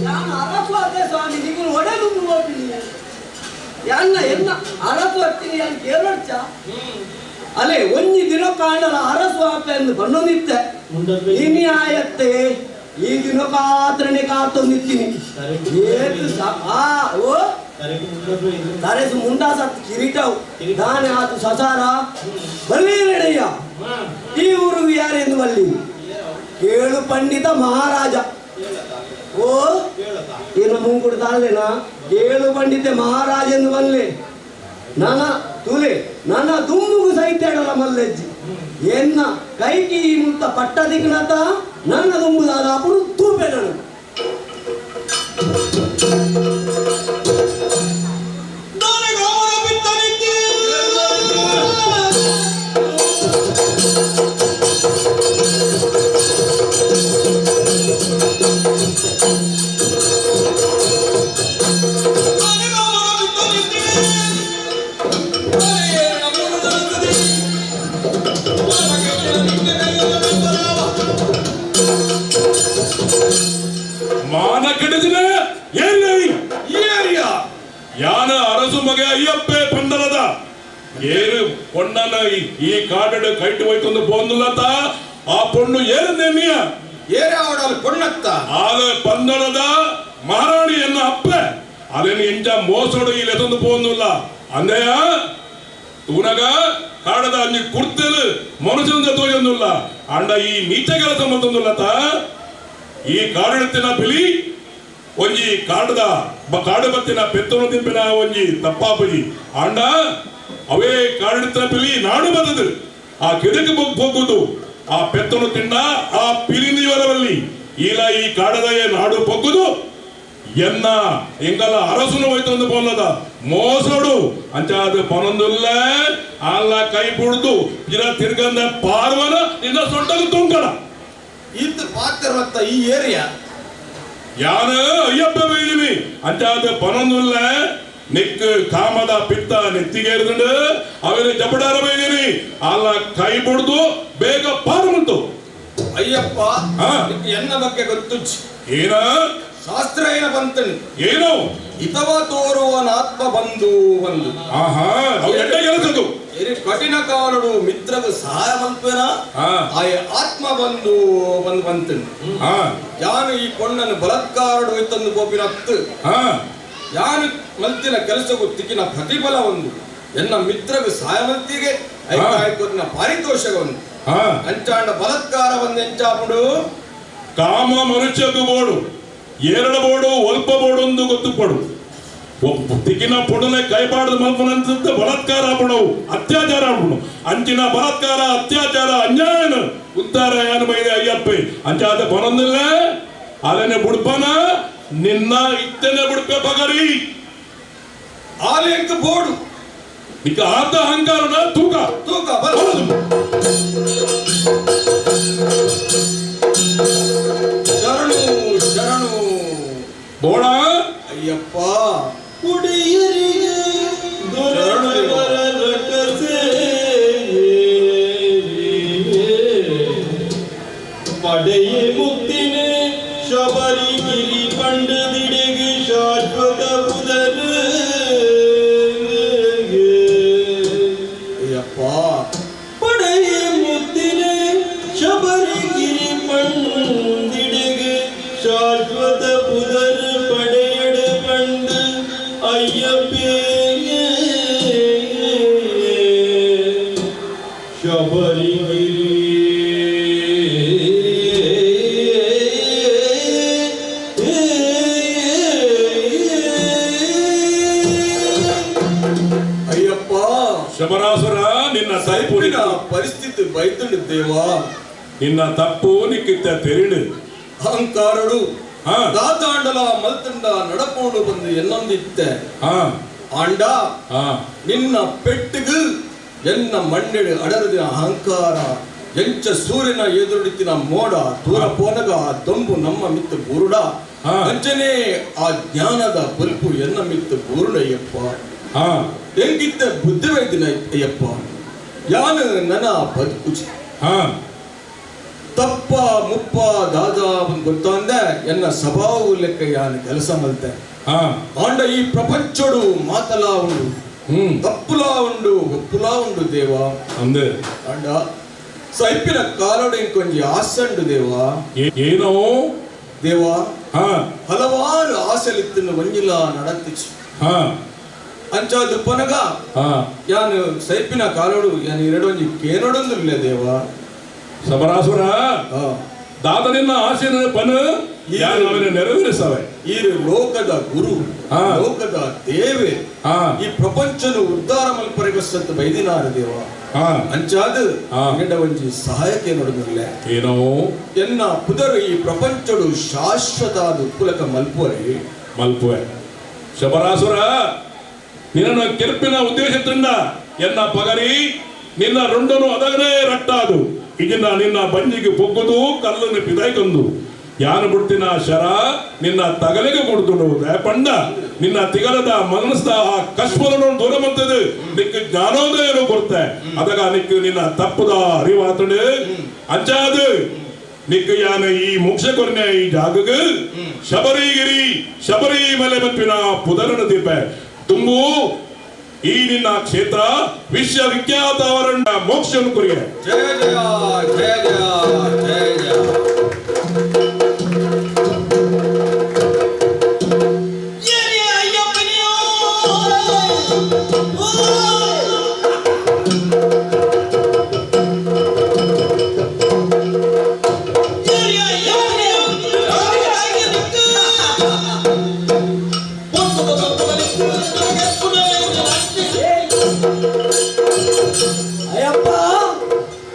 ನಾನು ಅರಸ್ವಾದೆ ಸ್ವಾಮಿ ನೀವು ಒಡೆದು ಹೋಗ್ತೀನಿ ಎನ್ನ ಎನ್ನ ಅರಸು ಹತ್ತೀನಿ ಅಂತ ಕೇಳೋಡ್ಚ ಅಲ್ಲೇ ಒಂಜಿ ದಿನ ಕಾಣಲ ಅರಸ್ವಾಪ ಎಂದು ಬಣ್ಣನಿತ್ತೆ ಇನಿ ಆಯತ್ತೆ ಈ ದಿನ ಕಾತ್ರನೆ ಕಾತೊಂದಿತ್ತೀನಿ ಓ ತರೆಸು ಮುಂಡಾಸತ್ ಕಿರೀಟವು ದಾನೆ ಆತು ಸಸಾರ ಬಲ್ಲೀರಡಯ್ಯ ಈ ಊರಿಗೆ ಯಾರೆಂದು ಬಲ್ಲಿ ಕೇಳು ಪಂಡಿತ ಮಹಾರಾಜ ಓ ಏನು ಮುಂಗುಡು ತಾಳ್ಲೇನಾ ಕೇಳು ಪಂಡಿತ ಮಹಾರಾಜ ಎಂದು ಬಲ್ಲೆ ನನ್ನ ತುಲೆ ನನ್ನ ದುಮ್ಮುಗು ಸೈತೇಡಲ ಮಲ್ಲೆಜ್ಜಿ ಎನ್ನ ಕೈಕಿ ಮುತ್ತ ಪಟ್ಟ ದಿಗ್ನತ ನನ್ನ ದುಂಬುದಾದ ಅಪುಡು ತೂಪೆ ನಾನು ಮಾನ ಕೆಡದಿನ ಯಾನ ಅರಸು ಮಗೆ ಅಯ್ಯಪ್ಪೆ ಪಂಡಲದ ಏರು ಪೊಣ್ಣನ ಈ ಕಾಡಡು ಕೈಟು ಹೋಯ್ತೊಂದು ಪೋಂದುಲತ ಆ ಪೊಣ್ಣು ಏರನ್ನೆನ್ನಿಯ ಏರೆ ಅವಡಲು ಪೊಣ್ಣತ್ತ ಆಗ ಪಂದಳದ ಮಹಾರಾಣಿ ಎನ್ನ ಅಪ್ಪೆ ಅದನ್ನು ಇಂಚ ಮೋಸೋಡು ಇಲ್ಲಿ ಎತ್ತೊಂದು ಪೋಂದುಲ್ಲ ಅಂದೆಯ ತೂನಗ ಕಾಡದ ಅಂಜಿ ಕುರ್ತಲು ಮನುಷ್ಯನ ತೋಜೊಂದುಲ್ಲ ಅಂಡ ಈ ನೀಚ ಕೆಲಸ ಮತ್ತೊಂದುಲ್ಲತ ಈ ಕಾಡಳತಿನ ಬಿಲಿ ಒಂಜಿ ಕಾಡದ ಕಾಡು ಬತ್ತಿನ ಪೆತ್ತೋನು ತಿಂಪಿನ ಒಂಜಿ ತಪ್ಪಾಪಜಿ ಅಂಡ ಅವೇ ಕಾಡಳಿತ ಬಿಲಿ ನಾಡು ಬದದು ಆ ಗಿಡಕ್ಕೆ ಬೊಗ್ಗುದು ಆ ಪೆತ್ತೋನು ತಿಂಡ ಆ ಪಿಲಿಂದಿ ವರವಲ್ಲಿ ಈಲ ಈ ಕಾಡದಯೇ ನಾಡು ಬೊಗ್ಗುದು ಎನ್ನ ಎಂಗಲ ಅರಸುನು ಹೋಯ್ತೊಂದು ಪೋಲದ ಮೋಸೋಡು ಅಂಚಾದ ಪೊನೊಂದುಲ್ಲ ಅಲ್ಲ ಕೈ ಬುಡ್ದು ಇರ ತಿರ್ಗಂದ ಪಾರ್ವನ ನಿನ್ನ ಸೊಂಟಲು ತುಂಕಡ ಇದು ಪಾತ್ರವತ್ತ ಈ ಏರಿಯಾ ಯಾನ ಅಯ್ಯಪ್ಪ ಬೈದಿನಿ ಅಂಚಾದ ಪೊನೊಂದುಲ್ಲ ನಿಕ್ ಕಾಮದ ಪಿತ್ತ ನೆತ್ತಿಗೇರಿದಂಡು ಅವನ ಜಬಡಾರ ಬೈದಿನಿ ಅಲ್ಲ ಕೈ ಬುಡ್ದು ಬೇಗ ಪಾರ್ವಂತು ಅಯ್ಯಪ್ಪ ಎನ್ನ ಬಗ್ಗೆ ಗೊತ್ತು ಏನ ಶಾಸ್ತ್ರ ಏನ ಬಂತನು ಏನು ಹಿತವ ತೋರುವನಾತ್ಮ ಬಂಧು ಒಂದು ಆಹಾ ಅವು ಎಡ್ಡೆ ಕೆಲಸದು ಕಠಿಣ ಕಾಲಡು ಮಿತ್ರಗ ಸಹಾಯ ಮಲ್ಪೇನ ಆಯ ಆತ್ಮ ಬಂದು ಬಂತನು ಯಾನು ಈ ಪೊಣ್ಣನ್ನು ಬಲತ್ಕಾರಡು ಇತ್ತಂದು ಗೋಪಿನ ಹತ್ತು ಯಾನು ಮಲ್ತಿನ ಕೆಲಸಕ್ಕೂ ತಿಕ್ಕಿನ ಪ್ರತಿಫಲ ಒಂದು ಎನ್ನ ಮಿತ್ರಗ ಸಹಾಯ ಮಲ್ತಿಗೆ ಐಕಾಯ್ಕೊತ್ತಿನ ಪಾರಿತೋಷಕ ಒಂದು ಅಂಚಾಂಡ ಬಲತ್ಕಾರ ಒಂದು ಎಂಚಾಪುಡು ಕಾಮ ಮನುಷ್ಯకు ಬೋಡು ಏರಳ ಬೋಡು ಒಲ್ಪ ಬೋಡು ಒಂದು ಗೊತ್ತುಪಡು ತಿಕ್ಕಿನ ಪೊಡನೆ ಕೈಪಾಡದ ಮಲ್ಪನಂತ ಬಲಾತ್ಕಾರ ಆಪಣವು ಅತ್ಯಾಚಾರ ಆಪಣು ಅಂಚಿನ ಬಲಾತ್ಕಾರ ಅತ್ಯಾಚಾರ ಅನ್ಯಾಯನ ಉದ್ದಾರ ಯಾನ ಬೈದೆ ಅಯ್ಯಪ್ಪೆ ಅಂಚಾದ ಪನೊಂದಿಲ್ಲ ಅದೇನೆ ಬುಡ್ಪನ ನಿನ್ನ ಇತ್ತನೆ ಬುಡ್ಪೆ ಪಗರಿ ಆಲೆಂಕ ಬೋಡು ಇಕ ಆತ ಅಹಂಕಾರನ ತೂಕ ತೂಕ ಬಲದು ಶರಣು ಶರಣು ಬೋಡ ಅಯ್ಯಪ್ಪ ಕುಡಿಯರಿಗೆ ದೊರೆಯವರ ರಟಸೆ ಪಡೆಯ ಮುಕ್ತಿನೆ ಶಬರಿಗಿರಿ ಪಂಡದಿಡೆಗೆ ಶಾಶ್ವತ ಬುಧನ ಅಯ್ಯಪ್ಪ ಪಡೆಯ ಮುಕ್ತಿನೆ ಶಬರಿಗಿರಿ ಪಂಡಿಡೆಗೆ ಶಾಶ್ವತ ಬುಧನ ಪಡೆಯಡ ಪಂಡು ಅಯ್ಯಪ್ಪೇ ಶಬರಿಗಿರಿ ಅಯ್ಯಪ್ಪ ಶಬರಾಸುರ ನಿನ್ನ ಸೈಪುರಿನ ಪರಿಸ್ಥಿತಿ ಬೈತಂಡು ದೇವಾ ನಿನ್ನ ತಪ್ಪು ನಿಕ್ಕಿತ್ತ ತೆರಿಡು ಅಹಂಕಾರಡು ದಾತಾಂಡಲ ಮಲ್ತಂಡ ನಡಪೋಡು ಬಂದು ಎನ್ನೊಂದಿತ್ತೆ ಆಂಡ ನಿನ್ನ ಪೆಟ್ಟಿಗು ಎನ್ನ ಮಣ್ಣೆಡು ಅಡರದ ಅಹಂಕಾರ ಎಂಚ ಸೂರ್ಯನ ಎದುರುಡಿತಿನ ಮೋಡ ದೂರ ಪೋನಗ ದೊಂಬು ನಮ್ಮ ಮಿತ್ತು ಬುರುಡ ಅಂಚನೆ ಆ ಜ್ಞಾನದ ಬಲ್ಪು ಎನ್ನ ಮಿತ್ತು ಬುರುಡಯ್ಯಪ್ಪ ಹೆಂಗಿದ್ದ ಬುದ್ಧಿವೈದ್ಯನ ಅಯ್ಯಪ್ಪ ಯಾನು ನನ್ನ ಬದುಕುಚಿ ತಪ್ಪ ಮುಪ್ಪ ದಾದಾ ಗೊತ್ತಂದ ಎನ್ನ ಸ್ವಭಾವ ಲೆಕ್ಕ ಯಾನು ಕೆಲಸ ಮಲ್ತೆ ಆಂಡ ಈ ಪ್ರಪಂಚಡು ಮಾತಲಾ ಉಂಡು ತಪ್ಪುಲಾ ಉಂಡು ಒಪ್ಪುಲಾ ಉಂಡು ದೇವ ಅಂದೆ ಆಂಡ ಸೈಪಿನ ಕಾಲೋಡು ಇಂಕೊಂಜಿ ಆಸಂಡು ದೇವ ಏನೋ ದೇವ ಹಲವಾರು ಆಸೆಲಿತ್ತನ್ನು ಒಂಜಿಲ ನಡತಿಚ್ಚು ಅಂಚಾದು ಪನಗ ಯಾನು ಸೈಪಿನ ಕಾಲೋಡು ಯಾನು ಎರಡೊಂಜಿ ಕೇನೊಡೊಂದಿಲ್ಲ ದೇವ ಶಬರಾಸುರ ದಾದನಿನ್ನ ಆಸೆ ಪನ ಅವನ ನೆರವೇರಿಸವೆ ಈ ಲೋಕದ ಗುರು ಲೋಕದ ದೇವೆ ಈ ಪ್ರಪಂಚದ ಉದ್ಧಾರ ಮಲ್ಪರಿಗಸ್ತತ್ತು ಬೈದಿನಾರ ದೇವ ಅಂಚಾದ ಒಂಜಿ ಸಹಾಯಕ್ಕೆ ನೋಡಿದಿಲ್ಲ ಏನೋ ಎನ್ನ ಪುದರು ಈ ಪ್ರಪಂಚಡು ಶಾಶ್ವತ ಉಪ್ಪುಲಕ ಮಲ್ಪುವರೆ ಮಲ್ಪುವೆ ಶಬರಾಸುರ ನಿನ್ನ ಕೆರ್ಪಿನ ಉದ್ದೇಶದಿಂದ ಎನ್ನ ಪಗರಿ ನಿನ್ನ ರುಂಡನು ಅದಗನೇ ರಟ್ಟಾದು ಇದನ್ನ ನಿನ್ನ ಬಂಜಿಗೆ ಬೊಗ್ಗುದು ಕಲ್ಲನ್ನು ಪಿದಾಯ್ಕೊಂದು ಯಾನು ಬಿಡ್ತಿನ ಶರ ನಿನ್ನ ತಗಲಿಗೆ ಬಿಡ್ದು ಪಂಡ ನಿನ್ನ ತಿಗಲದ ಮನಸ್ದ ಆ ಕಶ್ಮಲನ್ನು ದೂರ ಬಂತದು ನಿಕ್ ಜ್ಞಾನೋದಯನು ಕೊಡ್ತೆ ಅದಾಗ ನಿಕ್ ನಿನ್ನ ತಪ್ಪದ ಅರಿವಾತಡು ಅಂಚಾದು ನಿಕ್ ಯಾನ ಈ ಮೋಕ್ಷ ಕೊರ್ನೆ ಈ ಜಾಗಗ ಶಬರಿಗಿರಿ ಶಬರಿ ಮಲೆ ಬಂಪಿನ ಪುದರನ ದೀಪ ತುಂಬು ಈ ನಿನ್ನ ಕ್ಷೇತ್ರ ವಿಶ್ವವಿಖ್ಯಾತವರನ್ನ ಮೋಕ್ಷ ಕುರಿಯ ಜಯ ಜಯ ಜಯ ಜಯ ಜಯ ಜಯ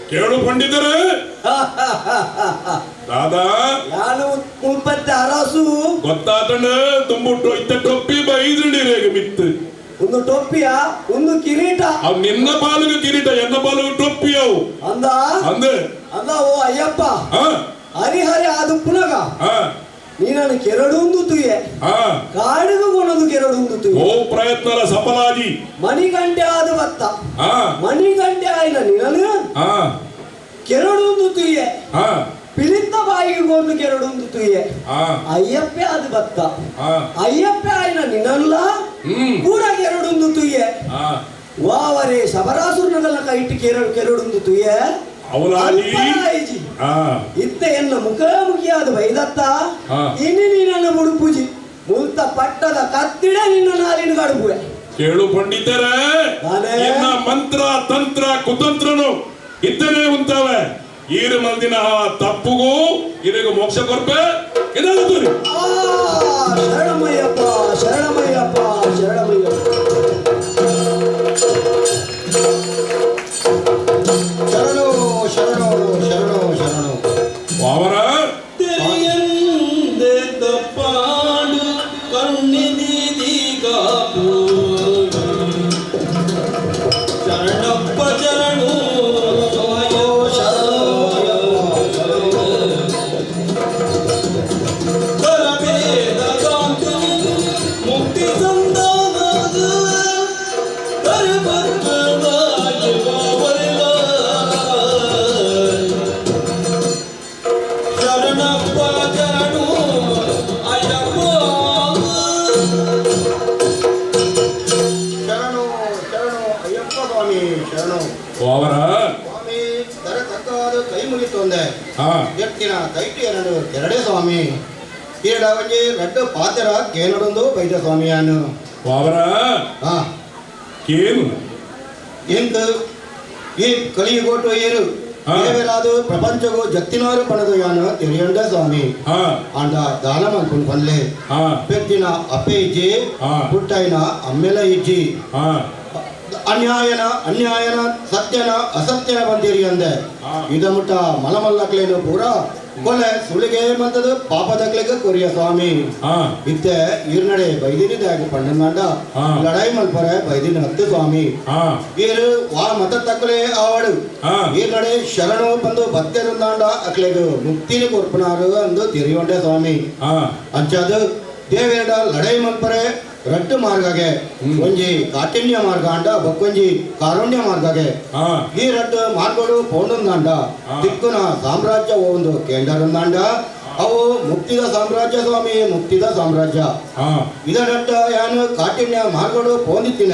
ಕೇಳು ಪಂಡಿತರು ದಾದಾ ನಾನು ಮುಲ್ಪತ್ತೆ ಅರಸು ಗೊತ್ತಾತಂಡ ತುಂಬುಟ್ಟು ಇತ್ತ ಟೊಪ್ಪಿ ಬೈದಿಡಿರೇಗ ಮಿತ್ತು ಒಂದು ಟೊಪ್ಪಿಯ ಒಂದು ಕಿರೀಟ ಅವ್ ನಿನ್ನ ಪಾಲುಗ ಕಿರೀಟ ಎನ್ನ ಪಾಲುಗ ಟೊಪ್ಪಿ ಅವು ಅಂದ ಅಂದೆ ಅಂದ ಓ ಅಯ್ಯಪ್ಪ ಹರಿಹರಿ ಆದು ಪುನಗ ನೀನನ್ನು ಕೆರಡೊಂದು ತುಯೆ ಕಾಡಿಗೂ ಕೊನದು ಕೆರಡೊಂದು ತುಯೆ ಓ ಪ್ರಯತ್ನಲ ಸಫಲಾಗಿ ಮಣಿಗಂಟೆ ಆದ ಬತ್ತ ಮಣಿಗಂಟೆ ಆಯ್ನ ನೀನನು ಕೆರಡೊಂದು ತುಯೆ ಪಿಲಿತ್ತ ಬಾಯಿ ಬಾಯಿಗೆ ಗೊಂದು ಕೆರಡೊಂದು ತುಯ್ಯ ಅಯ್ಯಪ್ಪೆ ಅದು ಬತ್ತ ಅಯ್ಯಪ್ಪೆ ಆಯ್ನ ನಿನ್ನಲ್ಲ ಕೂಡ ಕೆರಡೊಂದು ತುಯ್ಯ ವಾವರೇ ಶಬರಾಸುರನಗಲ ಕೈಟ್ ಕೆರಡೊಂದು ತುಯ್ಯ ಇತ್ತ ಎನ್ನ ಮುಖಾಮುಖಿಯಾದ ವೈದತ್ತ ಇನ್ನು ನೀನನ್ನ ಮುಡುಪುಜಿ ಮುಲ್ತ ಪಟ್ಟದ ಕತ್ತಿಡ ನಿನ್ನ ನಾಲಿನ ಗಡುಪುವೆ ಕೇಳು ಪಂಡಿತರ ಮಂತ್ರ ತಂತ್ರ ಕುತಂತ್ರನು ಇದ್ದನೇ ಉಂಟಾವೆ ಈರು ಮಂದಿನ ತಪ್ಪುಗೂ ಇದೀಗ ಮೋಕ್ಷ ಕೊರ್ಪೆ ಇದಾಗುತ್ತದೆ. ಶರಣಮಯ್ಯಪ್ಪ ಶರಣಮಯ್ಯಪ್ಪ ಶರಣಮಯ್ಯಪ್ಪ ಶರಣು ಶರಣು ಶರಣು ಶರಣು ವಾವರ ತಪ್ಪಾಡು ಕಣ್ಣಿದೀಗ ಶರಣಪ್ಪ ಶರಣು ಮುಕ್ತಿ ಸಂದಾನದ ಶರಣಪ್ಪ ಶರಣು ಅಯ್ಯಪ್ಪ ಶರಣು ಶರಣು ಅಯ್ಯಪ್ಪ ಸ್ವಾಮಿ ಶರಣು ವಾವರ ಸ್ವಾಮಿ ತರ ತಕ್ಕಾದ ಕೈ ಮುಗಿತೊಂದೆ ಎತ್ತಿನ ಕೈಟಿ ಎರಡೇ ಸ್ವಾಮಿ ಈಡ ಒಂಜಿ ರೆಡ್ಡು ಪಾತ್ರ ಕೇನಡೊಂದು ಬೈದ ಸ್ವಾಮಿಯಾನು ವಾವರ ಕೇನು ಎಂಕ್ ಈ ಕಲಿಯುಗೋಟು ಏರು ದೇವರಾದು ಪ್ರಪಂಚಗೂ ಜತ್ತಿನಾರು ಪಣದು ಯಾನು ತಿರಿಯಂಡ ಸ್ವಾಮಿ ಅಂಡ ದಾನ ಮನ್ಪುನ್ ಪನ್ಲೆ ಪೆತ್ತಿನ ಅಪ್ಪೆ ಇಜ್ಜಿ ಪುಟ್ಟೈನ ಅಮ್ಮೆಲ ಇಜ್ಜಿ ಅನ್ಯಾಯನ ಸತ್ಯನ ಅಸತ್ಯನ ಬಂದಿರಿ ಅಂದೆ ಇದ ಮುಟ್ಟ ಮಲಮಲ್ಲಕ್ಲೇನು ಪೂರ ಕೊಲೆ ಸುಳಿಗೆ ಮಂತದ ಪಾಪದಕ್ಲೆಗ ಕೊರಿಯ ಸ್ವಾಮಿ ಇತ್ತೆ ಈರ್ನಡೆ ಬೈದಿನಿದಾಗ ಪಣ್ಣಂದ ಲಡಾಯಿ ಮಲ್ಪರೆ ಬೈದಿನ ಹತ್ತು ಸ್ವಾಮಿ ಈರು ವಾ ಮತ ತಕ್ಕಲೆ ಆವಡು ಈರ್ನಡೆ ಶರಣು ಬಂದು ಭಕ್ತರಿಂದಾಂಡ ಅಕ್ಲೆಗ ಮುಕ್ತಿನಿ ಕೊರ್ಪನಾರು ಅಂದು ತಿರಿಯೊಂಡೆ ಸ್ವಾಮಿ ಅಂಚದು ದೇವೇಡ ಲಡಾಯಿ ಮಲ್ಪರೆ ರಟ್ಟು ಮಾರ್ಗಗೆ ಒಂಜಿ ಕಾಠಿಣ್ಯ ಮಾರ್ಗ ಅಂಡ ಬಕ್ಕೊಂಜಿ ಕಾರುಣ್ಯ ಮಾರ್ಗಗೆ ಈ ರಟ್ಟು ಮಾರ್ಗಗಳು ಪೋಂಡಂದಾಂಡ ದಿಕ್ಕುನ ಸಾಮ್ರಾಜ್ಯ ಒಂದು ಕೇಂದ್ರದಂದಾಂಡ ಅವು ಮುಕ್ತಿದ ಸಾಮ್ರಾಜ್ಯ ಸ್ವಾಮಿ ಮುಕ್ತಿದ ಸಾಮ್ರಾಜ್ಯ ಇದರಟ್ಟ ಯಾನು ಕಾಠಿಣ್ಯ ಮಾರ್ಗಗಳು ಪೋಂದಿತ್ತಿನ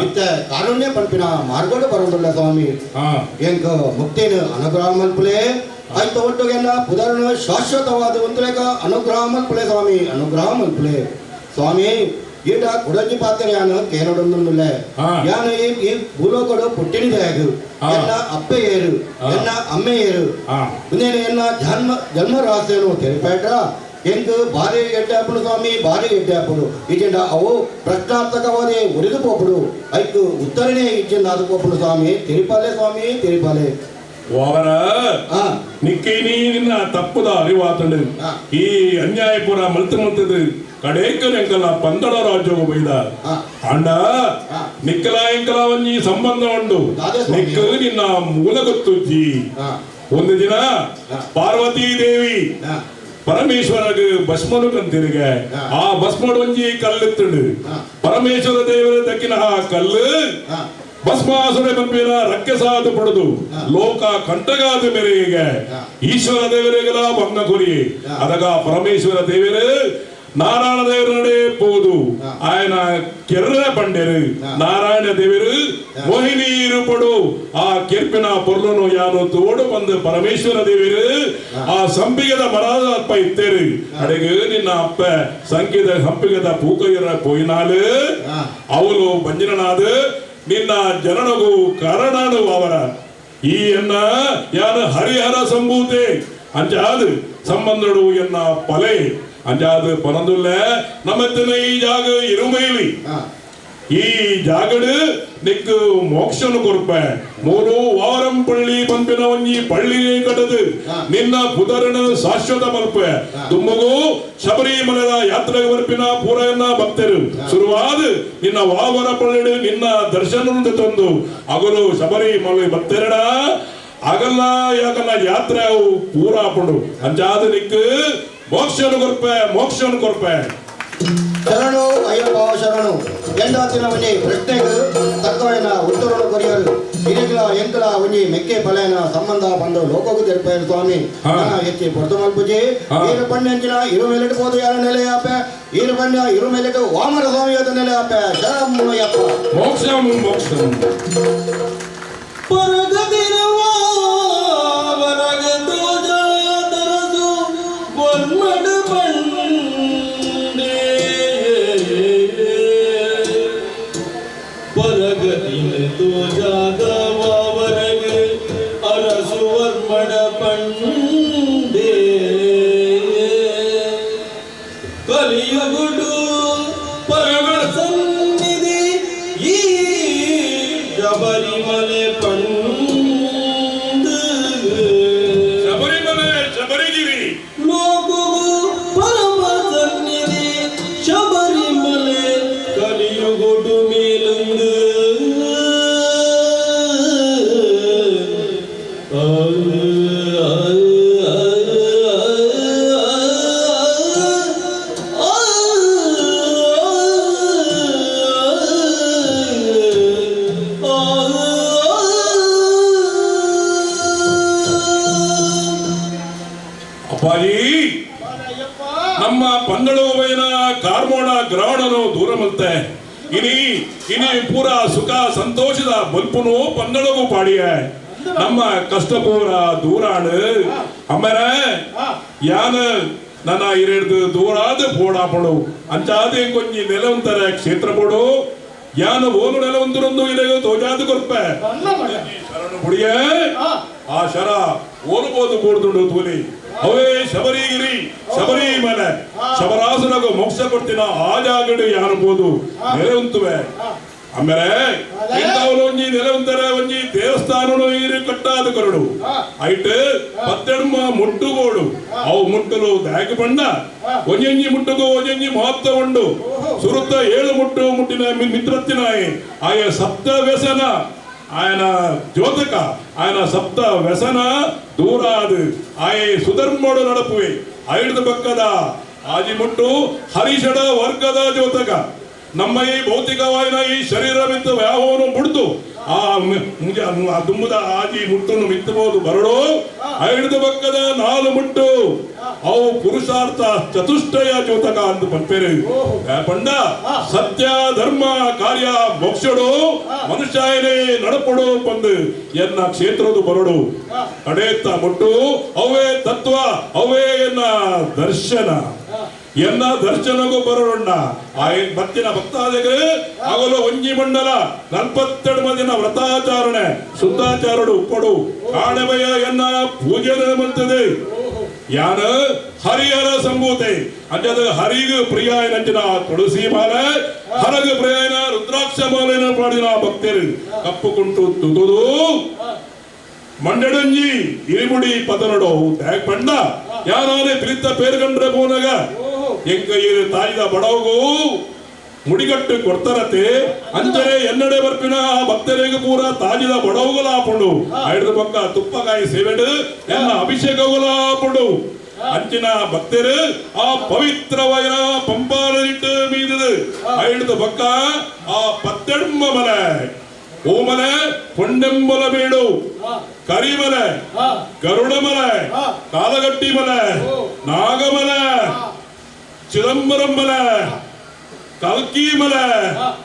ಇತ್ತ ಕಾರುಣ್ಯ ಪಂಪಿನ ಮಾರ್ಗಗಳು ಬರೋದಿಲ್ಲ ಸ್ವಾಮಿ ಎಂಕ ಮುಕ್ತಿನ ಅನುಗ್ರಹ ಮಲ್ಪುಲೆ ಆಯ್ತು ಒಟ್ಟುಗೆಲ್ಲ ಪುದರನು ಶಾಶ್ವತವಾದ ಒಂದ್ಲೇಕ ಅನುಗ್ರಹ ಮಲ್ಪುಲೆ ಸ್ವಾಮಿ ಅನುಗ್ರಹ ಮಲ್ಪುಲೆ ಸ್ವಾಮಿ ಈಟ ಕುಡಂಜಿ ಪಾತ್ರ ಯಾನು ಕೇನೊಡೊಂದುಲ್ಲೆ ಯಾನು ಈ ಭೂಲೋಕಡು ಪುಟ್ಟಿನಿದೆಯಾಗು ಎನ್ನ ಅಪ್ಪೆ ಏರು ಎನ್ನ ಅಮ್ಮೆ ಏರು ಇನ್ನೇನು ಎನ್ನ ಜನ್ಮ ರಹಸ್ಯನು ತೆರಿಪೇಟ್ರ ಎಂಕು ಭಾರಿ ಎಡ್ಡಾಪುಡು ಸ್ವಾಮಿ ಭಾರಿ ಎಡ್ಡಾಪುಡು ಈಜೆಂಡ ಅವು ಪ್ರಶ್ನಾರ್ಥಕವಾದಿ ಉರಿದು ಪೋಪುಡು ಐಕು ಉತ್ತರನೇ ಈಜೆಂಡ ಅದು ಪೋಪುಡು ಸ್ವಾಮಿ ತಿರುಪಾಲೆ ಸ್ವಾಮಿ ತಿರುಪಾಲೆ ಅವರ ನಿಕ್ಕೇನಿ ನಿನ್ನ ತಪ್ಪುದ ಅರಿವಾತಂಡು ಈ ಅನ್ಯಾಯಪುರ ಮಲ್ತದು ಕಡೇಕನೆಂಕಲ ಪಂದಳ ರಾಜ್ಯವು ಬೈದ ಅಂಡ ನಿಕ್ಕಲ ಎಂಕಲ ಒಂಜಿ ಸಂಬಂಧ ಉಂಡು ನಿಕ್ಕ ನಿನ್ನ ಮೂಲ ಗೊತ್ತುಜ್ಜಿ ಒಂದು ದಿನ ಪಾರ್ವತೀ ದೇವಿ ಪರಮೇಶ್ವರಗೆ ಭಸ್ಮನು ಕಂತಿರಿಗೆ ಆ ಭಸ್ಮಡು ಒಂಜಿ ಕಲ್ಲಿತ್ತುಂಡು ಪರಮೇಶ್ವರ ದೇವರ ದಕ್ಕಿನ ಆ ಕಲ್ಲು ಭಸ್ಮಾಸುರ ಪಂಪಿನ ರಕ್ಕೆಸಾದು ಪಡೆದು ಲೋಕ ಕಂಟಗಾದ ಮೇರೆಗೆ ಈಶ್ವರ ದೇವರಿಗೆಲ್ಲ ಭಂಗ ಕೊರಿ ಅದಗ ಪರಮೇಶ್ವರ ದೇವರು ನಾರಾಯಣ ದೇವರಡೆ போது ఆయన ಕೆರ್ರ ಬಂಡೆರು ನಾರಾಯಣ ದೇವರು ಮೋಹಿನಿ ರೂಪಡು ಆ ಕೆರ್ಪಿನ ಪೊರ್ಲನು ಯಾನು ತೋಡು ಬಂದು ಪರಮೇಶ್ವರ ದೇವರು ಆ ಸಂಪಿಗದ ಮರದ ಅಪ್ಪ ಇತ್ತೇರು ಅಡೆಗೆ ನಿನ್ನ ಅಪ್ಪ ಸಂಕೇತ ಹಂಪಿಗದ ಪೂಕಯ್ಯರ ಪೋಯಿನಾಲು ಅವಳು ಬಂಜಿನಾದ ನಿನ್ನ ಜನನಗೂ ಕಾರಣನು ಅವರ ಈ ಎನ್ನ ಯಾನ ಹರಿಹರ ಸಂಭೂತೆ ಅಂಚಾದು ಸಂಬಂಧಡು ಎನ್ನ ಪಲೆ ಅಂಚಾದು ಪನದುಲ್ಲ ನಮ್ಮತ್ತಿನ ಈ ಜಾಗ ಇರುಮೈಲಿ ಈ ಜಾಗಡು ನಿಕ್ಕು ಮೋಕ್ಷನು ಕೊರ್ಪ ಮೂರು ವಾರಂ ಪಳ್ಳಿ ಪಂಪಿನ ಒಂಜಿ ಪಳ್ಳಿ ಕಟ್ಟದು ನಿನ್ನ ಪುದರನ ಶಾಶ್ವತ ಮಲ್ಪ ತುಮ್ಮಗು ಶಬರಿಮಲೆದ ಯಾತ್ರೆಗೆ ಬರ್ಪಿನ ಪೂರನ್ನ ಭಕ್ತರು ಶುರುವಾದ ನಿನ್ನ ವಾವರ ಪಳ್ಳಿ ನಿನ್ನ ದರ್ಶನ ತಂದು ಅಗಲು ಶಬರಿಮಲೆ ಭಕ್ತರಡ ಅಗಲ್ಲ ಯಾಕಲ್ಲ ಯಾತ್ರೆ ಪೂರ ಪಡು ಅಂಚಾದ ನಿಕ್ಕು ಮೋಕ್ಷನು ಕೊರ್ಪ ಶರಣು ಅಯ್ಯಪ್ಪ ಶರಣು ಎಂದಾತಿನ ಪ್ರಶ್ನೆಗೆ ತಕ್ಕವನ ಉತ್ತರವನ್ನು ಕೊರಿಯರು ಇರೆಗ್ಲ ಎಂಕಲ ಒಂಜಿ ಮೆಕ್ಕೆ ಪಲೆನ ಸಂಬಂಧ ಬಂದು ಲೋಕಗೂ ತೆರಪೇನು ಸ್ವಾಮಿ ಹೆಚ್ಚಿ ಪೊರ್ತು ಮಲ್ಪುಜಿ ಈರು ಪಂಡಿನ ಇರು ಮೇಲೆಟ್ಟು ಹೋದ ಯಾರ ನೆಲೆ ಆಪೆ ಈರು ಪಂಡ್ಯ ಇರು ಮೇಲೆಟ್ಟು ವಾಮನ ಸ್ವಾಮಿ ಅದ ನೆಲೆ ಆಪೆ ಶರಮ್ಮಯ್ಯಪ್ಪ ಮೋಕ್ಷಂ ಮೋಕ್ಷಂ ಕಲಿಯುಗುಡು ಪರಮ ಸನ್ನಿಧಿ ಈ ಶಬರಿಮಲೆ ಪಂಡು ಶಬರಿಮಲೆ ಶಬರಿಗಿರಿ ಲೋಕವು ಪರಮ ಸನ್ನಿಧಿ ಶಬರಿಮಲೆ ಕಲಿಯುಗುಡು ಮೇಲುಂದು ಅಪ್ಪಾಜಿ ನಮ್ಮ ಪಂದಳೋವೈನ ಕಾರ್ಮೋಣ ಗ್ರಹಣನು ದೂರ ಮಲ್ತೆ ಇನಿ ಪೂರ ಸುಖ ಸಂತೋಷದ ಬಲ್ಪುನು ಪಂದಳಗೂ ಪಾಡಿಯ ನಮ್ಮ ಕಷ್ಟಪೂರ ದೂರಾಡು ಆಮೇಲೆ ಯಾನ ನನ್ನ ಇರೆಡ್ದು ದೂರಾದ ಪೋಡಾಪಡು ಅಂಚಾದೆ ಕೊಂಚಿ ನೆಲವಂತರ ಕ್ಷೇತ್ರ ಪೋಡು ಯಾನ ಓನು ನೆಲವಂತರೊಂದು ಇರೆಗೋ ತೋಜಾದ ಕೊರ್ಪೆ ಶರಣು ಬುಡಿಯ ಆ ಶರ ಓಲುಬೋದು ಕೂಡ್ದುಂಡು ತೂಲಿ ಅವೇ ಶಬರಿಗಿರಿ ಶಬರಿಮಲೆ ಶಬರಾಸುರಗ ಮೋಕ್ಷ ಕೊಡ್ತಿನ ಆ ಜಾಗಡು ಯಾರಬಹುದು ನೆಲೆ ಉಂತುವೆ ಆಮೇಲೆ ಒಂಜಿ ನೆಲೆ ಉಂತಾರೆ ಒಂಜಿ ದೇವಸ್ಥಾನನು ಇರಿ ಕಟ್ಟಾದ ಕರಡು ಐಟ್ ಪತ್ತೆಡ್ಮ ಮುಟ್ಟುಗೋಡು ಅವು ಮುಟ್ಟಲು ದಾಗಿ ಬಂಡ ಒಂಜಿ ಮುಟ್ಟುಗೋ ಒಂಜಿ ಮಹತ್ವ ಉಂಡು ಸುರುತ್ತ 7 ಮುಟ್ಟು ಮುಟ್ಟಿನ ಮಿತ್ರತ್ತಿನಾಯಿ ಆಯ ಸಪ್ತ ವ್ಯಸನ ఆయన జ్యోతక ఆయన సప్త వ్యసన దూరాదు ఆయ సుధర్మడు నడపుವೆ ಐದು ಪಕ್ಕದ ಆಜಿಮುಟ್ಟು ಹರಿಷಡ ವರ್ಗದ ಜ್ಯೋತಕ ನಮ್ಮ ಈ ಭೌತಿಕವಾದ ಈ ಶರೀರವಿತ್ತು ವ್ಯಾಹವನ್ನು ಬಿಡ್ತು ಆ ದುಮ್ಮದ ಆಜಿ ಮುಟ್ಟನ್ನು ಮಿತ್ತಬಹುದು ಬರಡು ಐದು ಪಕ್ಕದ 4 ಮುಟ್ಟು ಅವು ಪುರುಷಾರ್ಥ ಚತುಷ್ಟಯ ಜ್ಯೋತಕ ಅಂತ ಪಂಪೇರು ಪಂಡ ಸತ್ಯ ಧರ್ಮ ಕಾರ್ಯ ಮೋಕ್ಷಡು ಮನುಷ್ಯನೇ ನಡಪಡು ಬಂದು ಎನ್ನ ಕ್ಷೇತ್ರದ ಬರಡು ಕಡೆತ್ತ ಮುಟ್ಟು ಅವೇ ತತ್ವ ಅವೇ ಎನ್ನ ದರ್ಶನ ಎನ್ನ ದರ್ಶನಗೂ ಬರೋಣ ಮತ್ತಿನ ಭಕ್ತಾದಿಗೆ ಆಗಲು ಒಂಜಿ ಮಂಡಲ 42 ಮಂದಿನ ವ್ರತಾಚಾರಣೆ ಶುದ್ಧಾಚಾರಡು ಉಪ್ಪಡು ಕಾಣೆಬಯ ಎನ್ನ ಪೂಜೆ ಮಂತದೆ ಯಾನ ಹರಿಹರ ಸಂಭೂತೆ ಅಂಜದ ಹರಿಗ ಪ್ರಿಯ ನಂಚಿನ ತುಳಸಿ ಮಾಲೆ ಹರಗ ಪ್ರಿಯನ ರುದ್ರಾಕ್ಷ ಮಾಲೆನ ಪಾಡಿನ ಭಕ್ತರು ಕಪ್ಪು ಕುಂಟು ತುದುದು ಮಂಡಡಂಜಿ ಇರಿಮುಡಿ ಪದನಡು ತ್ಯಾಗ್ ಪಂಡ ಯಾನೇ ಪ್ರೀತ ಪೇರ್ಗಂಡ್ರೆ ಬೋನಗ ಎಂಕ ಇರು ತಾಯಿದ ಬಡವಗೂ ಮುಡಿಗಟ್ಟು ಕೊಡ್ತಾರತೆ ಅಂಚನೆ ಎನ್ನಡೆ ಬರ್ಪಿನ ಭಕ್ತರಿಗೆ ಪೂರ ತಾಜಿದ ಬಡವುಗಳ ಹಾಕೊಂಡು ಐದು ಪಕ್ಕ ತುಪ್ಪಕಾಯಿ ಸೇವೆಡು ಎನ್ನ ಅಭಿಷೇಕಗಳ ಹಾಕೊಂಡು ಅಂಚಿನ ಭಕ್ತರು ಆ ಪವಿತ್ರವಾದ ಪಂಪಾಲಿಟ್ಟು ಮೀದದು ಐದು ಪಕ್ಕ ಆ ಪತ್ತೆಡ್ಮ ಮಲೆ ಓಮಲೆ ಪೊಂಡೆಂಬಲ ಬೇಡು ಕರಿಮಲೆ ಗರುಡಮಲೆ ಕಾಲಗಟ್ಟಿ ಮಲೆ ನಾಗಮಲೆ ಚಿದಂಬರಂ ಮಲೆ ಕಲ್ಕಿ ಮಲೆ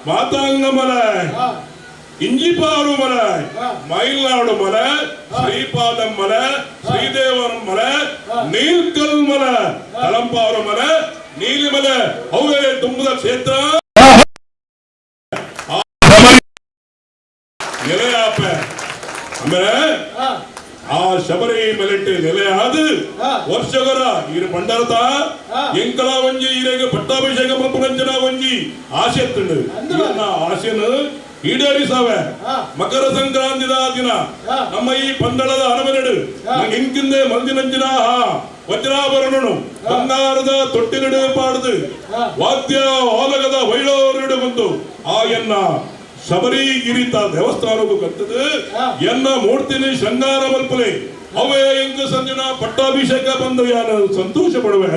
ಮಾತಾಂಗ ಮಲೆ ಇಂಜಿಪಾರು ಮಲೆ ಮೈಲಾಡು ಮಲೆ ಶ್ರೀಪಾದಂ ಮಲೆ ಶ್ರೀದೇವರಂ ಮಲೆ ನೀಲ್ಕಲ್ ಮಲೆ ತಲಂಪಾರು ಮಲೆ ನೀಲಿಮಲೆ ಅವೇ ತುಂಬದ ಕ್ಷೇತ್ರ ನೆಲೆಯಾಪೆ ಆಮೇಲೆ ಆ ಶಬರಿ ಮಲೆಟ್ಟು ನೆಲೆಯಾದ ವರ್ಷಗರ ಇರು ಪಂಡರತ ಎಂಕಲ ಒಂಜಿ ಇರೆಗೆ ಪಟ್ಟಾಭಿಷೇಕ ಮಲ್ಪುರಂಜನ ಒಂಜಿ ಆಸೆ ಎತ್ತುಂಡು ಆಸೆನು ಈಡೇರಿಸಾವೆ ಮಕರ ಸಂಕ್ರಾಂತಿದ ದಿನ ನಮ್ಮ ಈ ಪಂದಳದ ಅರಮನೆಡು ಎಂಕಿಂದೆ ಮಂದಿನಂಜಿನ ವಜ್ರಾಭರಣನು ಬಂಗಾರದ ತೊಟ್ಟಿನಡು ಪಾಡ್ದು ವಾದ್ಯ ಓಲಗದ ವೈಳೋರಡು ಬಂದು ಆ ಎನ್ನ ಶಬರಿಗಿರಿತ ದೇವಸ್ಥಾನಕ್ಕೂ ಕಟ್ಟದು ಎನ್ನ ಮೂರ್ತಿನಿ ಶೃಂಗಾರ ಮಲ್ಪಲೆ ಅವೇ ಎಂಕ ಸಂಜನ ಪಟ್ಟಾಭಿಷೇಕ ಬಂದು ಯಾನು ಸಂತೋಷ ಪಡುವೆ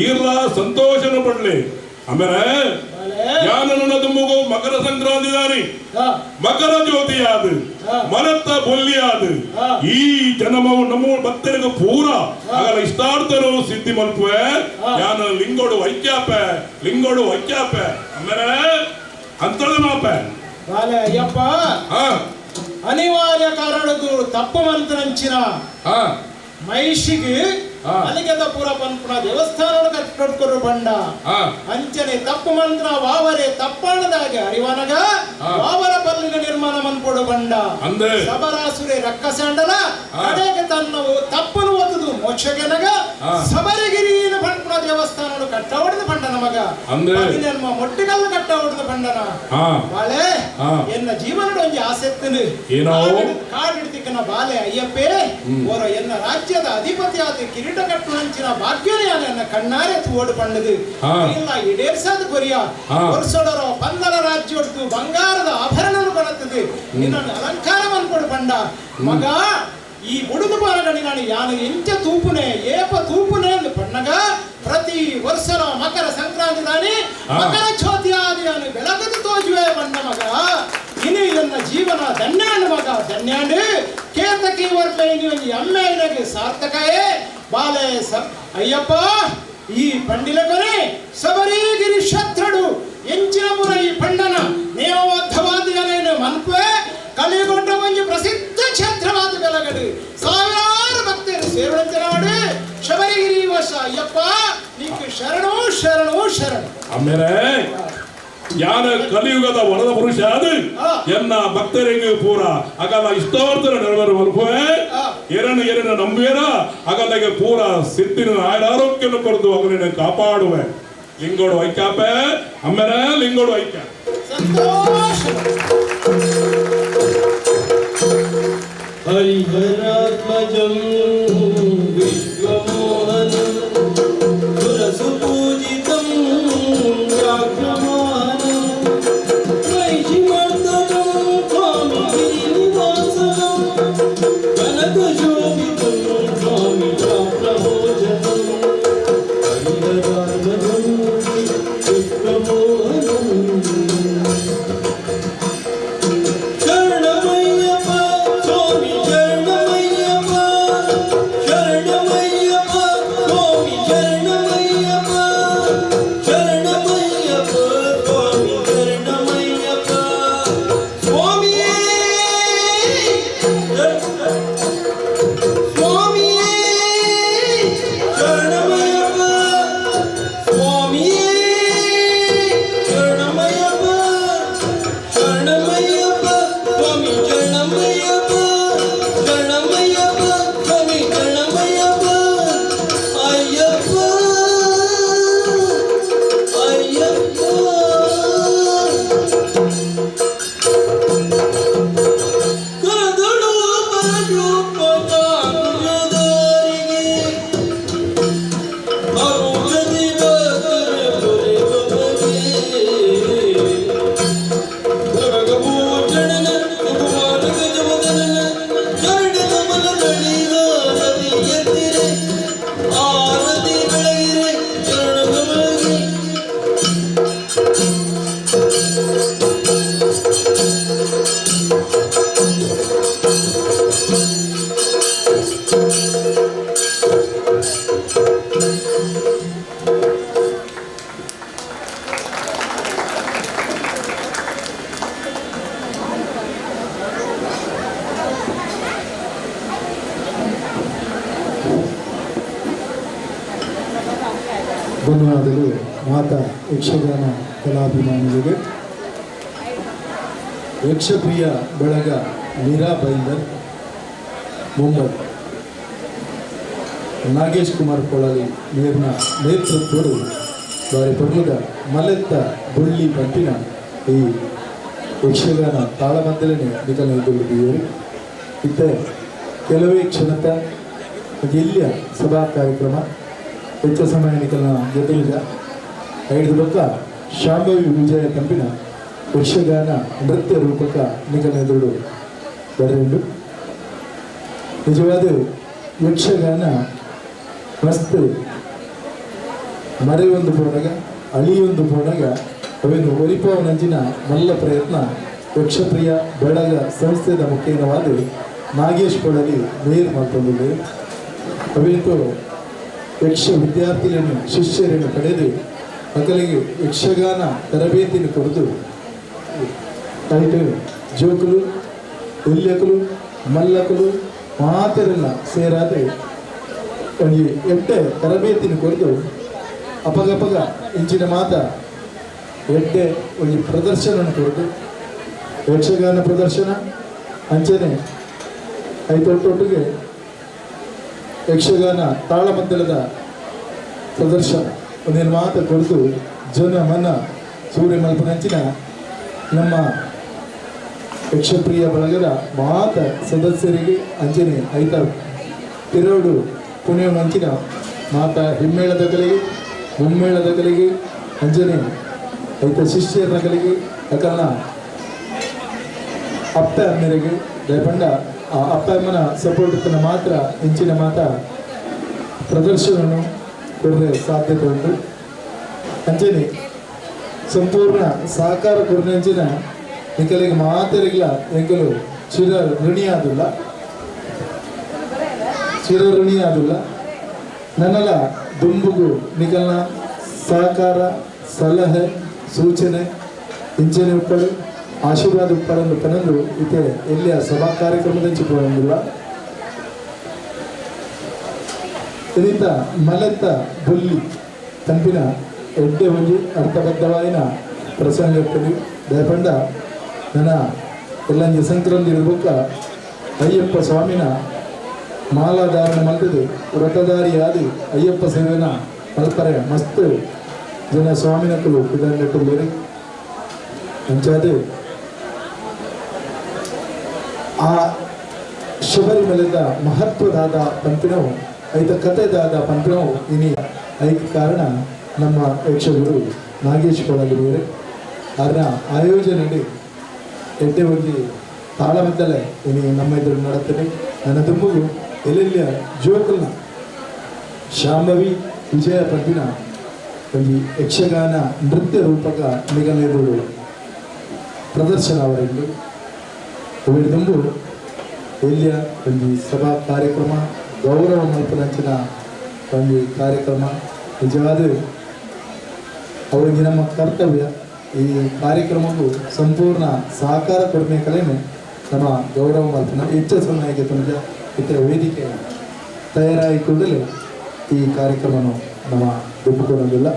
ಇರ್ಲ ಸಂತೋಷನು ಪಡ್ಲಿ ಆಮೇಲೆ ಯಾನ ನನ್ನದು ಮಗು ಮಕರ ಸಂಕ್ರಾಂತಿ ದಾನಿ ಮಕರ ಜ್ಯೋತಿ ಆದು ಮನತ್ತ ಬೊಲ್ಲಿ ಆದು ಈ ಜನ್ಮವು ನಮ್ಮ ಭಕ್ತರಿಗೆ ಪೂರ ಆಗಲ ಇಷ್ಟಾರ್ಥರು ಸಿದ್ಧಿ ಮಲ್ಪುವೆ ಯಾನ ಲಿಂಗೋಡು ವೈಕ್ಯಾಪೆ ಆಮೇಲೆ ಅಂತಳು ಮಾಪೆ ಬಾಲೆ ಅಯ್ಯಪ್ಪ ಅನಿವಾರ್ಯ ಕಾರಣದ್ದು ತಪ್ಪು ಮಂತ್ರಂಚಿನ ಮಹಿಷಿಗೆ ಅಲಿಗದ ಪುರ ಪನ್ಪುಣ ದೇವಸ್ಥಾನ ಕಟ್ಕೊಡು ಬಂಡ ಅಂಚನೆ ತಪ್ಪು ಮಂತ್ರ ವಾವರೆ ತಪ್ಪಣದಾಗ ಅರಿವನಗ ವಾವರ ಪಲ್ಲಿನ ನಿರ್ಮಾಣ ಮನ್ಪೊಡು ಬಂಡ ಸಬರಾಸುರೆ ರಕ್ಕಸಂಡಲ ಕಡೆಗೆ ತನ್ನವು ತಪ್ಪನು ಓದುದು ಮೋಕ್ಷಗೆನಗ ಸಬರಗಿರಿನ ಪನ್ಪುಣ ದೇವಸ್ಥಾನ ಕಟ್ಟ ಹೊಡೆದು ಬಂಡ ನಮಗ ನಮ್ಮ ಮೊಟ್ಟಿಗಲ್ಲು ಕಟ್ಟ ಹೊಡೆದು ಬಂಡನ ಬಾಳೆ ಎನ್ನ ಜೀವನದ ಒಂದು ಆಸಕ್ತಿನು ಕಾಡಿಡ್ತಿಕ್ಕನ ಬಾಲೆ ಅಯ್ಯಪ್ಪೇ ಓರ ಎನ್ನ ರಾಜ್ಯದ ಅಧಿಪತಿ ಆದ ಕಿರೀಟ ಕಟ್ಟುವಂಚಿನ ಭಾಗ್ಯನೇ ನನ್ನ ಕಣ್ಣಾರೆ ಓಡು ಬಂಡದು ಇಲ್ಲ ಈಡೇರ್ಸಾದ ಕೊರಿಯ ವರ್ಷೋಡರ ಪಂದಲ ರಾಜ್ಯ ಹೊಡ್ತು ಬಂಗಾರದ ಆಭರಣ ಬರುತ್ತದೆ ನಿನ್ನನ್ನು ಅಲಂಕಾರ ಮನ್ಕೊಡು ಬಂಡ ಮಗ ಈ ಬುಡುದು ಬಾರಗಣಿ ನಾನು ಯಾನು ಎಂಚ ತೂಪುನೆ ಏಪ ತೂಪುನೆ ಎಂದು ಪಣ್ಣಗ ಪ್ರತಿ ವರ್ಷದ ಮಕರ ಸಂಕ್ರಾಂತಿ ದಾನಿ ಮಕರ ಜ್ಯೋತಿ ಆದಿ ನಾನು ಬೆಳಗದು ತೋಜುವೆ ಬಂಡ ಮಗ ಇನ್ನು ಇದನ್ನ ಜೀವನ ಧನ್ಯಾಂಡು ಮಗ ಧನ್ಯಾಂಡು ಕೇತಕಿ ವರ್ಮೈನಿ ಒಂದು ಎಮ್ಮೆಗೆ ಸಾರ್ಥಕಯೇ ಬಾಲೆ ಅಯ್ಯಪ್ಪ ಈ ಪಂಡಿಲ ಕೊನೆ ಸಬರಿಗಿರಿ ಶತ್ರುಡು ಎಂಚಿನ ಪುರ ಈ ಪಂಡನ ನೇಮಬದ್ಧವಾದಿಗಳೇನು ಮನ್ಪೆ ಕಲಿಗೊಂಡ ಒಂದು ಪ್ರಸಿದ್ಧ ಕ್ಷೇತ್ರವಾದ ಬೆಳಗಡು ಸಾವಿರಾರು ಭಕ್ತರು ಸೇರುವಂತೆ ಮಾಡಿ ಶಬರಿಗಿರಿ ವಶ ಅಯ್ಯಪ್ಪ ನೀನು ಶರಣು ಶರಣು ಶರಣು ಆಮೇಲೆ ಯಾನ ಕಲಿಯುಗದ ವರದ ಪುರುಷ ಅದು ಎನ್ನ ಭಕ್ತರಿಗೆ ಪೂರ ಅಗಲ ಇಷ್ಟವರ್ತರ ನೆರವೇರು ಮಲ್ಪುವೆ ಎರನ್ನು ನಂಬೇರ ಅಗಲಗೆ ಪೂರ ಸಿದ್ಧಿನ ಆರೋಗ್ಯವನ್ನು ಕೊಡ್ದು ಅವರನ್ನು ಕಾಪಾಡುವೆ ಲಿಂಗೋಡು ವೈಕ್ಯಾಪೆ ಆಮೇಲೆ ಲಿಂಗೋಡು ವೈಕ್ಯ ಹರಿಹರಾತ್ಮಜಂ ವಿಶ್ವಮೋಹನಂ ಸುರಸು ಪೂಜಿತಂ ಜಾಗ್ರಮಾನಂ ವೈಶಿಮರ್ದನಂ ಸ್ವಾಮಿ ಗಿರಿನಿವಾಸನಂ ಕನಕಶೋಭಿತಂ ಸ್ವಾಮಿ ಚಾಪ್ರಭೋಜನಂ ಹರಿಹರಾತ್ಮಜಂ ವಿಶ್ವಮೋಹನಂ ಧನ್ಯವಾದಗಳು ಮಾತಾ ಯಕ್ಷಗಾನ ಕಲಾಭಿಮಾನಿಗಳಿಗೆ. ಯಕ್ಷಪ್ರಿಯ ಬಳಗ ಮೀರಾ ಬೈಂದರ್ ಮುಂಬೈ, ನಾಗೇಶ್ ಕುಮಾರ್ ಕೊಳಲಿ ನೀರಿನ ನೇತೃತ್ವಗಳು ಬಾರಿ ಪ್ರಮುಖ ಮಲೆತ್ತ ಬುಳ್ಳಿ ಪಂಪಿನ ಈ ಯಕ್ಷಗಾನ ತಾಳಮದ್ದಲನೆ ನಿಕಲಿದ್ದರು. ಇತ್ತೆ ಕೆಲವೇ ಕ್ಷಣತ ಎಲ್ಲಿಯ ಸಭಾ ಕಾರ್ಯಕ್ರಮ ಹೆಚ್ಚು ಸಮಯ ನಿಕಲನ ಜೊತೆಲಿದ 5 ಬೊಕ್ಕ ಶಾಂಭವಿ ವಿಜಯ ತಂಪಿನ ಯಕ್ಷಗಾನ ನೃತ್ಯ ರೂಪಕ ನಿಕಲಿದ್ರು ಬರೆಂಡು. ನಿಜವಾದ ಯಕ್ಷಗಾನ ಮಸ್ತ್ ಮರೆಯೊಂದು ಪೋಣಗ ಅಳಿಯೊಂದು ಪೋಣಗ ಅವೇನು ಒಲಿಪವನಂಚಿನ ಮಲ್ಲ ಪ್ರಯತ್ನ ಯಕ್ಷಪ್ರಿಯ ಬೆಳಗ ಸಂಸ್ಥೆದ ಮುಖೇನವಾದ ನಾಗೇಶ್ ಕೊಡಲಿ ಮೇಯರ್ ಮಾಡ್ಕೊಂಡಿದೆ. ಅವೇಂತು ಯಕ್ಷ ವಿದ್ಯಾರ್ಥಿಗಳನ್ನು ಶಿಷ್ಯರನ್ನು ಪಡೆದು ಮಕ್ಕಳಿಗೆ ಯಕ್ಷಗಾನ ತರಬೇತಿಯನ್ನು ಕೊಡದು ಐಟು ಜೋಕುಲು ಉಲ್ಯಕುಲು ಮಲ್ಲಕುಲು ಮಾತರೆಲ್ಲ ಸೇರಾದೆ ಒಂದು ಎಡ್ಡೆ ತರಬೇತಿಯನ್ನು ಕೊಡದು ಅಪಗಪಗ ಇಂಚಿನ ಮಾತ ಎಡ್ಡೆ ಒಂದು ಪ್ರದರ್ಶನ ಕೊಡದು ಯಕ್ಷಗಾನ ಪ್ರದರ್ಶನ ಅಂಚನೆ ಐತೊಟ್ಟೊಟ್ಟಿಗೆ ಯಕ್ಷಗಾನ ತಾಳಮದ್ದಲದ ಪ್ರದರ್ಶನ ಒಂದೇನು ಮಾತು ಕೊಡದು ಜನ ಮನ ಸೂರ್ಯ ಮಲ್ಪನಂಚಿನ ನಮ್ಮ ಯಕ್ಷಪ್ರಿಯ ಬಳಗದ ಮಾತ ಸದಸ್ಯರಿಗೆ ಅಂಚನೆ ಐತ ತಿರೋಡು ಪುಣ್ಯ ಮಂಚಿನ ಮಾತ ಹಿಮ್ಮೇಳದ ಕಲೆಗೆ ಮುಮ್ಮೇಳದ ಕಲೆಗೆ ಅಂಜನೆ ಐತ ಶಿಷ್ಯರ ಕಲೆಗೆ ಯಾಕಲ್ಲ ಅಪ್ಪ ಮೇರೆಗೆ ದಯಪಂಡ ಆ ಅಪ್ಪ ಅಮ್ಮನ ಸಪೋರ್ಟ್ ಮಾತ್ರ ಹೆಂಚಿನ ಮಾತ ಪ್ರದರ್ಶನವನ್ನು ಕೊಡರೆ ಸಾಧ್ಯತೆ ಉಂಟು. ಅಂಚನೆ ಸಂಪೂರ್ಣ ಸಹಕಾರ ಕೊರನೆಂಚಿನ ನಿಕಲಿಗೆ ಮಾತರಿಗಿಲ್ಲ ಎಂಕಲು ಚಿರ ಋಣಿಯಾದಿಲ್ಲ ನನ್ನಲ್ಲ ದುಂಬುಗು ನಿಕಲ್ನ ಸಹಕಾರ ಸಲಹೆ ಸೂಚನೆ ಇಂಚನೆ ಉಪ್ಪಳು ಆಶೀರ್ವಾದ ಉಪ್ಪಳನ್ನು ಪನಂದು ಇತ್ತೆ ಎಲ್ಲಿಯ ಸಭಾ ಕಾರ್ಯಕ್ರಮದಂಚಿ ಪೋನಂದಿಲ್ಲ. ಇದರಿಂದ ಮಲೆತ್ತ ಬೊಲ್ಲಿ ತಂಪಿನ ಎಡ್ಡೆ ಹೊಂದಿ ಅರ್ಥಬದ್ಧವಾಯಿನ ಪ್ರಸಂಗ ದಯಪಂಡ ನನ್ನ ಎಲ್ಲ ಸಂಕ್ರಾಂತಿರ್ಬೇಕ ಅಯ್ಯಪ್ಪ ಸ್ವಾಮಿನ ಮಾಲಾಧಾರಣ ಮಲ್ತದು ವ್ರತಧಾರಿಯಾದಿ ಅಯ್ಯಪ್ಪ ಸೇವೆನ ಮಲ್ಪರೆ ಮಸ್ತ್ ಜನ ಸ್ವಾಮಿನಕ್ಕಲು ಇದನ್ನಿಟ್ಟುಳ್ಳೇರಿ ಅಂಚಾದು ಆ ಶಬರಿಮಲೆದ ಮಹತ್ವದಾದ ಪಂಪಿನವು ಐತ ಕಥೆದಾದ ಪಂಪಿನವು ಇನಿ ಐಕ ಕಾರಣ ನಮ್ಮ ಯಕ್ಷಗುರು ನಾಗೇಶ್ ಕೊಡಲಿರುವರು ಅದರ ಆಯೋಜನೆಗೆ ಎಡ್ಡೆ ಒಂದು ತಾಳಮದ್ದಲೆ ಇನಿ ನಮ್ಮ ಎದುರು ನಡೆತ್ತದೆ. ನನ್ನ ತುಂಬುಗು ಎಲ್ಲೆಲ್ಲಿಯ ಜೋಕಲ್ನ ಶಾಂಭವಿ ವಿಜಯ ಪಂಪಿನ ಒಂದು ಯಕ್ಷಗಾನ ನೃತ್ಯ ರೂಪಕ ನಿಗಲೆದುರು ಪ್ರದರ್ಶನ ಅವರೆಂದು ಅವರಿಗೆ ತುಂಬು ಎಲ್ಲಿಯ ಒಂದು ಸಭಾ ಕಾರ್ಯಕ್ರಮ ಗೌರವ ಮಲ್ಪನಂಚಿನ ಒಂದು ಕಾರ್ಯಕ್ರಮ ನಿಜವಾದ ಅವರಿಗೆ ನಮ್ಮ ಕರ್ತವ್ಯ. ಈ ಕಾರ್ಯಕ್ರಮಕ್ಕೂ ಸಂಪೂರ್ಣ ಸಹಕಾರ ಕೊಡನೆ ಕಲೆಯೇ ನಮ್ಮ ಗೌರವ ಮಲ್ಪನ ಹೆಚ್ಚು ಸಮಯಕ್ಕೆ ತಂದ ಇತರ ವೇದಿಕೆ ತಯಾರಾಗಿ ಕೂಡಲೇ ಈ ಕಾರ್ಯಕ್ರಮವನ್ನು ನಮ್ಮ ಒಪ್ಪಿಕೊಳ್ಳೋದಿಲ್ಲ.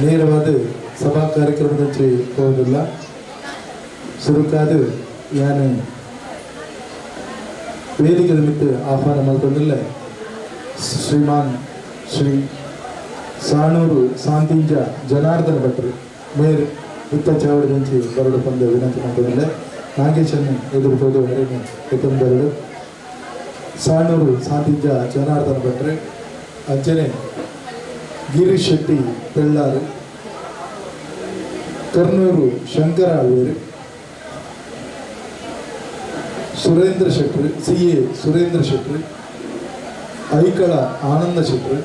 ನೇರವಾದ ಸಭಾ ಕಾರ್ಯಕ್ರಮದಂತೆ ಹೋಗೋದಿಲ್ಲ. ಸುರುಕಾದ ಯಾನು ವೇದಿಕೆ ನಿಮಿತ್ತ ಆಹ್ವಾನ ಮಾಡ್ಕೊಂಡಿಲ್ಲ. ಶ್ರೀಮಾನ್ ಶ್ರೀ ಸಾಣೂರು ಶಾಂತಿಂಜ ಜನಾರ್ದನ ಭಟ್ರು ಮೇರ್ ಇತ್ತ ಚಾವಡಿದಂಚಿ ಬರಡು ಪಂದ ವಿನಂತಿ ಮಾಡ್ಕೊಂಡಿಲ್ಲ. ನಾಗೇಶನ್ನು ಎದುರುಬೋದು ಹರಿಣಿ ಎತ್ತೊಂದೆರಡು ಸಾಣೂರು ಶಾಂತಿಂಜ ಜನಾರ್ದನ ಭಟ್ರೆ ಅಂಚನೆ ಗಿರೀಶ್ ಶೆಟ್ಟಿ ಬೆಳ್ಳಾರು ಕರ್ನೂರು ಶಂಕರ ಆಳ್ವೇರು ಸುರೇಂದ್ರ ಶೆಟ್ಟಿ CA ಸುರೇಂದ್ರ ಶೆಟ್ಟಿ ಐಕಳ ಆನಂದ ಶೆಟ್ಟಿ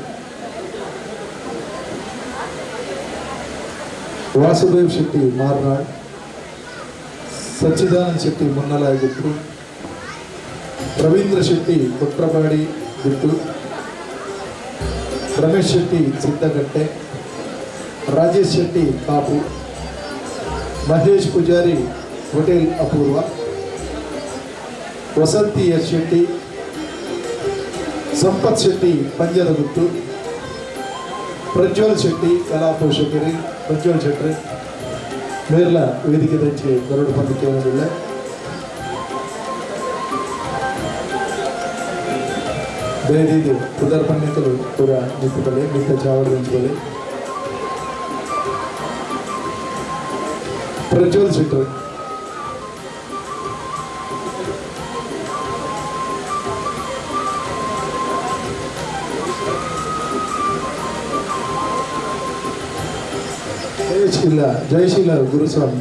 ವಾಸುದೇವ್ ಶೆಟ್ಟಿ ಮಾರ್ನಾಡ್ ಸಚ್ಚಿದಾನಂದ ಶೆಟ್ಟಿ ಮುನ್ನಲಾಗಿತ್ತು ರವೀಂದ್ರ ಶೆಟ್ಟಿ ಕೊಟ್ರಪಾಡಿ ಬಿಟ್ಟು ರಮೇಶ್ ಶೆಟ್ಟಿ ಸಿದ್ದಗಟ್ಟೆ ರಾಜೇಶ್ ಶೆಟ್ಟಿ ಕಾಪು ಮಹೇಶ್ ಪೂಜಾರಿ ಹೋಟೆಲ್ ಅಪೂರ್ವ ವಸಂತಿ ಎಸ್ ಶೆಟ್ಟಿ ಸಂಪತ್ ಶೆಟ್ಟಿ ಪಂಜದ ಗುತ್ತು, ಪ್ರಜ್ವಲ್ ಶೆಟ್ಟಿ ಕಲಾ ಪೋಷಕರು, ಪ್ರಜ್ವಲ್ ಶೆಟ್ಟಿ ಮೇರ್ಲ ವೇದಿಕೆ ದಂಚೆ ಗರುಡು ಪಂದ್ಯಕ್ಕೆ ಹೋಗೋದಿಲ್ಲ. ದಯವಿದು ಉದರ್ ಪಂದ್ಯಗಳು ಪೂರ ನಿಂತುಕೊಳ್ಳಿ, ನಿಂತ ಚಾವಡ ದಂಚುಕೊಳ್ಳಿ. ಪ್ರಜ್ವಲ್ ಶೆಟ್ಟಿ ಜಯಶೀಲ ಗುರುಸ್ವಾಮಿ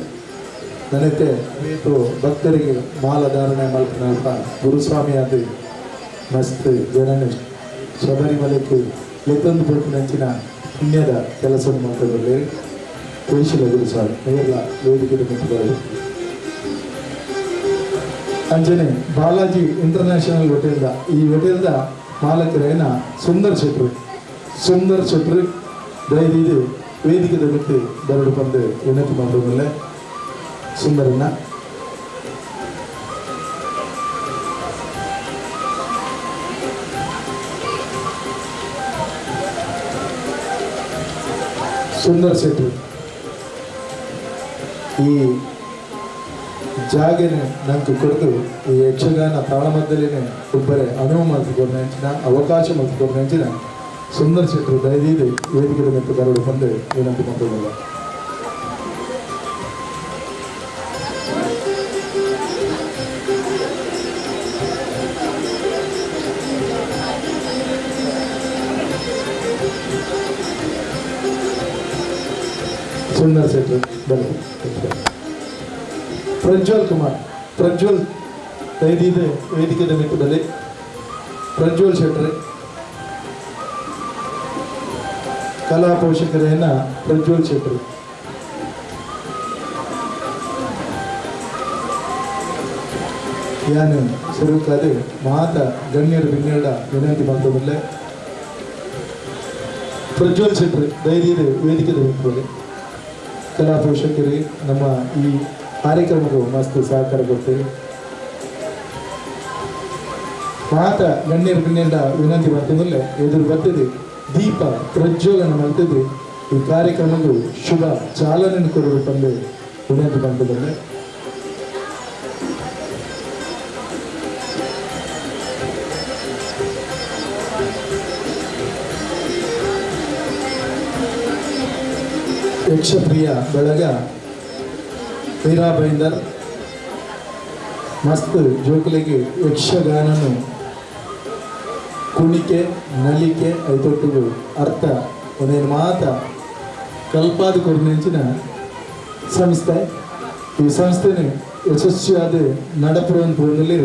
ನನತೆ ರೇತು ಭಕ್ತರಿಗೆ ಮಾಲಧಾರಣೆ ಮಲ್ಪನಾಲ್ಪ ಗುರುಸ್ವಾಮಿ ಅದು ಮಸ್ತ್ ಜನನು ಶಬರಿಮಲೆಗೆ ಎತ್ತೊಂದು ಪುಟ್ಟು ನಂಚಿನ ಪುಣ್ಯದ ಕೆಲಸವನ್ನು ಮಾಡ್ತಿರಲಿ. ಜಯಶೀಲ ಗುರುಸ್ವಾಮಿ ಎಲ್ಲ ವೇದಿಕೆ ನಿಂತಿದ್ದಾರೆ. ಅಂಜನೆ ಬಾಲಾಜಿ ಇಂಟರ್ನ್ಯಾಷನಲ್ ಹೋಟೆಲ್ದ ಈ ಹೋಟೆಲ್ದ ಮಾಲಕರೇನ ಸುಂದರ್ ಶೆಟ್ರು ದಯವಿದು ವೇದಿಕೆ ಬಿಟ್ಟು ಗರುಡು ಬಂದು ವಿನಂತಿ ಮಾಡೋದಿಲ್ಲ. ಸುಂದರನ್ನ ಸುಂದರ್ ಶೆಟ್ಟಿ ಈ ಜಾಗನೆ ನಂಗೆ ಕೊಡ್ತು ಈ ಯಕ್ಷಗಾನ ತಾಳಮದ್ದಲೇನೆ ಒಬ್ಬರೇ ಅನುವು ಮಾಡ್ಕೊಂಡು ನೆಂಚಿನ ಅವಕಾಶ ಮಾಡ್ಕೊಂಡು ನೆಂಚಿನ ಸುಂದರ್ ಶೆಟ್ರು ದಯವಿದು ವೇದಿಕೆ ಮತ್ತು ಗರುಡು ಬಂದು ವಿನಂತಿ ಮಾಡೋದಿಲ್ಲ. ಸುಂದರ್ ಶೆಟ್ರು ಬನ್ನಿ. ಪ್ರಜ್ವಲ್ ಕುಮಾರ್ ದಯವಿದು ವೇದಿಕೆ ಮಿತ್ತದಲ್ಲಿ ಪ್ರಜ್ವಲ್ ಶೆಟ್ರು ಕಲಾ ಪೋಷಕರೇನ ಪ್ರಜ್ವಲ್ ಶೆಟ್ರು. ಯಾನು ಸುರುಕಾದೆ ಮಾತ ಗಣ್ಯರು ಬಿನ್ನೆರಡ ವಿನಂತಿ ಮಾಡೋದಿಲ್ಲ. ಪ್ರಜ್ವಲ್ ಶೆಟ್ರು ಧೈರ್ಯದ ವೇದಿಕೆ ಮಿತ್ತದಲ್ಲಿ ಕಲಾ ಪೋಷಕರಿಗೆ ನಮ್ಮ ಈ ಕಾರ್ಯಕ್ರಮಕ್ಕೂ ಮಸ್ತ್ ಸಹಕಾರ ಕೊಡ್ತೇವೆ. ಮಾತ ಗಣ್ಯರು ಬಿನ್ನೆರಡ ವಿನಂತಿ ಮಾಡ್ತಿದ್ದಿಲ್ಲ. ಎದುರು ಬರ್ತದೆ ದೀಪ ಪ್ರಜ್ವಲನ ಮಾಡ್ತಿದ್ದು ಈ ಕಾರ್ಯಕ್ರಮಕ್ಕೂ ಶುಭ ಚಾಲನೆ ಕೊಡುವ ತಂದು ವಿನಂತಿ ಮಾಡ್ತಿದ್ದಾರೆ. ಯಕ್ಷಪ್ರಿಯ ಬೆಳಗ ವೀರಾ ಬೈಂದರ್ ಮಸ್ತ್ ಜೋಕುಲಿಗೆ ಯಕ್ಷಗಾನನು ಕುಣಿಕೆ ನಲಿಕೆ ಐತೊಟ್ಟಿಗೂ ಅರ್ಥ ಒಂದೇನು ಮಾತ ಕಲ್ಪಾದ ಕೊರನೆಂಚಿನ ಸಂಸ್ಥೆ. ಈ ಸಂಸ್ಥೆನ ಯಶಸ್ವಿಯಾದ ನಡಪುರದಲ್ಲಿ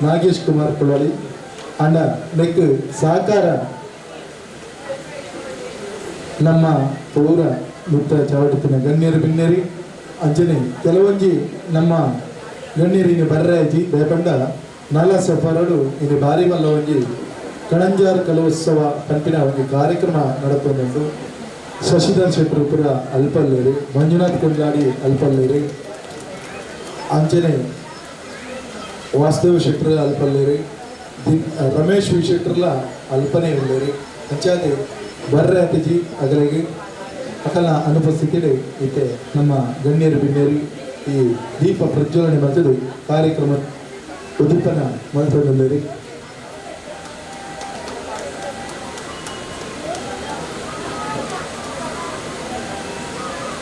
ನಾಗೇಶ್ ಕುಮಾರ್ ಕೊಳಲಿ ಅಂಡ ನೆಕ್ ಸಹಕಾರ ನಮ್ಮ ಪೌರ ಮುತ್ತ ಚಾವಟಿನ ಗಣ್ಯರು ಬಿನ್ನೇರಿ ಅಂಜನೆ ಕೆಲವೊಂಜಿ ನಮ್ಮ ಗಣ್ಯರಿಗೆ ಬರ್ರಾಜಿ ದಯಪಂಡ ನಾಲ ಸಫರಡು ಇದು ಭಾರಿ ಮಲ್ಲ ಒಂಜಿ ಕಣಂಜಾರ್ ಕಲೋತ್ಸವ ಕಂಪಿನ ಒಂದು ಕಾರ್ಯಕ್ರಮ ನಡಪುಂಡು. ಶಶಿಧರ್ ಶೆಟ್ರು ಪುರ ಅಲ್ಪಲ್ಲೇರಿ, ಮಂಜುನಾಥ್ ಕೊಂಡಾಡಿ ಅಲ್ಪಲ್ಲೇರಿ, ಅಂಜನೆ ವಾಸುದೇವ್ ಶೆಟ್ರು ಅಲ್ಪಲ್ಲೇರಿ, ರಮೇಶ್ ವಿ ಶೆಟ್ರಲ್ಲ ಅಲ್ಪನೆ ಇಲ್ಲೇರಿ ಅಂಚಾದೆ ಬರ್ರೆ ಅತಿಜಿ ಅಗಲಿಗೆ ಅಕಲ ಅನುಪಸ್ಥಿತಿಯಲ್ಲಿ ಇತ್ತೆ ನಮ್ಮ ಗಣ್ಯರು ಬಿನ್ನೇರಿ ಈ ದೀಪ ಪ್ರಜ್ವಲನೆ ಮತ್ತದು ಕಾರ್ಯಕ್ರಮ ಉದ್ದೀಪನ ಮಂತ್ರದಲ್ಲಿ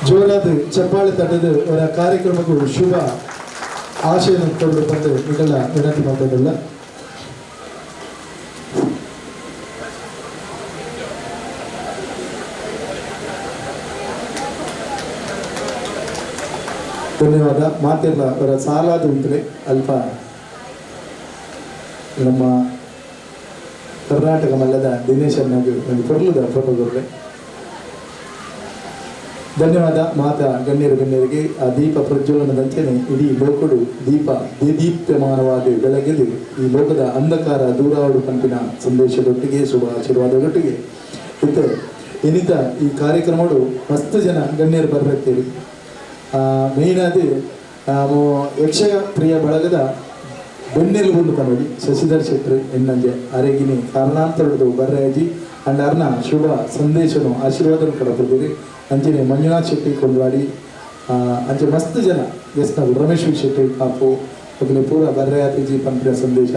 ಜೋರಾದ ಚಪ್ಪಾಳೆ ತಟ್ಟದ ಅವರ ಕಾರ್ಯಕ್ರಮಕ್ಕೂ ಶುಭ ಆಶಯವನ್ನು ಕೊಂಡು ಬಂದು ಇದೆಲ್ಲ ವಿನಂತಿ ಮಾಡೋದಿಲ್ಲ. ಧನ್ಯವಾದ. ಮಾತಿಲ್ಲ ಅವರ ಸಾಲಾದ ಇದ್ರೆ ಅಲ್ಪ ನಮ್ಮ ಕರ್ನಾಟಕ ಮಲ್ಲದ ದಿನೇಶನ್ನಾಗಿ ಒಂದು ಕೊರ್ಲದ ಫೋಟೋದವ್ರೆ ಧನ್ಯವಾದ. ಮಾತ ಗಣ್ಯರಿಗೆ ಆ ದೀಪ ಪ್ರಜ್ವಲನದಂತೆಯೇ ಇಡೀ ಲೋಕಡು ದೀಪ್ಯಮಾನವಾದ ಬೆಳಗೆದು ಈ ಲೋಕದ ಅಂಧಕಾರ ದೂರಾಡು ಕಂಪಿನ ಸಂದೇಶದೊಟ್ಟಿಗೆ ಶುಭ ಆಶೀರ್ವಾದದೊಟ್ಟಿಗೆ ಇತ್ತು. ಇನ್ನಿತ ಈ ಕಾರ್ಯಕ್ರಮಗಳು ಮಸ್ತ್ ಜನ ಗಣ್ಯರು ಬರ್ತೀರಿ. ಮೇಯ್ನಾದ ಯಕ್ಷ ಪ್ರಿಯ ಬಳಗದ ಬೆನ್ನೆಲು ಬಂದು ಕನ್ನಡಿ ಶಶಿಧರ್ ಶೆಟ್ಟರು ಎನ್ನಂಜೆ ಅರೆಗಿನಿ ಕಾರಣಾಂತರದ್ದು ಬರ್ರಾಜಿ ಅಂಡ್ ಅರ್ನ ಶುಭ ಸಂದೇಶನು ಆಶೀರ್ವಾದ ಕಡಪದಿರಿ ಅಂಚನೆ ಮಂಜುನಾಥ್ ಶೆಟ್ಟಿ ಕೊಂಡವಾಡಿ ಅಂಚೆ ಮಸ್ತ್ ಜನ ಗೆಸ್ಟ್ನವರು ರಮೇಶ್ ಶೆಟ್ಟಿ ಕಾಪು ಅಗಲಿ ಪೂರ ಬರ್ರಾತಿಜಿ ಪಂಪಿನ ಸಂದೇಶ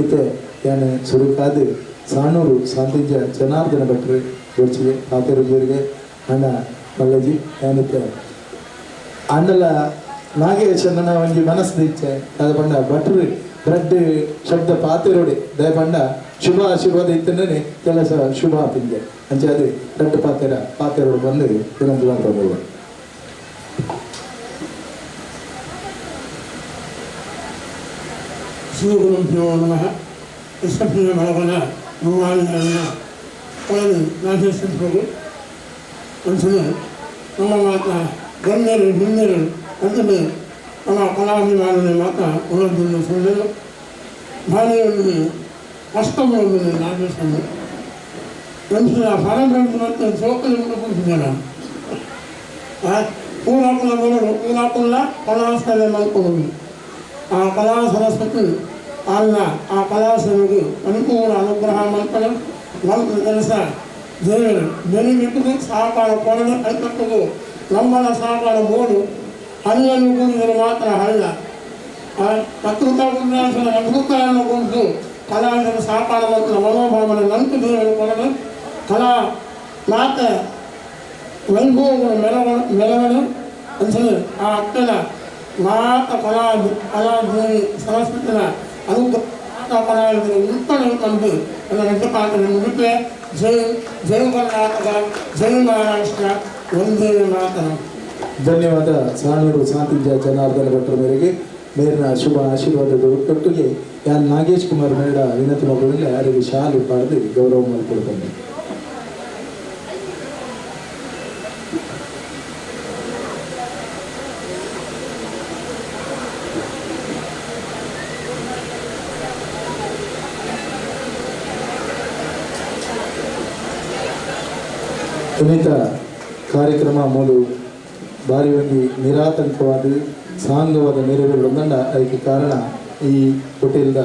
ಇತ್ತೆ ಯಾನೆ ಸುರುಕಾದು ಸಾಣೂರು ಸಾಂತಿಂಜ ಜನಾರ್ದನ ಭಟ್ರು ಗೊಚ್ಚಿಗೆ ಕಾತೇರಿಗೆ ಅಣ್ಣ ಮಲ್ಲಜಿ ಏನಿತ್ತೆ ಅಂಡಲ ನಾಗೇಶನ ಒಂಜಿ ಮನಸ್ಸು ಇಚ್ಛೆ ಅದ ಪಂಡ ಭಟ್ರು ಬ್ರೆಡ್ ಶಬ್ದ ಪಾತೆರೋಡೆ ದಯ ಪಂಡ ಶುಭ ಆಶೀರ್ವಾದ ಇತ್ತನೇ ಕೆಲಸ ಶುಭ ಆಪಿಂದೆ ಅಂಚೆ ಅದು ಬ್ರೆಡ್ ಪಾತೆರೋಡು ಬಂದು ಇನ್ನೊಂದು ಬಂದ ಶ್ರೀ ಗುರುಭ್ಯೋ ನಮಃ ವಿಶ್ವಪ್ರಿಯ ಬಳಗದ ಭಗವಾನಗಳನ್ನ ಕೊಳಲು ನಾಗೇಶ್ವರರು ಒಂದ್ಸಲ ನಮ್ಮ ಮಾತ ಗಣ್ಯರು ಹಿರಿಯರು ಅಂತಲೇ ನಮ್ಮ ಕಲಾಭಿಮಾನದ ಮಾತ ಉಳಿದಿಲ್ಲ ಸುಳ್ಳರು ಭಾಳೆಯಲ್ಲಿ ಅಷ್ಟಮದಲ್ಲಿ ನಾಗೇಶ್ವರ ಒಂದ್ಸಲ ಫಲಗಳು ಮತ್ತು ಸೋಕಲಿಂದ ಕೂತಿದ್ದಾನೆ ಪೂರಾಕುಲ ಬರೋದು ಪೂರಾಕುಲ್ಲ ಕಲಾಸ್ಥಳ ಮಲ್ಕೊಳ್ಳೋದು ಆ ಕಲಾ ಸರಸ್ವತಿ ಅಲ್ಲ ಆ ಕಲಾಸನಿಗೆ ಅನುಕೂಲ ಅನುಗ್ರಹ ಮಾಡ್ತಾರೆ ನಮ್ಮ ಕೆಲಸ ದೇವರು ಬೆನಿಬಿಟ್ಟು ಸಹಕಾರ ಕೊಡಲು ಕೈಕಟ್ಟದು ನಮ್ಮನ ಸಹಕಾರ ಬೋಡು ಹಳ್ಳಿಯನ್ನು ಕೂಡಿದರೆ ಮಾತ್ರ ಹಳ್ಳ ಪತ್ರಿಕಾ ವಿನ್ಯಾಸದ ಅದ್ಭುತಗಳನ್ನು ಕುರಿತು ಕಲಾವಿದರ ಸಹಕಾರ ಮತ್ತು ಮನೋಭಾವನ ನಂಟು ದೇವರು ಕೊಡಲು ಕಲಾ ಮಾತೆ ವೈಭವಗಳು ಮೆರವಣೆ ಅಂತೇಳಿ ಆ ಅಕ್ಕನ ಮಾತ ಕಲಾದೇವಿ ಸರಸ್ವತಿನ ಅನುಗ್ರಹ ಕಲಾವಿದರು ಉತ್ಪನ್ನ ತಂದು ನನ್ನ ರೆಡ್ಡಪಾತ್ರ ಮುಡಿಪೆ ಜೈ ಕರ್ನಾಟಕ ಜೈ ಮಹಾರಾಷ್ಟ್ರ ಒಂದೇ ಮಾತನ. ಧನ್ಯವಾದ. ಸಾಣೂರು ಸಾಂತಿಂಜ ಜನಾರ್ದನ ಭಟ್ರ ಮೇರೆಗೆ ಮೇರಿನ ಶುಭ ಆಶೀರ್ವಾದದ ಒಟ್ಟೊಟ್ಟಿಗೆ ಯಾನ್ ನಾಗೇಶ್ ಕುಮಾರ್ ಮೇಡ ವಿನತಿ ಮಗುವಿನಲ್ಲಿ ಅವರಿಗೆ ಶಾಲು ಪಾಡದು ಗೌರವ ಮಾಡಿಕೊಳ್ತೇನೆ. ಇನ್ನಿತ ಕಾರ್ಯಕ್ರಮ ಮೂಲು ಭಾರಿ ಒಂದು ನಿರಾತಂಕವಾದ ಸಾಂಗವಾದ ನೆರವೇರುವುದಂಡ ಅದಕ್ಕೆ ಕಾರಣ ಈ ಹೋಟೆಲ್ದ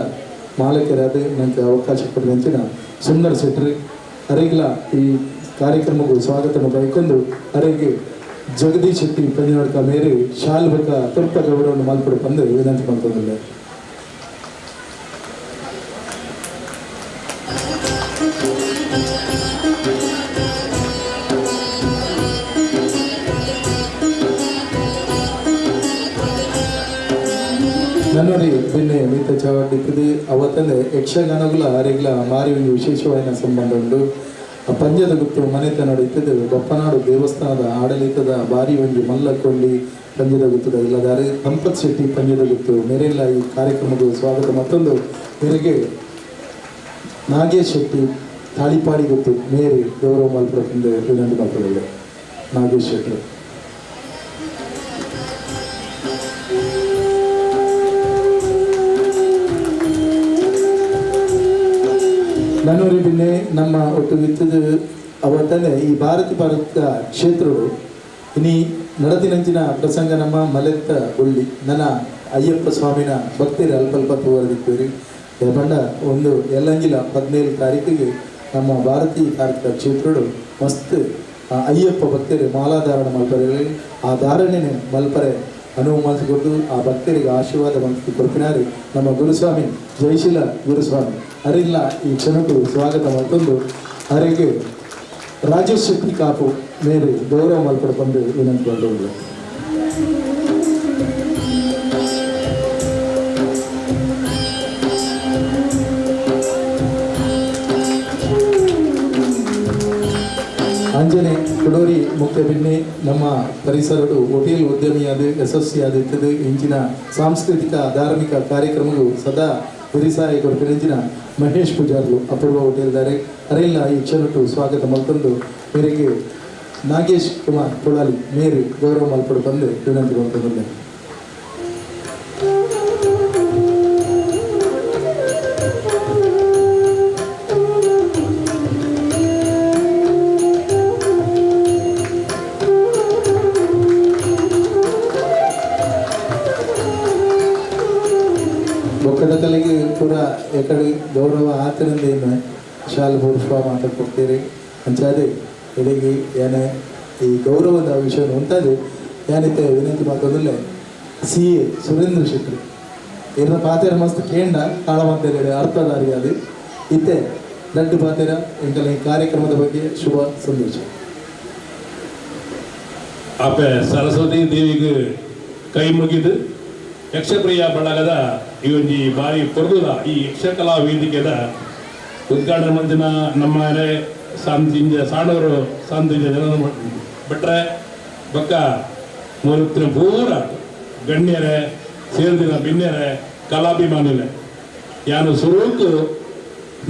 ಮಾಲೀಕರಾದ ನನಗೆ ಅವಕಾಶ ಕೊಡುವಂಚಿನ ಸುಂದರ್ ಶೆಟ್ರಿ ಅರಿಗ್ಲ ಈ ಕಾರ್ಯಕ್ರಮಕ್ಕೂ ಸ್ವಾಗತವನ್ನು ಬಯಕೊಂಡು ಅರಿಗೆ ಜಗದೀಶ್ ಶೆಟ್ಟಿ ಪಂಜನಡ್ಕ ಮೇರೆ ಶಾಲ್ ಬೇಕ ತುರ್ಪ ಗೌರವವನ್ನು ಮಾಲ್ಪಡು ಬಂದು ವಿನಂತಿ ಮಾಡ್ಕೊಂಡಿಲ್ಲ. ನನ್ನೂರಿ ಭಿನ್ನೆ ಮಿತ್ತ ಚವಾಡಿಕ್ಕದು ಅವತ್ತಂದೆ ಯಕ್ಷಗಾನಗಳ ಅರೆಗ್ಲ ಮಾರಿ ಒಂದು ವಿಶೇಷವಾದ ಸಂಬಂಧ ಉಂಟು. ಪಂಜದ ಗುತ್ತು ಮನೆತನ ನಡೀತದೆ ಬಪ್ಪನಾಡು ದೇವಸ್ಥಾನದ ಆಡಳಿತದ ಬಾರಿ ಒಂದು ಮಲ್ಲಕೊಂಡಿ ಪಂಜದ ಗುತ್ತದ ಇಲ್ಲದಾರೆ ಸಂಪತ್ ಶೆಟ್ಟಿ ಪಂಜದ ಗುತ್ತು ಮೇರೆಲ್ಲ ಈ ಕಾರ್ಯಕ್ರಮದ ಸ್ವಾಗತ. ಮತ್ತೊಂದು ಮೇರೆಗೆ ನಾಗೇಶ್ ಶೆಟ್ಟಿ ತಾಳಿಪಾಡಿ ಗುತ್ತು ಮೇರೆ ಗೌರವ ಮಲ್ಪಡದಿಂದ ವಿನಂತಿ ಮಾಡ್ಕೊಳ್ಳಿದೆ. ನಾಗೇಶ್ ಶೆಟ್ಟಿ ನನ್ನೂರಿ ಭಿನ್ನೆ ನಮ್ಮ ಒಟ್ಟು ವಿತ್ತದ ಅವತ್ತನೇ ಈ ಭಾರತ ಕ್ಷೇತ್ರಗಳು ಇನಿ ನಡದಿನಂಚಿನ ಪ್ರಸಂಗ ನಮ್ಮ ಮಲೆತ್ತ ಉಳ್ಳಿ ನನ್ನ ಅಯ್ಯಪ್ಪ ಸ್ವಾಮಿನ ಭಕ್ತಿರಿ ಅಲ್ಪಲ್ಪ ತೋರದಿದ್ದೀರಿ ಬಂಡ ಒಂದು ಎಲ್ಲಂಗಿಲ 17 ತಾರೀಕಿಗೆ ನಮ್ಮ ಭಾರತೀಯ ಕಾರ್ಮಿಕ ಕ್ಷೇತ್ರಗಳು ಮಸ್ತ್ ಅಯ್ಯಪ್ಪ ಭಕ್ತರಿಗೆ ಮಾಲಾಧಾರಣ ಮಲ್ಪರೆ ಆ ಧಾರಣೆನೇ ಮಲ್ಪರೆ ಅನುವು ಮಾಡಿಸಿಕೊಂಡು ಆ ಭಕ್ತರಿಗೆ ಆಶೀರ್ವಾದ ಮಂತ್ರಿ ಕೊಡ್ತಿನಾರಿ ನಮ್ಮ ಗುರುಸ್ವಾಮಿ ಜಯಶೀಲ ಗುರುಸ್ವಾಮಿ ಅರಿಲ್ಲ ಈ ಕ್ಷಣಕ್ಕೂ ಸ್ವಾಗತ ಮಾಡ್ಕೊಂಡು ಅವರಿಗೆ ರಾಜೇಶ್ ಶೆಟ್ಟಿ ಕಾಪು ಮೇರೆ ಗೌರವ ಮಲ್ಪಡೆ ಬಂದು ವಿನಂತಿ ಮಾಡಿದ್ರು. ಅಂಜನೆ ಕುಡೋರಿ ಮುಖ್ಯ ಭಿನ್ನೆ ನಮ್ಮ ಪರಿಸರಡು ಹೋಟೆಲ್ ಉದ್ಯಮಿಯಾದ ಯಶಸ್ವಿಯಾದಿರ್ತದೆ. ಇಂಚಿನ ಸಾಂಸ್ಕೃತಿಕ ಧಾರ್ಮಿಕ ಕಾರ್ಯಕ್ರಮಗಳು ಸದಾ ವಿರಿಸಾಯಿ ಕೊರಪಿನ ಮಹೇಶ್ ಪೂಜಾರ್ಲು ಅಪೂರ್ವ ಹೋಟೆಲ್ದಾರೆ ಅರೆಲ್ಲ ಈ ಕ್ಷಣಟ್ಟು ಸ್ವಾಗತ ಮಲ್ಕೊಂಡು ಮೇರೆಗೆ ನಾಗೇಶ್ ಕುಮಾರ್ ಕೊಳಾಲಿ ಮೇರೆ ಗೌರವ ಮಲ್ಪಡು ಬಂದು ವಿನಂತಿ ಮಾಡ್ಕೊಂಡು. ಬೊಕ್ಕದ ಕಲೆಗೆ ಪೂರ ಎಕಡೆ ಗೌರವ ಆತರಿಂದ ಏನು ಶಾಲೆ ಪುರುಷ ಮಾತಾಡ್ಕೊಡ್ತೀರಿ ಅಂಚಾದೆ ಇಡೀ ಏನೇ ಈ ಗೌರವದ ವಿಷಯ ಉಂಟದು ಏನಿತ್ತೆ ವಿನಂತಿ ಮಾತಾಡಲ್ಲೇ CA ಸುರೇಂದ್ರ ಶೆಟ್ಟಿ ಇರ್ನ ಪಾತೆರ ಮಸ್ತ್ ಕೇಂಡ ಕಾಳಮಂತೇಳಿ ಅರ್ಥಧಾರಿ ಅದು ಇತ್ತೆ ದಡ್ಡು ಪಾತೆರ ಎಂಕಲ ಈ ಕಾರ್ಯಕ್ರಮದ ಬಗ್ಗೆ ಶುಭ ಸಂದೇಶ. ಆಪೆ ಸರಸ್ವತಿ ದೇವಿಗೆ ಕೈ ಮುಗಿದು ಯಕ್ಷಪ್ರಿಯ ಬಳಗದ ಈ ಒಂದು ಬಾರಿ ಪೊರ್ದುದ ಈ ಯಕ್ಷಕಲಾ ವೇದಿಕೆದ ಉದ್ಘಾಟನೆ ಮಂದಿನ ನಮ್ಮ ಸಾಂತಿಂಜ ಸಾಣವರು ಸಾಂತಿಂಜ ಜನ ಬಿಟ್ರೆ ಬಕ್ಕ ಮೂವತ್ತಿನ ಪೂರ ಗಣ್ಯರೇ ಸೇರಿದಿನ ಭಿನ್ಯರೇ ಕಲಾಭಿಮಾನಿಲೆ ಯಾನು ಸುರೂಕು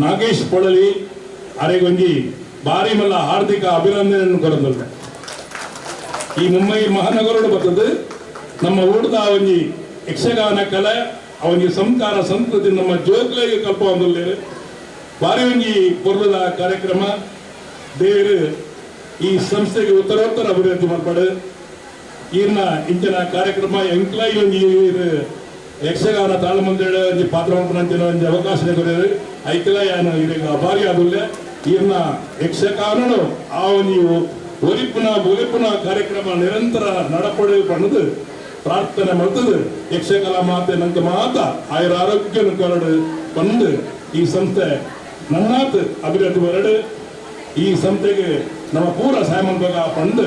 ನಾಗೇಶ್ ಪೊಳಲಿ ಅರೆಗೊಂಜಿ ಬಾರಿ ಮಲ್ಲ ಹಾರ್ದಿಕ ಅಭಿನಂದನೆಯನ್ನು ಕೊರದಿಲ್ಲ. ಈ ಮುಂಬೈ ಮಹಾನಗರೋಡು ಬರ್ತದೆ ನಮ್ಮ ಊಟದ ಒಂಜಿ ಯಕ್ಷಗಾನ ಕಲೆ ಅವನಿಗೆ ಸಂಸ್ಕಾರ ಸಂಸ್ಕೃತಿ ನಮ್ಮ ಜೋಕ್ಲೆಗೆ ಕಲ್ಪ ಒಂದಲ್ಲೇ ಬಾರಿ ಒಂಜಿ ಪೊರ್ಲದ ಕಾರ್ಯಕ್ರಮ ದೇವರು ಈ ಸಂಸ್ಥೆಗೆ ಉತ್ತರೋತ್ತರ ಅಭಿವೃದ್ಧಿ ಮಾಡ್ಪಾಡು. ಈರ್ನ ಇಂಚಿನ ಕಾರ್ಯಕ್ರಮ ಎಂಕ್ಲೈ ಒಂಜಿ ಯಕ್ಷಗಾನ ತಾಳಮಂದಿರ ಒಂಜಿ ಪಾತ್ರ ಮಾಡ್ಕೊಂಡ ಒಂಜಿ ಅವಕಾಶ ಕೊಡೋದು ಐಕ್ಲ ಯಾನು ಇದೀಗ ಅಭಾರಿ ಆದುಲ್ಲೆ ಈರ್ನ ಯಕ್ಷಗಾನನು ಆ ಒಂಜಿ ಒಲಿಪುನ ಕಾರ್ಯಕ್ರಮ ನಿರಂತರ ನಡಪಡು ಪಣ್ಣದು ಪ್ರಾರ್ಥನೆ ಮಾಡ್ತದೆ. ಯಕ್ಷಕಲಾ ಮಾತೆ ನಂಗೆ ಮಾತ ಆಯುರ ಆರೋಗ್ಯ ಕೊರಡು ಪಂದು ಈ ಸಂಸ್ಥೆ ನನ್ನಾತ್ ಅಭಿವೃದ್ಧಿ ಹೊರಡು ಈ ಸಂಸ್ಥೆಗೆ ನಮ್ಮ ಪೂರ ಸಹಾಯ ಪಂದು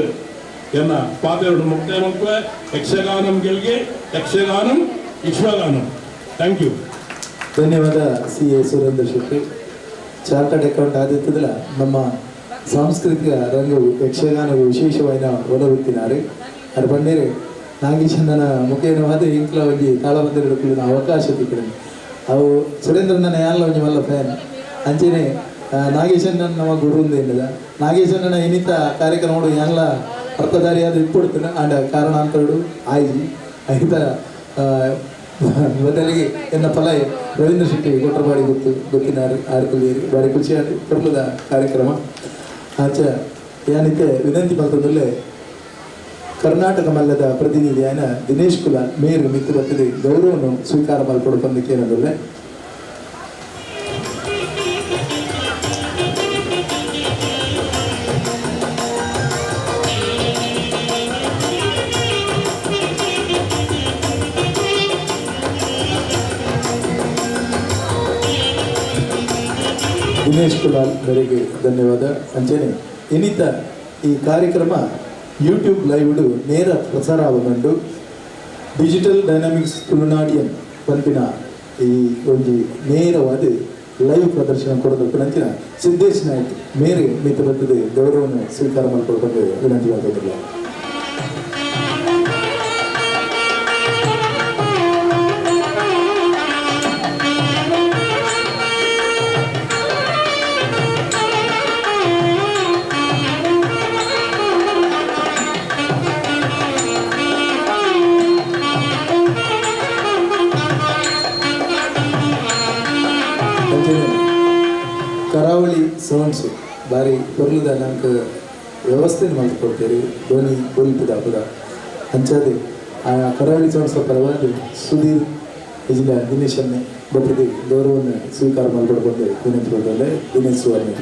ಎನ್ನ ಪಾತೆರಡು ಮುಕ್ತಾಯ ಮಾಡ್ಕೊ ಯಕ್ಷಗಾನಂ ಗೆಲ್ಗೆ ಯಕ್ಷಗಾನಂ ವಿಶ್ವಗಾನಂ. Thank you. ಧನ್ಯವಾದ CA Surendra Shetty. Chartered account ಆದಿತ್ತದಲ್ಲ ನಮ್ಮ ಸಾಂಸ್ಕೃತಿಕ ರಂಗವು ಯಕ್ಷಗಾನವು ವಿಶೇಷವಾದ ಒಲವಿತ್ತಿನಾರು ಅದು ಬಂದೇರೆ ನಾಗೇಶಣ್ಣನ ಮುಖೇನವಾದ ಇಂಕ್ಲ ಒಂಜಿ ತಾಳಮಂದಿರ ಅವಕಾಶ ತಿಕ್ಕಡೆ ಅವು ಸುರೇಂದ್ರನ ಯಾರಲ್ಲ ಒಂಜಿ ಮಲ್ಲ ಫ್ಯಾನ್ ಅಂಚೆನೆ ನಾಗೇಶಣ್ಣನ ನಮ್ಮ ಗುರುಂದ ಏನಿದ ನಾಗೇಶಣ್ಣನ ಇನ್ನಿತ ಕಾರ್ಯಕ್ರಮ ಎಲ್ಲ ಅರ್ಥಧಾರಿಯಾದ ಇಟ್ಬಿಡ್ತಾನೆ ಆಂಡ ಕಾರಣಾಂತರಡು ಆಯ್ಜಿ ಐತ ಬದಲಿಗೆ ಎನ್ನ ಫಲ ರವೀಂದ್ರ ಶೆಟ್ಟಿ ಕೊಟ್ಟರಬಾಡಿ ಗೊತ್ತಿನ ಆಡ್ಕೊಳ್ಳಿರಿ ಬಾರಿ ಖುಷಿಯಾದ ಪರ್ಲದ ಕಾರ್ಯಕ್ರಮ ಆಚ ಏನಿತ್ತೆ ವಿನಂತಿ ಮಾಡ್ತದಲ್ಲೇ ಕರ್ನಾಟಕ ಮಲ್ಲದ ಪ್ರತಿನಿಧಿಯಾನ ದಿನೇಶ್ ಕುಲಾಲ್ ಮೇರು ಮಿತ್ರ ಬರ್ತದೆ ಗೌರವವನ್ನು ಸ್ವೀಕಾರ ಮಾಡಿಕೊಡ್ಕೊಂಡಕ್ಕೆ ಏನಂದ್ರೆ ದಿನೇಶ್ ಕುಲಾಲ್ ಮೇರೆಗೆ ಧನ್ಯವಾದ. ಅಂಚನೆ ಇನ್ನಿತ ಈ ಕಾರ್ಯಕ್ರಮ ಯೂಟ್ಯೂಬ್ ಲೈವ್ ನೇರ ಪ್ರಸಾರ ಆಗುಂಡು ಡಿಜಿಟಲ್ ಡೈನಾಮಿಕ್ಸ್ ತುಳುನಾಡಿಯನ್ ಪಂಪಿನ ಈ ಒಂದು ನೇರವಾದ ಲೈವ್ ಪ್ರದರ್ಶನ ಕೊಡೋದಕ್ಕೆ ನಂತರ ಸಿದ್ದೇಶ್ ನಾಯ್ಕ್ ಮೇರೆ ಮಿತ್ರ ಬರ್ತದೆ ಗೌರವವನ್ನು ಸ್ವೀಕಾರ ಮಾಡಿಕೊಂಡು ವಿನಂತಿ ಮಾಡ್ತಿಲ್ಲ. ಕರಾವಳಿ ಸೌಂಡ್ಸ್ ಬಾರಿ ಪೊರ್ಲದ ನಂಗೆ ವ್ಯವಸ್ಥೆ ಮಾಡಿಕೊಡ್ತೇವೆ ಧ್ವನಿ ಬೋಲ್ಪದ ಹಬ್ಬದ ಅಂಚಾದೆ ಆ ಕರಾವಳಿ ಸೌಂಡ್ಸ್ ಪರವಾಗಿ ಸುಧೀರ್ ಇಜಿನ ದಿನೇಶನ್ನೇ ಬರ್ತದೆ ಗೌರವವನ್ನು ಸ್ವೀಕಾರ ಮಾಡಿಕೊಡ್ಕೊಂಡು ವಿನಂತಿ ದಿನೇಶ್ ಸುವರ್ಣ.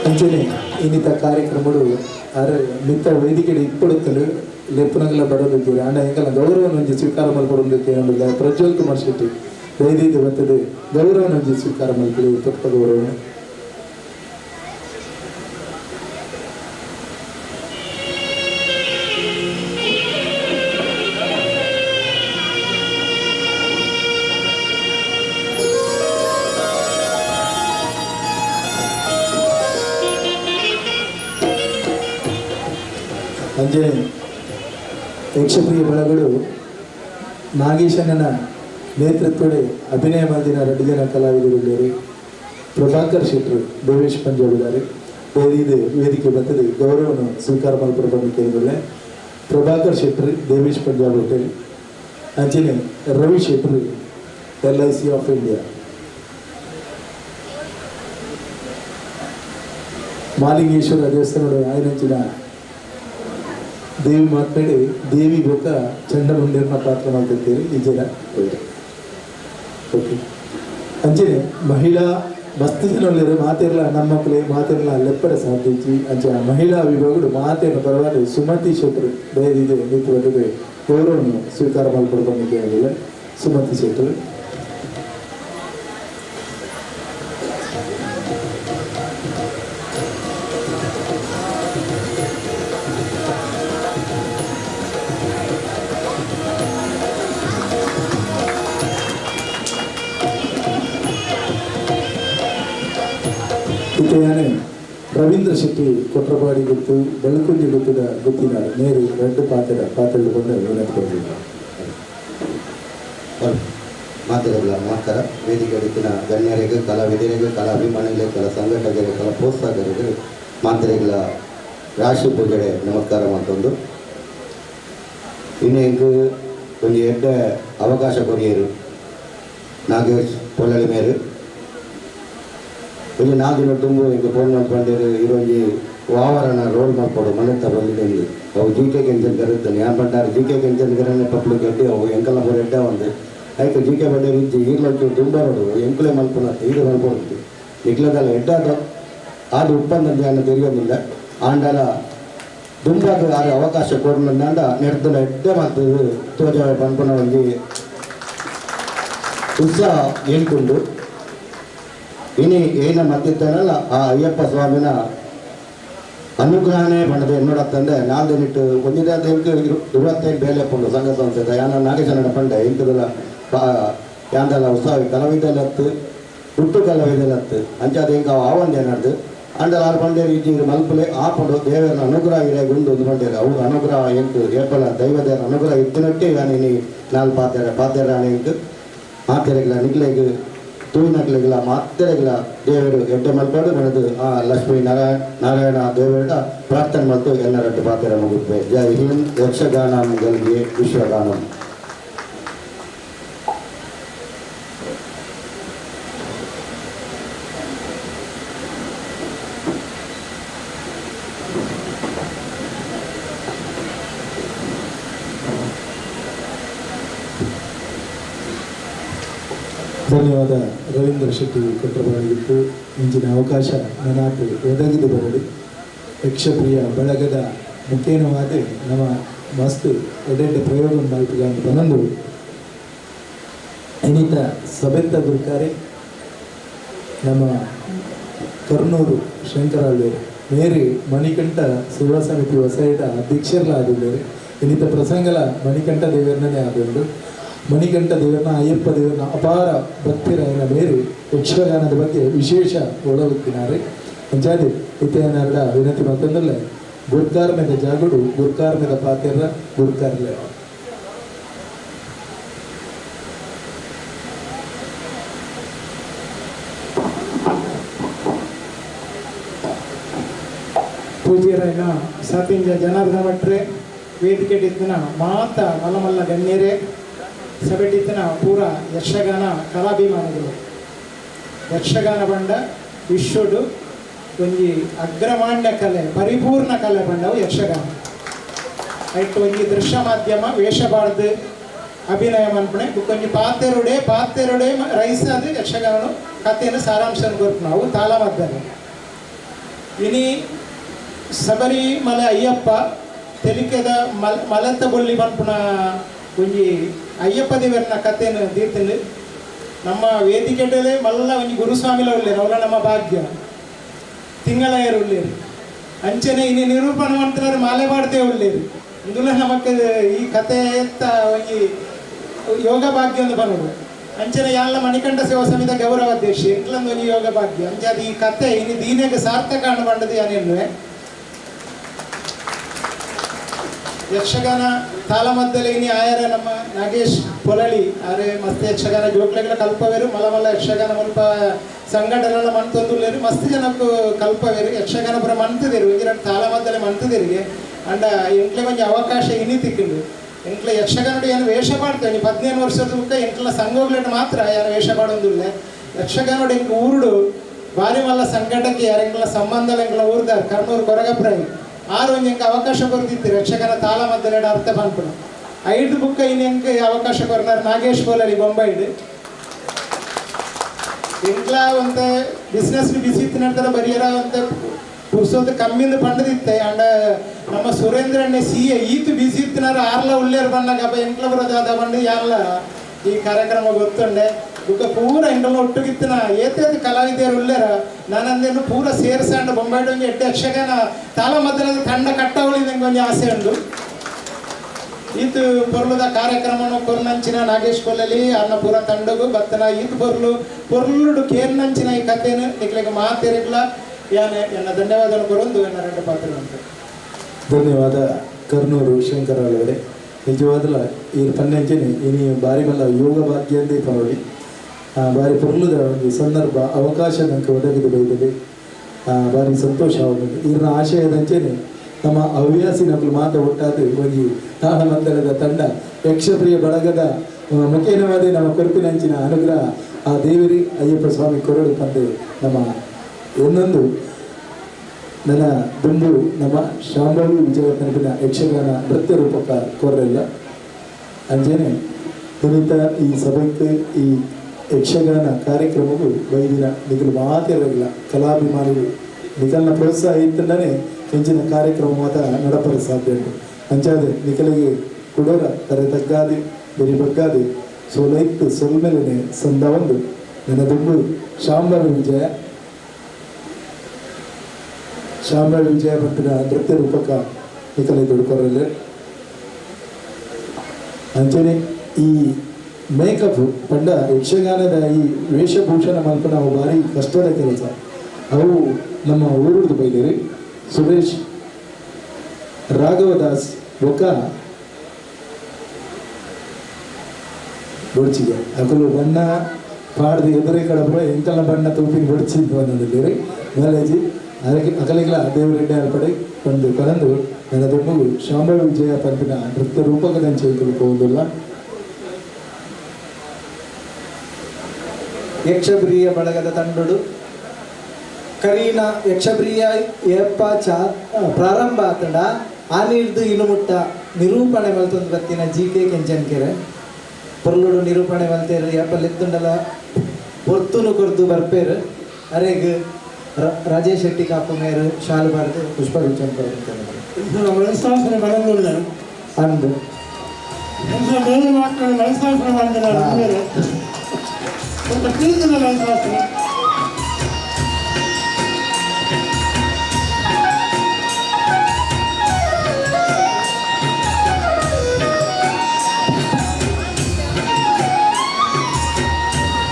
ಅಂಚನೆ ಇನ್ನಿತ ಕಾರ್ಯಕ್ರಮಗಳು ಮಿತ್ತ ವೇದಿಕೆ ಇಟ್ಕೊಡುತ್ತಲು ಲೆಪ್ಪನಗಲ ಬರೋದಕ್ಕೆ ಆಂಡ ಎಂಕಲ ಗೌರವನೊಂಜಿ ಸ್ವೀಕಾರ ಮಲ್ಪಡೋದಕ್ಕೆ ಏನಿಲ್ಲ ಪ್ರಜ್ವಲ್ ಕುಮಾರ್ ಶೆಟ್ಟಿ ವೈದ್ಯತೆ ಬರ್ತದೆ ಗೌರವನೊಂಜಿ ಸ್ವೀಕಾರ ಮಲ್ಪಡಿ ತಪ್ಪ ಗೌರವ. ಅಂಜನೆ ಯಕ್ಷಪ್ರಿಯ ಬಳಗಳು ನಾಗೇಶಣ್ಣನ ನೇತೃತ್ವಡೆ ಅಭಿನಯ ಮಾಡಿದ 2 ಜನ ಕಲಾವಿದರು ಪ್ರಭಾಕರ್ ಶೆಟ್ಟರು ದೇವೇಶ್ ಪಂಜಾಬಿದ್ದಾರೆ ವೇದಿಕೆ ಬರ್ತದೆ ಗೌರವವನ್ನು ಸ್ವೀಕಾರ ಮಾಡಿಕೊಡಬೇಕು. ಪ್ರಭಾಕರ್ ಶೆಟ್ಟರು ದೇವೇಶ್ ಪಂಜಾಬ್ ಹೋಟೆಲ್ ಅಂಚನೆ Ravi Shetty LIC of India, Malingeshwara ದೇವಸ್ಥಾನದ ಆಯ್ನಂಚಿನ ದೇವಿ ಮಾತನಾಡಿ ದೇವಿ ಬೊಕ್ಕ ಚಂಡಮುಂಡೇರನ್ನ ಪಾತ್ರ ಮಾಡ್ತಿರ್ತೀರಿ ನಿಜರ ಓಕೆ. ಅಂಚನೆ ಮಹಿಳಾ ಮಸ್ತ್ ಜನ ಮಾತಿರಲ್ಲ ನಮ್ಮ ಮಕ್ಕಳೇ ಮಾತಿರಲ್ಲ ಲೆಪ್ಪಡ ಸಾಧಿಸಿ ಅಂಚೆ ಮಹಿಳಾ ವಿಭಾಗಗಳು ಮಾತೇನ ಪರವಾಗಿ ಸುಮತಿ ಶೆಟ್ಟರು ದಯದಿದೆ ನೀತಿ ಬರ್ತದೆ ಗೌರವವನ್ನು ಸ್ವೀಕಾರ ಮಾಡಿಕೊಡ್ಕೊಂಡಿದ್ದೇನೆ. ಸುಮತಿ ಶೆಟ್ಟರು ಇತೆಯಾನೆ ರವೀಂದ್ರ ಶೆಟ್ಟಿ ಕೊಟ್ರಪಾಡಿ ಗೊತ್ತು ಬೆಳಕುಂಜಿ ಗೊತ್ತದ ಗೊತ್ತಿನ ನೇರು ರೆಡ್ ಪಾತ್ರೆ ಬಂದ ವಿನಂತಿಕೊಳ್ತೀನಿ. ಮಾತೆಗಳ ನಮಸ್ಕಾರ. ವೇದಿಕೆ ಇತ್ತಿನ ಗಣ್ಯರಿಗೆ, ಕಲಾವಿದರಿಗೆ, ಕಲಾಭಿಮಾನಿಗಳಿಗೆ, ಕಲಾ ಸಂಘಟಕರಿಗೆ, ಕಲಾ ಪ್ರೋತ್ಸಾಹಕರಿಗೆ ಮಾತೆಗಳ ರಾಶಿ ಪೂಜೆಗೆ ನಮಸ್ಕಾರ ಮತ್ತೊಂದು. ಇನ್ನೇಂಕು ಒಂದು ಎಡ್ಡ ಅವಕಾಶ ಕೊರಿಯರು ನಾಗೇಶ್ ಪೊಳ್ಳಳಿ ಮೇರು ಇಲ್ಲಿ ನಾಲ್ಕು ತುಂಬ ಈಗ ಫೋನ್ ಮಾಡ್ಕೊಂಡಿರು ಇರೋಂಜಿ ವಾವರಣ ರೋಲ್ ಮಾಡ್ಕೊಡು ಮನೆ ತಗೊಂಡಿದ್ದು ಅವು GK ಕೆಂಚನ್ ಕರುತ್ತಾನೆ ಯಾರು ಪಟ್ಟಾರು GK ಕೆಂಚನ್ ಕರನೆ ಪಬ್ಲಿಕ್ ಎಡ್ಡೆ ಅವು ಎಂಕಲ್ಲ ಬರೋ ಎಡ್ಡ ಒಂದು ಆಯ್ತು GK ಬಡ್ಡೆ ಇಜ್ಜಿ ಈಗಲಂತೂ ತುಂಬ ನೋಡು ಎಂಕುಲೆ ಮಲ್ಪುನ ಈಗ ಮಲ್ಕೊಡ್ತು ಇಗ್ಲದಲ್ಲ ಎಡ್ಡಾದ ಅದು ಉಪ್ಪಂದ ಅನ್ನ ತೆರೆಯೋದಿಲ್ಲ ಆಂಡಲ ದುಂಬಾಗ ಆದ ಅವಕಾಶ ಕೊಡೋಣ ನೆಡ್ದಲ ಎಡ್ಡೆ ಮಾಡ್ತದೆ ತೋಜ ಪನ್ಪುನ ಒಂದು ಉತ್ಸಾಹ ಹೇಳ್ಕೊಂಡು ಇನಿ ಏನ ಮತ್ತಿತ್ತಾನಲ್ಲ ಆ ಅಯ್ಯಪ್ಪ ಸ್ವಾಮಿನ ಅನುಗ್ರಹನೇ ಪಣದ ಎನ್ನೋಡತ್ತಂದೆ ನಾಲ್ದಿನಿಟ್ಟು ಒಂದಿನ ಎಂಟು 25 ಬೇಲೆ ಪುಂಡು ಸಂಘ ಸಂಸ್ಥೆ ಯಾನ ನಾಗೇಶನ ಪಂಡೆ ಇಂಕದಲ್ಲ ಯಾಂದಲ್ಲ ಉತ್ಸಾಹ ಕಲಾವಿದಲತ್ತು ಹುಟ್ಟು ಕಲಾವಿದಲತ್ತು ಅಂಚಾದ ಇಂಕ ಆವಂದೆ ನಡೆದು ಅಂಡಲ ಆರು ಪಂಡೆ ರೀತಿ ಮಲ್ಪಲೆ ಆ ಪಂಡು ದೇವರ ಅನುಗ್ರಹ ಇರೇ ಗುಂಡು ಒಂದು ಪಂಡೆ ಅವ್ರ ಅನುಗ್ರಹ ಎಂಟು ಏಪಲ ದೈವದೇವರ ಅನುಗ್ರಹ ಇತ್ತಿನಟ್ಟೆ ಯಾನಿ ನಾಲ್ ಪಾತೆರ ಎಂಟು ಮಾತೆರೆಗಳ ನಿಗ್ಲೆಗೆ ತೂಯಿನಕ್ಲೆಗಳ ಮಾತೆರೆಗಳ ದೇವರು ಎಡ್ಡೆ ಮಲ್ಪಾಡು ಬಣದು ಆ ಲಕ್ಷ್ಮೀ ನಾರಾಯಣ ದೇವರ ಪ್ರಾರ್ಥನೆ ಮತ್ತು ಎಲ್ಲರಟ್ಟು ಪಾತೆರ ಮುಗಿದ್ವೆ. ಜೈ ಹಿಂದ್. ಯಕ್ಷಗಾನಂ ಗೆಲ್ಗೆ ವಿಶ್ವಗಾನಂ. ಧನ್ಯವಾದ ರವೀಂದ್ರ ಶೆಟ್ಟಿ ಕೊಟ್ಟರಬಾಡಿಗಿತ್ತು. ಇಂಚಿನ ಅವಕಾಶ ನನಾಟು ಒದಗಿದು ಬರಲಿ. ಯಕ್ಷಪ್ರಿಯ ಬಳಗದ ಮುಖೇನವಾದ ನಮ್ಮ ಮಸ್ತ್ ಎಡೆಡ್ಡೆ ಪ್ರಯೋಗ ಮಲ್ಪಿಗೆ ಅಂತ ಬಂದು ಇನ್ನಿತ ಸಭೆತ್ತ ಗುರುಕಾರೆ ನಮ್ಮ ಕರ್ನೂರು ಶಂಕರಾಳ್ವೇರು ಮೇರಿ ಮಣಿಕಂಠ ಸೇವಾ ಸಮಿತಿ ಹೊಸೈಟ ಅಧ್ಯಕ್ಷರಲ್ಲಾದಿದ್ದಾರೆ. ಇನ್ನಿತ ಪ್ರಸಂಗಲ ಮಣಿಕಂಠ ದೇವರನ್ನೇ ಆದೊಂದು ಮಣಿಕಂಠ ದೇವರನ್ನ ಅಯ್ಯಪ್ಪ ದೇವರನ್ನ ಅಪಾರ ಭಕ್ತಿರಾಯನ ಮೇರೆ ಯಕ್ಷಗಾನದ ಬಗ್ಗೆ ವಿಶೇಷ ಒಳಗುತ್ತಿನಾರೆ ಅಂಚಾದೆ ಇತೇನಾರಡ ವಿನಂತಿ ಮತ್ತೊಂದಲ್ಲ ಗುರ್ಕಾರ್ ಮೇಲೆ ಜಾಗುಡು ಗುರ್ಕಾರ್ ಮೇಲೆ ಪಾತೆರ ಗುರ್ಕಾರ್ಲೆ ಪೂಜ್ಯರಾಯನ ಸತಿಂಜ ಜನಾರ್ದನ ಭಟ್ರೆ ವೇದಿಕೆ ಇತ್ತಿನ ಮಾತ ಮಲ್ಲಮಲ್ಲ ಗಣ್ಯರೇ ಸಭೆಟಿತ್ತಿನ ಪೂರ ಯಕ್ಷಗಾನ ಕಲಾಭಿಮಾನಿಗಳು ಯಕ್ಷಗಾನ ಬಂಡ ವಿಶ್ವಡು ಒಂಜಿ ಅಗ್ರಮಾನ್ಯ ಕಲೆ ಪರಿಪೂರ್ಣ ಕಲೆ ಬಂಡವು ಯಕ್ಷಗಾನ ಐಟು ಒಂಜಿ ದೃಶ್ಯ ಮಾಧ್ಯಮ ವೇಷಬಾರ್ದು ಅಭಿನಯ ಮನ್ಪಣೆ ಒಂಜಿ ಪಾತೆರುಡೆ ರೈಸಾದ ಯಕ್ಷಗಾನ ಕಥೆಯನ್ನು ಸಾರಾಂಶ ಕೊಟ್ಟು ನಾವು ತಾಳಮದ್ದನೆ ಇನಿ ಶಬರಿಮಲೆ ಅಯ್ಯಪ್ಪ ತೆಲಿಕೆದ ಮಲತ್ತ ಬೊಳ್ಳಿ ಮನ್ಪುಣ ಒಂಜಿ ಅಯ್ಯಪ್ಪ ದೇವರನ್ನ ಕಥೆಯನ್ನು ದೀರ್ತಿಂದು ನಮ್ಮ ವೇದಿಕೆಡಲೇ ಮಲ್ಲ ಒಂಜಿ ಗುರುಸ್ವಾಮಿಲ ಉಳ್ಳೇರು ಅವಳ ನಮ್ಮ ಭಾಗ್ಯ ತಿಂಗಳಯರು ಉಳ್ಳೇರು ಅಂಚನೆ ಇನ್ನು ನಿರೂಪಣೆ ಮಾಡ್ತಿದ್ದಾರೆ ಮಾಲೆ ಮಾಡ್ತೇ ಉಳ್ಳೇರು ಇಂದುಲ ನಮಕ್ಕೆ ಈ ಕಥೆ ಎತ್ತ ಒಂಜಿ ಯೋಗ ಭಾಗ್ಯ ಒಂದು ಬರೋದು ಅಂಚನೆ ಯಾಲ ಮಣಿಕಂಠ ಸೇವಾ ಸಮಿತಿ ಗೌರವ ಅಧ್ಯಕ್ಷ ಇಂಟ್ಲೊಂದು ಒಂಜಿ ಯೋಗ ಭಾಗ್ಯ ಅಂಚಾದ ಈ ಕಥೆ ಇನ್ನು ದೀನೆಗೆ ಸಾರ್ಥಕ ಅನ್ನು ಬಂಡದು ಯಾನೇನುವೆ ಯಕ್ಷಗಾನ ತಾಳಮದ್ದಲೆ ಇನಿ ಆಯರ ನಮ್ಮ ನಾಗೇಶ್ ಪೊಲಳಿ ಆರೆ ಮತ್ತೆ ಯಕ್ಷಗಾನ ಜೋಕ್ಲೆಗಳ ಕಲ್ಪವೇರು ಮಲ್ಲ ಯಕ್ಷಗಾನ ಮುಲ್ಪ ಸಂಘಟನೆಲ್ಲ ಮಂತೊಂದುಲ್ಲೇರು ಮಸ್ತ್ ಜನಕ್ಕೂ ಕಲ್ಪವೇರು ಯಕ್ಷಗಾನ ಪುರ ಮಂತದೇರು ಇಂಜಿನ ತಾಳಮದ್ದಲೆ ಮಂತದೇರಿಗೆ ಅಂಡ ಎಂಟ್ಲೆ ಕೊಂಚ ಅವಕಾಶ ಇನಿ ತಿಕ್ಕಿಂಡು ಎಂಕ್ಲ ಯಕ್ಷಗಾನಡು ಏನು ವೇಷ ಪಾಡ್ತೇನೆ 15 ವರ್ಷದ ಬುಕ್ಕ ಎಂಕ್ಲ ಸಂಘೋಗ್ಲೆಟ್ ಮಾತ್ರ ಯಾರು ವೇಷ ಪಾಡೋದಿಲ್ಲ. ಯಕ್ಷಗಾನಡು ಎಂಕ್ ಊರುಡು ಬಾರಿ ಮಲ್ಲ ಸಂಘಟಕ್ಕೆ ಯಾರೆಂಕ್ಲ ಸಂಬಂಧ ಎಂಕ್ಲ ಊರ್ದಾರ್ ಕರ್ನೂರು ಕೊರಗಪ್ರಾಯಿ ಆರು ಒಂಜಿ ಎಂಕ್ ಅವಕಾಶ ಕೊರ್ದಿತ್ತು ಯಕ್ಷಗಾನ ತಾಳ ಮದ್ದಲೆಡ ಅರ್ಥ ಪನ್ಪುಣ 5 ಬುಕ್ಕ ಇನ್ನು ಎಂಕ್ ಅವಕಾಶ ಕೊರ್ನಾರ್ ನಾಗೇಶ್ ಕೋಲಲ್ಲಿ ಬೊಂಬೈಡ್ ಎಂಕ್ಲ ಒಂತೆ ಬಿಸ್ನೆಸ್ ಬಿಸಿ ಇತ್ತು ನಂತರ ಬರಿಯರ ಒಂತೆ ಪುರ್ಸೋದು ಕಮ್ಮಿಂದ ಪಂಡದಿತ್ತೆ ಅಂಡ ನಮ್ಮ ಸುರೇಂದ್ರಣ್ಣೆ CA ಈತು ಬಿಸಿ ಇತ್ತಿನಾರ ಆರ್ಲ ಉಳ್ಳೇರು ಬಂದಾಗ ಅಪ್ಪ ಎಂಕ್ಲ ಬರೋದಾದ ಬಂದು ಯಾರ್ಲ ಈ ಕಾರ್ಯಕ್ರಮ ಗೊತ್ತುಂಡೆ ಬುಕ್ಕ ಪೂರ ಎಂಕಲ್ನ ಒಟ್ಟುಗಿತ್ತಿನ ಏತೇತ ಕಲಾವಿದರು ಉಳ್ಳೇರ ನಾನಂದೇನು ಪೂರ ಸೇರಿಸಂಡು ಬೊಂಬೈಡ್ ಒಂಜಿ 8 ಯಕ್ಷಗಾನ ತಾಳ ಮದ್ದಲ ತಂಡ ಕಟ್ಟವಳಿದಂಗೆ ಒಂಜಿ ಆಸೆ ಉಂಡು. ಈತು ಪೊರ್ಲುದ ಕಾರ್ಯಕ್ರಮವನ್ನು ಕೊರ್ನಂಚಿನ ನಾಗೇಶ್ ಕೊಲ್ಲಲಿ ಅನ್ನ ಪೂರ ತಂಡಗು ಬತ್ತನ ಈತು ಪೊರ್ಲುಡು ಕೇರ್ನಂಚಿನ ಈ ಕಥೆನು ನಿಕ್ಲಿಗೆ ಮಾತಿರಗ್ಲ ಯಾನೆ ಎನ್ನ ಧನ್ಯವಾದ ಕೊರೊಂದು ಎನ್ನ 2 ಪಾತ್ರ ಅಂತ ಧನ್ಯವಾದ ಕರ್ನೂರು ಶಂಕರ ಅವರೇ. ನಿಜವಾದಲ್ಲ ಈ ಪನ್ನೆಂಚಿನಿ ಇನಿ ಬಾರಿ ಮಲ್ಲ ಯೋಗ ಭಾಗ್ಯ ಅಂದೇ ಪರೋಡಿ ಬಾರಿ ಪೊರ್ಲುದ ಒಂದು ಸಂದರ್ಭ ಅವಕಾಶ ನನಗೆ ಒದಗಿದು ಬೈದಲ್ಲಿ ಬಾರಿ ಸಂತೋಷ ಆಗುತ್ತದೆ. ಇರ್ನ ಆಶಯದಂಚೆನೆ ನಮ್ಮ ಹವ್ಯಾಸಿ ನಮ್ಮಲ್ಲಿ ಮಾತು ಒಟ್ಟಾದ ಒಂದು ತಾಳಮದ್ದಲದ ತಂಡ ಯಕ್ಷಪ್ರಿಯ ಬಳಗದ ಮುಖೇನವಾದಿ ನಮ್ಮ ಕೊರಪಿನಂಚಿನ ಅನುಗ್ರಹ ಆ ದೇವರಿ ಅಯ್ಯಪ್ಪ ಸ್ವಾಮಿ ಕೊರಡು ತಂದೆ ನಮ್ಮ ಇನ್ನೊಂದು ನನ್ನ ದುಂಡು ನಮ್ಮ ಶಾಂಭವಿ ವಿಜಯ ತನಪಿನ ಯಕ್ಷಗಾನ ನೃತ್ಯ ರೂಪಕ ಕೊರಲ್ಲ ಅಂಜೇನೆ ಕುರಿತ ಈ ಸಭೆಗೆ ಈ ಯಕ್ಷಗಾನ ಕಾರ್ಯಕ್ರಮವು ಬೈದಿನ ನಿಗಲು ಮಾತಿರಲಿಲ್ಲ ಕಲಾಭಿಮಾನಿಗಳು ನಿಗಲ್ನ ಪ್ರೋತ್ಸಾಹ ಇತ್ತಂಡೇ ಹೆಂಚಿನ ಕಾರ್ಯಕ್ರಮ ಮಾತ್ರ ನಡಪಲು ಸಾಧ್ಯ ಉಂಟು. ಅಂಚಾದೆ ನಿಖಲಿಗೆ ಕುಡೋರ ತರ ತಗ್ಗಾದೆ ಬೆರಿ ಬಗ್ಗಾದೆ ಸೋಲೈತ್ತು ಸೊಲ್ಮೆಲನೆ ಸಂದ ಒಂದು ನನ್ನ ದುಂಡು ಶಾಂಭವಿ ವಿಜಯ ಪಂಪಿನ ನೃತ್ಯ ರೂಪಕ ನಿಖಲಿ ದುಡ್ಕೊರಲ್ಲ ಅಂಚನೆ ಈ ಮೇಕಪ್ ಪಂಡ ಯಕ್ಷಗಾನದ ಈ ವೇಷಭೂಷಣ ಮಲ್ಪ ನಾವು ಭಾರಿ ಕಷ್ಟದ ಕೆಲಸ. ಅವು ನಮ್ಮ ಊರುದು ಬೈದೇರಿ ಸುರೇಶ್ ರಾಘವದಾಸ್ ಬೊಕ್ಕ ಬೊಡ್ಚಿಗೆ ಅಕಲು ಬಣ್ಣ ಪಾಡ್ದು ಎದುರೇ ಕಡಬ್ರ ಎಂಕಲ್ನ ಬಣ್ಣ ತೂಪಿನ ಬೊಡ್ಚಿದ್ದು ಅನ್ನೋದಿದ್ದೀರಿ ನಾಲೇಜಿ ಅದಕ್ಕೆ ಅಕಲಿಗಳ ದೇವರೆಡ್ಡೆ ಅಲ್ಪಡೆ ಒಂದು ಕರಂದು ನನ್ನ ದುಂಬು ಶಾಂಭವಿ ವಿಜಯ ಪಂಪಿನ ನೃತ್ಯ ರೂಪಕದಂಚೆ ತಿಳ್ಕೊಳ್ಳೋದಿಲ್ಲ. ಯಕ್ಷಪ್ರಿಯ ಬಳಗದ ತಂಡಡು ಕರೀನ ಯಕ್ಷಪ್ರಿಯ ಏಪ್ಪ ಪ್ರಾರಂಭ ಆತಡ ಆನಿರ್ದು ಇನ್ನು ಮುಟ್ಟ ನಿರೂಪಣೆ ಮಲ್ತೊಂದು ಬತ್ತಿನ GK ಕೆಂಚನ್ಕೆರೆ ಪೊರ್ಲುಡು ನಿರೂಪಣೆ ಮಲ್ತೇರು ಏಪ ಲೆತ್ತುಂಡಲ ಪೊರ್ತುನು ಕೊರ್ದು ಬರ್ಪೇರು ಅರೆಗ್ ರಾಜೇಶ್ ಶೆಟ್ಟಿ ಕಾಪು ಮೇರು ಶಾಲು ಬಾರ್ದು ಪುಷ್ಪ ವಿಚನ್ ಅಂದು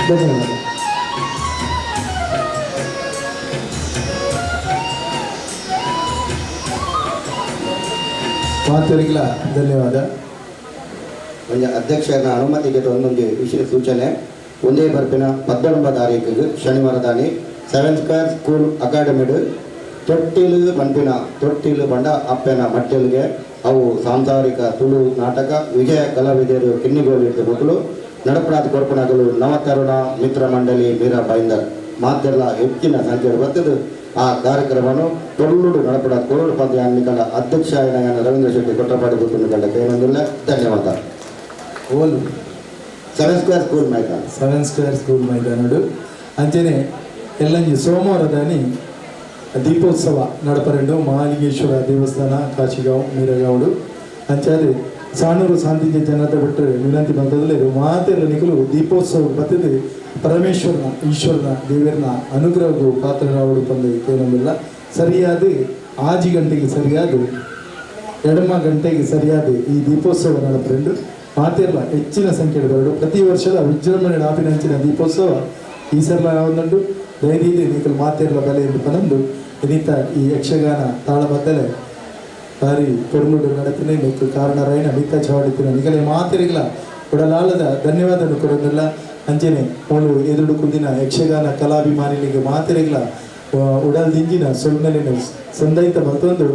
ಧನ್ಯವಾದ. ಮಾತುರಿಗಳ ಧನ್ಯವಾದ. ಒಂದು ಅಧ್ಯಕ್ಷರ ಅನುಮತಿಗೆ ಒಂದೊಂದು ವಿಶೇಷ ಸೂಚನೆ. ಒಂದೇ ಬರ್ಪಿನ 19 ತಾರೀಕಿಗೆ ಶನಿವಾರ ದಾನಿ 7 ಸ್ಕ್ವೇರ್ ಸ್ಕೂಲ್ ಅಕಾಡೆಮಿಡು ತೊಟ್ಟಿಲು ಪಂಪಿನ ತೊಟ್ಟಿಲು ಬಂಡ ಅಪ್ಪನ ಮಟ್ಟೆಲ್ಗೆ ಅವು ಸಾಂಸಾರಿಕ ತುಳು ನಾಟಕ ವಿಜಯ ಕಲಾವಿದರು ಕಿನ್ನಿಗೋಳಿಟ್ಟು ಮಕ್ಕಳು ನಡಪಡಾದ ಕೊರಪನಗಲು ನವತರುಣ ಮಿತ್ರ ಮಂಡಳಿ ಮೀರಾ ಬೈಂದರ್ ಮಾತೆಲ್ಲ ಹೆಚ್ಚಿನ ಸಂಖ್ಯೆಯಲ್ಲಿ ಬರ್ತದೆ. ಆ ಕಾರ್ಯಕ್ರಮವನ್ನು ತೊಳ್ಳುಡು ನಡಪಡಾದ ಕೊರಡು ಪಂದ್ಯ ಅನ್ನಿಕಲ್ಲ ಅಧ್ಯಕ್ಷ ರವೀಂದ್ರ ಶೆಟ್ಟಿ ಕೊಟ್ಟಪಾಡಿ ಗೊತ್ತು ಕಂಡ ಏನೊಂದಿಲ್ಲ. ಧನ್ಯವಾದ. ಓಲು 7 ಸ್ಕ್ವೇರ್ ಸ್ಕೂಲ್ ಮೈದಾನಡು ಅಂಚನೆ ಎಲ್ಲಂಜಿ ಸೋಮವಾರದಾನಿ ದೀಪೋತ್ಸವ ನಡಪರೆಂಡು ಮಹಾಲಿಂಗೇಶ್ವರ ದೇವಸ್ಥಾನ ಕಾಶಿಗಾಂವ್ ಮೀರಗಾಂವ್ಡು ಅಂಚಾದೆ ಸಾಣೂರು ಶಾಂತಿಗೆ ಜನತ ಬಿಟ್ಟು ವಿನಂತಿ ಬಂದದಲ್ಲಿ ಮಾತೆಲ್ಲ ನಿಖಲು ದೀಪೋತ್ಸವ ಬರ್ತದೆ ಪರಮೇಶ್ವರನ ಈಶ್ವರನ ದೇವರನ ಅನುಗ್ರಹಗೂ ಪಾತ್ರರಾವಡು ಬಂದು ಏನೊಂದಿಲ್ಲ. ಸರಿಯಾದ 6 ಗಂಟೆಗೆ ಸರಿಯಾದ 2 ಗಂಟೆಗೆ ಸರಿಯಾದ ಈ ದೀಪೋತ್ಸವ ನಡಪರೆಂಡು ಮಾತೆಲ್ಲ ಹೆಚ್ಚಿನ ಸಂಖ್ಯೆಯಲ್ಲಿ ಬರಡು. ಪ್ರತಿ ವರ್ಷದ ವಿಜೃಂಭಣೆ ನಾಪಿನಂಚಿನ ದೀಪೋತ್ಸವ ಈ ಸಲ ಒಂದುಂಟು ಧೈರ್ಯ ನಿಖಲು ಮಾತೆಲ್ಲ ಬಲೆ ಎಂದು ಪನಂದು ಇನ್ನಿತ ಈ ಯಕ್ಷಗಾನ ತಾಳಬದ್ದಲೆ ಬಾರಿ ಪೊರ್ಲುಡು ನಡತಿನ ನಿಕ್ಕು ಕಾರಣರಾಯಣ ಮಿತ್ತ ಚವಾಡಿತಿನ ನಿಗಲೆ ಮಾತೆರಿಗಳ ಕೊಡಲಾಳದ ಧನ್ಯವಾದವನ್ನು ಕೊಡೋದಿಲ್ಲ. ಅಂಚನೆ ಅವಳು ಎದುರು ಕುಂದಿನ ಯಕ್ಷಗಾನ ಕಲಾಭಿಮಾನಿಗಳಿಗೆ ಮಾತೆರಿಗಳ ಉಡಲ್ದಿಂಜಿನ ಸೊಲ್ಮೆಲಿನ ಸಂದೈತ ಮತ್ತೊಂದು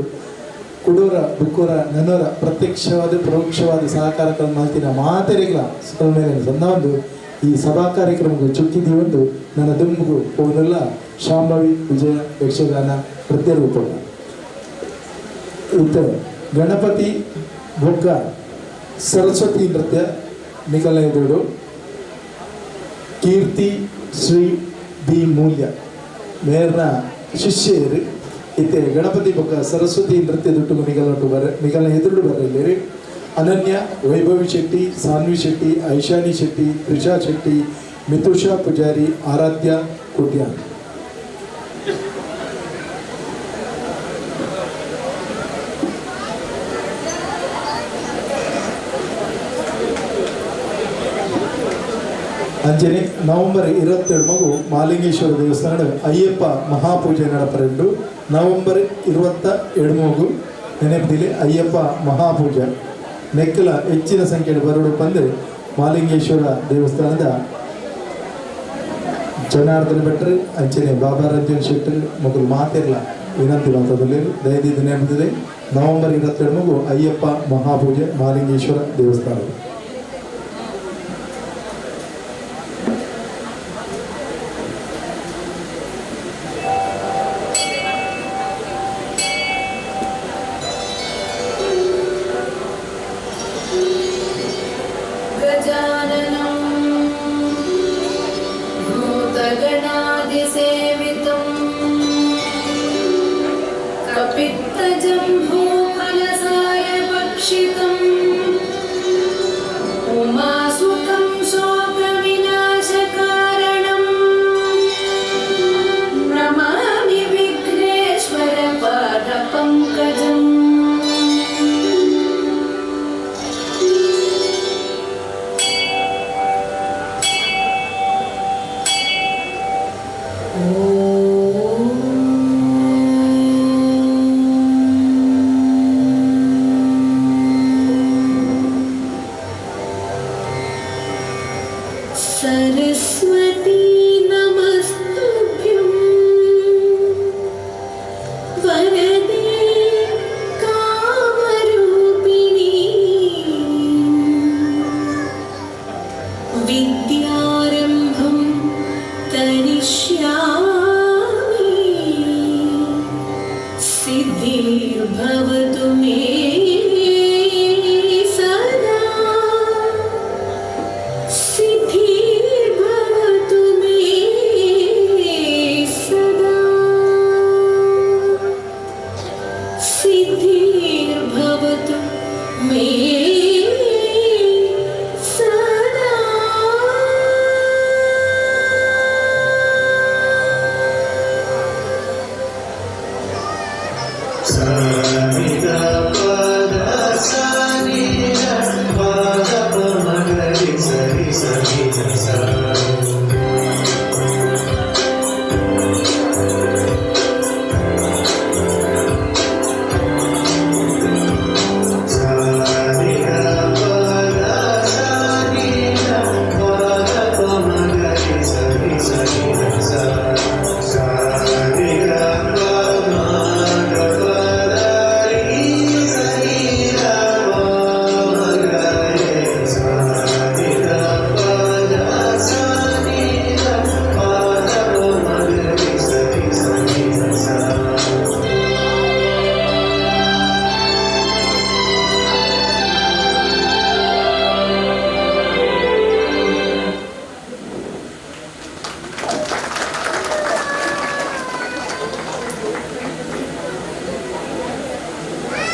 ಕುಡೋರ ಬುಕ್ಕೋರ ನನೋರ ಪ್ರತ್ಯಕ್ಷವಾದ ಪರೋಕ್ಷವಾದ ಸಹಕಾರಗಳ ಮಾತಿನ ಮಾತೆರೆಗಳ ಮೇಲೆ ಸಂದೊಂದು ಈ ಸಭಾ ಕಾರ್ಯಕ್ರಮಕ್ಕೆ ಚುಕ್ಕಿದಿ ಒಂದು ನನ್ನ ದುಮ್ಮಿಗೂ ಹೋದಲ್ಲ ಶಾಂಭವಿ ವಿಜಯ ಯಕ್ಷಗಾನ ನೃತ್ಯ ರೂಪ ಇತ್ತ ಗಣಪತಿ ಬೊಕ್ಕ ಸರಸ್ವತಿ ನೃತ್ಯ ನಿಕಲೈದೋಡು ಕೀರ್ತಿ ಶ್ರೀ ದಿ ಮೂಲ್ಯ ಮೇರ್ನ ಶಿಷ್ಯರು ಇತ್ತೆ ಗಣಪತಿ ಬೊಕ್ಕ ಸರಸ್ವತಿ ನೃತ್ಯ ದುಟ್ಟು ನಿಗಲ ಎದುರು ಬರಲಿರಿ ಅನನ್ಯ ವೈಭವಿ ಶೆಟ್ಟಿ ಸಾನ್ವಿ ಶೆಟ್ಟಿ ಐಶಾನಿ ಶೆಟ್ಟಿ ತ್ರಿಷಾ ಶೆಟ್ಟಿ ಮಿತುಷಾ ಪೂಜಾರಿ ಆರಾಧ್ಯ ಕುಟ್ಯಾನ್ ಅಂಚನೆ ನವೆಂಬರ್ 22 ಮಗು ಮಾಲಿಂಗೇಶ್ವರ ದೇವಸ್ಥಾನ ಅಯ್ಯಪ್ಪ ಮಹಾಪೂಜೆ ನಡಪರೆಂಡು ನವೆಂಬರ್ 27 ಮಗು ನೆನಪಿಲಿ ಅಯ್ಯಪ್ಪ ಮಹಾಪೂಜೆ ನೆಕ್ಕಲ ಹೆಚ್ಚಿನ ಸಂಖ್ಯೆಯಲ್ಲಿ ಬರೋಡು ಬಂದು ಮಾಲಿಂಗೇಶ್ವರ ದೇವಸ್ಥಾನದ ಜನಾರ್ದನ ಭಟ್ರು ಅಂಚನೆ ಬಾಬಾ ರಂಜನ್ ಶೆಟ್ಟರ್ ಮಗು ಮಾತಿರಲ್ಲ ವಿನಂತಿ ಮಾತಾಡಲಿ ದಯವಿಟ್ಟು ನೆನಪಿದೆ ನವೆಂಬರ್ 22 ಮಗು ಅಯ್ಯಪ್ಪ ಮಹಾಪೂಜೆ ಮಾಲಿಂಗೇಶ್ವರ ದೇವಸ್ಥಾನ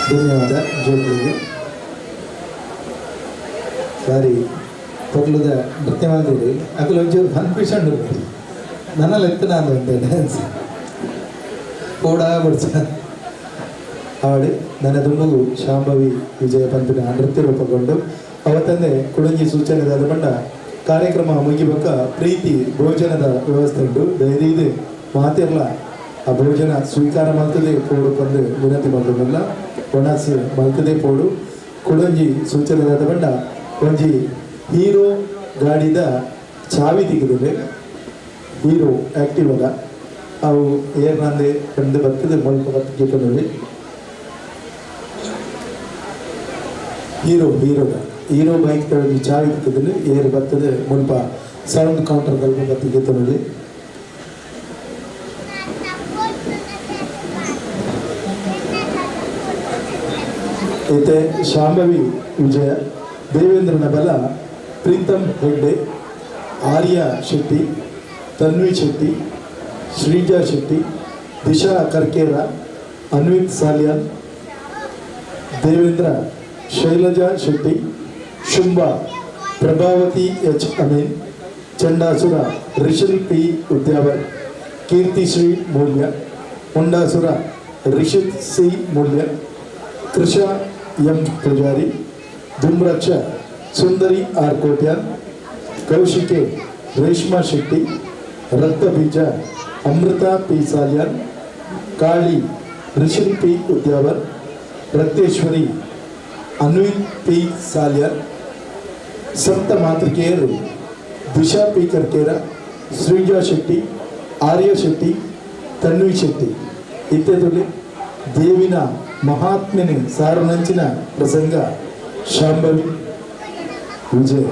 ಧನ್ಯವಾದ ಜೋಕ್ಲಿಗೆ ಸಾರಿ ಪೊಕ್ಲದ ನೃತ್ಯ ಮಾಡಿರಿ ಅಕಲು ಒಂಚೂರು ಕನ್ಫ್ಯೂಷನ್ ಇರ್ಬೋದು ನನ್ನಲ್ಲಿ ಎತ್ತು ನಾನು ಅಂತೆ ಡ್ಯಾನ್ಸ್ ಕೂಡ ಬಿಡ್ಸ ಆಡಿ ನನ್ನ ದುಂಬಗು ಶಾಂಭವಿ ವಿಜಯ ಪಂಪಿನ ನೃತ್ಯ ರೂಪಗೊಂಡು ಅವತ್ತಂದೆ ಕುಡಂಜಿ ಸೂಚನೆದಾದ ಬಂಡ ಕಾರ್ಯಕ್ರಮ ಮುಗಿಬೇಕ ಪ್ರೀತಿ ಭೋಜನದ ವ್ಯವಸ್ಥೆ ಉಂಟು ಧೈರ್ಯ ಮಾತಿರಲ್ಲ ಆ ಭೋಜನ ಸ್ವೀಕಾರ ಮಾಡ್ತದೆ ಪೋಡು ಬಂದು ವಿನಂತಿ ಮಾಡೋದಿಲ್ಲ ಒಣಸಿ ಮಲ್ತದೆ ಪೋಡು ಕುಡಂಜಿ ಸೂಚನೆದಾದ ಬಂಡ ಒಂಜಿ ಹೀರೋ ಗಾಡಿದ ಚಾವಿ ತೆಗೆದಿದೆ ಹೀರೋ ಆ್ಯಕ್ಟಿವ್ ಅದ ಅವು ಏರ್ನಂದೆ ಕಂಡು ಬರ್ತದೆ ಮಲ್ಪ ಬತ್ತಿಗೆ ನೋಡಿ ಹೀರೋ ಬೈಕ್ ತಗೊಂಡು ಚಾವಿ ಇಟ್ಟಿದ್ದೀನಿ ಏರು ಬರ್ತದೆ ಮುಲ್ಪ ಸೌಂಡ್ ಕೌಂಟರ್ ಬತ್ತಿಗೆ ತೊಗೊಂಡು అయితే ಶಾಂಭವಿ ವಿಜಯ ದೇವೇಂದ್ರನ ಬಲ Preetam Hegde Arya Shetty Tanvi Shetty Shreeja Shetty Disha Karkera Anvith Saliyan Devendra Shailaja Shetty Shumbha Prabhavathi H Amin Chandasura Rishal P Udyavar Keerthishree Moolya Mundasura Rishith C Moolya Krisha M Poojary Dhumraksha Sundari R Kotian Kaushike Reshma Shetty Raktabeeja Amrutha P Salian Kali Rishil P Udyavar Rakteshwari Anvith P Salian ಸಪ್ತ ಮಾತೃಕೆಯರು ದಿಶಾ ಪಿ ಕರ್ಕೇರ ಶ್ರೀಜಾ ಶೆಟ್ಟಿ ಆರ್ಯ ಶೆಟ್ಟಿ ತನ್ವಿ ಶೆಟ್ಟಿ ಇತ್ಯಾದಿ ದೇವಿನ ಮಹಾತ್ಮೆನೆ ಸಾರನಂಚಿನ ಪ್ರಸಂಗ ಶಾಂಭವಿ ವಿಜಯ.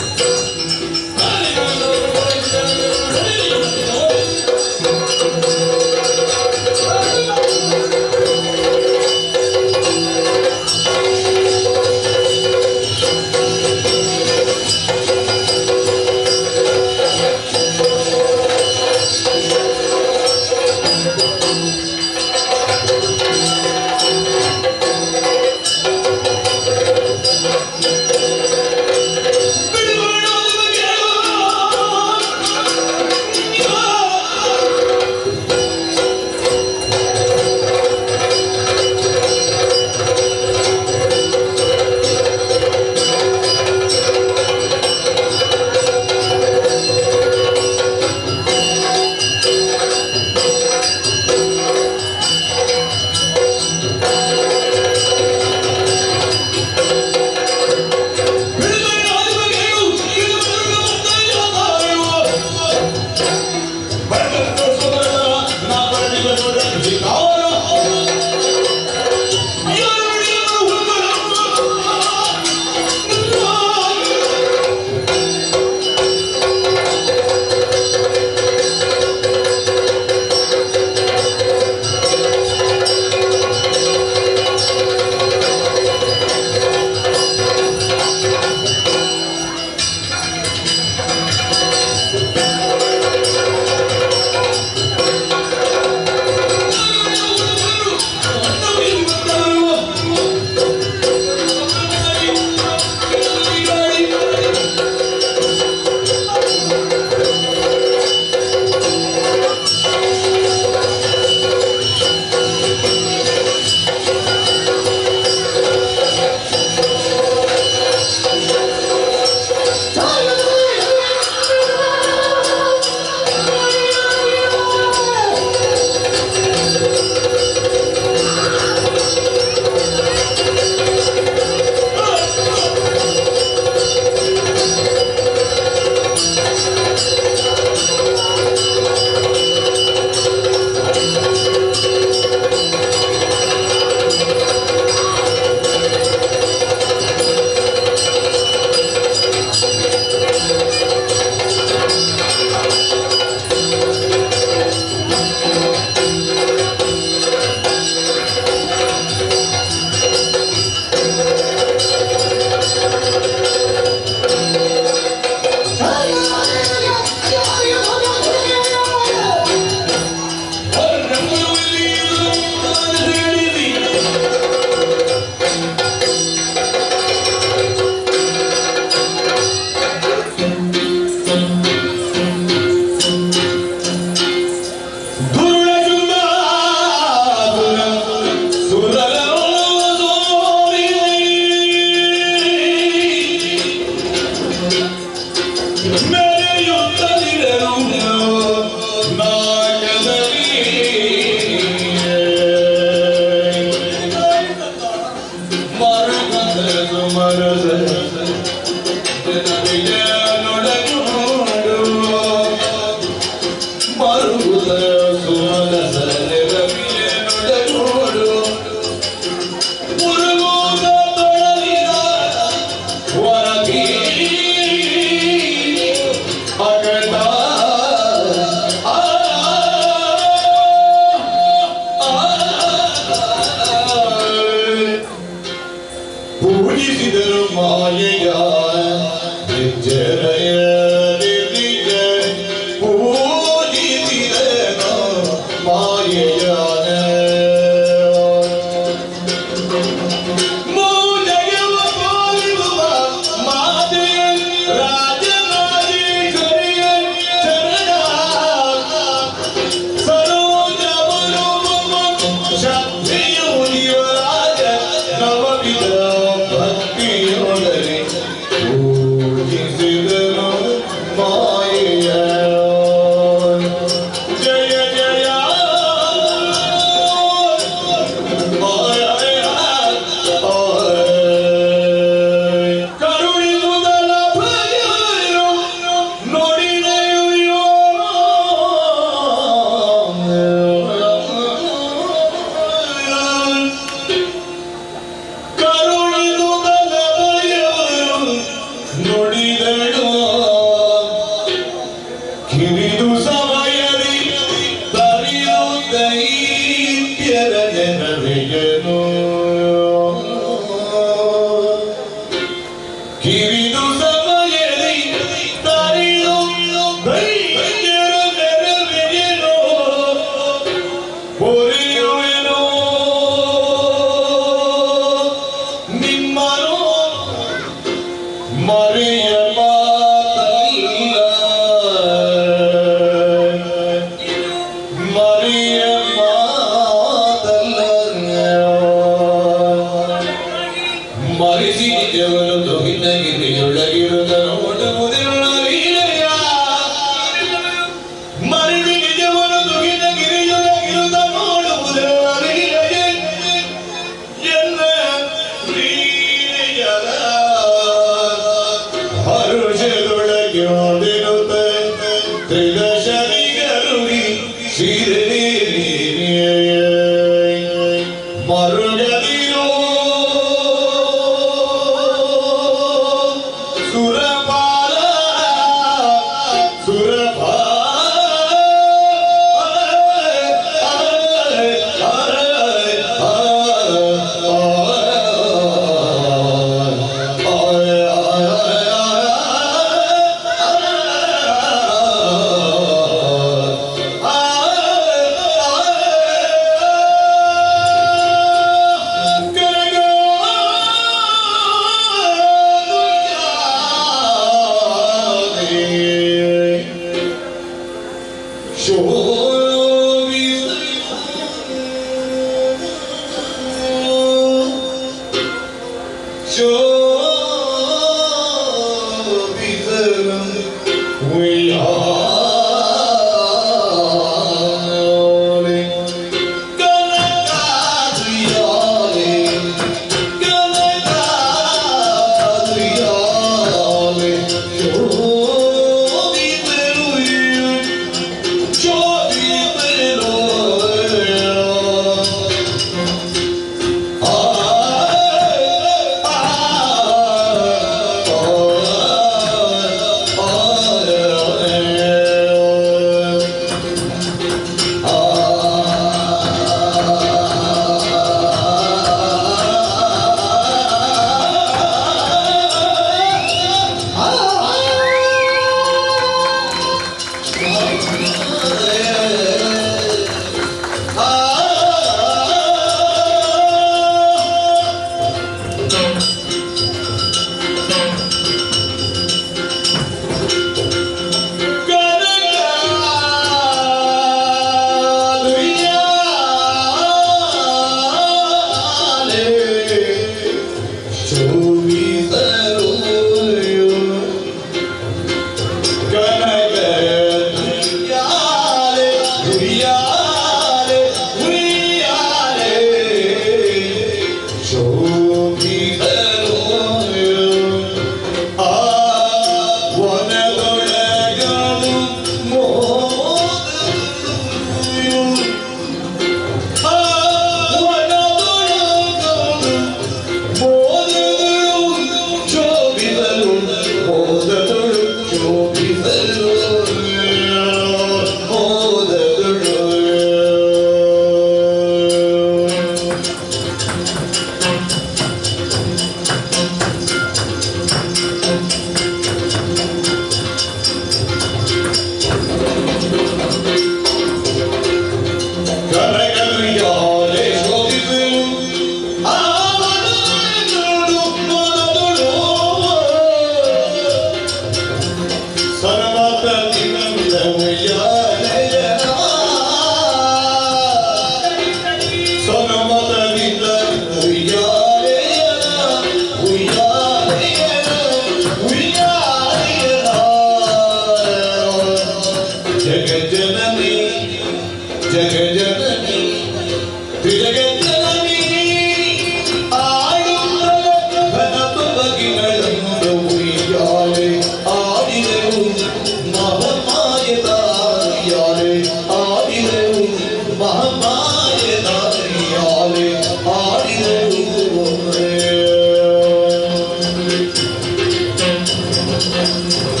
Thank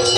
you.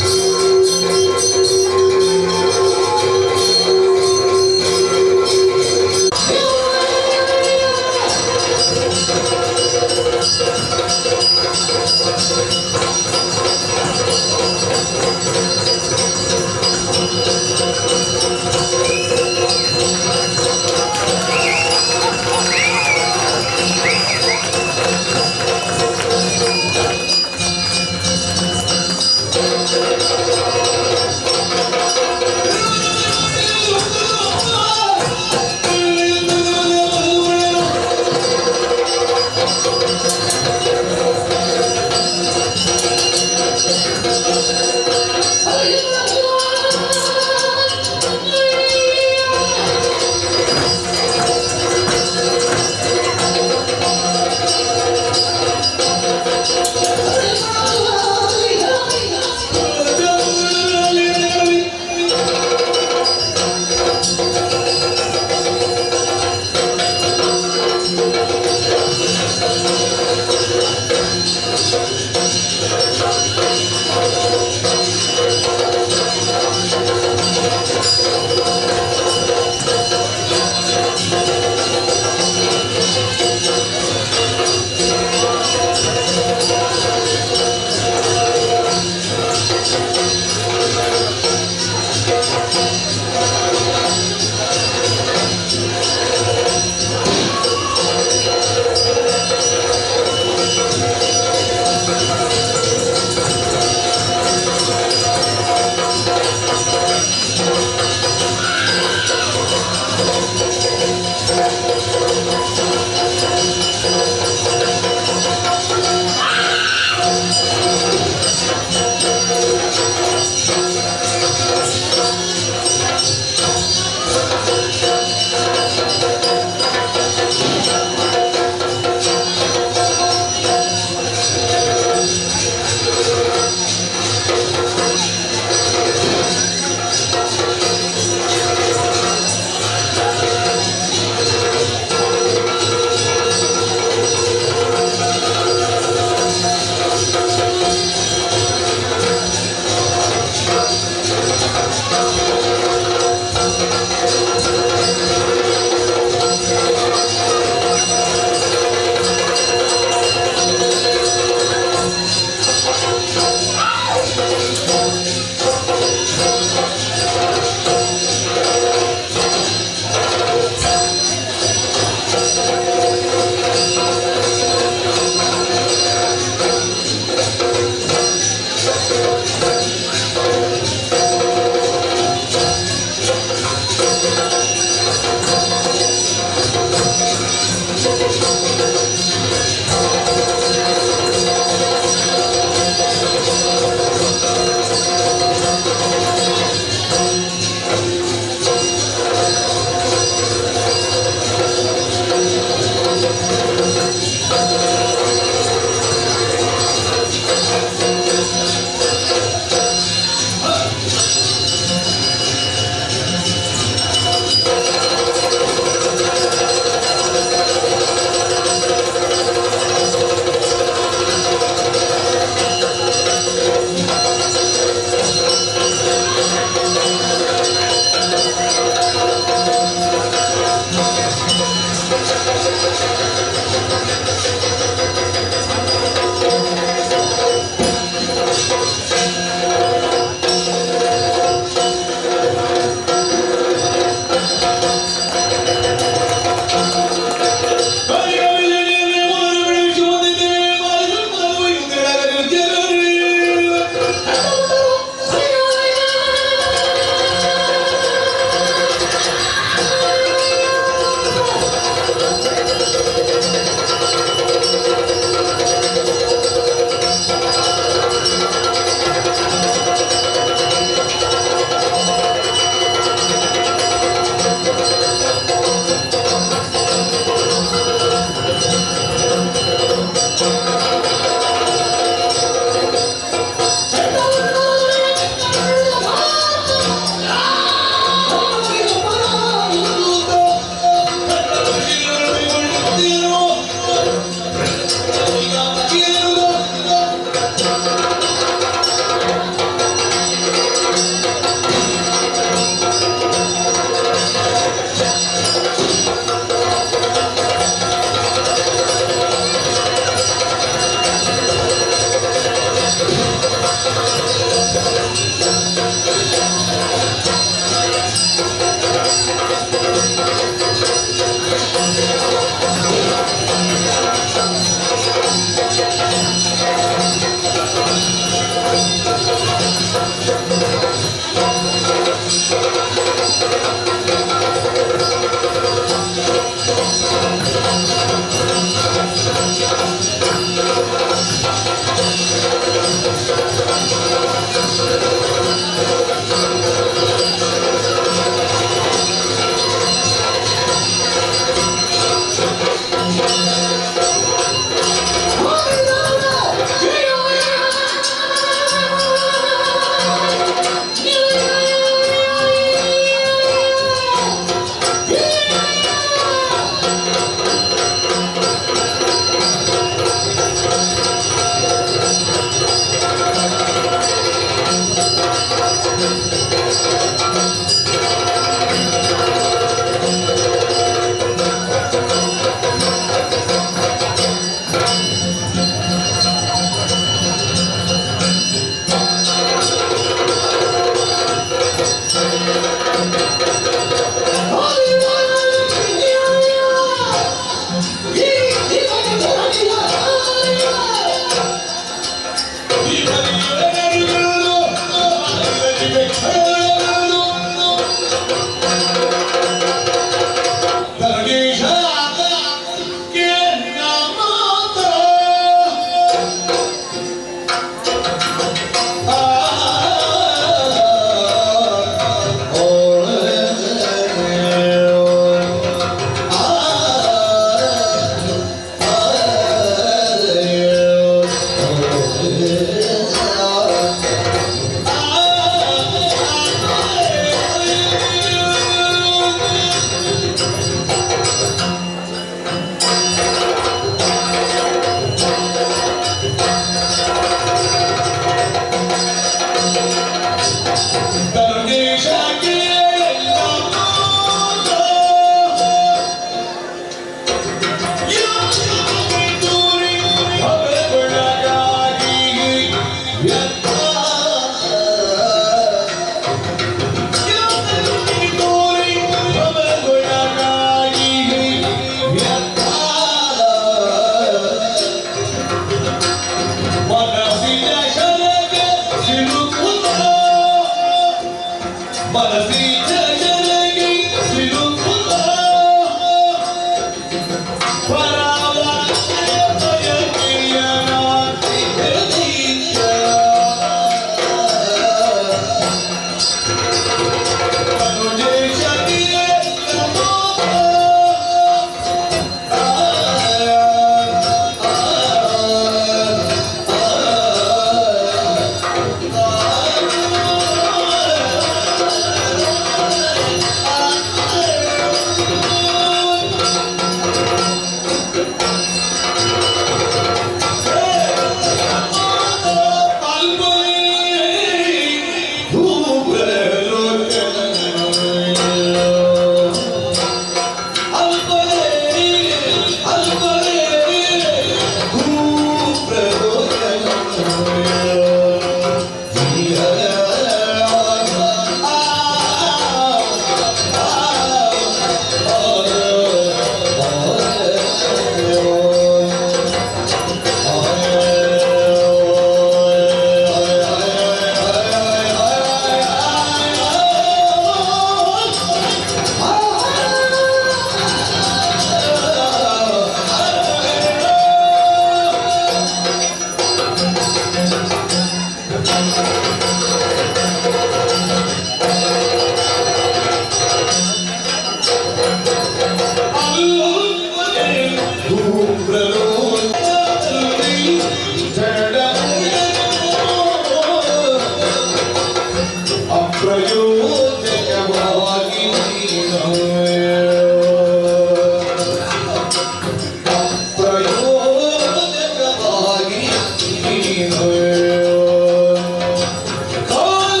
ಕಾಲ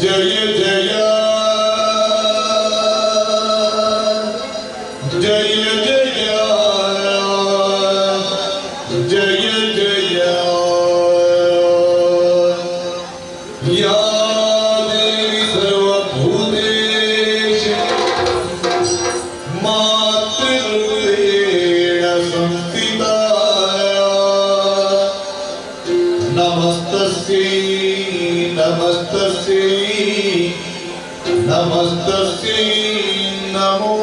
ಜಯ ಜಯ ಜಯ ಜಯ ಜಯ ಜಯ ಯಾ ದೇವಿ ಸರ್ವಭೂತೇಶ ಮಾತೃರೂಪೇಣ ಸಂಸ್ಥಿತಾ ನಮಸ್ತಸ್ಯೈ ನಮಸ್ತಸ್ಯೈ ನಮಸ್ತಸ್ಯೈ ನಮೋ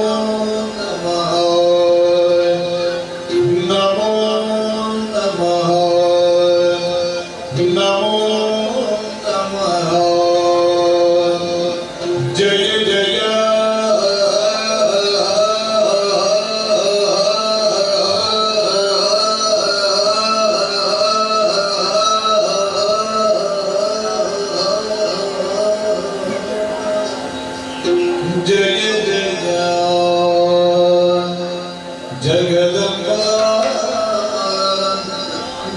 ನಮಃ ನಮೋ ನಮಃ ನಮೋ ನಮಃ ಜಯ ಜಯ ಜಯ ಜಯ ಜಗದಂಬಾ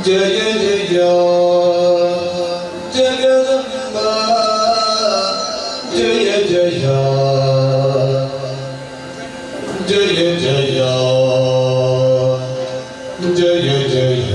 ಜಯ ಜಯ ಜಗದಂಬಾ ಜಯ ಜಯ ಜಯ ಜಯ ಜಯ ಜಯ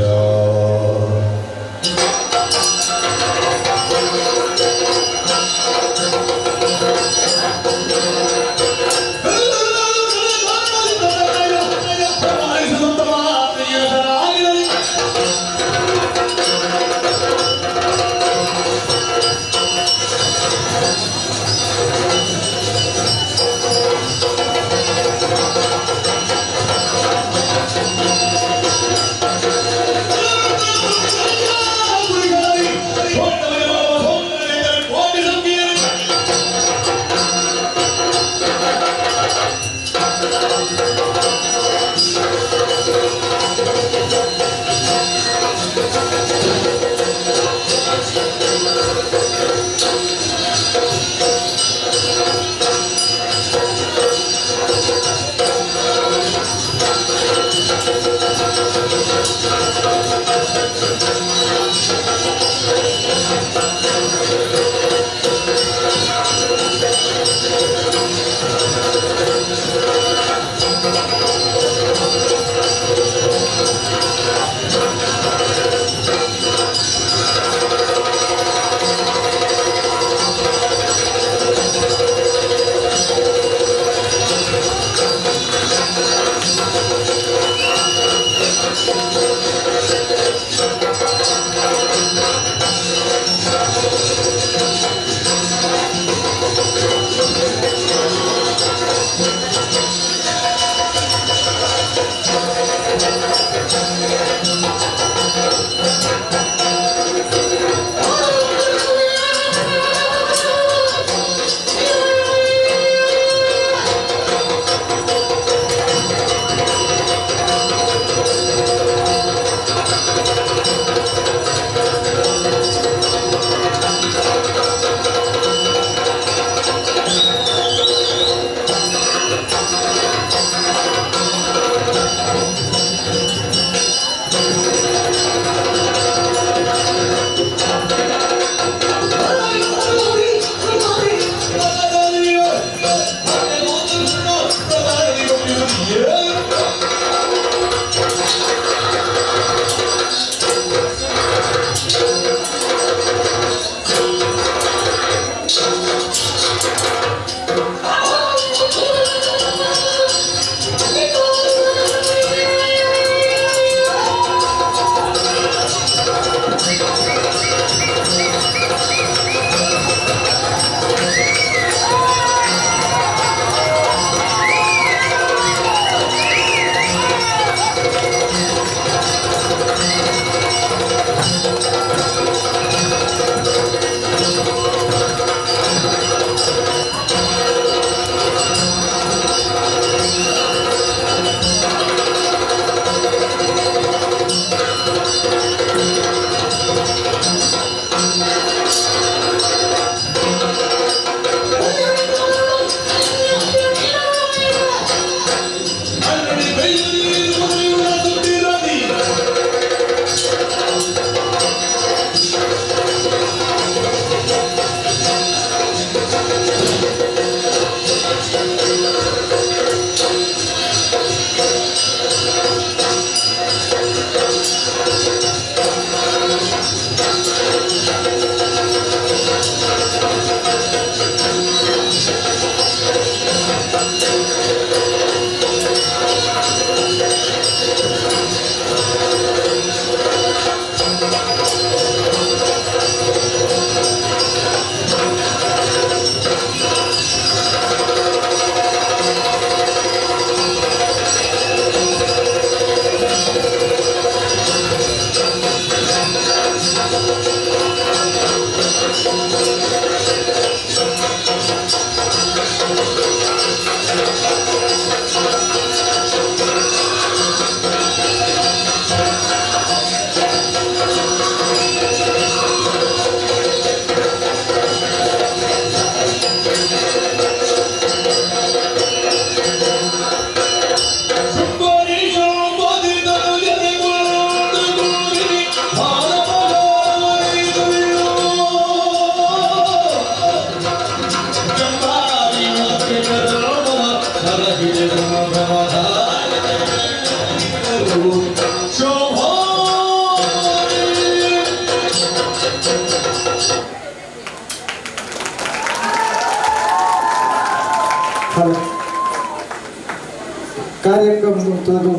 ಕಾರ್ಯಕ್ರಮ ತೋದು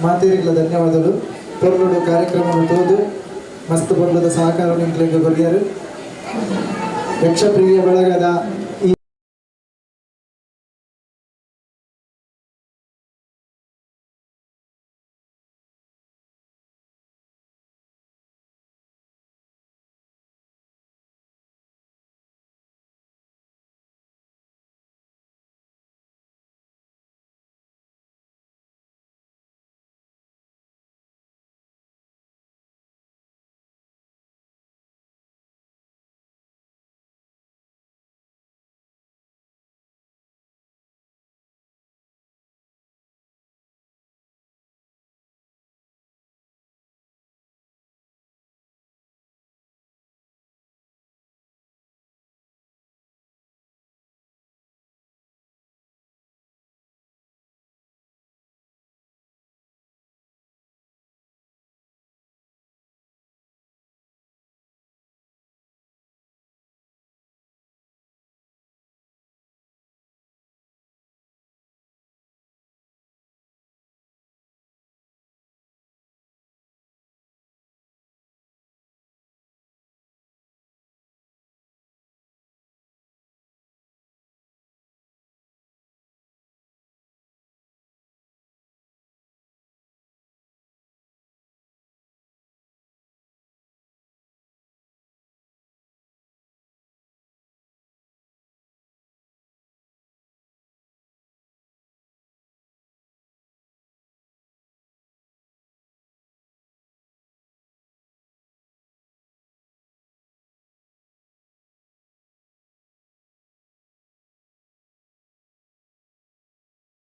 ಮಾತೇರಿಗಳ ಧನ್ಯವಾದಗಳು. ಪೊರ್ಲುಡು ಕಾರ್ಯಕ್ರಮವನ್ನು ತೋದು ಮಸ್ತ್ ಪೊರ್ಲದ ಸಹಕಾರ ನಿಂಕ್ಲೆಗೆ ಕೊರಿಯರು ಯಕ್ಷಪ್ರಿಯ ಬಳಗದ